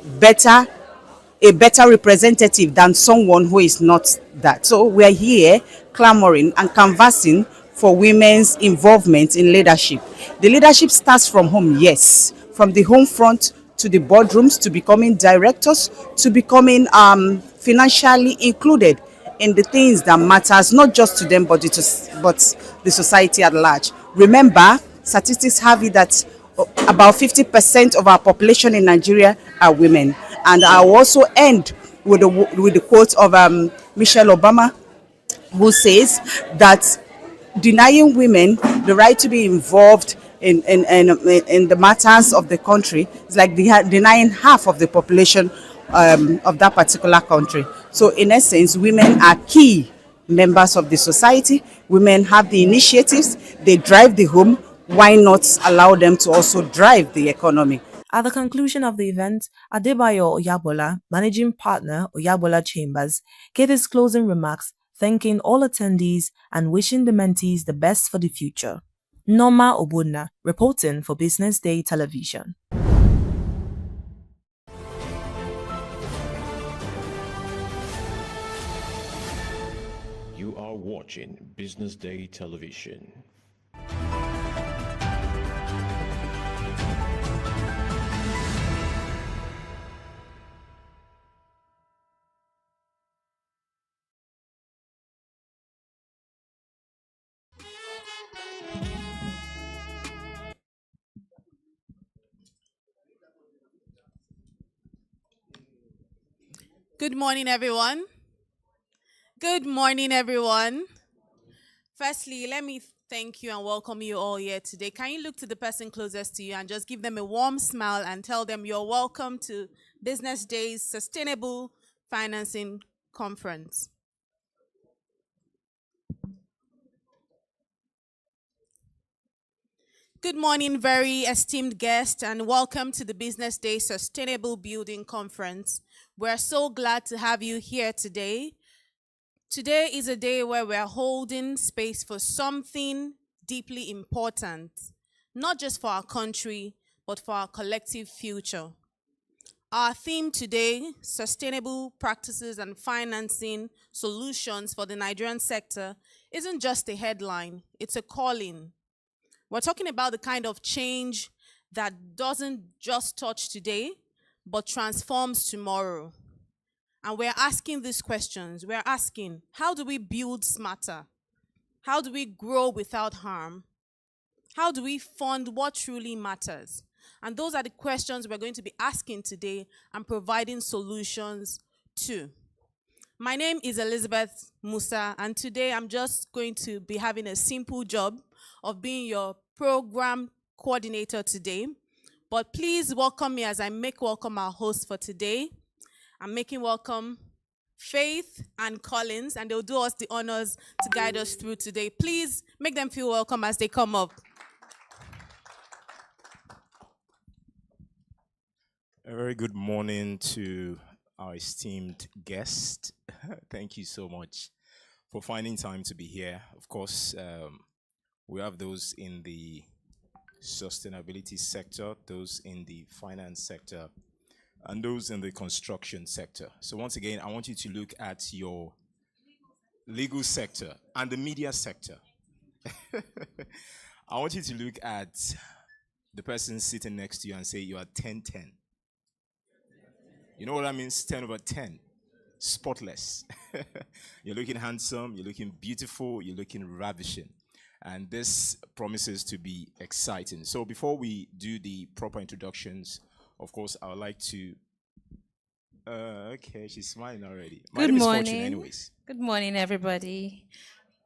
a better representative than someone who is not that. So we're here clamoring and canvassing for women's involvement in leadership. The leadership starts from home, yes, from the home front to the boardrooms, to becoming directors, to becoming financially included in the things that matters, not just to them, but the society at large. Remember, statistics have it that about 50% of our population in Nigeria are women. And I will also end with the quote of Michelle Obama, who says that denying women the right to be involved in the matters of the country is like denying half of the population of that particular country. So in essence, women are key members of the society. Women have the initiatives, they drive the home. Why not allow them to also drive the economy? At the conclusion of the event, Adebayo Oyabola, managing partner, Oyabola Chambers, gave his closing remarks, thanking all attendees and wishing the mentees the best for the future. Norma Obuna, reporting for Business Day Television. You are watching Business Day Television. Good morning, everyone. Good morning, everyone. Firstly, let me thank you and welcome you all here today. Can you look to the person closest to you and just give them a warm smile and tell them you're welcome to Business Day's Sustainable Financing Conference. Good morning, very esteemed guests, and welcome to the Business Day Sustainable Building Conference. We're so glad to have you here today. Today is a day where we're holding space for something deeply important, not just for our country, but for our collective future. Our theme today, Sustainable Practices and Financing Solutions for the Nigerian Sector, isn't just a headline, it's a calling. We're talking about the kind of change that doesn't just touch today, but transforms tomorrow. And we're asking these questions. We're asking, how do we build smarter? How do we grow without harm? How do we fund what truly matters? And those are the questions we're going to be asking today and providing solutions to. My name is Elizabeth Musa, and today I'm just going to be having a simple job of being your program coordinator today. But please welcome me as I make welcome our host for today. I'm making welcome Faith and Collins, and they'll do us the honors to guide us through today. Please make them feel welcome as they come up. A very good morning to our esteemed guest. Thank you so much for finding time to be here. Of course, we have those in the sustainability sector, those in the finance sector, and those in the construction sector. So once again, I want you to look at your legal sector and the media sector. I want you to look at the person sitting next to you and say you are 10-10. You know what that means? 10 over 10. Spotless. You're looking handsome, you're looking beautiful, you're looking ravishing. And this promises to be exciting. So before we do the proper introductions, of course, I would like to... okay, she's smiling already. My Good name is morning. Fortune anyways. Good morning, everybody.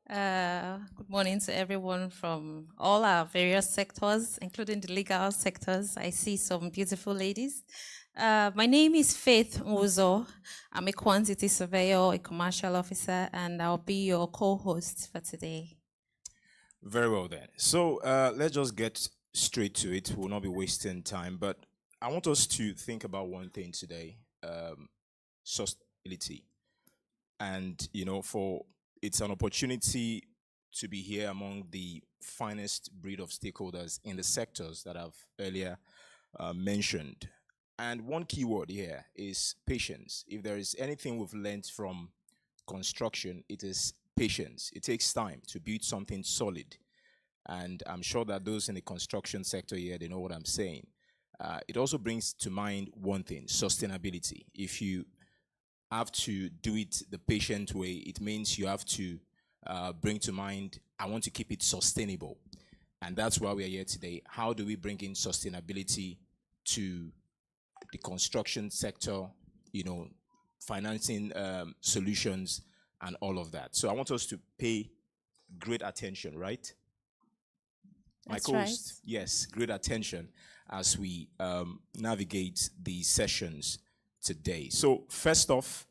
Good morning to everyone from all our various sectors, including the legal sectors. I see some beautiful ladies. My name is Faith Muzo. I'm a quantity surveyor, a commercial officer, and I'll be your co-host for today. Very well then. So let's just get straight to it. We'll not be wasting time, but I want us to think about one thing today, sustainability. And, you know, it's an opportunity to be here among the finest breed of stakeholders in the sectors that I've earlier mentioned. And one key word here is patience. If there is anything we've learned from construction, it is patience. It takes time to build something solid. And I'm sure that those in the construction sector here, they know what I'm saying. It also brings to mind one thing, sustainability. If you have to do it the patient way, it means you have to bring to mind, I want to keep it sustainable. And that's why we are here today. How do we bring in sustainability to the construction sector, you know, financing solutions and all of that. So I want us to pay great attention, right? That's My right. co-host, yes, great attention as we navigate the sessions today. So first off,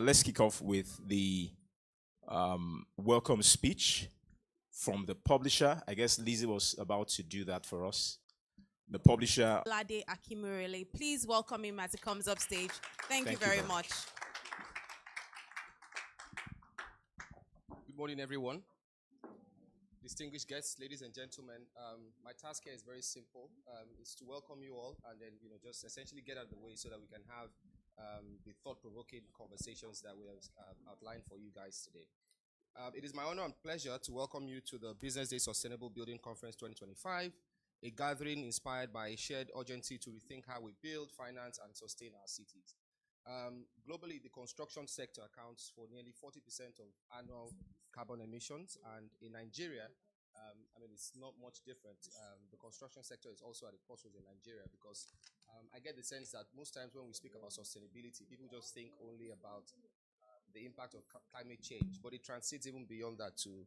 let's kick off with the welcome speech from the publisher. I guess Lizzie was about to do that for us. The publisher. Lade Akimurele. Please welcome him as he comes up stage. Thank you very much. Good morning, everyone. distinguished guests, ladies and gentlemen, my task here is very simple. It's to welcome you all and then, just essentially get out of the way so that we can have the thought-provoking conversations that we have outlined for you guys today. It is my honor and pleasure to welcome you to the Business Day Sustainable Building Conference 2025, a gathering inspired by a shared urgency to rethink how we build, finance, and sustain our cities. Globally, the construction sector accounts for nearly 40% of annual carbon emissions, and in Nigeria, it's not much different. The construction sector is also at a crossroads in Nigeria because I get the sense that most times when we speak about sustainability, people just think only about the impact of climate change, but it transcends even beyond that to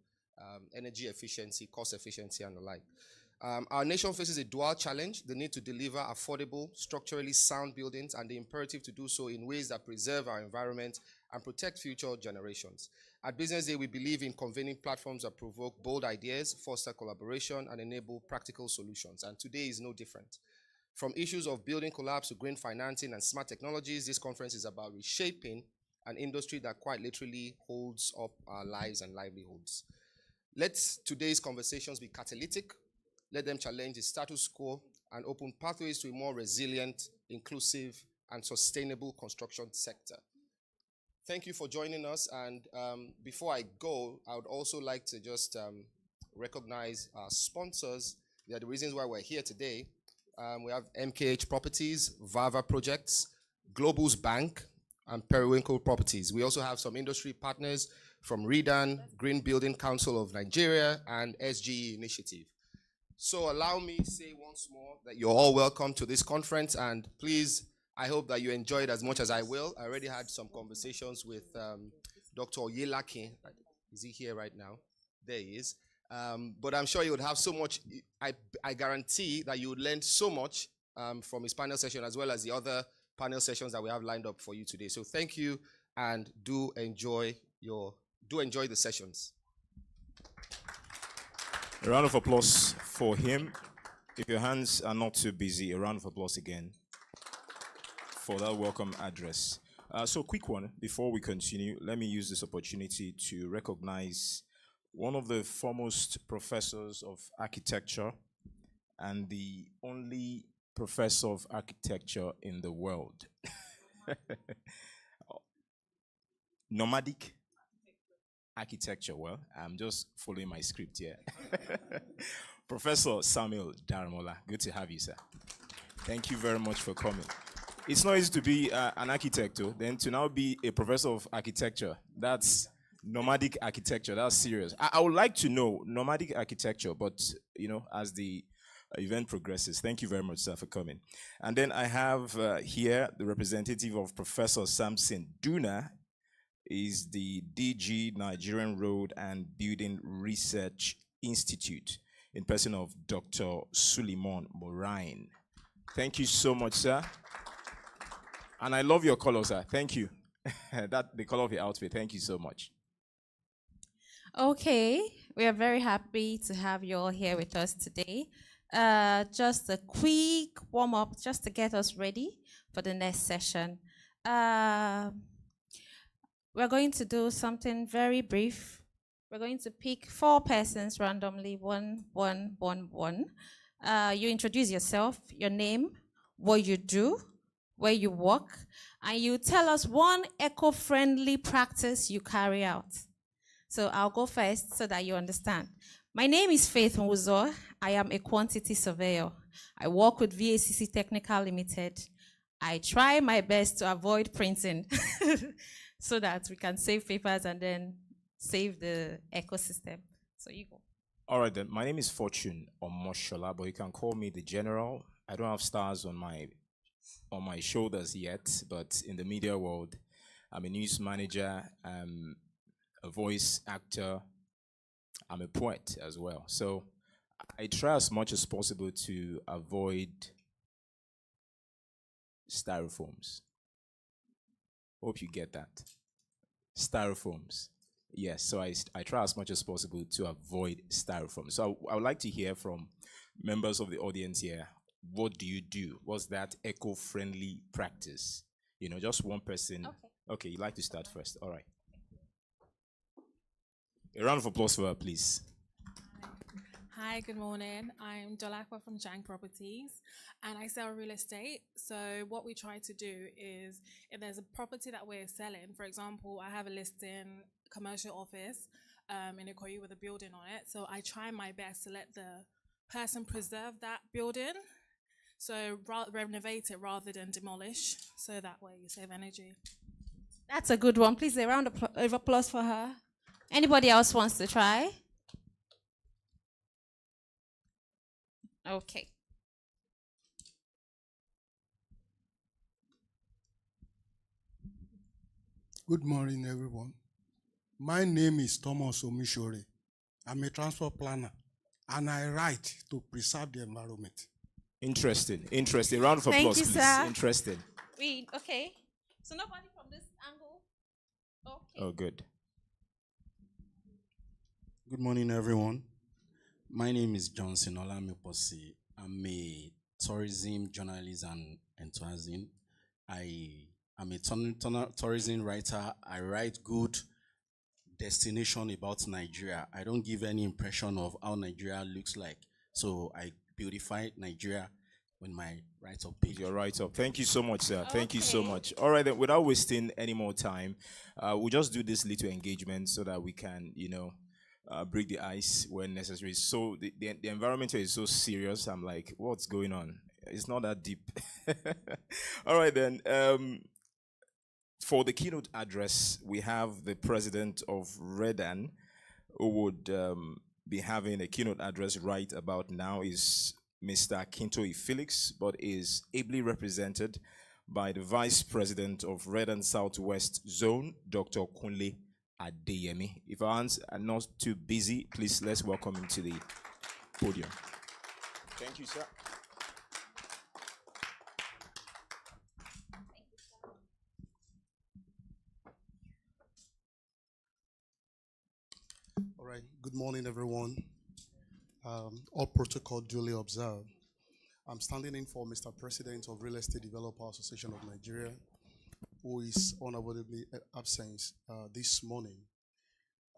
energy efficiency, cost efficiency, and the like. Our nation faces a dual challenge: the need to deliver affordable, structurally sound buildings, and the imperative to do so in ways that preserve our environment and protect future generations. At Business Day, we believe in convening platforms that provoke bold ideas, foster collaboration, and enable practical solutions. And today is no different. From issues of building collapse to green financing and smart technologies, this conference is about reshaping an industry that quite literally holds up our lives and livelihoods. Let today's conversations be catalytic. Let them challenge the status quo and open pathways to a more resilient, inclusive, and sustainable construction sector. Thank you for joining us. And before I go, I would also like to just recognize our sponsors. They are the reasons why we're here today. We have MKH Properties, Vava Projects, Global's Bank, and Periwinkle Properties. We also have some industry partners from REDAN, Green Building Council of Nigeria, and SGE Initiative. So allow me to say once more that you're all welcome to this conference, and please, I hope that you enjoy it as much as I will. I already had some conversations with Dr. Oyelake. Is he here right now? There he is. But I'm sure you would have so much. I guarantee that you would learn so much from his panel session as well as the other panel sessions that we have lined up for you today. So thank you, and do enjoy the sessions. A round of applause for him. If your hands are not too busy, a round of applause again for that welcome address. So quick one, before we continue, let me use this opportunity to recognize one of the foremost professors of architecture and the only professor of architecture in the world. Nomadic architecture. Well, I'm just following my script here. Professor Samuel Daramola, good to have you, sir. Thank you very much for coming. It's not easy to be an architect, then to now be a professor of architecture. That's nomadic architecture. That's serious. I would like to know nomadic architecture, but as the event progresses. Thank you very much, sir, for coming. And then I have here the representative of Professor Samson Duna. Is the DG Nigerian Road and Building Research Institute in person of Dr. Suleiman Morain. Thank you so much, sir. And I love your color, sir. Thank you. The color of your outfit. Thank you so much. Okay, we are very happy to have you all here with us today. Just a quick warm-up just to get us ready for the next session. We're going to do something very brief. We're going to pick 4 persons randomly, one. You introduce yourself, your name, what you do, where you work, and you tell us one eco-friendly practice you carry out. So I'll go first so that you understand. My name is Faith Nwuzo. I am a quantity surveyor. I work with VACC Technical Limited. I try my best to avoid printing so that we can save papers and then save the ecosystem. So you go. All right, then. My name is Fortune Omoshola, but you can call me the General. I don't have stars on my shoulders yet, but in the media world, I'm a news manager, I'm a voice actor, I'm a poet as well. So I try as much as possible to avoid styrofoams. Hope you get that. Styrofoams. Yes, so I try as much as possible to avoid styrofoam. So I would like to hear from members of the audience here. What do you do? What's that eco-friendly practice? Just one person. Okay, you'd like to start first. All right. A round of applause for her, please. Hi, good morning. I'm Dolakwa from Jang Properties and I sell real estate. So what we try to do is if there's a property that we're selling, for example, I have a listing commercial office in Ikoyi with a building on it. So I try my best to let the person preserve that building. So renovate it rather than demolish. So that way you save energy. That's a good one. Please, a round of applause for her. Anybody else wants to try? Okay. Good morning, everyone. My name is Thomas Omishore. I'm a transport planner, and I write to preserve the environment. Interesting. Round of applause, Thank you, please. sir. Interesting. Okay. So nobody from this angle? Okay. Oh, good. Good morning, everyone. My name is Johnson Olamiposi. I'm a tourism journalist and enthusiast. I am a tourism writer. I write good destination about Nigeria. I don't give any impression of how Nigeria looks like. So I beautify Nigeria when my write-up page. Your write-up. Thank you so much, sir. Thank you so much. All right, then, without wasting any more time, we'll just do this little engagement so that we can, break the ice when necessary. So the environment is so serious. I'm like, what's going on? It's not that deep. All right, then. For the keynote address, we have the president of Redan, who would be having a keynote address right about now, is Mr. Kintoi Felix, but is ably represented by the vice president of Redan Southwest Zone, Dr. Kunle Adeyemi. If our hands are not too busy, please let's welcome him to the podium. Thank you, sir. All right. Good morning, everyone. All protocol duly observed. I'm standing in for Mr. President of Real Estate Developer Association of Nigeria, who is unavoidably absent this morning.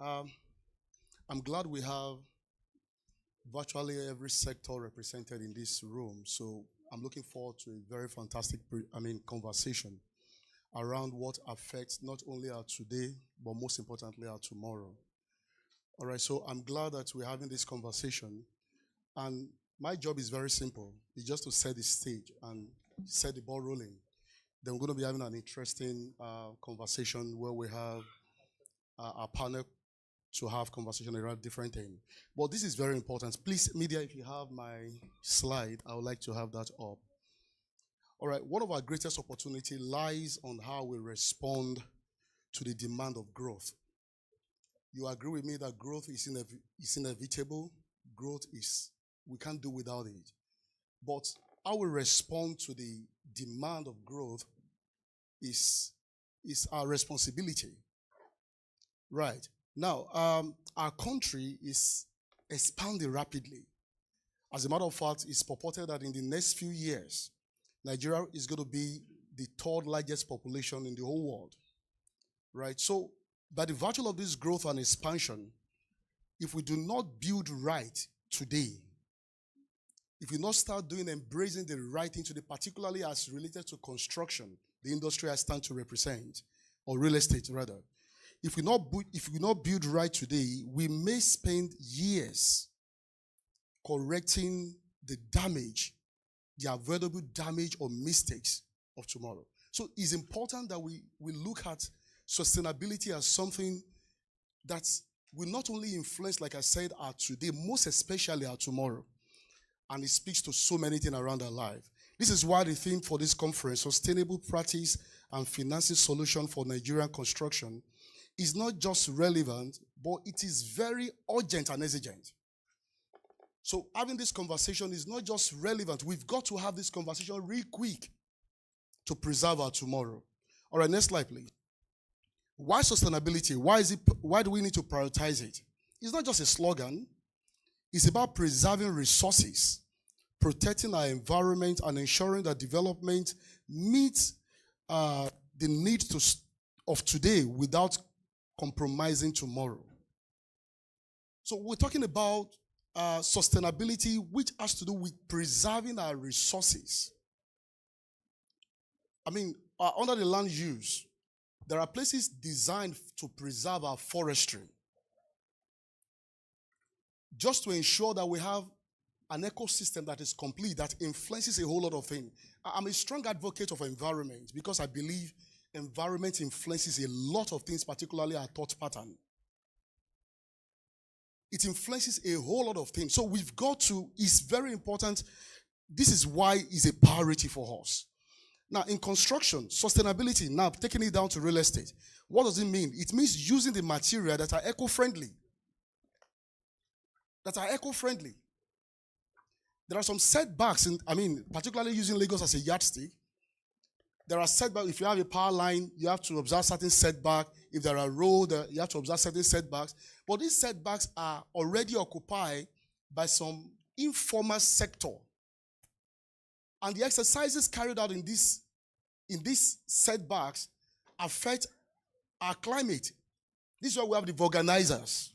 I'm glad we have virtually every sector represented in this room. So I'm looking forward to a very fantastic conversation around what affects not only our today, but most importantly our tomorrow. All right, so I'm glad that we're having this conversation. And my job is very simple. It's just to set the stage and set the ball rolling. Then we're going to be having an interesting conversation where we have our panel to have conversation around different things. But this is very important. Please, media, if you have my slide, I would like to have that up. All right, one of our greatest opportunity lies on how we respond to the demand of growth. You agree with me that growth is inevitable. Growth is, we can't do without it. But how we respond to the demand of growth is our responsibility. Right. Now, our country is expanding rapidly. As a matter of fact, it's purported that in the next few years, Nigeria is going to be the third largest population in the whole world. Right. So, by the virtue of this growth and expansion, if we do not build right today, if we not start doing embracing the right thing today, particularly as related to construction, the industry I stand to represent, or real estate rather, if we not build right today, we may spend years correcting the damage, the avoidable damage or mistakes of tomorrow. So it's important that we look at sustainability as something that will not only influence, like I said, our today, most especially our tomorrow. And it speaks to so many things around our life. This is why the theme for this conference, Sustainable Practice and Financing Solution for Nigerian Construction, is not just relevant, but it is very urgent and exigent. So having this conversation is not just relevant. We've got to have this conversation real quick to preserve our tomorrow. All right, next slide, please. Why sustainability? Why do we need to prioritize it? It's not just a slogan. It's about preserving resources, protecting our environment, and ensuring that development meets the needs of today without compromising tomorrow. So we're talking about sustainability, which has to do with preserving our resources. I mean, under the land use, there are places designed to preserve our forestry, just to ensure that we have an ecosystem that is complete, that influences a whole lot of things. I'm a strong advocate of environment because I believe environment influences a lot of things, particularly our thought pattern. It influences a whole lot of things. So we've got to, it's very important. This is why it's a priority for us. Now, in construction, sustainability, now taking it down to real estate, what does it mean? It means using the material that are eco-friendly. There are some setbacks, particularly using Lagos as a yardstick. There are setbacks. If you have a power line, you have to observe certain setbacks. If there are roads, you have to observe certain setbacks. But these setbacks are already occupied by some informal sector. And the exercises carried out in these setbacks affect our climate. This is why we have the vulcanizers.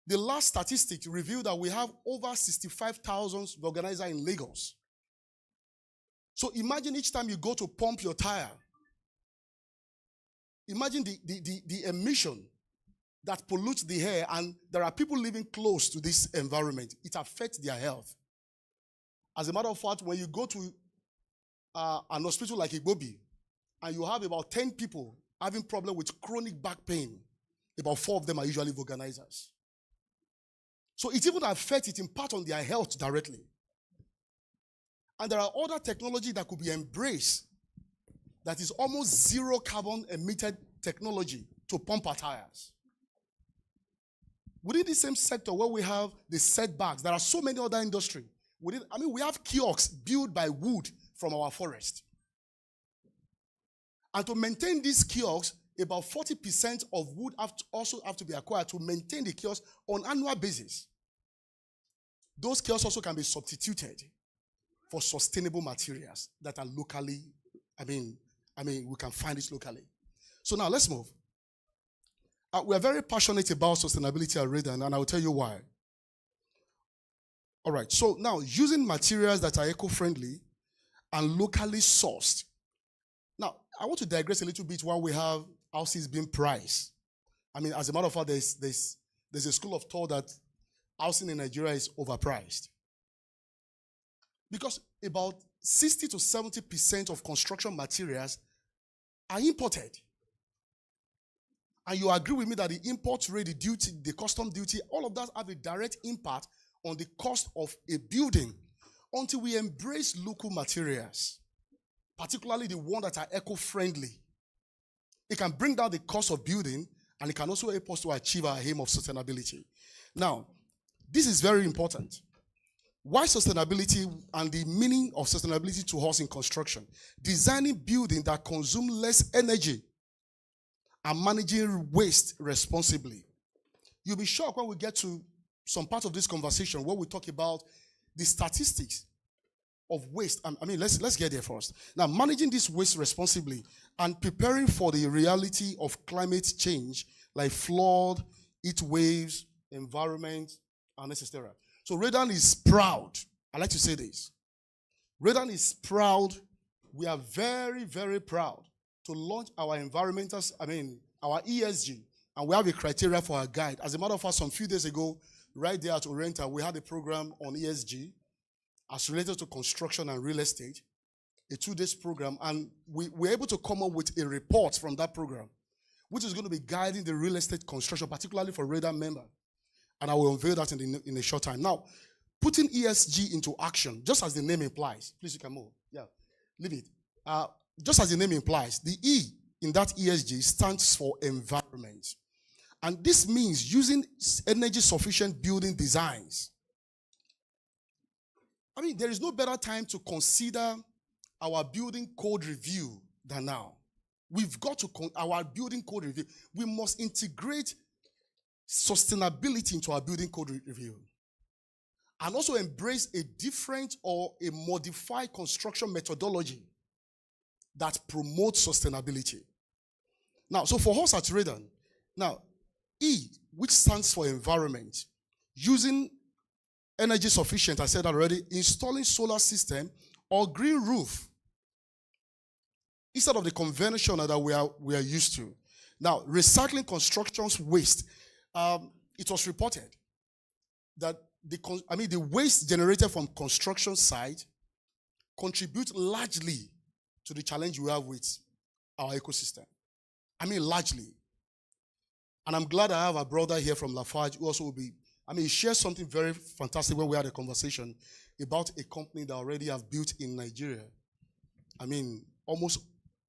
The last statistics revealed that we have over 65,000 vulcanizers in Lagos. So imagine each time you go to pump your tire, imagine the emission that pollutes the air, and there are people living close to this environment. It affects their health. As a matter of fact, when you go to an hospital like Igbobi, and you have about 10 people having problem with chronic back pain, about 4 of them are usually vulcanizers. So it even affects, it impacts on their health directly. And there are other technology that could be embraced that is almost zero carbon emitted technology to pump our tires. Within the same sector where we have the setbacks, there are so many other industries. We have kiosks built by wood from our forest. And to maintain these kiosks, about 40% of wood also have to be acquired to maintain the kiosk on an annual basis. Those kiosks also can be substituted for sustainable materials that are locally, we can find this locally. So now let's move. We are very passionate about sustainability at Radan, and I will tell you why. All right, so now using materials that are eco-friendly and locally sourced. Now, I want to digress a little bit while we have houses being priced. As a matter of fact, there's a school of thought that housing in Nigeria is overpriced. Because about 60 to 70% of construction materials are imported. And you agree with me that the import rate, the duty, the custom duty, all of that have a direct impact on the cost of a building until we embrace local materials, particularly the ones that are eco-friendly. It can bring down the cost of building, and it can also help us to achieve our aim of sustainability. Now, this is very important. Why sustainability and the meaning of sustainability to us in construction? Designing buildings that consume less energy and managing waste responsibly. You'll be shocked when we get to some part of this conversation where we talk about the statistics of waste. Let's get there first. Now, managing this waste responsibly and preparing for the reality of climate change like flood, heat waves, environment, and etc. So Radan is proud. I like to say this. Radan is proud. We are very, very proud to launch our environmental, our ESG, and we have a criteria for our guide. As a matter of fact, some few days ago, right there at Oriental, we had a program on ESG as related to construction and real estate, a 2-day program, and we were able to come up with a report from that program, which is going to be guiding the real estate construction, particularly for Radan members. And I will unveil that in a short time. Now, putting ESG into action, just as the name implies. Please, you can move. Yeah, leave it. Just as the name implies, the E in that ESG stands for environment. And this means using energy-sufficient building designs. There is no better time to consider our building code review than now. We've got to, our building code review, we must integrate sustainability into our building code review. And also embrace a different or a modified construction methodology that promotes sustainability. Now, so for us at Radan, now, E, which stands for environment, using energy sufficient, I said that already, installing solar system or green roof instead of the conventional that we are used to. Now, recycling construction's waste. It was reported that the waste generated from construction site contribute largely to the challenge we have with our ecosystem. Largely. And I'm glad I have a brother here from Lafarge who also will be, he shared something very fantastic when we had a conversation about a company that already have built in Nigeria. Almost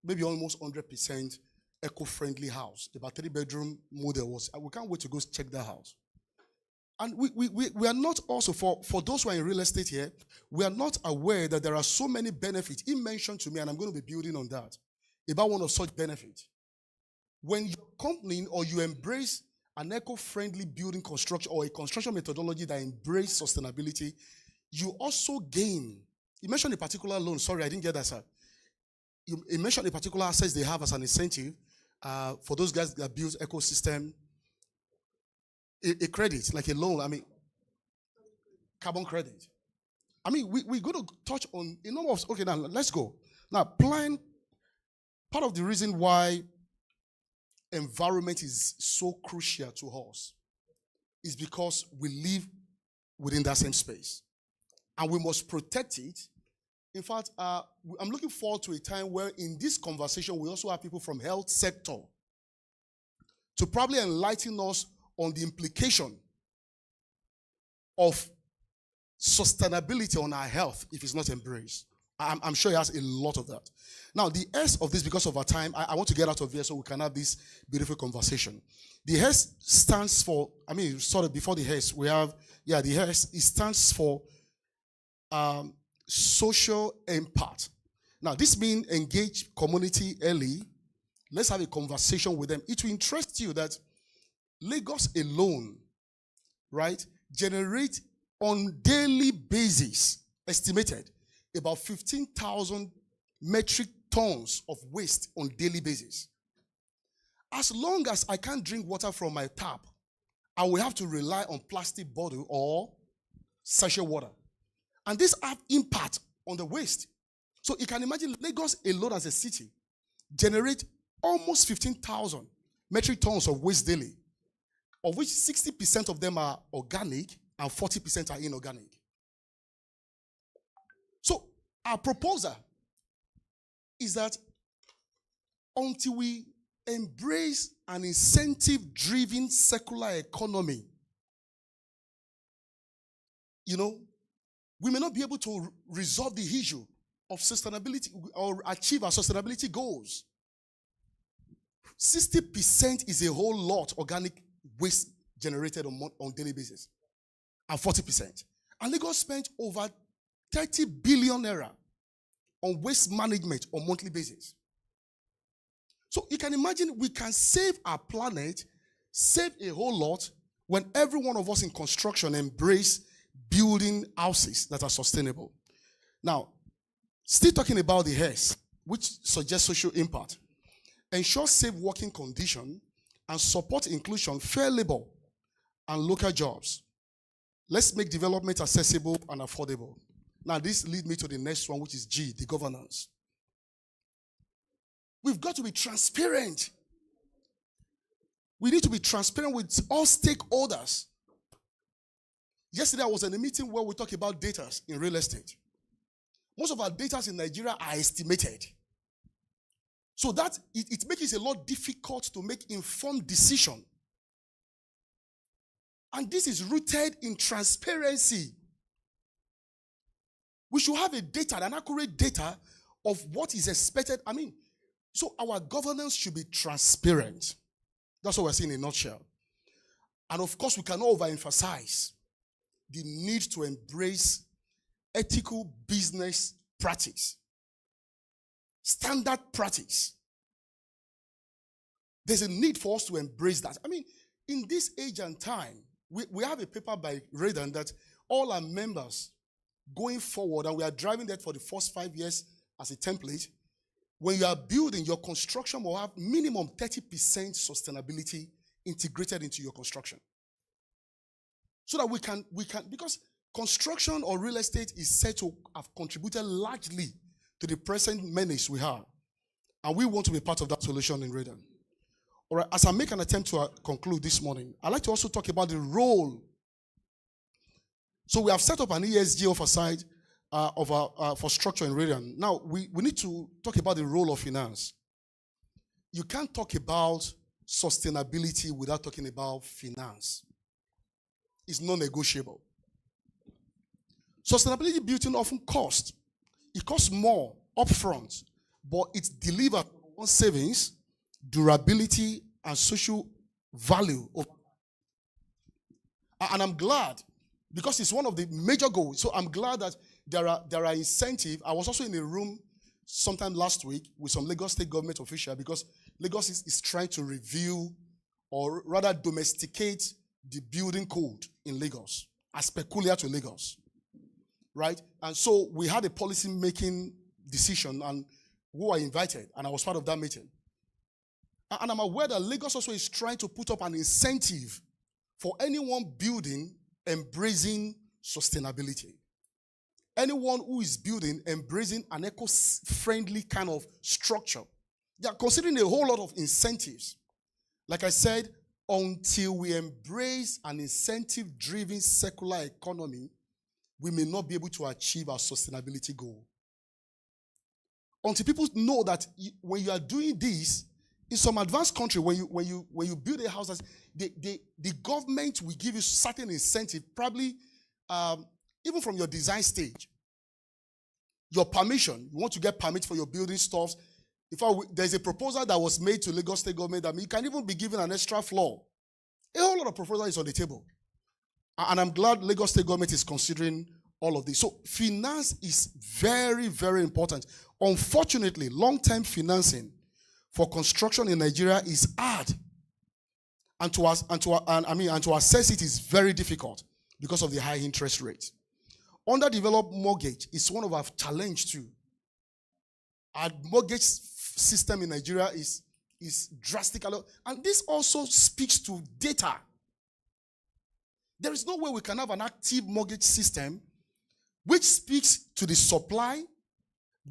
100% eco-friendly house. About 3-bedroom model was. We can't wait to go check that house. And we are not also, for those who are in real estate here, we are not aware that there are so many benefits. He mentioned to me, and I'm going to be building on that, about one of such benefits. When your company or you embrace an eco-friendly building construction or a construction methodology that embraces sustainability, you also gain. You mentioned a particular loan. Sorry, I didn't get that, sir. You mentioned a particular assets they have as an incentive for those guys that build ecosystem. A credit, like a loan, carbon credit. We're going to touch on a number of, okay, now let's go. Now, part of the reason why environment is so crucial to us is because we live within that same space. And we must protect it. In fact, I'm looking forward to a time where in this conversation, we also have people from health sector to probably enlighten us on the implication of sustainability on our health if it's not embraced. I'm sure he has a lot of that. Now, the S of this, because of our time, I want to get out of here so we can have this beautiful conversation. The S stands for, before the S, we have, the S, it stands for social impact. Now, this means engage community early. Let's have a conversation with them. It will interest you that Lagos alone, right, generate on daily basis, estimated, about 15,000 metric tons of waste on daily basis. As long as I can't drink water from my tap, I will have to rely on plastic bottle or sachet water. And this have impact on the waste. So you can imagine Lagos alone as a city generate almost 15,000 metric tons of waste daily, of which 60% of them are organic and 40% are inorganic. So our proposal is that until we embrace an incentive-driven circular economy, we may not be able to resolve the issue of sustainability or achieve our sustainability goals. 60% is a whole lot organic waste generated on daily basis, and 40%. And Lagos spent over 30 billion naira on waste management on monthly basis. So you can imagine we can save our planet, save a whole lot when every one of us in construction embrace building houses that are sustainable. Now, still talking about the HES, which suggests social impact, ensure safe working condition and support inclusion, fair labor, and local jobs. Let's make development accessible and affordable. Now, this leads me to the next one, which is G, the governance. We've got to be transparent. We need to be transparent with all stakeholders. Yesterday, I was in a meeting where we talked about data in real estate. Most of our data in Nigeria are estimated. So that it makes it a lot difficult to make informed decision. And this is rooted in transparency. We should have an accurate data of what is expected. So our governance should be transparent. That's what we're seeing in a nutshell. And of course, we cannot overemphasize the need to embrace ethical business practice, standard practice. There's a need for us to embrace that. In this age and time, we have a paper by Radan that all our members going forward, and we are driving that for the first 5 years as a template, when you are building, your construction will have minimum 30% sustainability integrated into your construction. so that we can, because construction or real estate is said to have contributed largely to the present menace we have. And we want to be part of that solution in Redan. All right, as I make an attempt to conclude this morning, I'd like to also talk about the role. So we have set up an ESG oversight for structure in Redan. Now, we need to talk about the role of finance. You can't talk about sustainability without talking about finance. It's non-negotiable. Sustainability building often costs. It costs more upfront, but it delivers on savings, durability, and social value. And I'm glad, because it's one of the major goals. So I'm glad that there are incentives. I was also in a room sometime last week with some Lagos State government officials, because Lagos is trying to review, or rather domesticate, the building code in Lagos as peculiar to Lagos, right? And so we had a policy-making decision, and we were invited, and I was part of that meeting. And I'm aware that Lagos also is trying to put up an incentive for anyone building embracing sustainability. Anyone who is building embracing an eco-friendly kind of structure. They are considering a whole lot of incentives. Like I said, until we embrace an incentive-driven circular economy, we may not be able to achieve our sustainability goal. Until people know that when you are doing this, in some advanced country, when you build a house, the government will give you certain incentive, probably even from your design stage. Your permission, you want to get permit for your building stuff. In fact, there's a proposal that was made to Lagos State government that you can even be given an extra floor. A whole lot of proposal is on the table. And I'm glad Lagos State government is considering all of this. So finance is very, very important. Unfortunately, long-term financing for construction in Nigeria is hard. And to assess it is very difficult because of the high interest rate. Underdeveloped mortgage is one of our challenges too. Our mortgage system in Nigeria is drastically, and this also speaks to data. There is no way we can have an active mortgage system which speaks to the supply,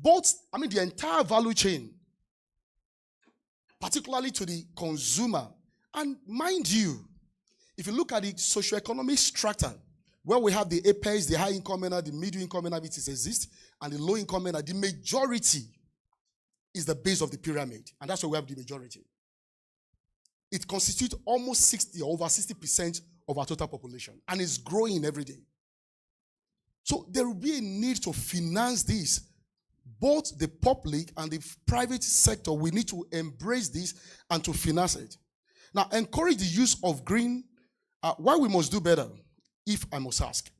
the entire value chain, particularly to the consumer. And mind you, if you look at the socioeconomic strata, where we have the apex, the high income earner, the middle income earner, which exists, and the low income earner, the majority is the base of the pyramid. And that's where we have the majority. It constitutes almost 60 or over 60% of our total population. And it's growing every day. So there will be a need to finance this. Both the public and the private sector, we need to embrace this and to finance it. Now, encourage the use of green. Why we must do better, if I must ask.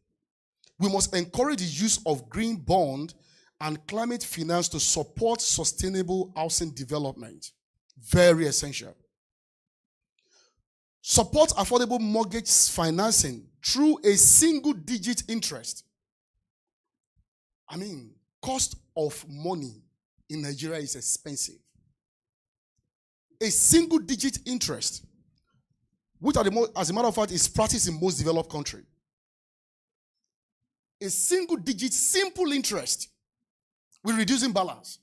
We must encourage the use of green bond and climate finance to support sustainable housing development. Very essential. Support affordable mortgage financing through a single-digit interest. Cost of money in Nigeria is expensive. A single-digit interest, which as a matter of fact is practiced in most developed countries. A single-digit simple interest with reducing balance.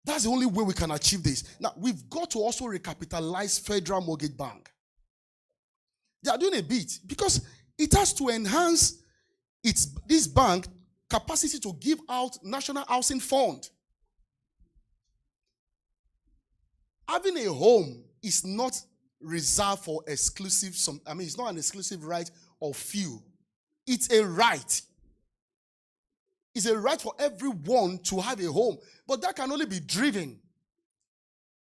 That's the only way we can achieve this. Now, we've got to also recapitalize Federal Mortgage Bank. They are doing a bit because it has to enhance this bank capacity to give out National Housing Fund. Having a home is not reserved for exclusive, it's not an exclusive right of few. It's a right. It's a right for everyone to have a home. But that can only be driven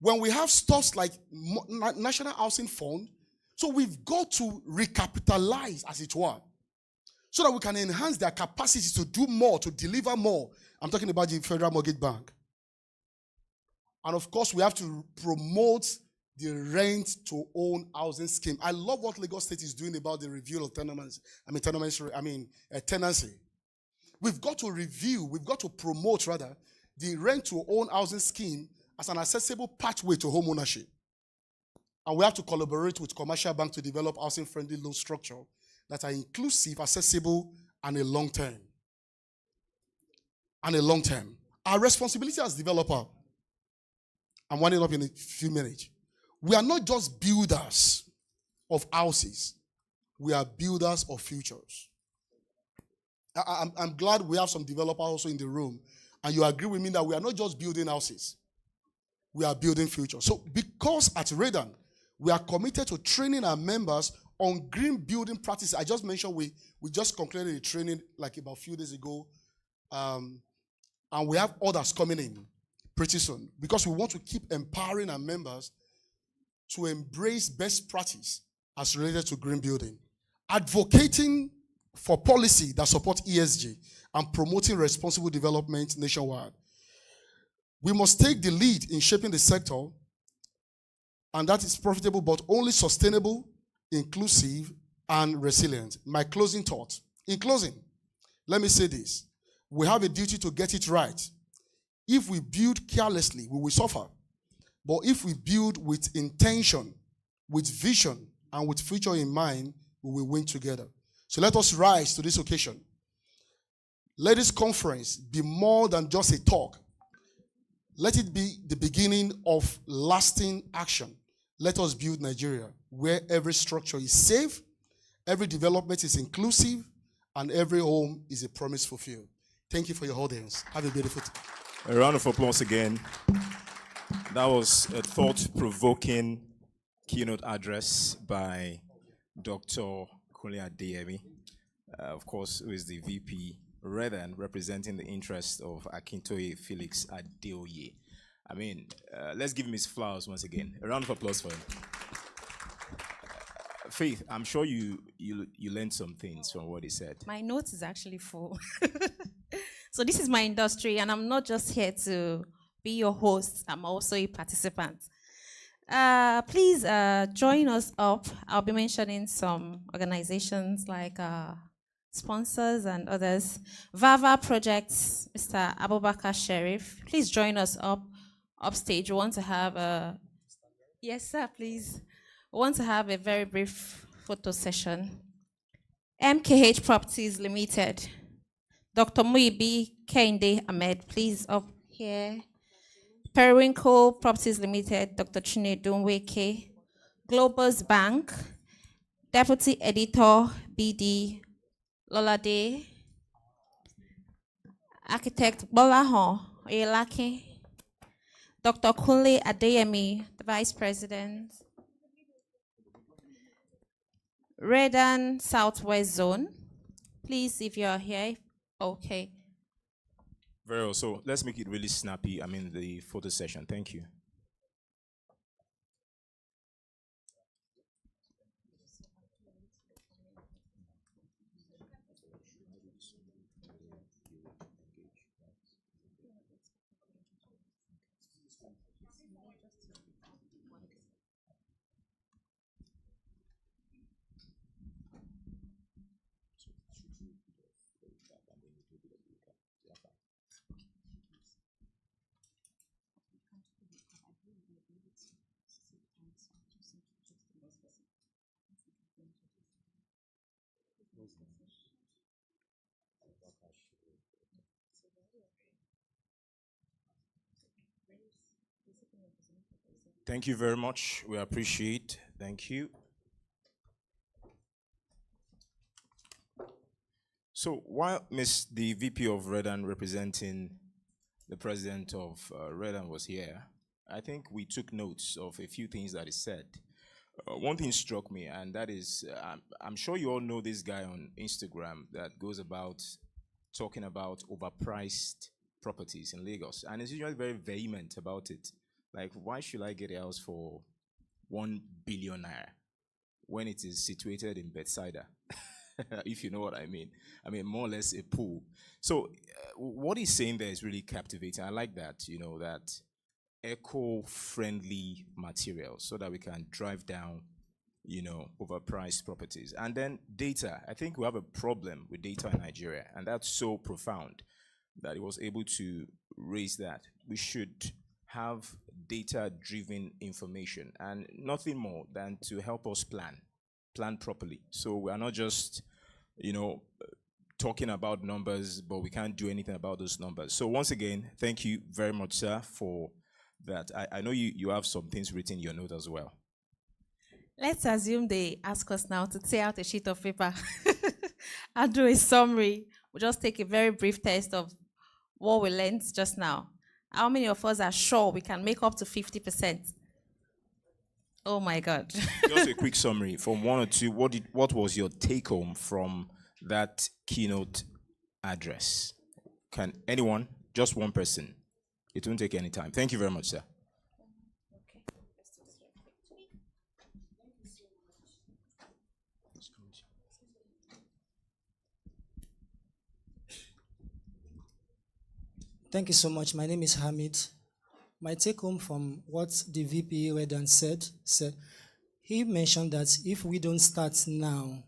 when we have stuff like National Housing Fund. So we've got to recapitalize, as it were, so that we can enhance their capacity to do more, to deliver more. I'm talking about the Federal Mortgage Bank. And of course, we have to promote the rent-to-own housing scheme. I love what Lagos State is doing about the review of tenancy. We've got to review, we've got to promote, rather, the rent-to-own housing scheme as an accessible pathway to home ownership. And we have to collaborate with commercial banks to develop housing-friendly loan structure that are inclusive, accessible, and a long term. Our responsibility as developer, I'm winding up in a few minutes. We are not just builders of houses. We are builders of futures. I'm glad we have some developers also in the room, and you agree with me that we are not just building houses. We are building futures. So because at Redan, we are committed to training our members on green building practices. I just mentioned we just concluded a training like about a few days ago, and we have others coming in pretty soon because we want to keep empowering our members to embrace best practice as related to green building, advocating for policy that support ESG and promoting responsible development nationwide. We must take the lead in shaping the sector, and that is profitable but only sustainable, inclusive, and resilient. My closing thought. In closing, let me say this. We have a duty to get it right. If we build carelessly, we will suffer. But if we build with intention, with vision, and with future in mind, we will win together. So let us rise to this occasion. Let this conference be more than just a talk. Let it be the beginning of lasting action. Let us build Nigeria where every structure is safe, every development is inclusive, and every home is a promise fulfilled. Thank you for your audience. Have a beautiful day. A round of applause again. That was a thought-provoking keynote address by Dr. Kunle Adeyemi, of course, who is the VP, Redan, representing the interest of Akintoye Felix Adeoye. I mean, let's give him his flowers once again. A round of applause for him. Faith, I'm sure you learned some things from what he said. My notes is actually full. So this is my industry, and I'm not just here to be your host. I'm also a participant. Please join us up. I'll be mentioning some organizations like sponsors and others. VAVA Projects, Mr. Abubakar Sheriff. Please join us upstage. We want to have a... Yes, sir, please. We want to have a very brief photo session. MKH Properties Limited. Dr. Muibi Kende Ahmed, please up here. Periwinkle Properties Limited, Dr. Chinedu Nweke. Globus Bank, Deputy Editor, BD Lolade. Architect Bolahon Oyelake. Dr. Kunle Adeyemi, the Vice President. Redan Southwest Zone. Please, if you're here, okay. Very well. So let's make it really snappy. I mean, the photo session. Thank you. Thank you very much. We appreciate. Thank you. So while the VP of Redan representing the president of Redan was here, I think we took notes of a few things that he said. One thing struck me, and that is, I'm sure you all know this guy on Instagram that goes about talking about overpriced properties in Lagos, and is usually very vehement about it. Like, why should I get a house for 1 billion naira when it is situated in Bethsaida? If you know what I mean. I mean, more or less a pool. So what he's saying there is really captivating. I like that, you know, that eco-friendly materials so that we can drive down, you know, overpriced properties. And then data. I think we have a problem with data in Nigeria, and that's so profound that he was able to raise that. We should have data-driven information, and nothing more than to help us plan properly. So we are not just, talking about numbers, but we can't do anything about those numbers. So once again, thank you very much, sir, for that. I know you have some things written in your note as well. Let's assume they ask us now to tear out a sheet of paper and do a summary. We'll just take a very brief test of what we learned just now. How many of us are sure we can make up to 50%? Oh my God. Just a quick summary from 1 or 2. What was your take home from that keynote address? Can anyone? Just one person. It won't take any time. Thank you very much, sir. Thank you so much. My name is Hamid. My take home from what the VP read and said, he mentioned that if we don't start now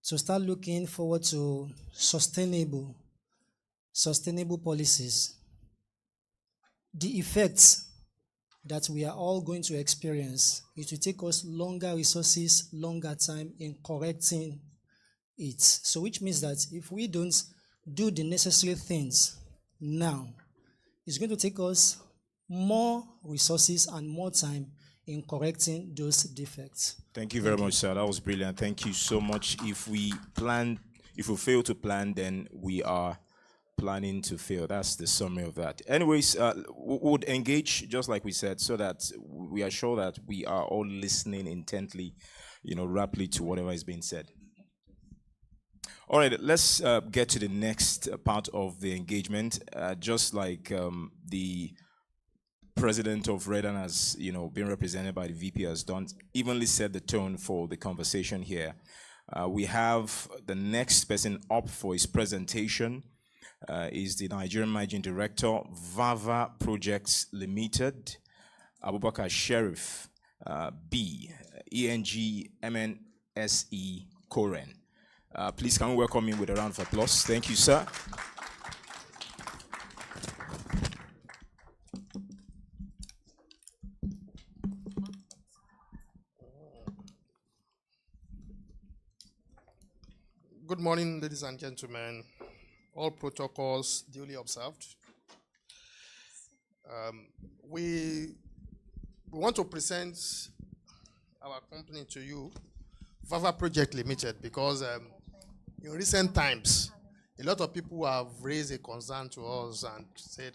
to start looking forward to sustainable policies, the effects that we are all going to experience, it will take us longer resources, longer time in correcting it. So which means that if we don't do the necessary things now, it's going to take us more resources and more time in correcting those defects. Thank you very much, sir. That was brilliant. Thank you so much. If we fail to plan, then we are planning to fail. That's the summary of that. Anyways, we would engage, just like we said, so that we are sure that we are all listening intently, rapidly to whatever is being said. All right, let's get to the next part of the engagement. Just like the president of Redan has, been represented by the VP has done, evenly set the tone for the conversation here. We have the next person up for his presentation is the Nigerian Managing Director, Vava Projects Limited, Abubakar Sheriff, B, ENG MNSE Koren. Please can we welcome him with a round of applause. Thank you, sir. Good morning, ladies and gentlemen. All protocols duly observed. We want to present our company to you, Vava Project Limited, because in recent times, a lot of people have raised a concern to us and said,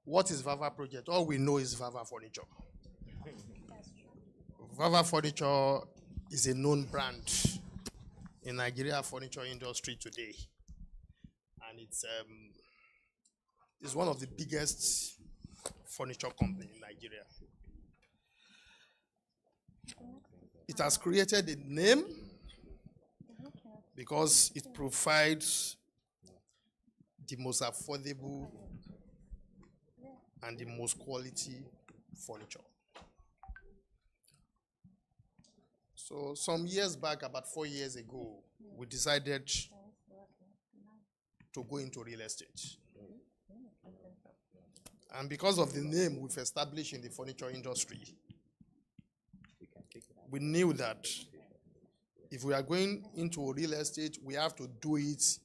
what is Vava Project? All we know is Vava Furniture. Vava Furniture is a known brand in Nigeria furniture industry today. And it's one of the biggest furniture companies in Nigeria. It has created a name because it provides the most affordable and the most quality furniture. So some years back, about 4 years ago, we decided to go into real estate. And because of the name we've established in the furniture industry, we knew that if we are going into real estate, we have to do it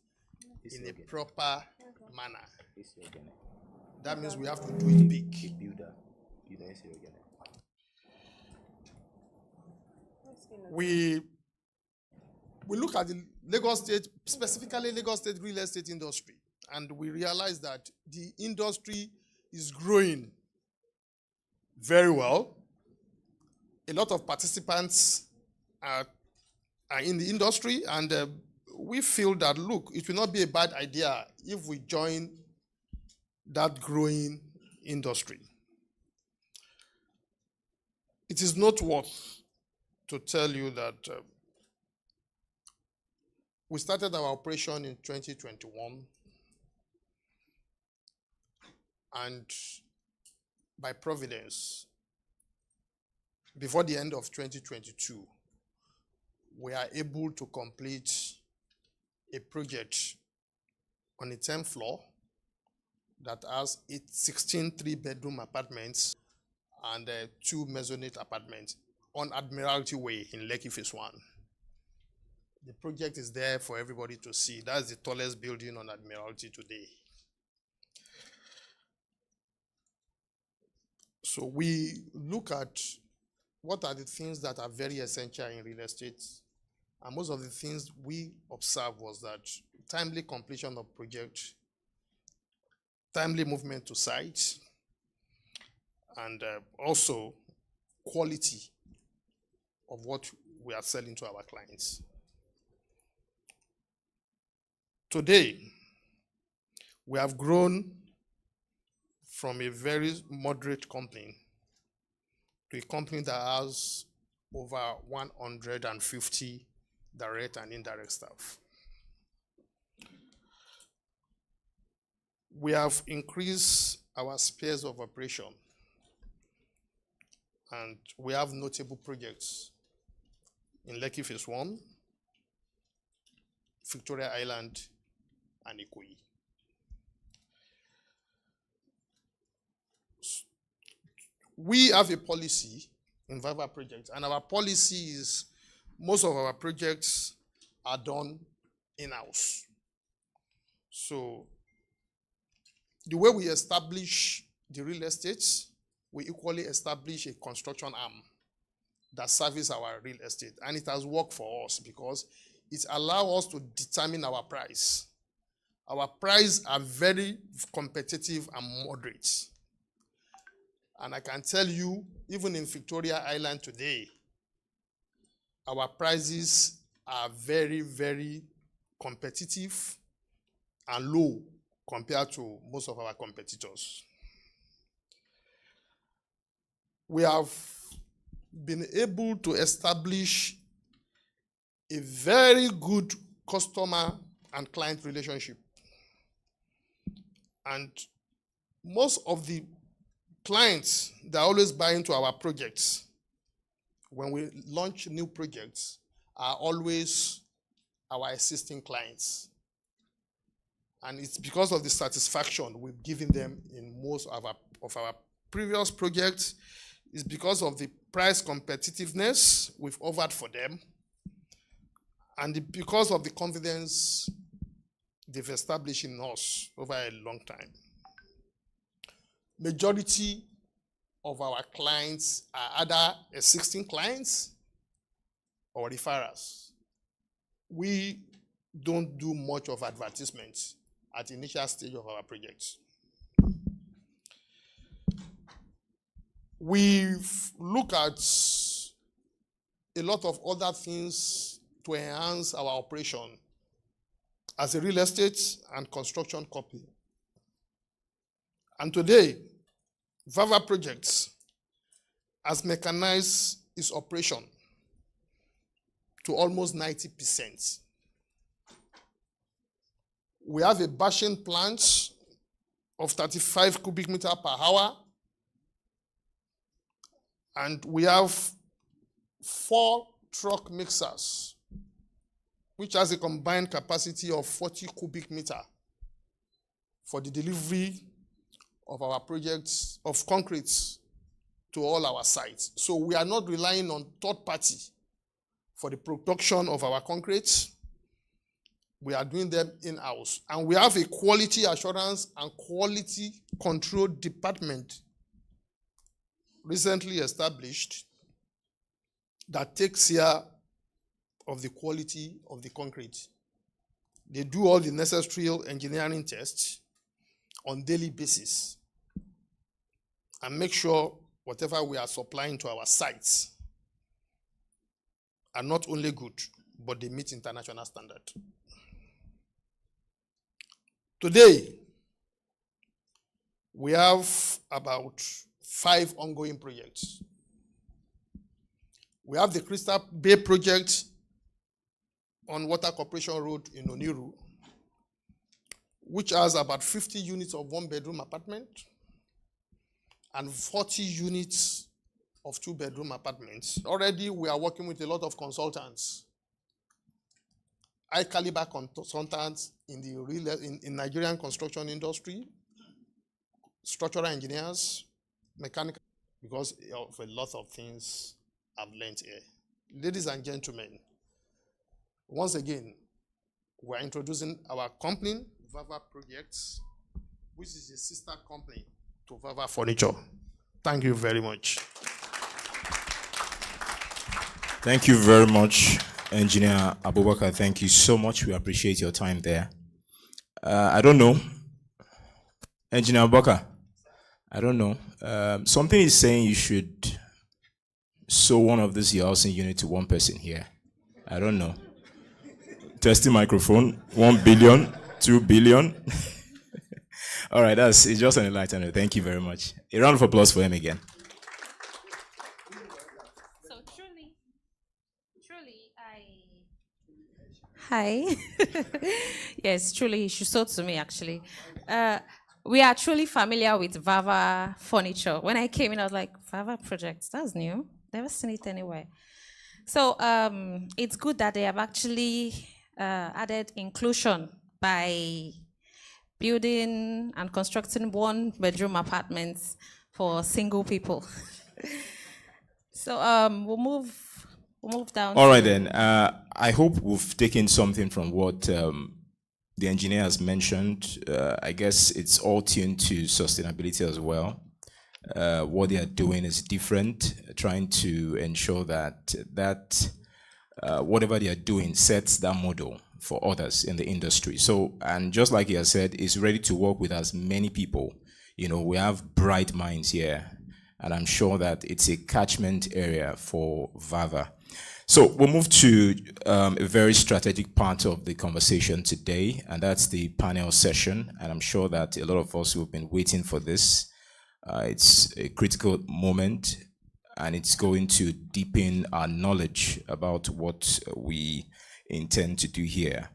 in a proper manner. That means we have to do it big. We look at the Lagos State, specifically Lagos State real estate industry, and we realize that the industry is growing very well. A lot of participants are in the industry, and we feel that, look, it will not be a bad idea if we join that growing industry. It is not worth to tell you that we started our operation in 2021, and by providence, before the end of 2022, we are able to complete a project on the 10th floor that has 16 three-bedroom apartments and 2 maisonette apartments on Admiralty Way in Lekki Phase 1. The project is there for everybody to see. That's the tallest building on Admiralty today. So we look at what are the things that are very essential in real estate. And most of the things we observed was that timely completion of project, timely movement to site, and also quality of what we are selling to our clients. Today, we have grown from a very moderate company to a company that has over 150 direct and indirect staff. We have increased our spheres of operation, and we have notable projects in Lekki Phase 1, Victoria Island, and Ikoyi. We have a policy in Viva projects, and our policy is most of our projects are done in-house. So the way we establish the real estate, we equally establish a construction arm that services our real estate. And it has worked for us because it allows us to determine our price. Our prices are very competitive and moderate. And I can tell you, even in Victoria Island today, our prices are very, very competitive and low compared to most of our competitors. We have been able to establish a very good customer and client relationship. And most of the clients that always buy into our projects, when we launch new projects, are always our existing clients. And it's because of the satisfaction we've given them in most of our previous projects. It's because of the price competitiveness we've offered for them, and because of the confidence they've established in us over a long time. Majority of our clients are either existing clients or referrals. We don't do much of advertisements at the initial stage of our projects. We've looked at a lot of other things to enhance our operation as a real estate and construction company. And today, Viva Projects has mechanized its operation to almost 90%. We have a bashing plant of 35 cubic meters per hour, and we have 4 truck mixers, which has a combined capacity of 40 cubic meters for the delivery of our projects of concrete to all our sites. So we are not relying on third party for the production of our concrete. We are doing them in-house. And we have a quality assurance and quality control department recently established that takes care of the quality of the concrete. They do all the necessary engineering tests on daily basis and make sure whatever we are supplying to our sites are not only good, but they meet international standard. Today, we have about 5 ongoing projects. We have the Crystal Bay project on Water Corporation Road in Oniru, which has about 50 units of 1-bedroom apartment and 40 units of 2-bedroom apartments. Already, we are working with a lot of consultants, high caliber consultants in the Nigerian construction industry, structural engineers, mechanical, because of a lot of things I've learned here. Ladies and gentlemen, once again, we're introducing our company, Vava Projects, which is a sister company to Vava Furniture. Thank you very much. Thank you very much, Engineer Abubakar. Thank you so much. We appreciate your time there. I don't know. Engineer Abubakar, I don't know. Something is saying you should sew one of this your housing unit to one person here. I don't know. Testing microphone, 1 billion, 2 billion. All right, it's just an enlightenment. Thank you very much. A round of applause for him again. So truly, Hi. Yes, truly, you should sew to me, actually. We are truly familiar with Vava Furniture. When I came in, I was like, Vava Projects, that's new. Never seen it anywhere. So it's good that they have actually added inclusion by building and constructing one-bedroom apartments for single people. So we'll move down. All right then. I hope we've taken something from what the engineer has mentioned. I guess it's all tuned to sustainability as well. What they are doing is different, trying to ensure that whatever they are doing sets that model for others in the industry. So, and just like he has said, is ready to work with as many people. You know, we have bright minds here, and I'm sure that it's a catchment area for Vava. So we'll move to a very strategic part of the conversation today, and that's the panel session. And I'm sure that a lot of us who have been waiting for this, it's a critical moment, and it's going to deepen our knowledge about what we intend to do here.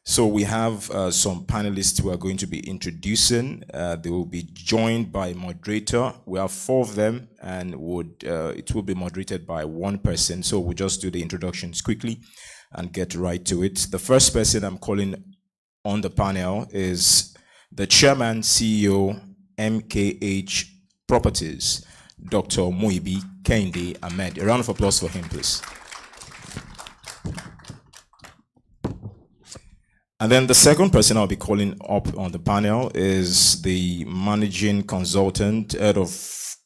So we have some panelists who are going to be introducing. They will be joined by a moderator. We have 4 of them, and it will be moderated by one person. So we'll just do the introductions quickly and get right to it. The first person I'm calling on the panel is the Chairman, CEO, MKH Properties, Dr. Muibi Kehinde Ahmed. A round of applause for him, please. And then the second person I'll be calling up on the panel is the managing consultant, head of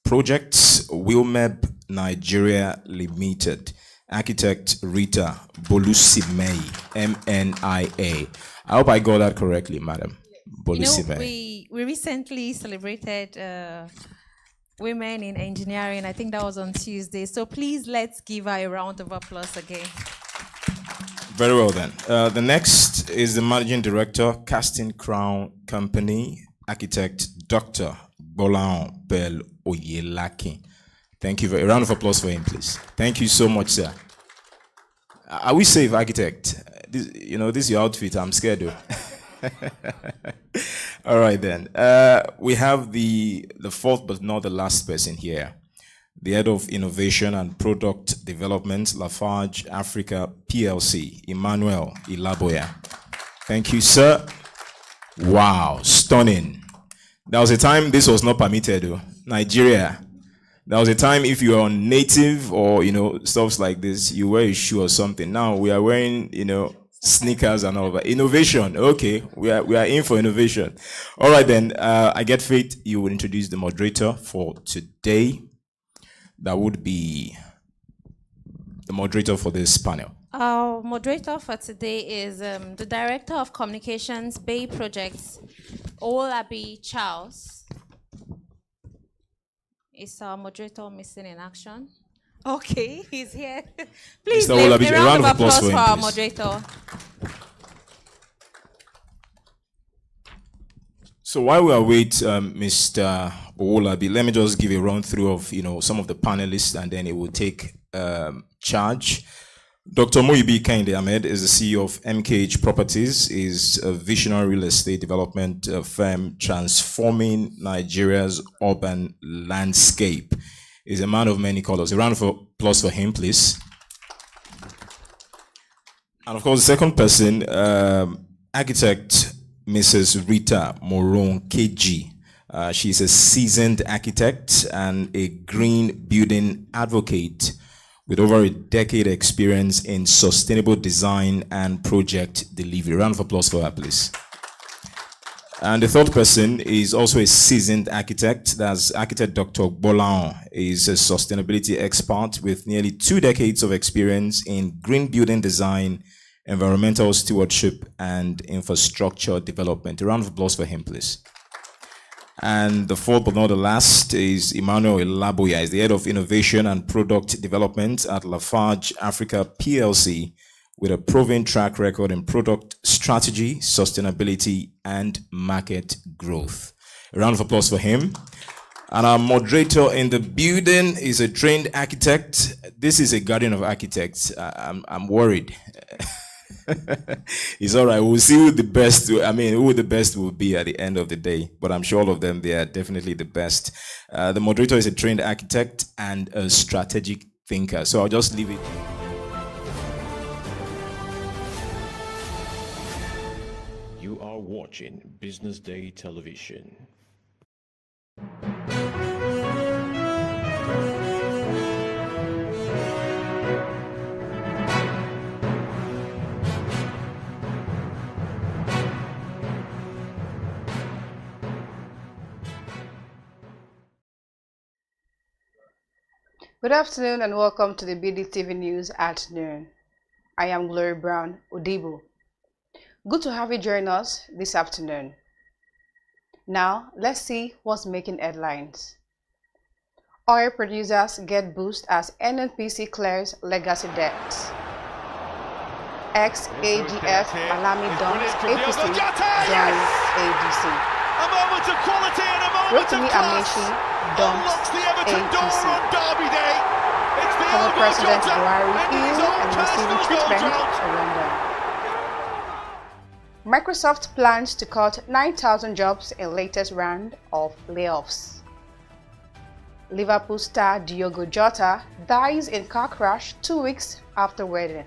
projects, Wilmeb Nigeria Limited, architect Rita Bolusimei, MNIA. I hope I got that correctly, madam. Bolusimei. We recently celebrated Women in Engineering. I think that was on Tuesday. So please let's give her a round of applause again. Very well then. The next is the Managing Director, Casting Crown Company, Architect Dr. Bolan Bell Oyelaki. Thank you. A round of applause for him, please. Thank you so much, sir. Are we safe, Architect? This is your outfit. I'm scared though. All right then. We have the fourth but not the last person here. The Head of Innovation and Product Development, Lafarge Africa PLC, Emmanuel Ilaboya. Thank you, sir. Wow, stunning. There was a time this was not permitted, though. Nigeria. There was a time if you are on native or, stuff like this, you wear a shoe or something. Now we are wearing, sneakers and all that. Innovation. Okay, we are in for innovation. All right, then. I get faith you will introduce the moderator for today. That would be the moderator for this panel. Our moderator for today is the Director of Communications, Bay Projects, Owolabi Charles. Is our moderator missing in action? Okay, he's here. Please, Mr. Owolabi, a round of applause for our please. moderator. So while we await Mr. Owolabi, let me just give a run through of some of the panelists, and then it will take charge. Dr. Muibi Kehinde Ahmed is the CEO of MKH Properties, is a visionary real estate development firm transforming Nigeria's urban landscape. He's a man of many colors. A round of applause for him, please. And of course, the second person, architect Mrs. Rita Moron KG. She's a seasoned architect and a green building advocate with over a decade experience in sustainable design and project delivery. Round of applause for her, please. And the third person is also a seasoned architect. That's architect Dr. Bolan. He's a sustainability expert with nearly 2 decades of experience in green building design, environmental stewardship, and infrastructure development. A round of applause for him, please. And the fourth but not the last is Emmanuel Elaboya. He's the head of innovation and product development at Lafarge Africa PLC, with a proven track record in product strategy, sustainability, and market growth. A round of applause for him. And our moderator in the building is a trained architect. This is a guardian of architects. I'm worried. It's all right. We'll see who the best. Who the best will be at the end of the day. But I'm sure all of them, they are definitely the best. The moderator is a trained architect and a strategic thinker. So I'll just leave it. You are watching Business Day Television. Good afternoon and welcome to the bdtv News at noon. I am Glory Brown Odibo. Good to have you join us this afternoon. Now, let's see what's making headlines. Oil producers get boost as NNPC clears legacy debts. Ex-AGF Malami dumps APC joins ADC. A moment of quality and a moment Rotimi of class. Amechi dumps Unlocks the Everton door APC. on Derby Day. It's the Former elbow President jotter, Buhari and it is ill all and receiving personal treatment goal count. in London. Microsoft plans to cut 9,000 jobs in latest round of layoffs. Liverpool star Diogo Jota dies in car crash 2 weeks after wedding.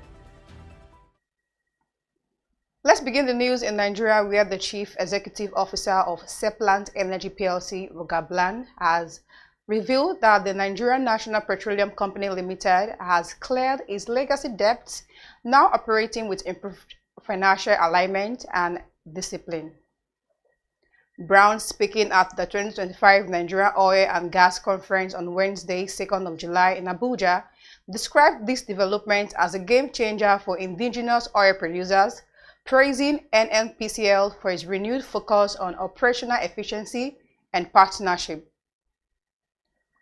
Let's begin the news in Nigeria, where the Chief Executive Officer of Seplant Energy PLC, Rugablan, has revealed that the Nigerian National Petroleum Company Limited has cleared its legacy debts, now operating with improved financial alignment and discipline. Brown, speaking at the 2025 Nigeria Oil and Gas Conference on Wednesday, 2nd of July in Abuja, described this development as a game changer for indigenous oil producers, praising NNPCL for its renewed focus on operational efficiency and partnership.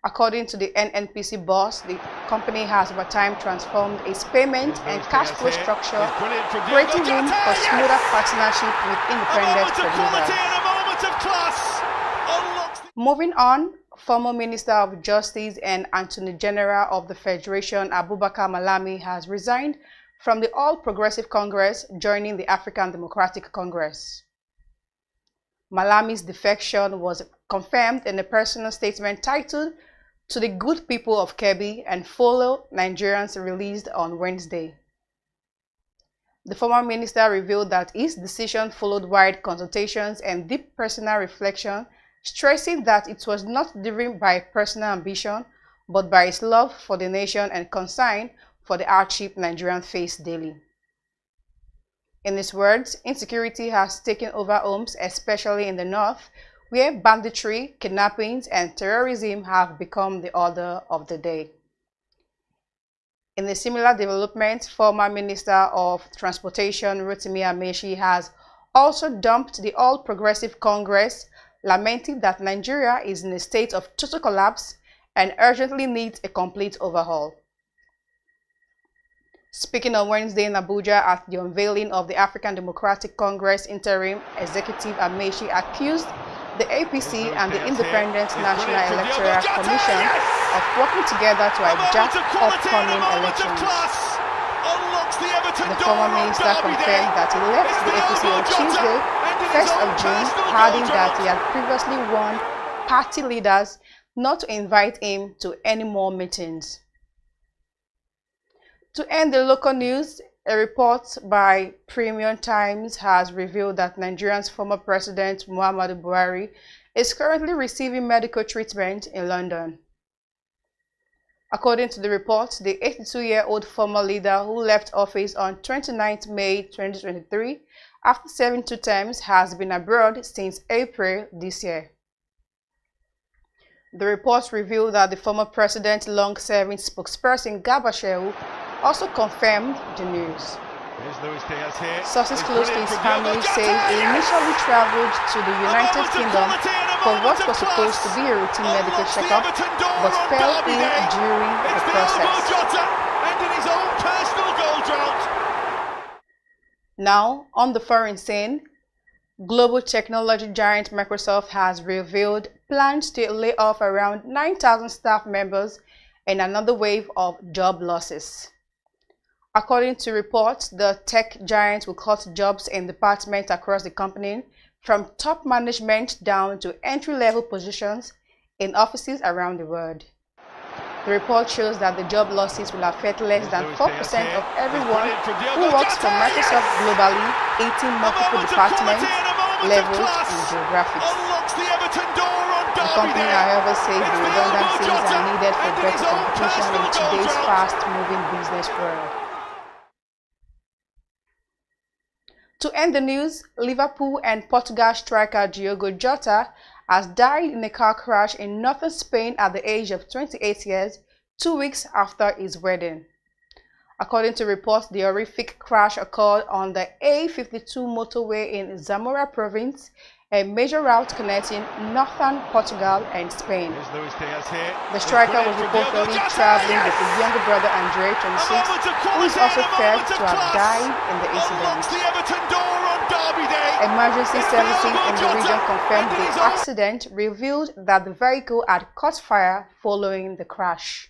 According to the NNPC boss, the company has over time transformed its payment and cash flow structure, creating room for smoother partnership with independent producers. Moving on, former Minister of Justice and Attorney General of the Federation, Abubakar Malami, has resigned from the All Progressive Congress, joining the African Democratic Congress. Malami's defection was confirmed in a personal statement titled "To the Good People of Kebbi and Fellow Nigerians," released on Wednesday. The former minister revealed that his decision followed wide consultations and deep personal reflection, stressing that it was not driven by personal ambition, but by his love for the nation and concern for the hardship Nigerians face daily. In his words, insecurity has taken over homes, especially in the north, where banditry, kidnappings, and terrorism have become the order of the day. In a similar development, former Minister of Transportation Rotimi Amechi has also dumped the All Progressive Congress, lamenting that Nigeria is in a state of total collapse and urgently needs a complete overhaul. Speaking on Wednesday in Abuja at the unveiling of the African Democratic Congress interim executive, Amechi accused the APC and the Independent National Electoral Commission of working together to hijack upcoming elections. The former minister confirmed that he left the APC on Tuesday, 1st of June, adding that he had previously warned party leaders not to invite him to any more meetings. To end the local news, A report by Premium Times has revealed that Nigeria's former president Muhammadu Buhari is currently receiving medical treatment in London. According to the report, the 82-year-old former leader who left office on 29 May 2023 after serving 2 terms has been abroad since April this year. The report revealed that the former president's long-serving spokesperson Garba Shehu also confirmed the news. Sources close to his family say he initially traveled to the United Kingdom for what was supposed to be a routine medical checkup, but fell ill during the process. Now, on the foreign scene, global technology giant Microsoft has revealed plans to lay off around 9,000 staff members in another wave of job losses. According to reports, the tech giant will cut jobs in departments across the company, from top management down to entry-level positions in offices around the world. The report shows that the job losses will affect less than 4% of everyone who works for Microsoft globally, 18 multiple departments, levels, and geographies. The company, however, says the redundancies are needed for better competition in today's fast-moving business world. To end the news, Liverpool and Portugal striker Diogo Jota has died in a car crash in northern Spain at the age of 28 years, 2 weeks after his wedding. According to reports, the horrific crash occurred on the A52 motorway in Zamora province, a major route connecting northern Portugal and Spain. The striker was reportedly traveling with his younger brother Andre, 26, who is also said to have died in the incident. Emergency services in the region confirmed the accident, revealed that the vehicle had caught fire following the crash.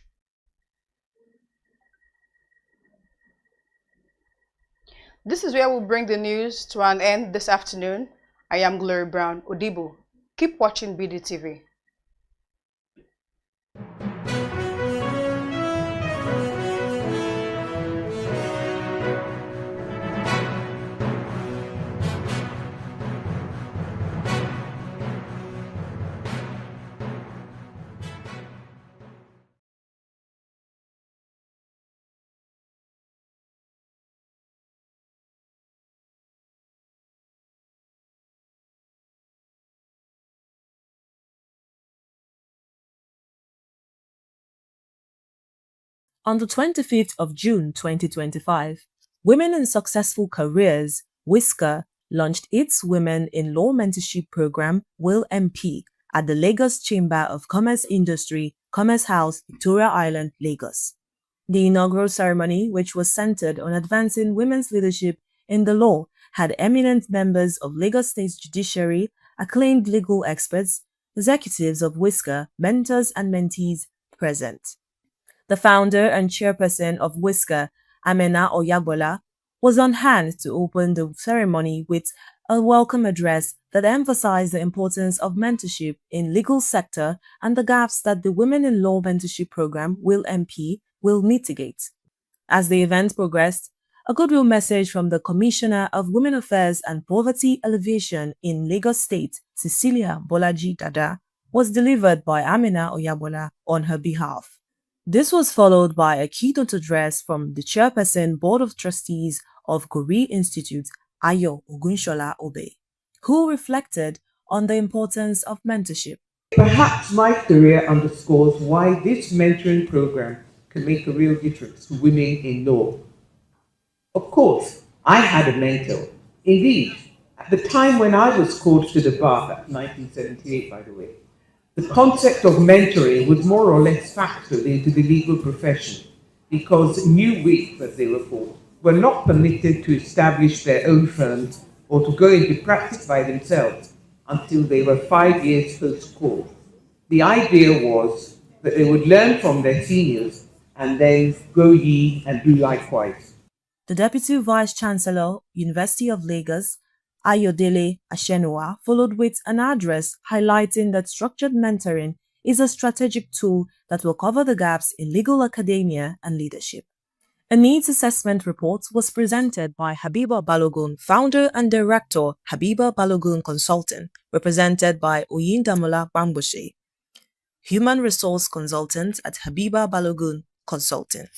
This is where we'll bring the news to an end this afternoon. I am Glory Brown Odibo. Keep watching BDTV. On the 25th of June 2025, Women in Successful Careers, WISCA, launched its Women in Law Mentorship Program, WIL MP, at the Lagos Chamber of Commerce Industry, Commerce House, Victoria Island, Lagos. The inaugural ceremony, which was centered on advancing women's leadership in the law, had eminent members of Lagos State Judiciary, acclaimed legal experts, executives of WISCA, mentors and mentees present. The founder and chairperson of WISCA, Amina Oyagbola, was on hand to open the ceremony with a welcome address that emphasized the importance of mentorship in legal sector and the gaps that the Women in Law Mentorship Program, WIL MP, will mitigate. As the event progressed, a goodwill message from the Commissioner of Women Affairs and Poverty Alleviation in Lagos State, Cecilia Bolaji Dada, was delivered by Amina Oyagbola on her behalf. This was followed by a keynote address from the Chairperson Board of Trustees of Gori Institute, Ayo Ogunshola Obe, who reflected on the importance of mentorship. Perhaps my career underscores why this mentoring program can make a real difference to women in law. Of course, I had a mentor. Indeed, at the time when I was called to the bar, that's 1978 by the way, the concept of mentoring was more or less factored into the legal profession because new wigs, as they were called, were not permitted to establish their own firms or to go into practice by themselves until they were 5 years post-court. The idea was that they would learn from their seniors and then go ye and do likewise. The Deputy Vice Chancellor, University of Lagos, Ayodele Ashenua, followed with an address highlighting that structured mentoring is a strategic tool that will cover the gaps in legal academia and leadership. A needs assessment report was presented by Habiba Balogun, founder and director, Habiba Balogun Consulting, represented by Oyindamola Bamboshe, human resource consultant at Habiba Balogun Consulting.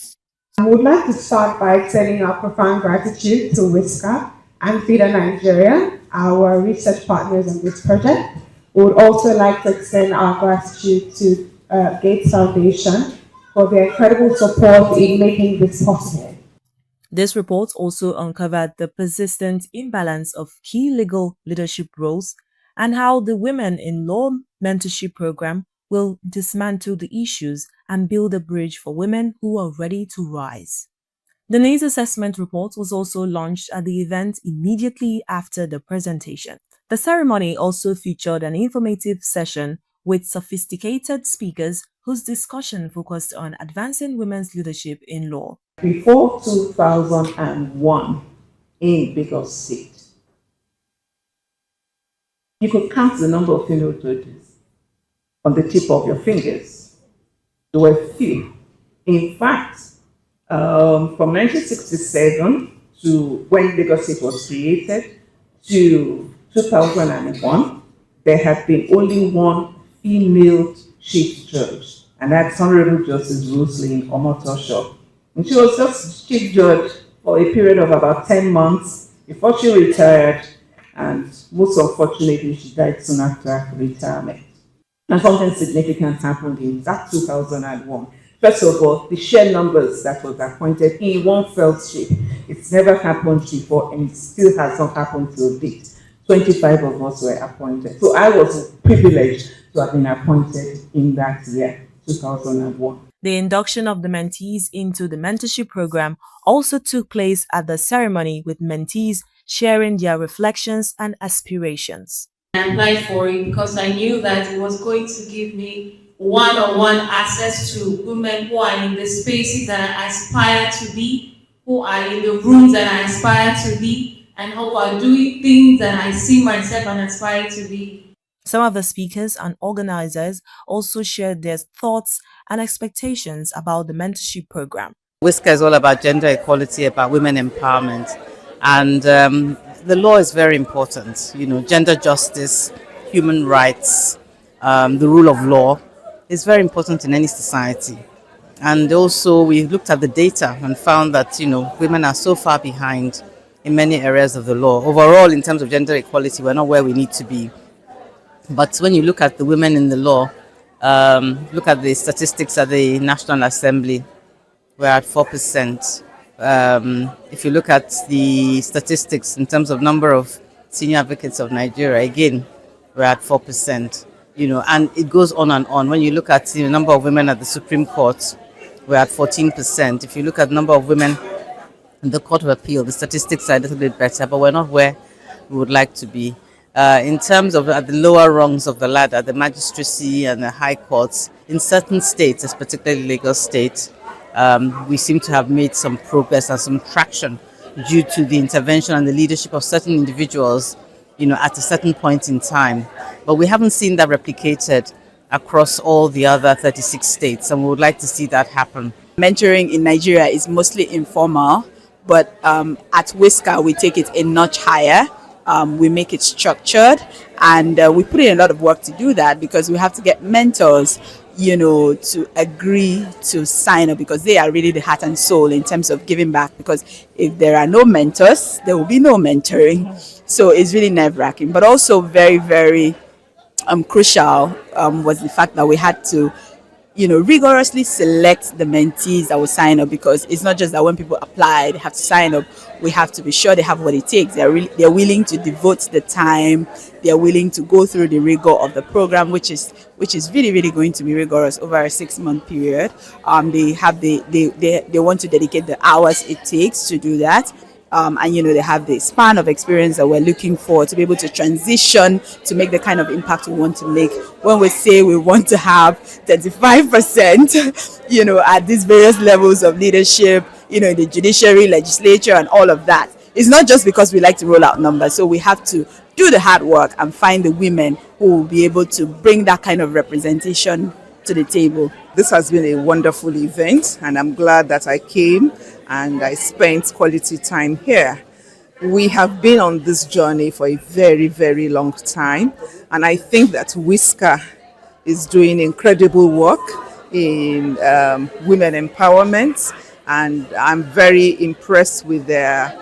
I would like to start by extending our profound gratitude to Whisker and Feeder Nigeria, our research partners on this project. We would also like to extend our gratitude to Gates Foundation for their incredible support in making this possible. This report also uncovered the persistent imbalance of key legal leadership roles and how the Women in Law Mentorship Program will dismantle the issues and build a bridge for women who are ready to rise. The needs assessment report was also launched at the event immediately after the presentation. The ceremony also featured an informative session with sophisticated speakers whose discussion focused on advancing women's leadership in law. Before 2001 in Lagos State, you could count the number of female judges on the tip of your fingers. There were few. In fact, from 1967 to when Lagos State was created to 2001, there had been only one female chief judge, and that's Honorable Justice Roselyn Omotosho. And she was just chief judge for a period of about 10 months before she retired, and most unfortunately, she died soon after retirement. And something significant happened in that 2001. First of all, the sheer numbers that was appointed in one fell swoop. It's never happened before, and it still has not happened till date. 25 of us were appointed. So I was privileged to have been appointed in that year, 2001. The induction of the mentees into the mentorship program also took place at the ceremony, with mentees sharing their reflections and aspirations. I applied for it because I knew that it was going to give me one-on-one access to women who are in the spaces that I aspire to be, who are in the rooms that I aspire to be, and who are doing things that I see myself and aspire to be. Some of the speakers and organizers also shared their thoughts and expectations about the mentorship program. Whisker is all about gender equality, about women empowerment, and the law is very important. You know, gender justice, human rights, the rule of law is very important in any society. And also we looked at the data and found that, you know, women are so far behind in many areas of the law. Overall, in terms of gender equality, we're not where we need to be. But when you look at the women in the law, look at the statistics at the National Assembly, we're at 4%. If you look at the statistics in terms of number of senior advocates of Nigeria, again, we're at 4%. You know, and it goes on and on. When you look at the number of women at the Supreme Court, we're at 14%. If you look at the number of women in the Court of Appeal, the statistics are a little bit better, but we're not where we would like to be. In terms of at the lower rungs of the ladder, the magistracy and the high courts, in certain states, as particularly Lagos State, we seem to have made some progress and some traction due to the intervention and the leadership of certain individuals, you know, at a certain point in time. But we haven't seen that replicated across all the other 36 states, and we would like to see that happen. Mentoring in Nigeria is mostly informal, but at Whisker we take it a notch higher. We make it structured, and we put in a lot of work to do that, because we have to get mentors, you know, to agree to sign up, because they are really the heart and soul in terms of giving back. Because if there are no mentors, there will be no mentoring. So it's really nerve-wracking, but also very, very crucial was the fact that we had to, you know, rigorously select the mentees that will sign up, because it's not just that when people apply, they have to sign up. We have to be sure they have what it takes. They're willing to devote the time. They're willing to go through the rigor of the program, which is really, really going to be rigorous over a 6-month period. They want to dedicate the hours it takes to do that. And you know, they have the span of experience that we're looking for to be able to transition to make the kind of impact we want to make. When we say we want to have 35%, you know, at these various levels of leadership, you know, the judiciary, legislature, and all of that, it's not just because we like to roll out numbers. So we have to do the hard work and find the women who will be able to bring that kind of representation to the table. This has been a wonderful event, and I'm glad that I came and I spent quality time here. We have been on this journey for a very, very long time, and I think that Whisker is doing incredible work in women empowerment, and I'm very impressed with their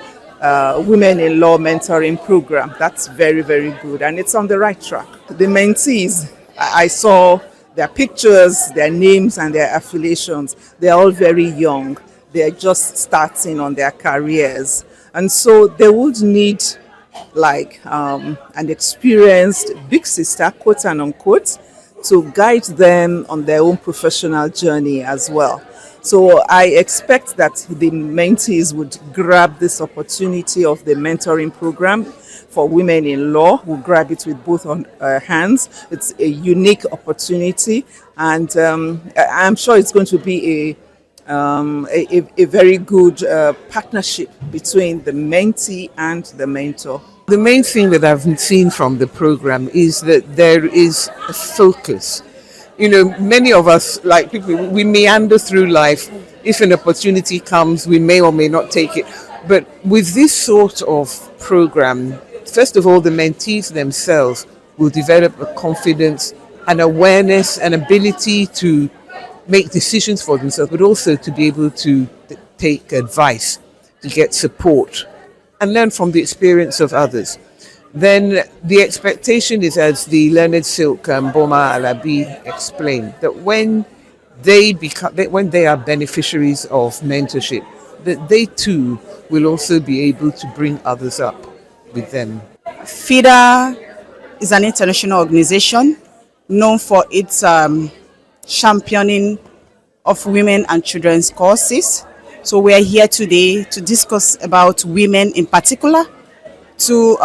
Women in Law mentoring program. That's very, very good, and it's on the right track. The mentees, I saw their pictures, their names, and their affiliations. They're all very young. They're just starting on their careers. And so they would need like an experienced big sister, quote and unquote, to guide them on their own professional journey as well. So I expect that the mentees would grab this opportunity of the mentoring program for women in law, will grab it with both hands. It's a unique opportunity, and I'm sure it's going to be a very good partnership between the mentee and the mentor. The main thing that I've seen from the program is that there is a focus. You know, many of us, like people, we meander through life. If an opportunity comes, we may or may not take it. But with this sort of program, first of all, the mentees themselves will develop a confidence, an awareness, an ability to make decisions for themselves, but also to be able to take advice, to get support, and learn from the experience of others. Then the expectation is, as the learned Silk Boma Alabi explained, that when they are beneficiaries of mentorship, that they too will also be able to bring others up with them. FIDA is an international organization known for its championing of women and children's causes. So we are here today to discuss about women in particular, to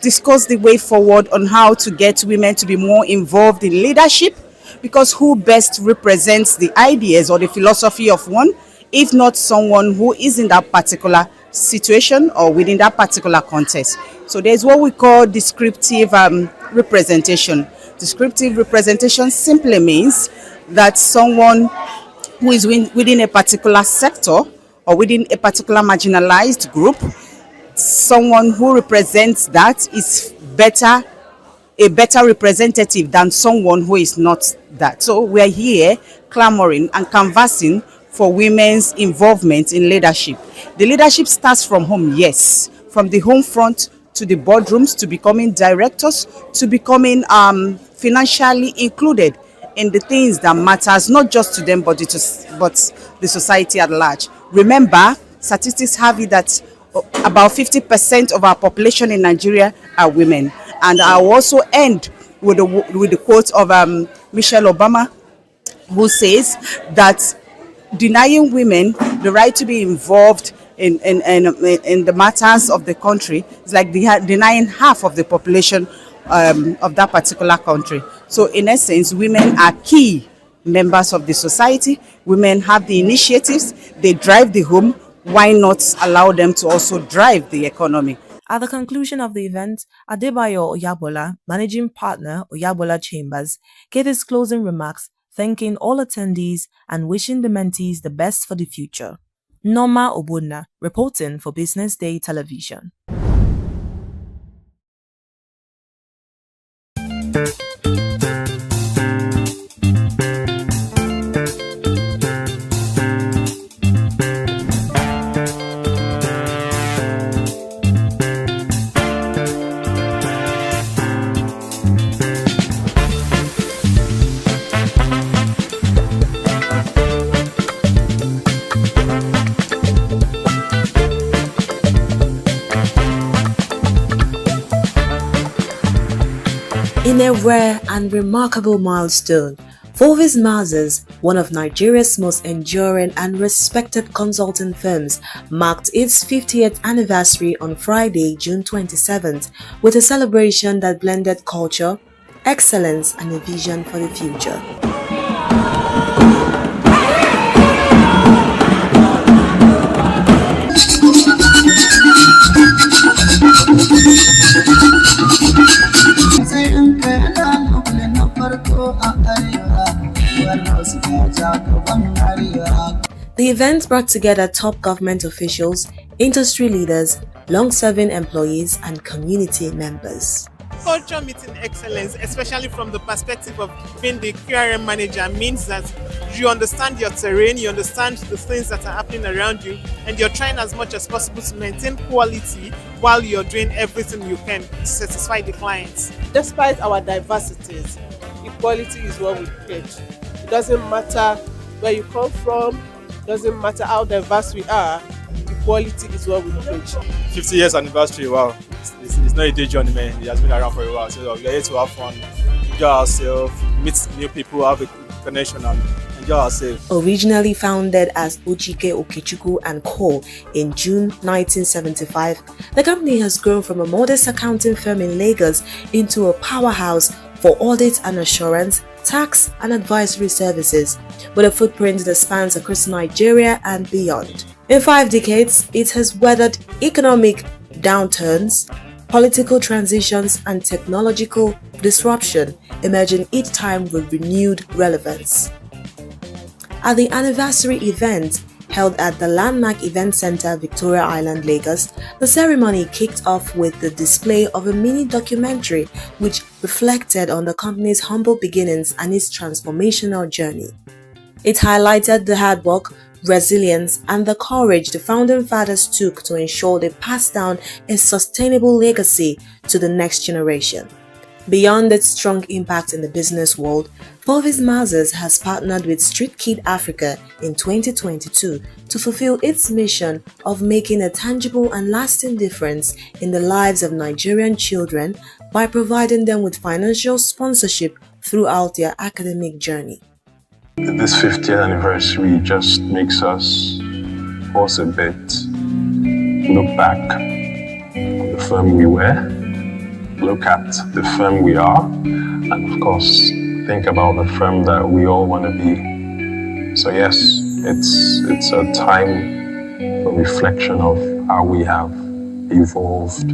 discuss the way forward on how to get women to be more involved in leadership, because who best represents the ideas or the philosophy of one, if not someone who is in that particular situation or within that particular context. So there's what we call descriptive representation. Descriptive representation simply means that someone who is within a particular sector or within a particular marginalized group, someone who represents that is a better representative than someone who is not that. So we're here clamoring and canvassing for women's involvement in leadership. The leadership starts from home, yes, from the home front to the boardrooms, to becoming directors, to becoming financially included in the things that matters, not just to them, but the society at large. Remember, statistics have it that about 50% of our population in Nigeria are women. And I'll also end with the quote of Michelle Obama, who says that denying women the right to be involved in the matters of the country is like denying half of the population of that particular country. So in essence, women are key members of the society. Women have the initiatives, they drive the home. Why not allow them to also drive the economy? At the conclusion of the event, Adebayo Oyabola, managing partner, Oyabola Chambers, gave his closing remarks, thanking all attendees and wishing the mentees the best for the future. Norma Obuna, reporting for Business Day Television. In a rare and remarkable milestone, Volvis Mazars, one of Nigeria's most enduring and respected consulting firms, marked its 50th anniversary on Friday, June 27th, with a celebration that blended culture, excellence, and a vision for the future. Sai in kai da na farko a arewa event brought together top government officials, industry leaders, long-serving employees, and community members. Culture meeting excellence, especially from the perspective of being the QRM manager, means that you understand your terrain, you understand the things that are happening around you, and you're trying as much as possible to maintain quality while you're doing everything you can to satisfy the clients. Despite our diversities, equality is what we preach. It doesn't matter where you come from, it doesn't matter how diverse we are, equality is what we preach. 50 years anniversary, wow. It's not a day journey, man. It has been around for a while. So we are here to have fun, enjoy ourselves, meet new people, have a connection, and enjoy ourselves. Originally founded as Ojike Okechukwu & Co. in June 1975, the company has grown from a modest accounting firm in Lagos into a powerhouse for audit and assurance, tax and advisory services, with a footprint that spans across Nigeria and beyond. In 5 decades, it has weathered economic downturns, political transitions, and technological disruption, emerging each time with renewed relevance. At the anniversary event held at the landmark event center, Victoria Island, Lagos, the ceremony kicked off with the display of a mini documentary which reflected on the company's humble beginnings and its transformational journey. It highlighted the hard work, resilience, and the courage the founding fathers took to ensure they passed down a sustainable legacy to the next generation. Beyond its strong impact in the business world, Fovis Mazars has partnered with Street Kid Africa in 2022 to fulfill its mission of making a tangible and lasting difference in the lives of Nigerian children by providing them with financial sponsorship throughout their academic journey. This 50th anniversary just makes us pause a bit, look back on the firm we were, look at the firm we are, and of course, think about the firm that we all want to be. So yes, it's a time for reflection of how we have evolved.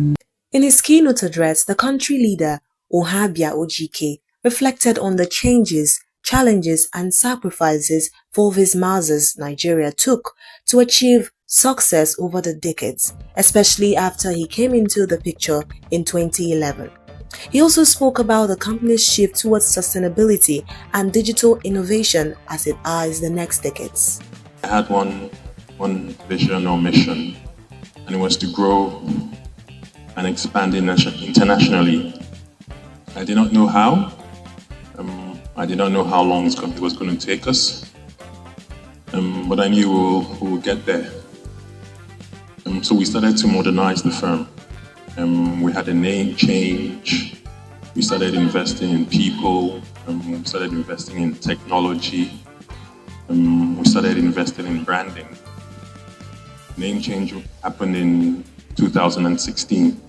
In his keynote address, the country leader, Ohabia Ojike, reflected on the changes, challenges, and sacrifices Fovis Mazars Nigeria took to achieve success over the decades, especially after he came into the picture in 2011. He also spoke about the company's shift towards sustainability and digital innovation as it eyes the next decades. I had one vision or mission, and it was to grow and expand internationally. I did not know how. I did not know how long it was going to take us, but I knew we would get there. So we started to modernize the firm. We had a name change. We started investing in people. We started investing in technology. We started investing in branding. Name change happened in 2016.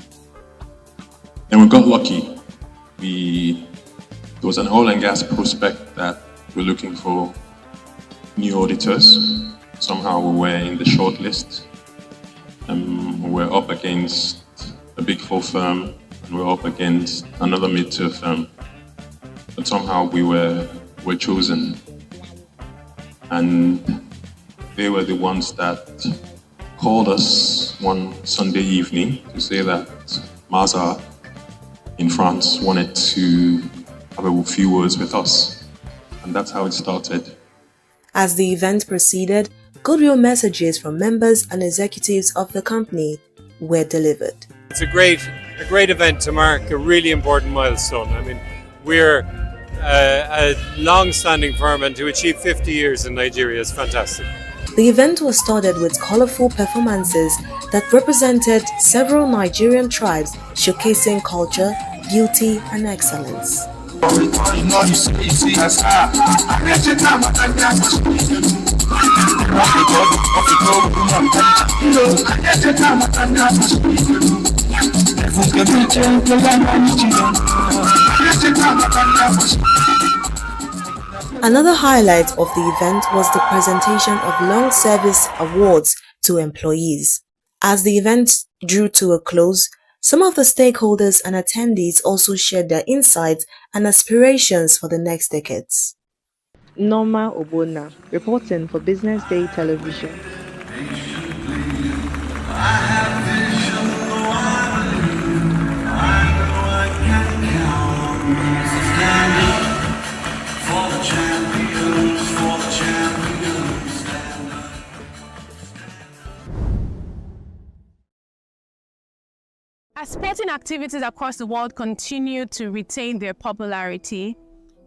And we got lucky. There was an oil and gas prospect that we're looking for new auditors. Somehow we were in the short list. We were up against a big four firm, and we were up against another mid-tier firm. But somehow we were chosen. And they were the ones that called us one Sunday evening to say that Mazars in France wanted to have a few words with us. And that's how it started. As the event proceeded, goodwill messages from members and executives of the company were delivered. It's a great event to mark a really important milestone. I mean, we're a long-standing firm, and to achieve 50 years in Nigeria is fantastic. The event was started with colorful performances that represented several Nigerian tribes showcasing culture, beauty, and excellence. Another highlight of the event was the presentation of long service awards to employees. As the event drew to a close, some of the stakeholders and attendees also shared their insights and aspirations for the next decades. Norma Obona, reporting for Business Day Television. As sporting activities across the world continue to retain their popularity,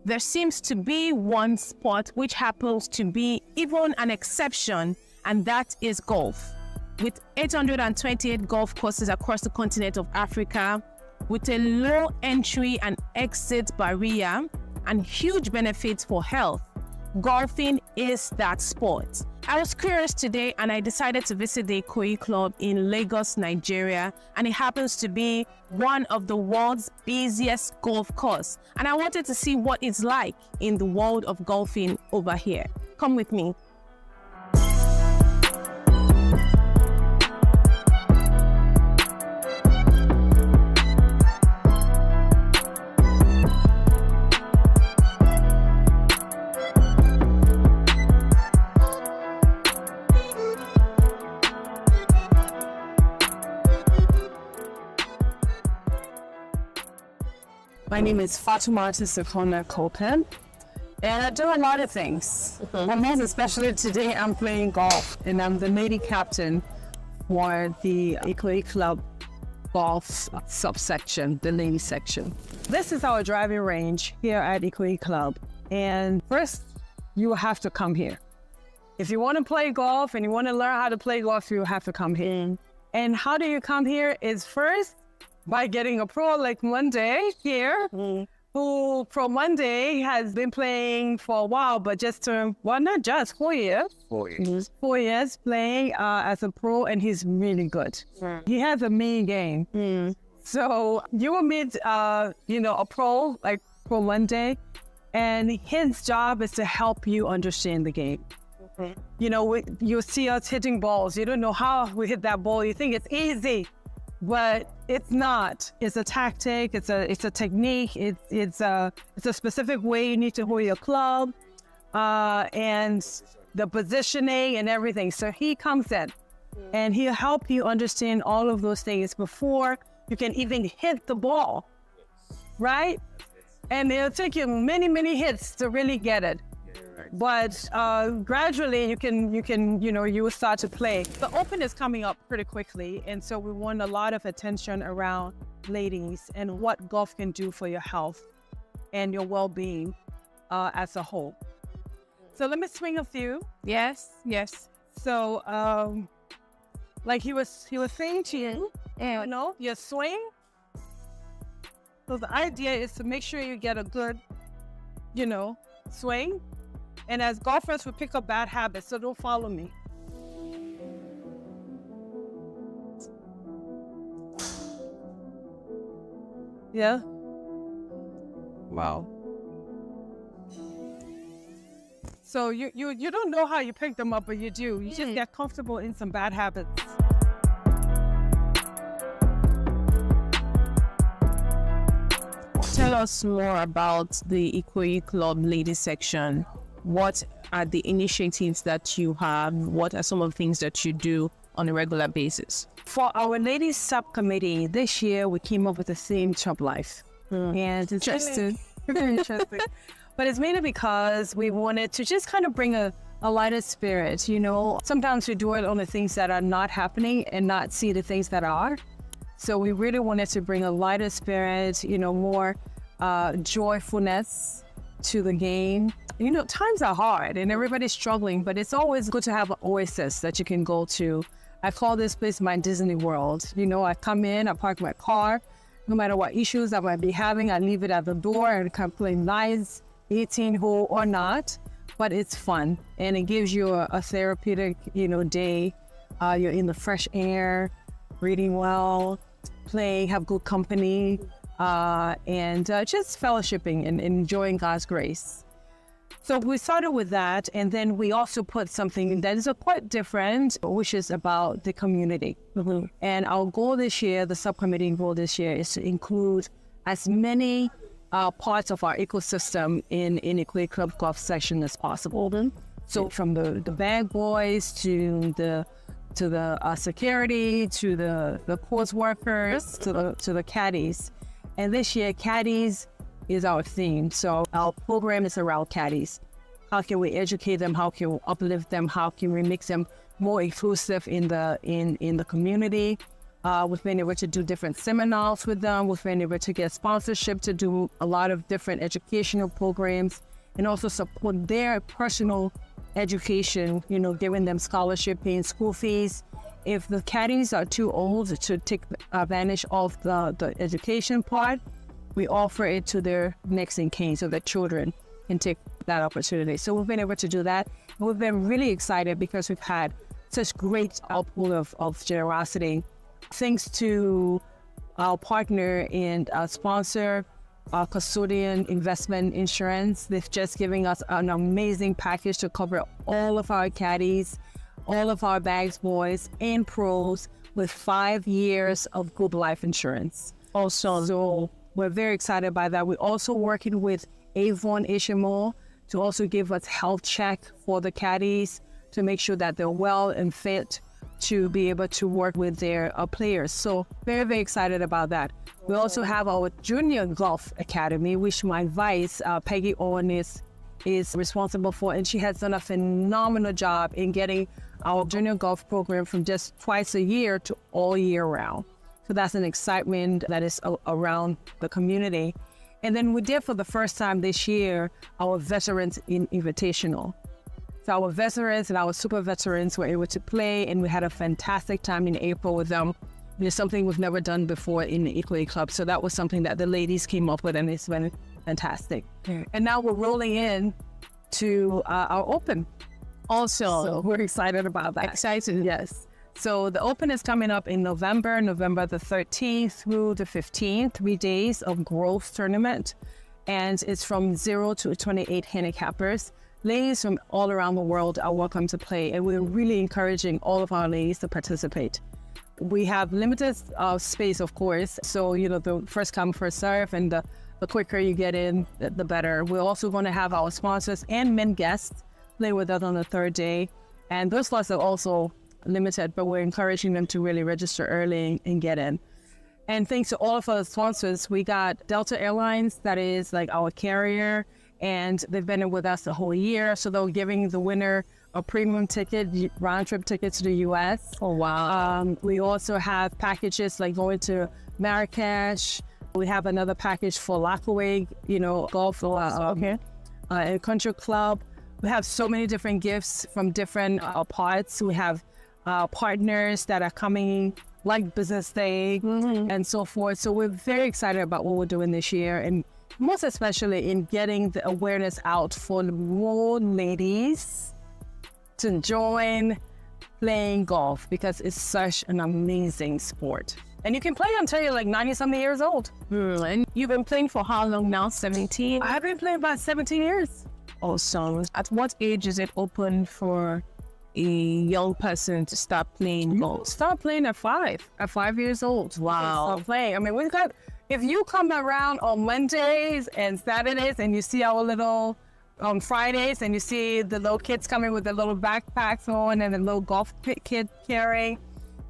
there seems to be one sport which happens to be even an exception, and that is golf. With 828 golf courses across the continent of Africa, with a low entry and exit barrier and huge benefits for health, golfing is that sport. I was curious today and I decided to visit the Ikoyi Club in Lagos, Nigeria, and it happens to be one of the world's busiest golf courses. And I wanted to see what it's like in the world of golfing over here. Come with me. My name is Fatumata Sekona Kopen, and I do a lot of things. And most especially today, I'm playing golf, and I'm the lady captain for the Ikoyi Club golf subsection, the lady section. This is our driving range here at Ikoyi Club, and first, you have to come here. If you want to play golf and you want to learn how to play golf, you have to come here. And how do you come here is first, by getting a pro like Monday here, who Pro Monday has been playing for a while, but just turned, well, not just 4 years. 4 years. 4 years playing as a pro, and he's really good. He has a mean game. So you will meet, a pro like Pro Monday, and his job is to help you understand the game. You see us hitting balls. You don't know how we hit that ball. You think it's easy. But it's not. It's a tactic. It's a technique. It's a specific way you need to hold your club, and the positioning and everything. So he comes in, and he'll help you understand all of those things before you can even hit the ball, right? And it'll take you many hits to really get it. But gradually you will start to play. The Open is coming up pretty quickly, and so we want a lot of attention around ladies and what golf can do for your health and your well-being as a whole. So let me swing a few. Yes. So like he was saying to you, your swing. So the idea is to make sure you get a good, swing. And as golfers, we pick up bad habits, so don't follow me. Yeah? Wow. So you don't know how you pick them up, but you do. You just get comfortable in some bad habits. Tell us more about the Ikoyi Club ladies section. What are the initiatives that you have? What are some of the things that you do on a regular basis? For our ladies subcommittee, this year we came up with the theme Chop Life. And it's interesting. Very interesting. But it's mainly because we wanted to just kind of bring a lighter spirit, Sometimes we do it on the things that are not happening and not see the things that are. So we really wanted to bring a lighter spirit, more joyfulness to the game. Times are hard and everybody's struggling, but it's always good to have an oasis that you can go to. I call this place my Disney World. I come in, I park my car, no matter what issues I might be having, I leave it at the door and can play nice, 18 hole or not, but it's fun. And it gives you a therapeutic, day. You're in the fresh air, reading well, playing, have good company, and just fellowshipping and enjoying God's grace. So we started with that, and then we also put something that is quite different, which is about the community. And our goal this year, the subcommittee goal this year, is to include as many parts of our ecosystem in Equity Club golf section as possible. So from the bag boys to the security, to the course workers, to the caddies. And this year, caddies is our theme. So our program is around caddies. How can we educate them? How can we uplift them? How can we make them more inclusive in the community? We've been able to do different seminars with them. We've been able to get sponsorship to do a lot of different educational programs and also support their personal education, giving them scholarship, paying school fees. If the caddies are too old to take advantage of the education part, we offer it to their next in kin so that children can take that opportunity. So we've been able to do that. And we've been really excited because we've had such great output of generosity. Thanks to our partner and our sponsor, our custodian investment insurance. They've just given us an amazing package to cover all of our caddies, all of our bags boys and pros with 5 years of good life insurance. Also, so we're very excited by that. We're also working with Avon HMO to also give us health check for the caddies to make sure that they're well and fit to be able to work with their players. So very, very excited about that. We also have our Junior Golf Academy, which my vice, Peggy Owen, is responsible for, and she has done a phenomenal job in getting our junior golf program from just twice a year to all year round. So that's an excitement that is around the community. And then we did for the first time this year, our Veterans Invitational. So our veterans and our super veterans were able to play, and we had a fantastic time in April with them. It's something we've never done before in the Equity Club. So that was something that the ladies came up with, and it's been fantastic. And now we're rolling in to our Open. Also, so we're excited about that. Excited. Yes. So the Open is coming up in November the 13th through the 15th, 3 days of growth tournament. And it's from 0 to 28 handicappers. Ladies from all around the world are welcome to play, and we're really encouraging all of our ladies to participate. We have limited space, of course, so the first come, first serve, and the quicker you get in, the better. We're also going to have our sponsors and men guests play with us on the third day, and those slots are also limited, but we're encouraging them to really register early and get in. And thanks to all of our sponsors, we got Delta Airlines, that is like our carrier, and they've been with us the whole year. So they're giving the winner a premium ticket, round-trip ticket to the U.S. Oh, wow. We also have packages like going to Marrakesh. We have another package for Lockaway, golf, a country club. We have so many different gifts from different parts. We have partners that are coming, like BusinessDay and so forth. So we're very excited about what we're doing this year, and most especially in getting the awareness out for more ladies to join playing golf, because it's such an amazing sport. And you can play until you're like 90-something years old. And you've been playing for how long now? 17? I've been playing about 17 years. Awesome. At what age is it open for a young person to start playing golf? Start playing at 5. At 5 years old. Wow. Start playing. I mean, we've got, if you come around on Mondays and Saturdays and you see our little, on Fridays, and you see the little kids coming with their little backpacks on and the little golf kit carrying,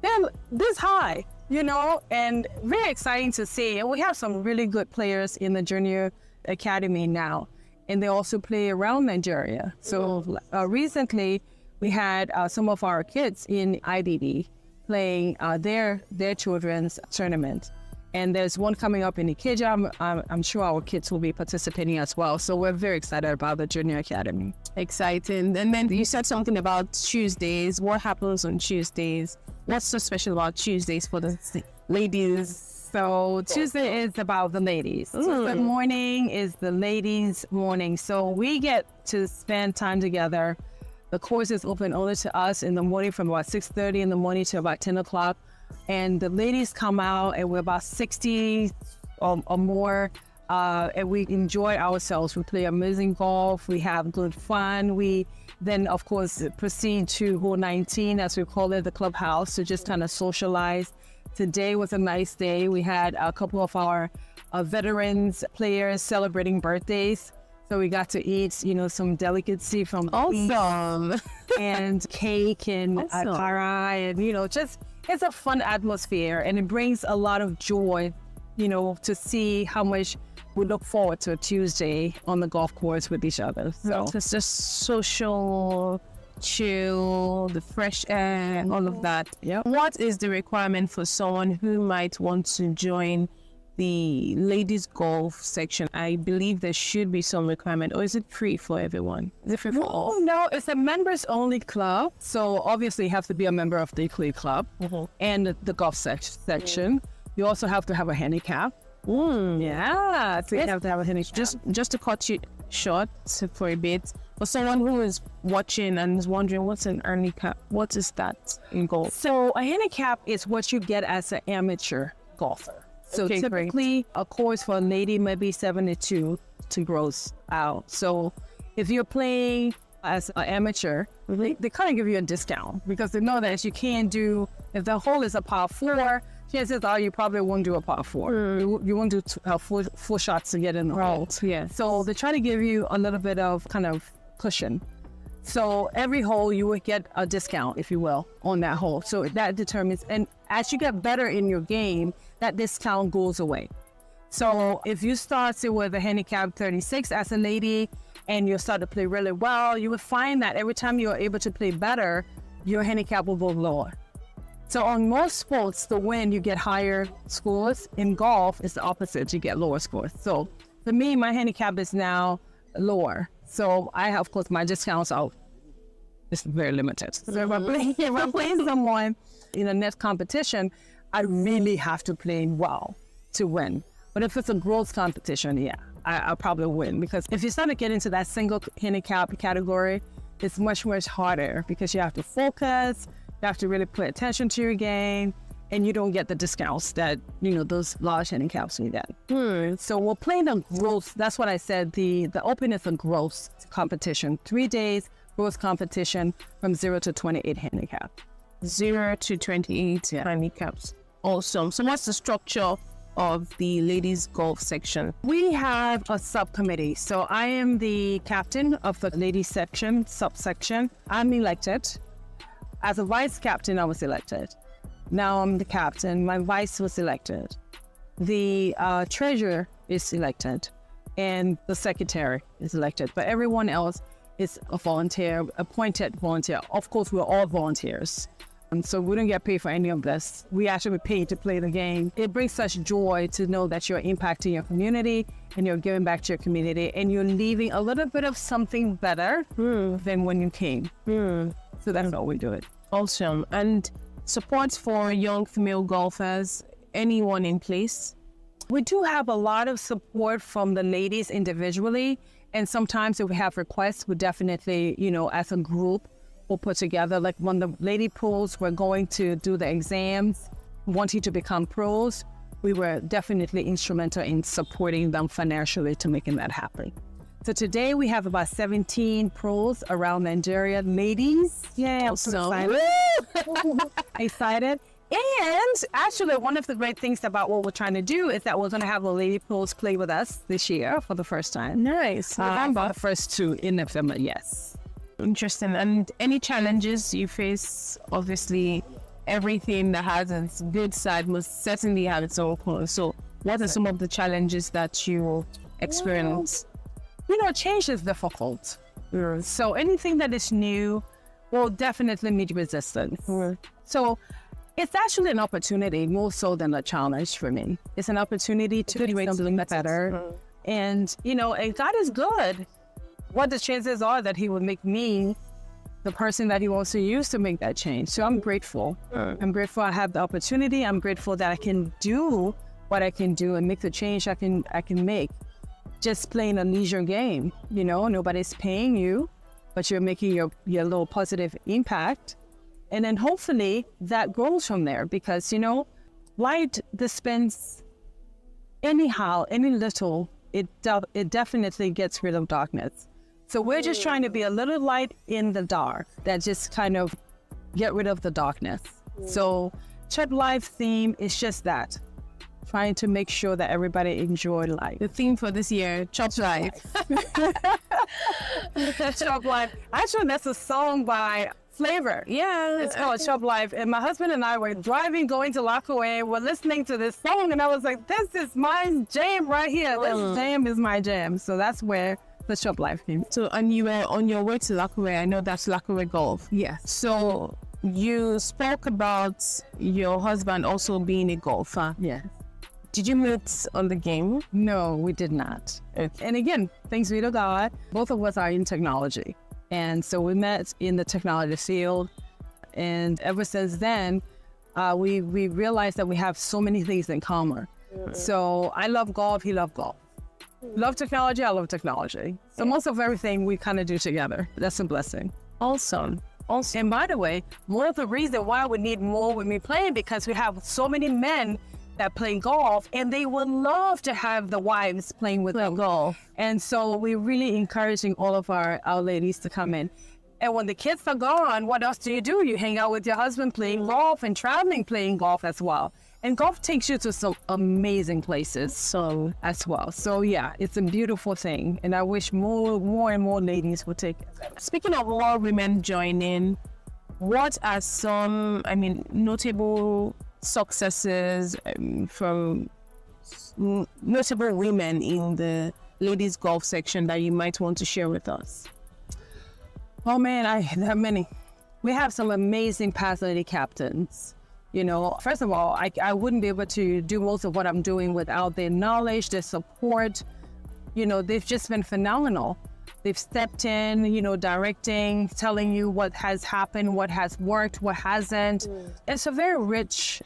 they're this high, and very exciting to see. And we have some really good players in the junior academy now, and they also play around Nigeria. So recently, we had some of our kids in IDD playing their children's tournament. And there's one coming up in Ikeja. I'm sure our kids will be participating as well. So we're very excited about the Junior Academy. Exciting. And then you said something about Tuesdays. What happens on Tuesdays? What's so special about Tuesdays for the ladies? So Tuesday is about the ladies. Tuesday morning is the ladies' morning. So we get to spend time together. The course is open only to us in the morning from about 6:30 in the morning to about 10 o'clock. And the ladies come out, and we're about 60 or more, and we enjoy ourselves. We play amazing golf. We have good fun. We then, of course, proceed to hole 19, as we call it, the clubhouse, to just kind of socialize, Today was a nice day. We had a couple of our veterans players celebrating birthdays. So we got to eat, some delicacy from Awesome. and cake and akara and, just it's a fun atmosphere and it brings a lot of joy, to see how much we look forward to a Tuesday on the golf course with each other. So It's just social, chill, the fresh air, all of that. What is the requirement for someone who might want to join the ladies golf section? I believe there should be some requirement, or is it free for everyone? Is it free for all? No, it's a members only club. So obviously you have to be a member of the Clay Club and the golf section. You also have to have a handicap. Yeah, so you have to have a handicap. Just to cut you short for a bit, for someone who is watching and is wondering what's an handicap, what is that in golf? So a handicap is what you get as an amateur golfer. So Okay, typically a course for a lady might be 72 to gross out. So if you're playing as an amateur, they kind of give you a discount because they know that you can't do, if the hole is a par 4, chances are you probably won't do a par 4. You won't do full shots to get in the hole. Yeah. So they try to give you a little bit of kind of cushion. So every hole you would get a discount, if you will, on that hole. So that determines, and as you get better in your game, that discount goes away. So if you start say, with a handicap 36 as a lady and you start to play really well, you would find that every time you're able to play better, your handicap will go lower. So on most sports, to win, you get higher scores. In golf, it's the opposite. You get lower scores. So for me, my handicap is now lower. So I have, of course, my discounts are just very limited. So if I'm playing someone in a net competition, I really have to play well to win. But if it's a growth competition, yeah, I'll probably win. Because if you start to get into that single handicap category, it's much, much harder because you have to focus, you have to really pay attention to your game, and you don't get the discounts that, those large handicaps you get. So we're playing the growth. That's what I said. The Open is a growth competition. 3 days growth competition from 0 to 28 handicap. 0 to 28 handicaps. Awesome. So what's the structure of the ladies golf section? We have a subcommittee. So I am the captain of the ladies section, subsection. I'm elected. As a vice captain, I was elected. Now I'm the captain. My vice was elected. The treasurer is elected, and the secretary is elected. But everyone else is a volunteer, appointed volunteer. Of course, we're all volunteers. And so we don't get paid for any of this. We actually paid to play the game. It brings such joy to know that you're impacting your community and you're giving back to your community and you're leaving a little bit of something better than when you came. So that's how we do it. Awesome. And support for young female golfers, anyone in place? We do have a lot of support from the ladies individually. And sometimes if we have requests, we definitely, as a group, we'll put together, like when the lady pros were going to do the exams, wanting to become pros, we were definitely instrumental in supporting them financially to making that happen. So today we have about 17 pros around Nigeria, ladies. Yeah, I'm so excited. Excited. And actually, one of the great things about what we're trying to do is that we're going to have the lady pros play with us this year for the first time. Nice. The first 2 in November, yes. Interesting. And any challenges you face? Obviously, everything that has its good side must certainly have its own cons. So what are some of the challenges that you experience? Change is difficult. So anything that is new will definitely meet resistance. So it's actually an opportunity more so than a challenge for me. It's an opportunity to do something better. And, and God is good. What the chances are that he will make me the person that he wants to use to make that change. So I'm grateful. I'm grateful I have the opportunity. I'm grateful that I can do what I can do and make the change I can make. Just playing a leisure game, nobody's paying you, but you're making your little positive impact. And then hopefully that grows from there because, light dispense anyhow, any little, it definitely gets rid of darkness. So we're just trying to be a little light in the dark that just kind of get rid of the darkness. So Chop Life theme is just that. Trying to make sure that everybody enjoy life. The theme for this year, Chop Life. Chop Life. Actually, that's a song by Flavor. Yeah. It's called Chop Life. And my husband and I were driving, going to Lockaway. We're listening to this song, and I was like, this is my jam right here. This jam is my jam. So that's where the Chop Life came. So, and you were on your way to Lockaway. I know that's Lockaway Golf. Yes. So you spoke about your husband also being a golfer. Yes. Did you meet on the game? No, we did not. And again, thanks be to God, both of us are in technology. And so we met in the technology field. And ever since then, we realized that we have so many things in common. So I love golf, he loves golf. Love technology, I love technology. So most of everything we kind of do together. That's a blessing. Awesome. And by the way, one of the reasons why we need more women playing, because we have so many men that play golf, and they would love to have the wives playing with them. Golf. And so we're really encouraging all of our ladies to come in. And when the kids are gone, what else do? You hang out with your husband playing golf and traveling playing golf as well. And golf takes you to some amazing places as well. So yeah, it's a beautiful thing. And I wish more and more ladies would take it. Speaking of more women joining, what are some, notable successes from notable women in the ladies golf section that you might want to share with us? Oh man, I have many. We have some amazing past lady captains. First of all, I wouldn't be able to do most of what I'm doing without their knowledge, their support. They've just been phenomenal. They've stepped in, directing, telling you what has happened, what has worked, what hasn't. It's a very rich,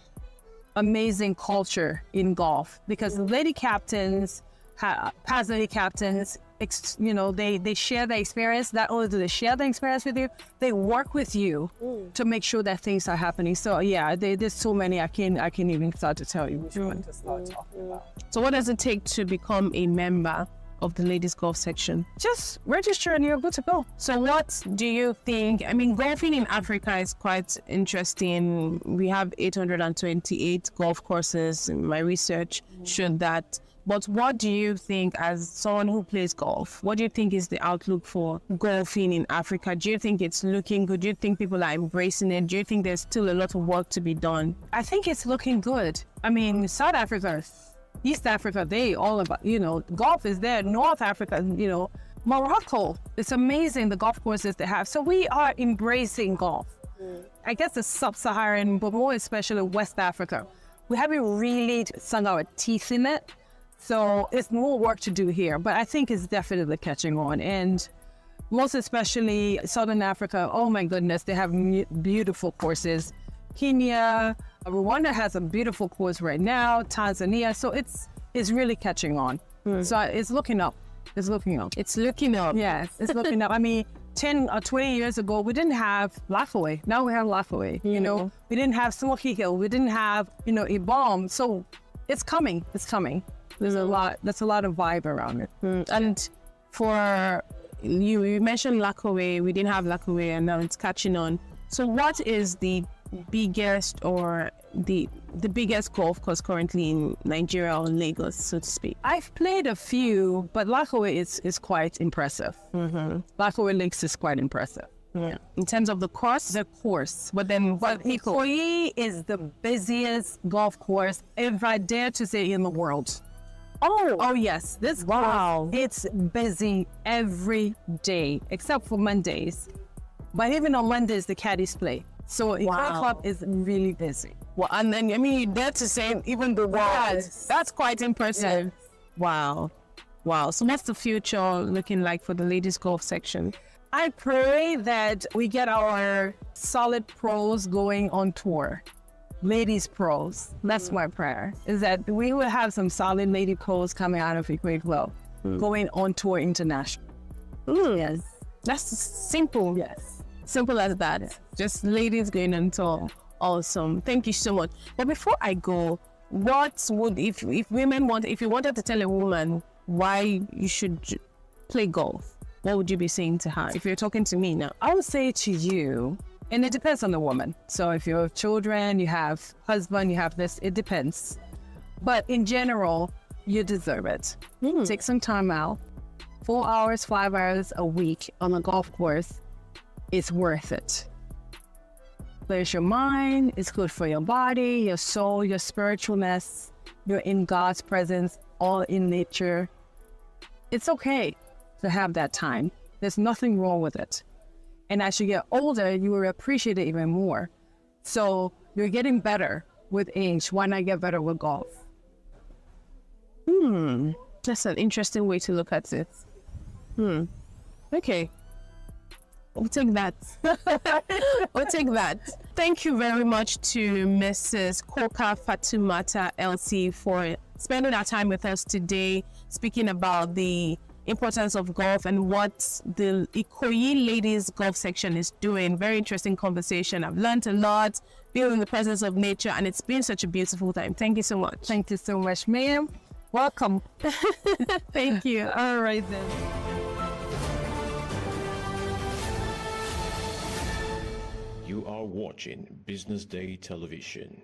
amazing culture in golf, because the lady captains, past lady captains, they share their experience. Not only do they share the experience with you, they work with you to make sure that things are happening. So yeah, there's so many I can't even start to tell you which one to start talking about. So what does it take to become a member of the ladies golf section? Just register and you're good to go. So what do you think? Golfing in Africa is quite interesting. We have 828 golf courses. My research showed that. But what do you think, as someone who plays golf, what do you think is the outlook for golfing in Africa? Do you think it's looking good? Do you think people are embracing it? Do you think there's still a lot of work to be done? I think it's looking good. South Africa, East Africa, they all about, golf is there. North Africa, Morocco, it's amazing the golf courses they have. So we are embracing golf. I guess the sub-Saharan, but more especially West Africa, we haven't really sunk our teeth in it. So it's more work to do here, but I think it's definitely catching on. And most especially Southern Africa, oh my goodness, they have beautiful courses. Kenya, Rwanda has a beautiful course right now, Tanzania. So it's really catching on. So it's looking up. It's looking up. It's looking up. Yes, it's looking up. 10 or 20 years ago, we didn't have Lockaway. Now we have Lockaway. We didn't have Smoky Hill. We didn't have, Ibom. So it's coming. It's coming. There's a lot of vibe around it. And for you mentioned Lockaway, we didn't have Lockaway, and now it's catching on. So what is the biggest or the biggest golf course currently in Nigeria or Lagos, so to speak? I've played a few, but Lockaway is quite impressive. Lockaway Links is quite impressive. Yeah. In terms of the course? The course. But then Ikoyi is the busiest golf course, if I dare to say, in the world. Oh yes, this course, it's busy every day except for Mondays. But even on Mondays, the caddies play. So Ikoyi Club is really busy. Well, and then you dare to say even the world. That's quite impressive. Yes. Wow. So what's the future looking like for the ladies golf section? I pray that we get our solid pros going on tour. Ladies pros. That's my prayer, is that we will have some solid lady pros coming out of Ikoyi Club, going on tour international. Yes. That's simple. Yes. Simple as that. Yes. Just ladies going on tour. Awesome. Thank you so much. But before I go, what would, if you wanted to tell a woman why you should play golf, what would you be saying to her? If you're talking to me now, I would say to you, And it depends on the woman. So if you have children, you have husband, you have this, it depends. But in general, you deserve it. Take some time out. 4 hours, 5 hours a week on a golf course is worth it. Clears your mind, it's good for your body, your soul, your spiritualness. You're in God's presence, all in nature. It's okay to have that time. There's nothing wrong with it. And as you get older, you will appreciate it even more. So you're getting better with age. Why not get better with golf? That's an interesting way to look at it. Okay. We'll take that. We'll take that. Thank you very much to Mrs. Koka Fatumata LC for spending our time with us today, speaking about the importance of golf and what the Ikoyi Ladies Golf section is doing. Very interesting conversation. I've learned a lot, being in the presence of nature, and it's been such a beautiful time. Thank you so much. Thank you so much, ma'am. Welcome. Thank you. All right then. You are watching Business Day Television.